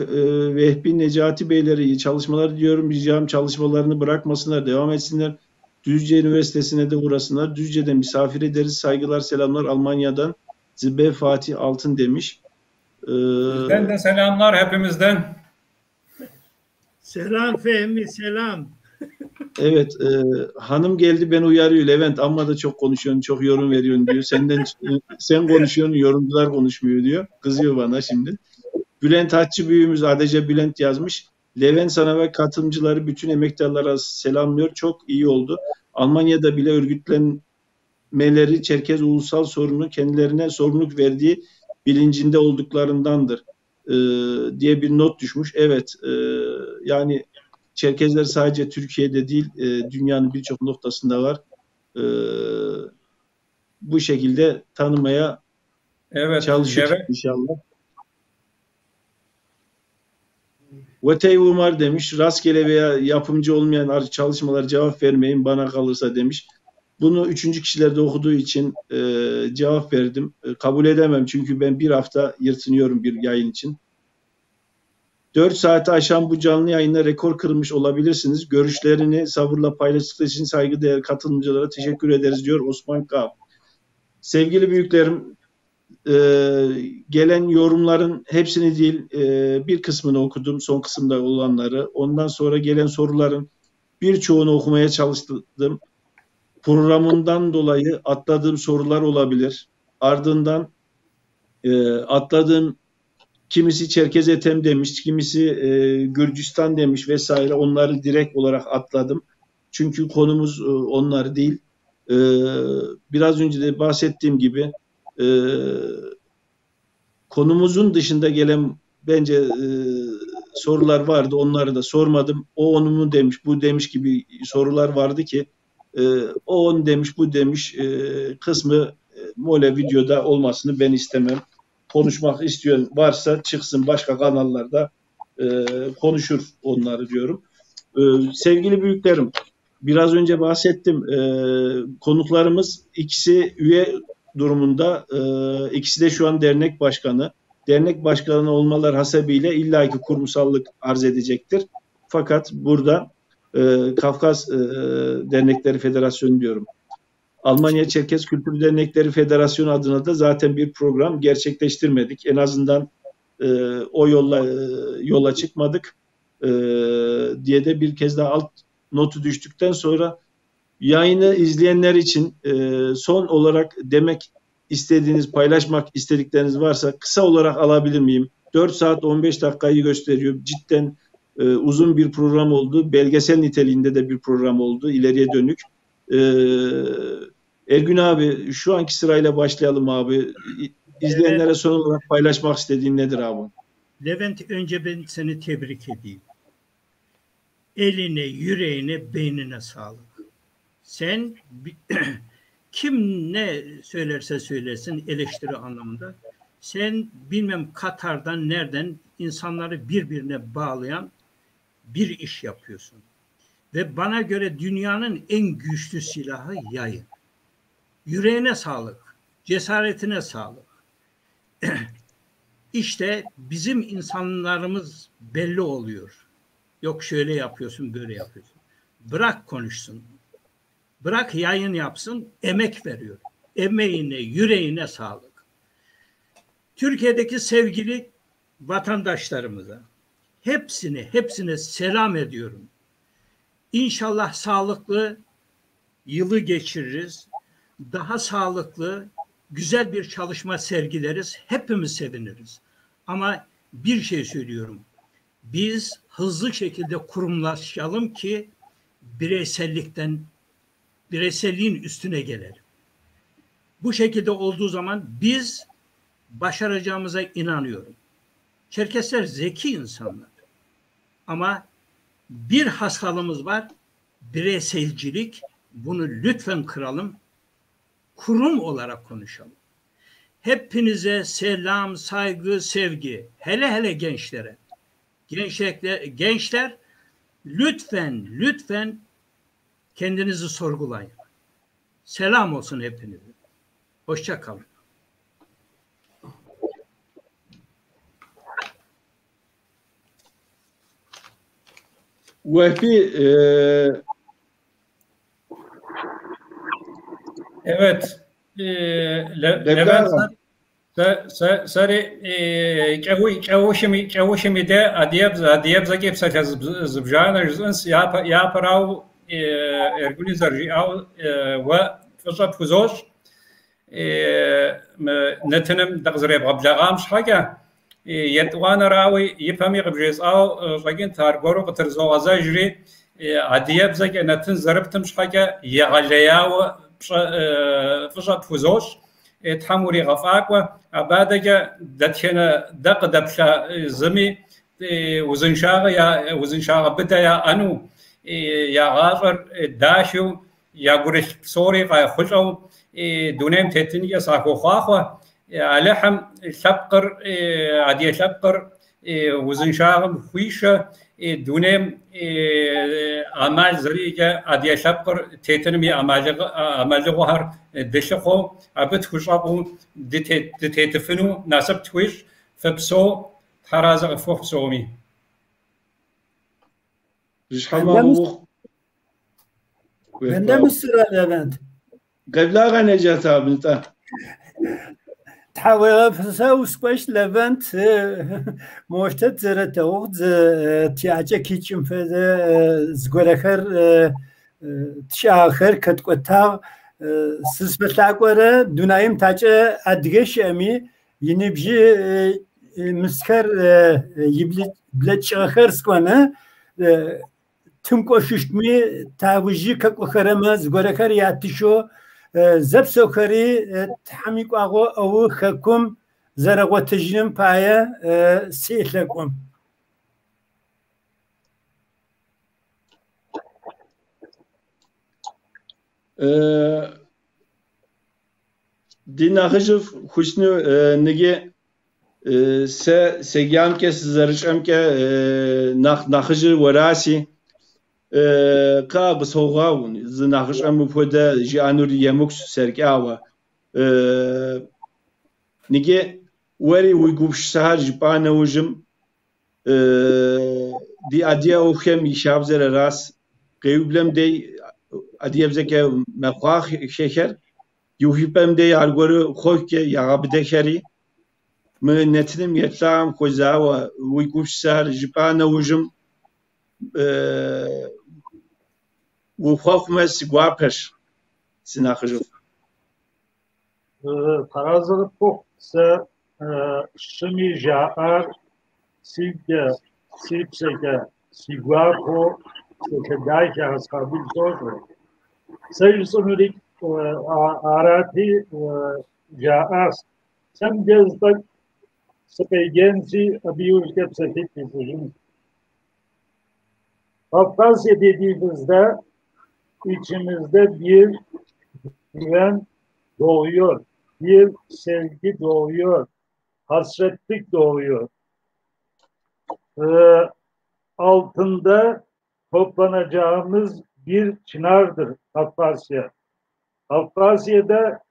Vehbi, Necati Beyleri iyi çalışmalar diyorum. Ricam çalışmalarını bırakmasınlar, devam etsinler. Düzce Üniversitesi'ne de uğrasınlar. Düzce'de misafir ederiz. Saygılar, selamlar Almanya'dan. Zibe Fatih Altın demiş. Bizden de selamlar hepimizden. Selam Fehmi, selam. Evet, hanım geldi beni uyarıyor. Levent amma da çok konuşuyorsun, çok yorum veriyorsun diyor. Sen konuşuyorsun, yorumcular konuşmuyor diyor. Kızıyor bana şimdi. Bülent Hatçı büyüğümüz ADC Bülent yazmış. Levent sana ve katılımcıları bütün emektarlara selamlıyor. Çok iyi oldu. Almanya'da bile örgütlenmeleri Çerkez ulusal sorunu kendilerine sorumluluk verdiği bilincinde olduklarındandır diye bir not düşmüş. Evet, yani Çerkezler sadece Türkiye'de değil, dünyanın birçok noktasında var. Bu şekilde tanımaya çalışıyoruz inşallah. Vatey Umar demiş, rastgele veya yapımcı olmayan çalışmalara cevap vermeyin bana kalırsa demiş. Bunu üçüncü kişilerde okuduğu için cevap verdim. Kabul edemem çünkü ben bir hafta yırtınıyorum bir yayın için. 4 saati aşan bu canlı yayında rekor kırmış olabilirsiniz. Görüşlerini sabırla paylaştıkları için saygıdeğer katılımcılara teşekkür ederiz diyor Osman Kağ. Sevgili büyüklerim, gelen yorumların hepsini değil bir kısmını okudum, son kısımda olanları. Ondan sonra gelen soruların birçoğunu okumaya çalıştım. Programından dolayı atladığım sorular olabilir. Ardından atladığım kimisi Çerkez Ethem demiş, kimisi Gürcistan demiş vesaire. Onları direkt olarak atladım. Çünkü konumuz onlar değil. Biraz önce de bahsettiğim gibi konumuzun dışında gelen bence sorular vardı. Onları da sormadım. O onu mu demiş, bu demiş gibi sorular vardı ki o onu demiş, bu demiş kısmı mole videoda olmasını ben istemem. Konuşmak isteyen varsa çıksın başka kanallarda konuşur onları diyorum. Sevgili büyüklerim, biraz önce bahsettim. Konuklarımız ikisi üye durumunda, ikisi de şu an dernek başkanı. Dernek başkanı olmalar hasebiyle illaki kurumsallık arz edecektir. Fakat burada Kafkas Dernekleri Federasyonu diyorum. Almanya Çerkez Kültür Dernekleri Federasyonu adına da zaten bir program gerçekleştirmedik. En azından o yola çıkmadık diye de bir kez daha alt notu düştükten sonra yayını izleyenler için son olarak demek istediğiniz, paylaşmak istedikleriniz varsa kısa olarak alabilir miyim? 4 saat 15 dakikayı gösteriyor. Cidden uzun bir program oldu. Belgesel niteliğinde de bir program oldu. İleriye dönük. Ergün abi şu anki sırayla başlayalım abi. İzleyenlere son olarak paylaşmak istediğin nedir abi? Levent, önce ben seni tebrik edeyim. Eline, yüreğine, beynine sağlık. Sen kim ne söylerse söylesin eleştiri anlamında, sen bilmem Katar'dan nereden insanları birbirine bağlayan bir iş yapıyorsun. Ve bana göre dünyanın en güçlü silahı yayın. Yüreğine sağlık, cesaretine sağlık. İşte bizim insanlarımız belli oluyor. Yok şöyle yapıyorsun, böyle yapıyorsun. Bırak konuşsun. Bırak yayın yapsın, emek veriyor. Emeğine, yüreğine sağlık. Türkiye'deki sevgili vatandaşlarımıza hepsine selam ediyorum. İnşallah sağlıklı yılı geçiririz. Daha sağlıklı, güzel bir çalışma sergileriz. Hepimiz seviniriz. Ama bir şey söylüyorum. Biz hızlı şekilde kurumlaşalım ki bireyselliğin üstüne gelelim. Bu şekilde olduğu zaman biz başaracağımıza inanıyorum. Çerkesler zeki insanlar. Ama bir hastalığımız var, bireyselcilik. Bunu lütfen kıralım. Kurum olarak konuşalım. Hepinize selam, saygı, sevgi. Hele gençlere. Gençler lütfen kendinizi sorgulayın. Selam olsun hepinize. Hoşça kalın. Vehbi evet. Levent سري كوشمي ده أدياب زكي بسات زبجان جزء يا براو إرجولي زرجي أو وفصل فوزوش نتنم دغزري بغبجاغام شحاجة يتوانا راوي يفهمي غبجيز أو رجين تارجورو قترزو غزاجري أدياب زكي نتن زربتم شحاجة يغلياو فصل فوزوش تحموري غفاقوة أبادجا دتشنا دق دبشا زمي وزنشاغ بدا يا أنو يا غافر داشو يا قرش سوري قا خشو دونيم تتنية ساكو خاخوة لحم شبقر عادية شبقر وزن شاغم خويشة دونم أعمال زريجة عادية شبقر تيتنمي أعمال غهر دشخو عبت خشابو دتيتفنو ناسب تويش فبسو حرازة فوق سومي Ben de mi sıra Levent? قبل نجات أبنتا تحاول فساوس لevent موشتت زرتوغ تياجا كيتشم فذا زغرخر تشاخر كتقطا سسبتاقوره دونايم تاجا ادغش امي ينبجي مسكر يبلي بلچخر سكونه تم کوششمی تاویجی که خرمز گرکر یاتیشو زب سوکری تحمیق او خکم زرق تجنم پایه سیلکم. دین آخرش خوشنو نگه سگیام که زرشم که نخش وراسی قابس هوغاون زناخش أم بودا جانوري يمكس سرقاوة نيجي وري ويقوبش سهر جبانا وجم دي أديا وخيم يشاب زر راس قيوبلم دي أديا بزكا مخاخ شكر يوهيبم دي عالقور خوك يغاب دكري من نتنم يتلام خوزاوة ويقوبش سهر جبانا وجم وخوخمس guapes sinachjuf tarazı poksa şimi jaar sigge sipsege siguapo sekadai haskabil zojo sayusunurik arati jaas sem gezdak sepegensi abiyuz gepsetik bizujum Kafkasya dediğimizde içimizde bir güven doğuyor, bir sevgi doğuyor, hasretlik doğuyor. Altında toplanacağımız bir çınardır Kafkasya. Kafkasya'da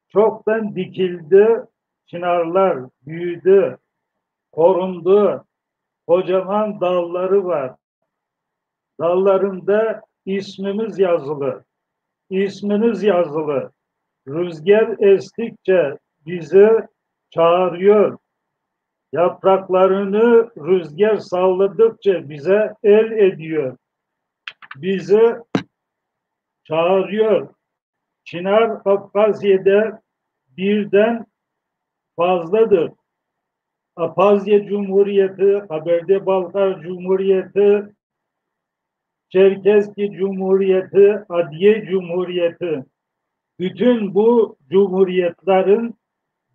çoktan dikildi, çınarlar büyüdü, korundu, kocaman dalları var. Dallarında ismimiz yazılı, isminiz yazılı. Rüzgar estikçe bizi çağırıyor. Yapraklarını rüzgar salladıkça bize el ediyor. Bizi çağırıyor. Çınar Kafkasya'da birden fazladır. Apazya Cumhuriyeti, Kaberde-Balkar Cumhuriyeti, Çerkezki Cumhuriyeti, Adiye Cumhuriyeti. Bütün bu cumhuriyetlerin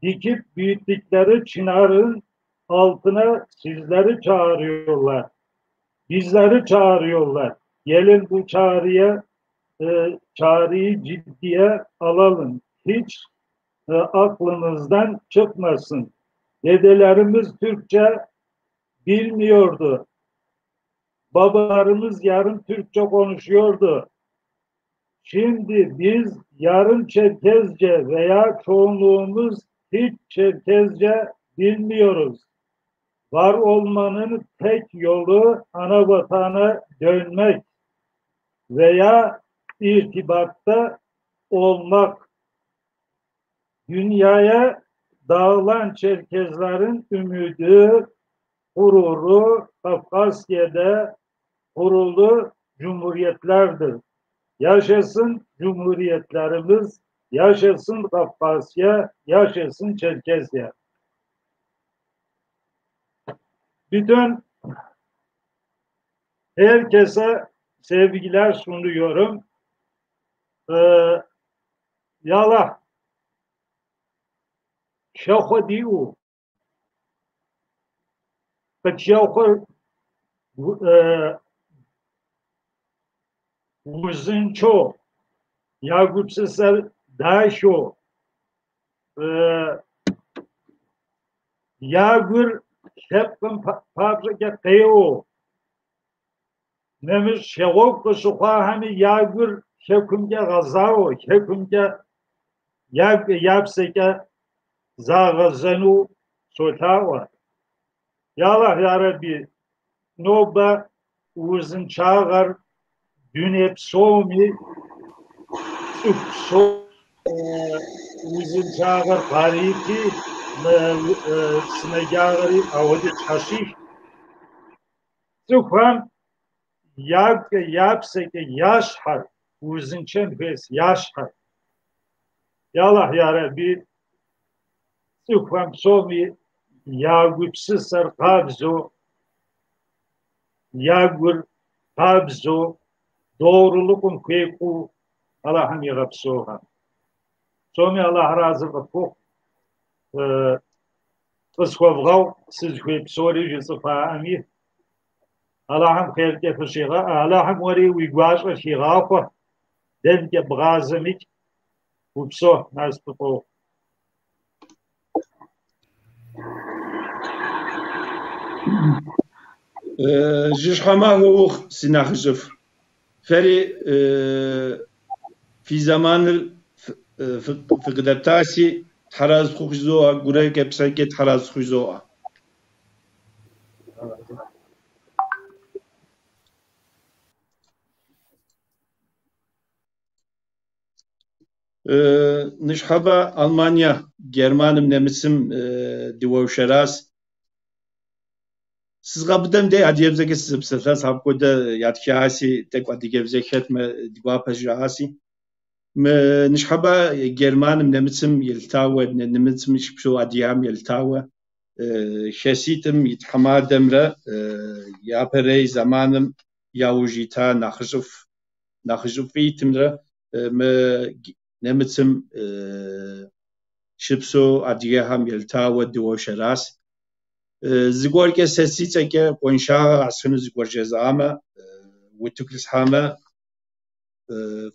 dikip büyüttükleri çınarın altına sizleri çağırıyorlar. Bizleri çağırıyorlar. Gelin bu çağrıyı ciddiye alalım. Hiç aklınızdan çıkmasın. Dedelerimiz Türkçe bilmiyordu. Babalarımız yarım Türkçe konuşuyordu. Şimdi biz yarım Çerkezce veya çoğunluğumuz hiç Çerkezce bilmiyoruz. Var olmanın tek yolu ana vatana dönmek veya irtibatta olmak. Dünyaya dağılan Çerkezlerin ümidi, gururu Kafkasya'da kurulu cumhuriyetlerdir. Yaşasın cumhuriyetlerimiz, yaşasın Kafkasya, yaşasın Çerkezya. Bütün herkese sevgiler sunuyorum. Yallah. Şahadiu. Kaçyahır وزنچو یاگوبسسر داشو یاgur şepkın paprika teo nemiş şevok kuşuğa hani yagur şekumke gazao şekumke yapseke zağazenu sotava ya Allah ya Rabbi noba uzun çağır dün hep soğumi uzun çağır pariti sınagari avadi çaşif Zufan yapseke yaşhar uzun çempes yaşhar Ya Allah ya Rabbi Zufan soğumi yagüpsüsser kabzo yagur kabzo doğrulukun kuyku Allah'ın yarabsoha. Soğumi Allah razı olsun. Iskovgav siz kuyup soruyu sıfahami. Allah'ım khairke fışiğa. Allah'ım veri uygaz ve şiğafa. Denke bğazımik. Upso nastıfo. جشحما هو سناخشف فري في زمان فقدتاسي حراز خوشزوها قرأي كبساكت حراز خوشزوها نشحبا ألمانيا جرمانم نمسم دوشراس Siz kapıdan de adiyevzeki siz bsatlas hapkoda yatkiyasi tek adiyevzeket me diguapajasi me nişhaba Germanım nemitsim yeltawa nemitsim şpşo adiyam yeltawa şesitim yithama demre yaperey zamanım yavujita nakhjuf itimre me nemitsim şpşo adiyam yeltawa diwoşeras زگور که سیسیچه که قنشا عصفن زگور جزامه و تکلس همه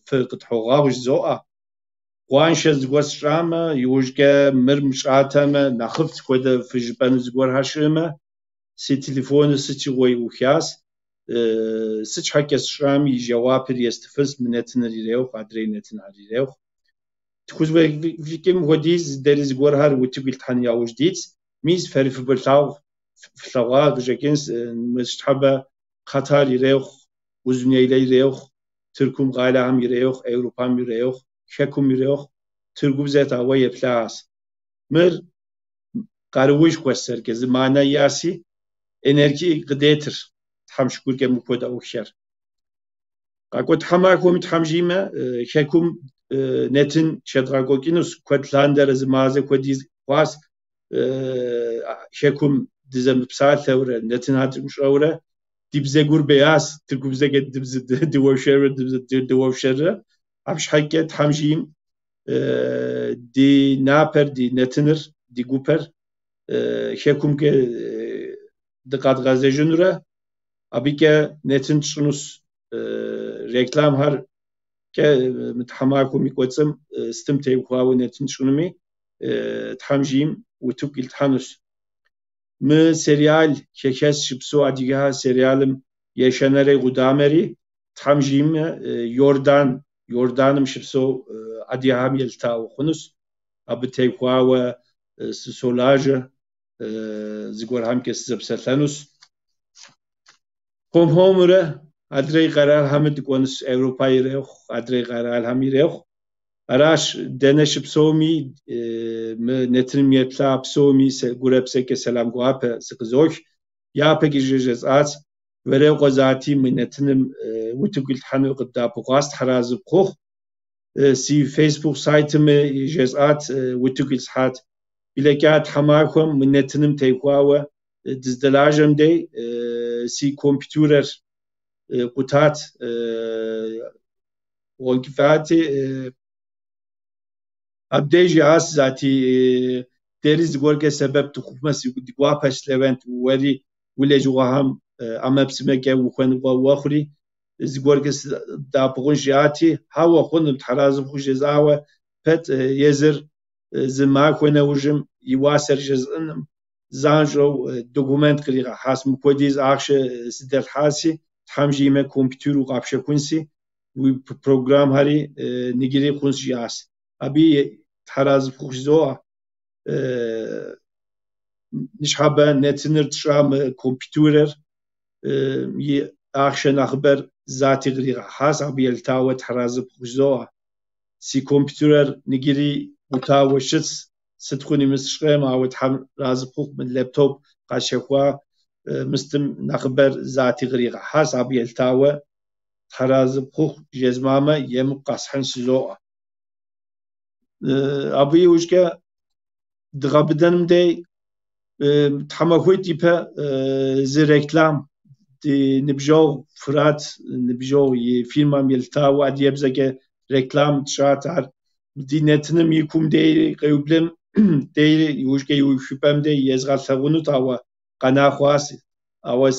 فرقت حقاقش زوء قانش زگور شرامه یوش که مرمش عاتمه نخفت کده فجبان زگور هشمه سی تلفون سیچ قوی وخیاس سیچ حکس شرامی جواب ریستفز منتن ریو قدری نتن ریو تخوز ویکم ودیز دری زگور هر و تکلت هن یاوش دیت میز فری فبرتاو فلواق جاكنس مستحبة قطر يريخ وزنيلي يريخ تركم غالهم يريخ أوروبام يريخ شكم يريخ تركم زيت عوية بلاس مر قارويش كوسر كزمانة ياسي إنرجي قديتر تحمشكور كمكود أوخشر قاكود حماكم تحمجيمة شكم نتن شدراغوكينوس كود لاندر زمازة كوديز واس شكم دزم بسال ثورة نتنهات مشاورة دبزة بياس تركب زكاة دوشرة عبش حكة حمجيم دي نابر دي نتنر دي جوبر شكم ك دقات غازة جنرة أبي ك نتن شنوس ريكلام هر ك متحماكم يقسم استمتع وخاو نتن شنومي تحمجيم وتوكل تحنس م سريال كيكاس شبسو أديها سريالم يشانري قدامري تحمجيم يوردانم شبسو أديها يلتاو خنس أبتيقوا سولاجة زغور هم كسبسلانوس قوم همره أدري قرار همت قونس أوروباي ريخ أدري قرار هم يريخ أراش دنش بسومي نترم يطلع بسومي سجورب سك سلام قواب سقزوش يا بيجي جزءات ورق قزاتي من نترم وتقول حنو قدا بقاست حراز بخوخ سي فيسبوك سايت من جزءات وتقول حات بلكات حماكم من نترم تيقواوا دزدلاجم دي سي كمبيوتر قطات وانكفاتي أبديجي عاس ذاتي ديريز غورجة سبب تخوفمس دقوا باش لوانت وري ولا جواهم أما بسمكة وخن وآخري زگورگس دابغون جاتی هوا خونم تحراز خوش زاوه پت یزر زما کنه وجم یواسر جزنم زانجو دوکومنت کلیغا حاسم کودیز آخش سدر حاسی تحمجی ما کامپیوتر و قابش کنسی و پروگرام هری نگیری خونس جاس ابی تحراز خوش زوا نشحبه نتنر تشام کامپیوتر ی آخش نخبر ذاتی غریغا حاس ابی التاوه تحراز خوش زوا سی کامپیوتر نگیری متاوشت ستخوني مستشغل أو تحم رازبوك من لابتوب قاشخوا مستم نخبر ذاتي غريغة حاس عبي التاوة ترازبوك جزمامة يم قصحن سزوء أبي وجكا دغابدنم دي تحمكوي تيبا زي ريكلام دي نبجو فرات نبجو فيلم يلتاوة دي يبزاك ريكلام تشاتر دي نتنم يكون دي قيوبلم دي وجكا يوشبام دي يزغال ثغونو تاوا قنا خواس أو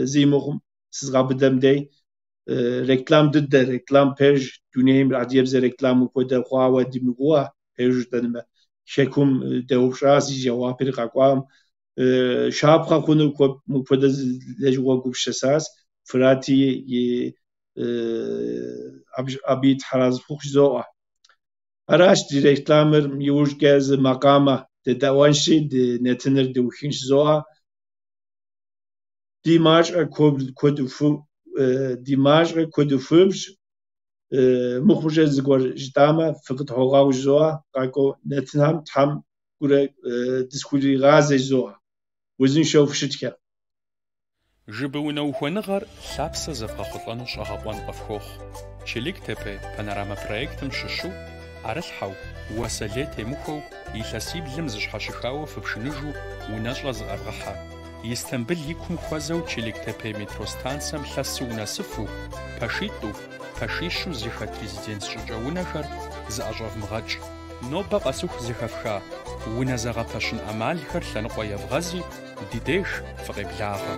زي مخم سزغابدم دي ريكلام ضد ريكلام بيج دونيم راديب زي ريكلام وكودا خواوا دي مغوا بيج دنما شكم دوشاس جوابير قاقوام شابخا خونو كودا لجوا قبشساس فراتي أبيت حراز فوق زوء أراش دي ريكلامر يوج جاز مقامة دي دوانشي دي نتنر دي وخينش زوء ديماج كودفو ديماج كودفوبج مخرج زغور جدامة فقط هوغاو زوء قاكو نتنهم تحم قرأ ديسكولي غازي زوء وزن شوف شتكا جبونا وخونغر لابسة زفاخطلانو شاهطوان قفخوخ شليك تبي بانوراما بروجكتم ششو عرلحو وساليت مخو يلاسيب لمزش حاشخاو فبشنجو ونجلا زغرغحا يستنبل يكم خوازو شليك تبي متروستانسم لاسو ناسفو باشيتو باشيشو زيخا تريزيدنس شجاوناخر زاجاف مغاج نوبا قاسوخ زيخافخا ونزاغا باشن أمالخر لنقوى يفغازي ديديش فغيبلاغا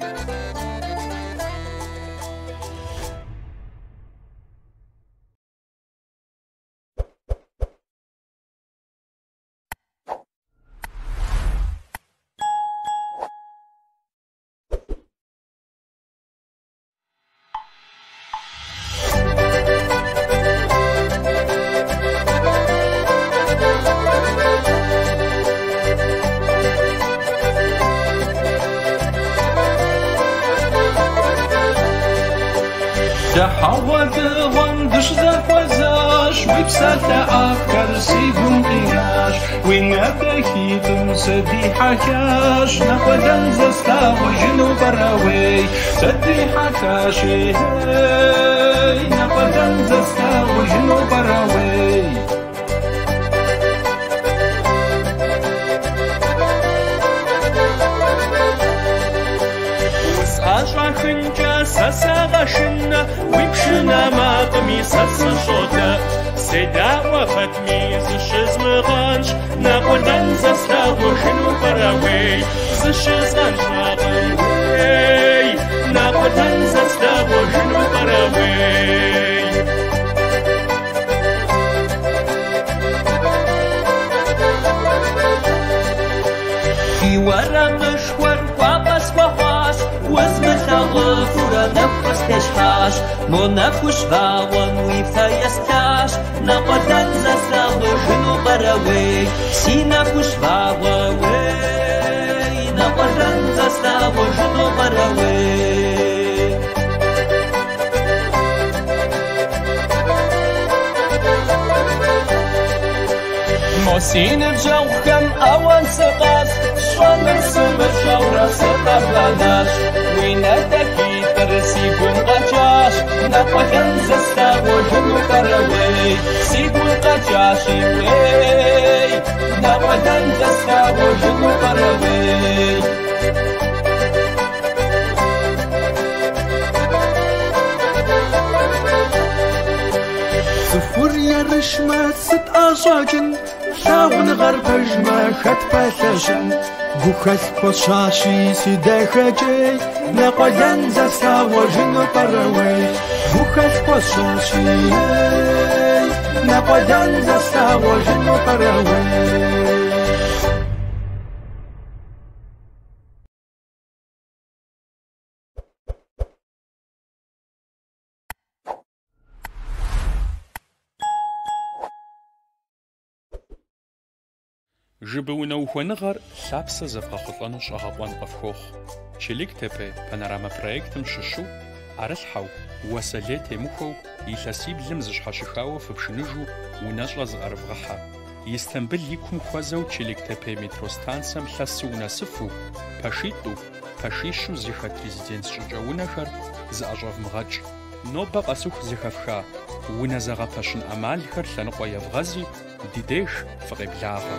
تحوّد غندش زفزاش وبسات أفكار سيقوم قياش ويناتكي تمسدي حكاش نقدن زستا وجنو براوي سدي حكاشي نقدن زستا وجنو براوي وسعاش خنجا سساغشنا ويبشنا ما قميصة صوتا سيدا وفتمي زشز مغانش نقدن زستا وجنو براوي زشز غانش ناقنوي نقدن زستا وجنو براوي في ورا مشوار وقص وحاس وزمخ غفورا نفس تشحاش منفوش باون ويفا يستاش نقدن زستا وجنو براوي سي نفوش باوي نقدن زستا وجنو براوي موسين بجوكم أوان سقاس شوان سمر شورا سقاف لاناش ويناتكي ترسيبون قجاش نقوكن زستا وجنو براوي سيبون قجاشي وي نقوكن زستا وجنو براوي صفر يا رشمات ست أشاجن Лъагъун гъэрбэжмэ хэт пэлъэжын гухэлъ щащи си дэхэкӏей нэкъуэлэн зэслъагъуэжыну пӏэрэ уей гухэлъ щащи нэкъуэлэн зэслъагъуэжыну пӏэрэ уей. Жыбыунэ ухуэныгъэр лъапсэ зэвгъэхъулӏэну щӏэгъэпӏэн къыфхуохъу. Чилик Тепе панорамэ проектым щыщу, ӏэрылъхьэу, уэсэлей темыхуэу, илъэсиблым зыщхьэщыхауэ фыпшыныжу унэщӏэ зыӏэрывгъэхьэ. Истамбыл и кум хуэзэу Чилик Тепе метро станцием лъэсу унэсыфу, пэшитӏу, пэшищу зыхэт резиденц щӏыкӏэ унэхэр зыӏэщӏэвмыгъэкӏ. Нобэ къэсыху зыхэфха унэ зэгъэпэщын ӏэмалхэр лъэныкъуэ евгъэзи, ди деж фыкъеблагъэ.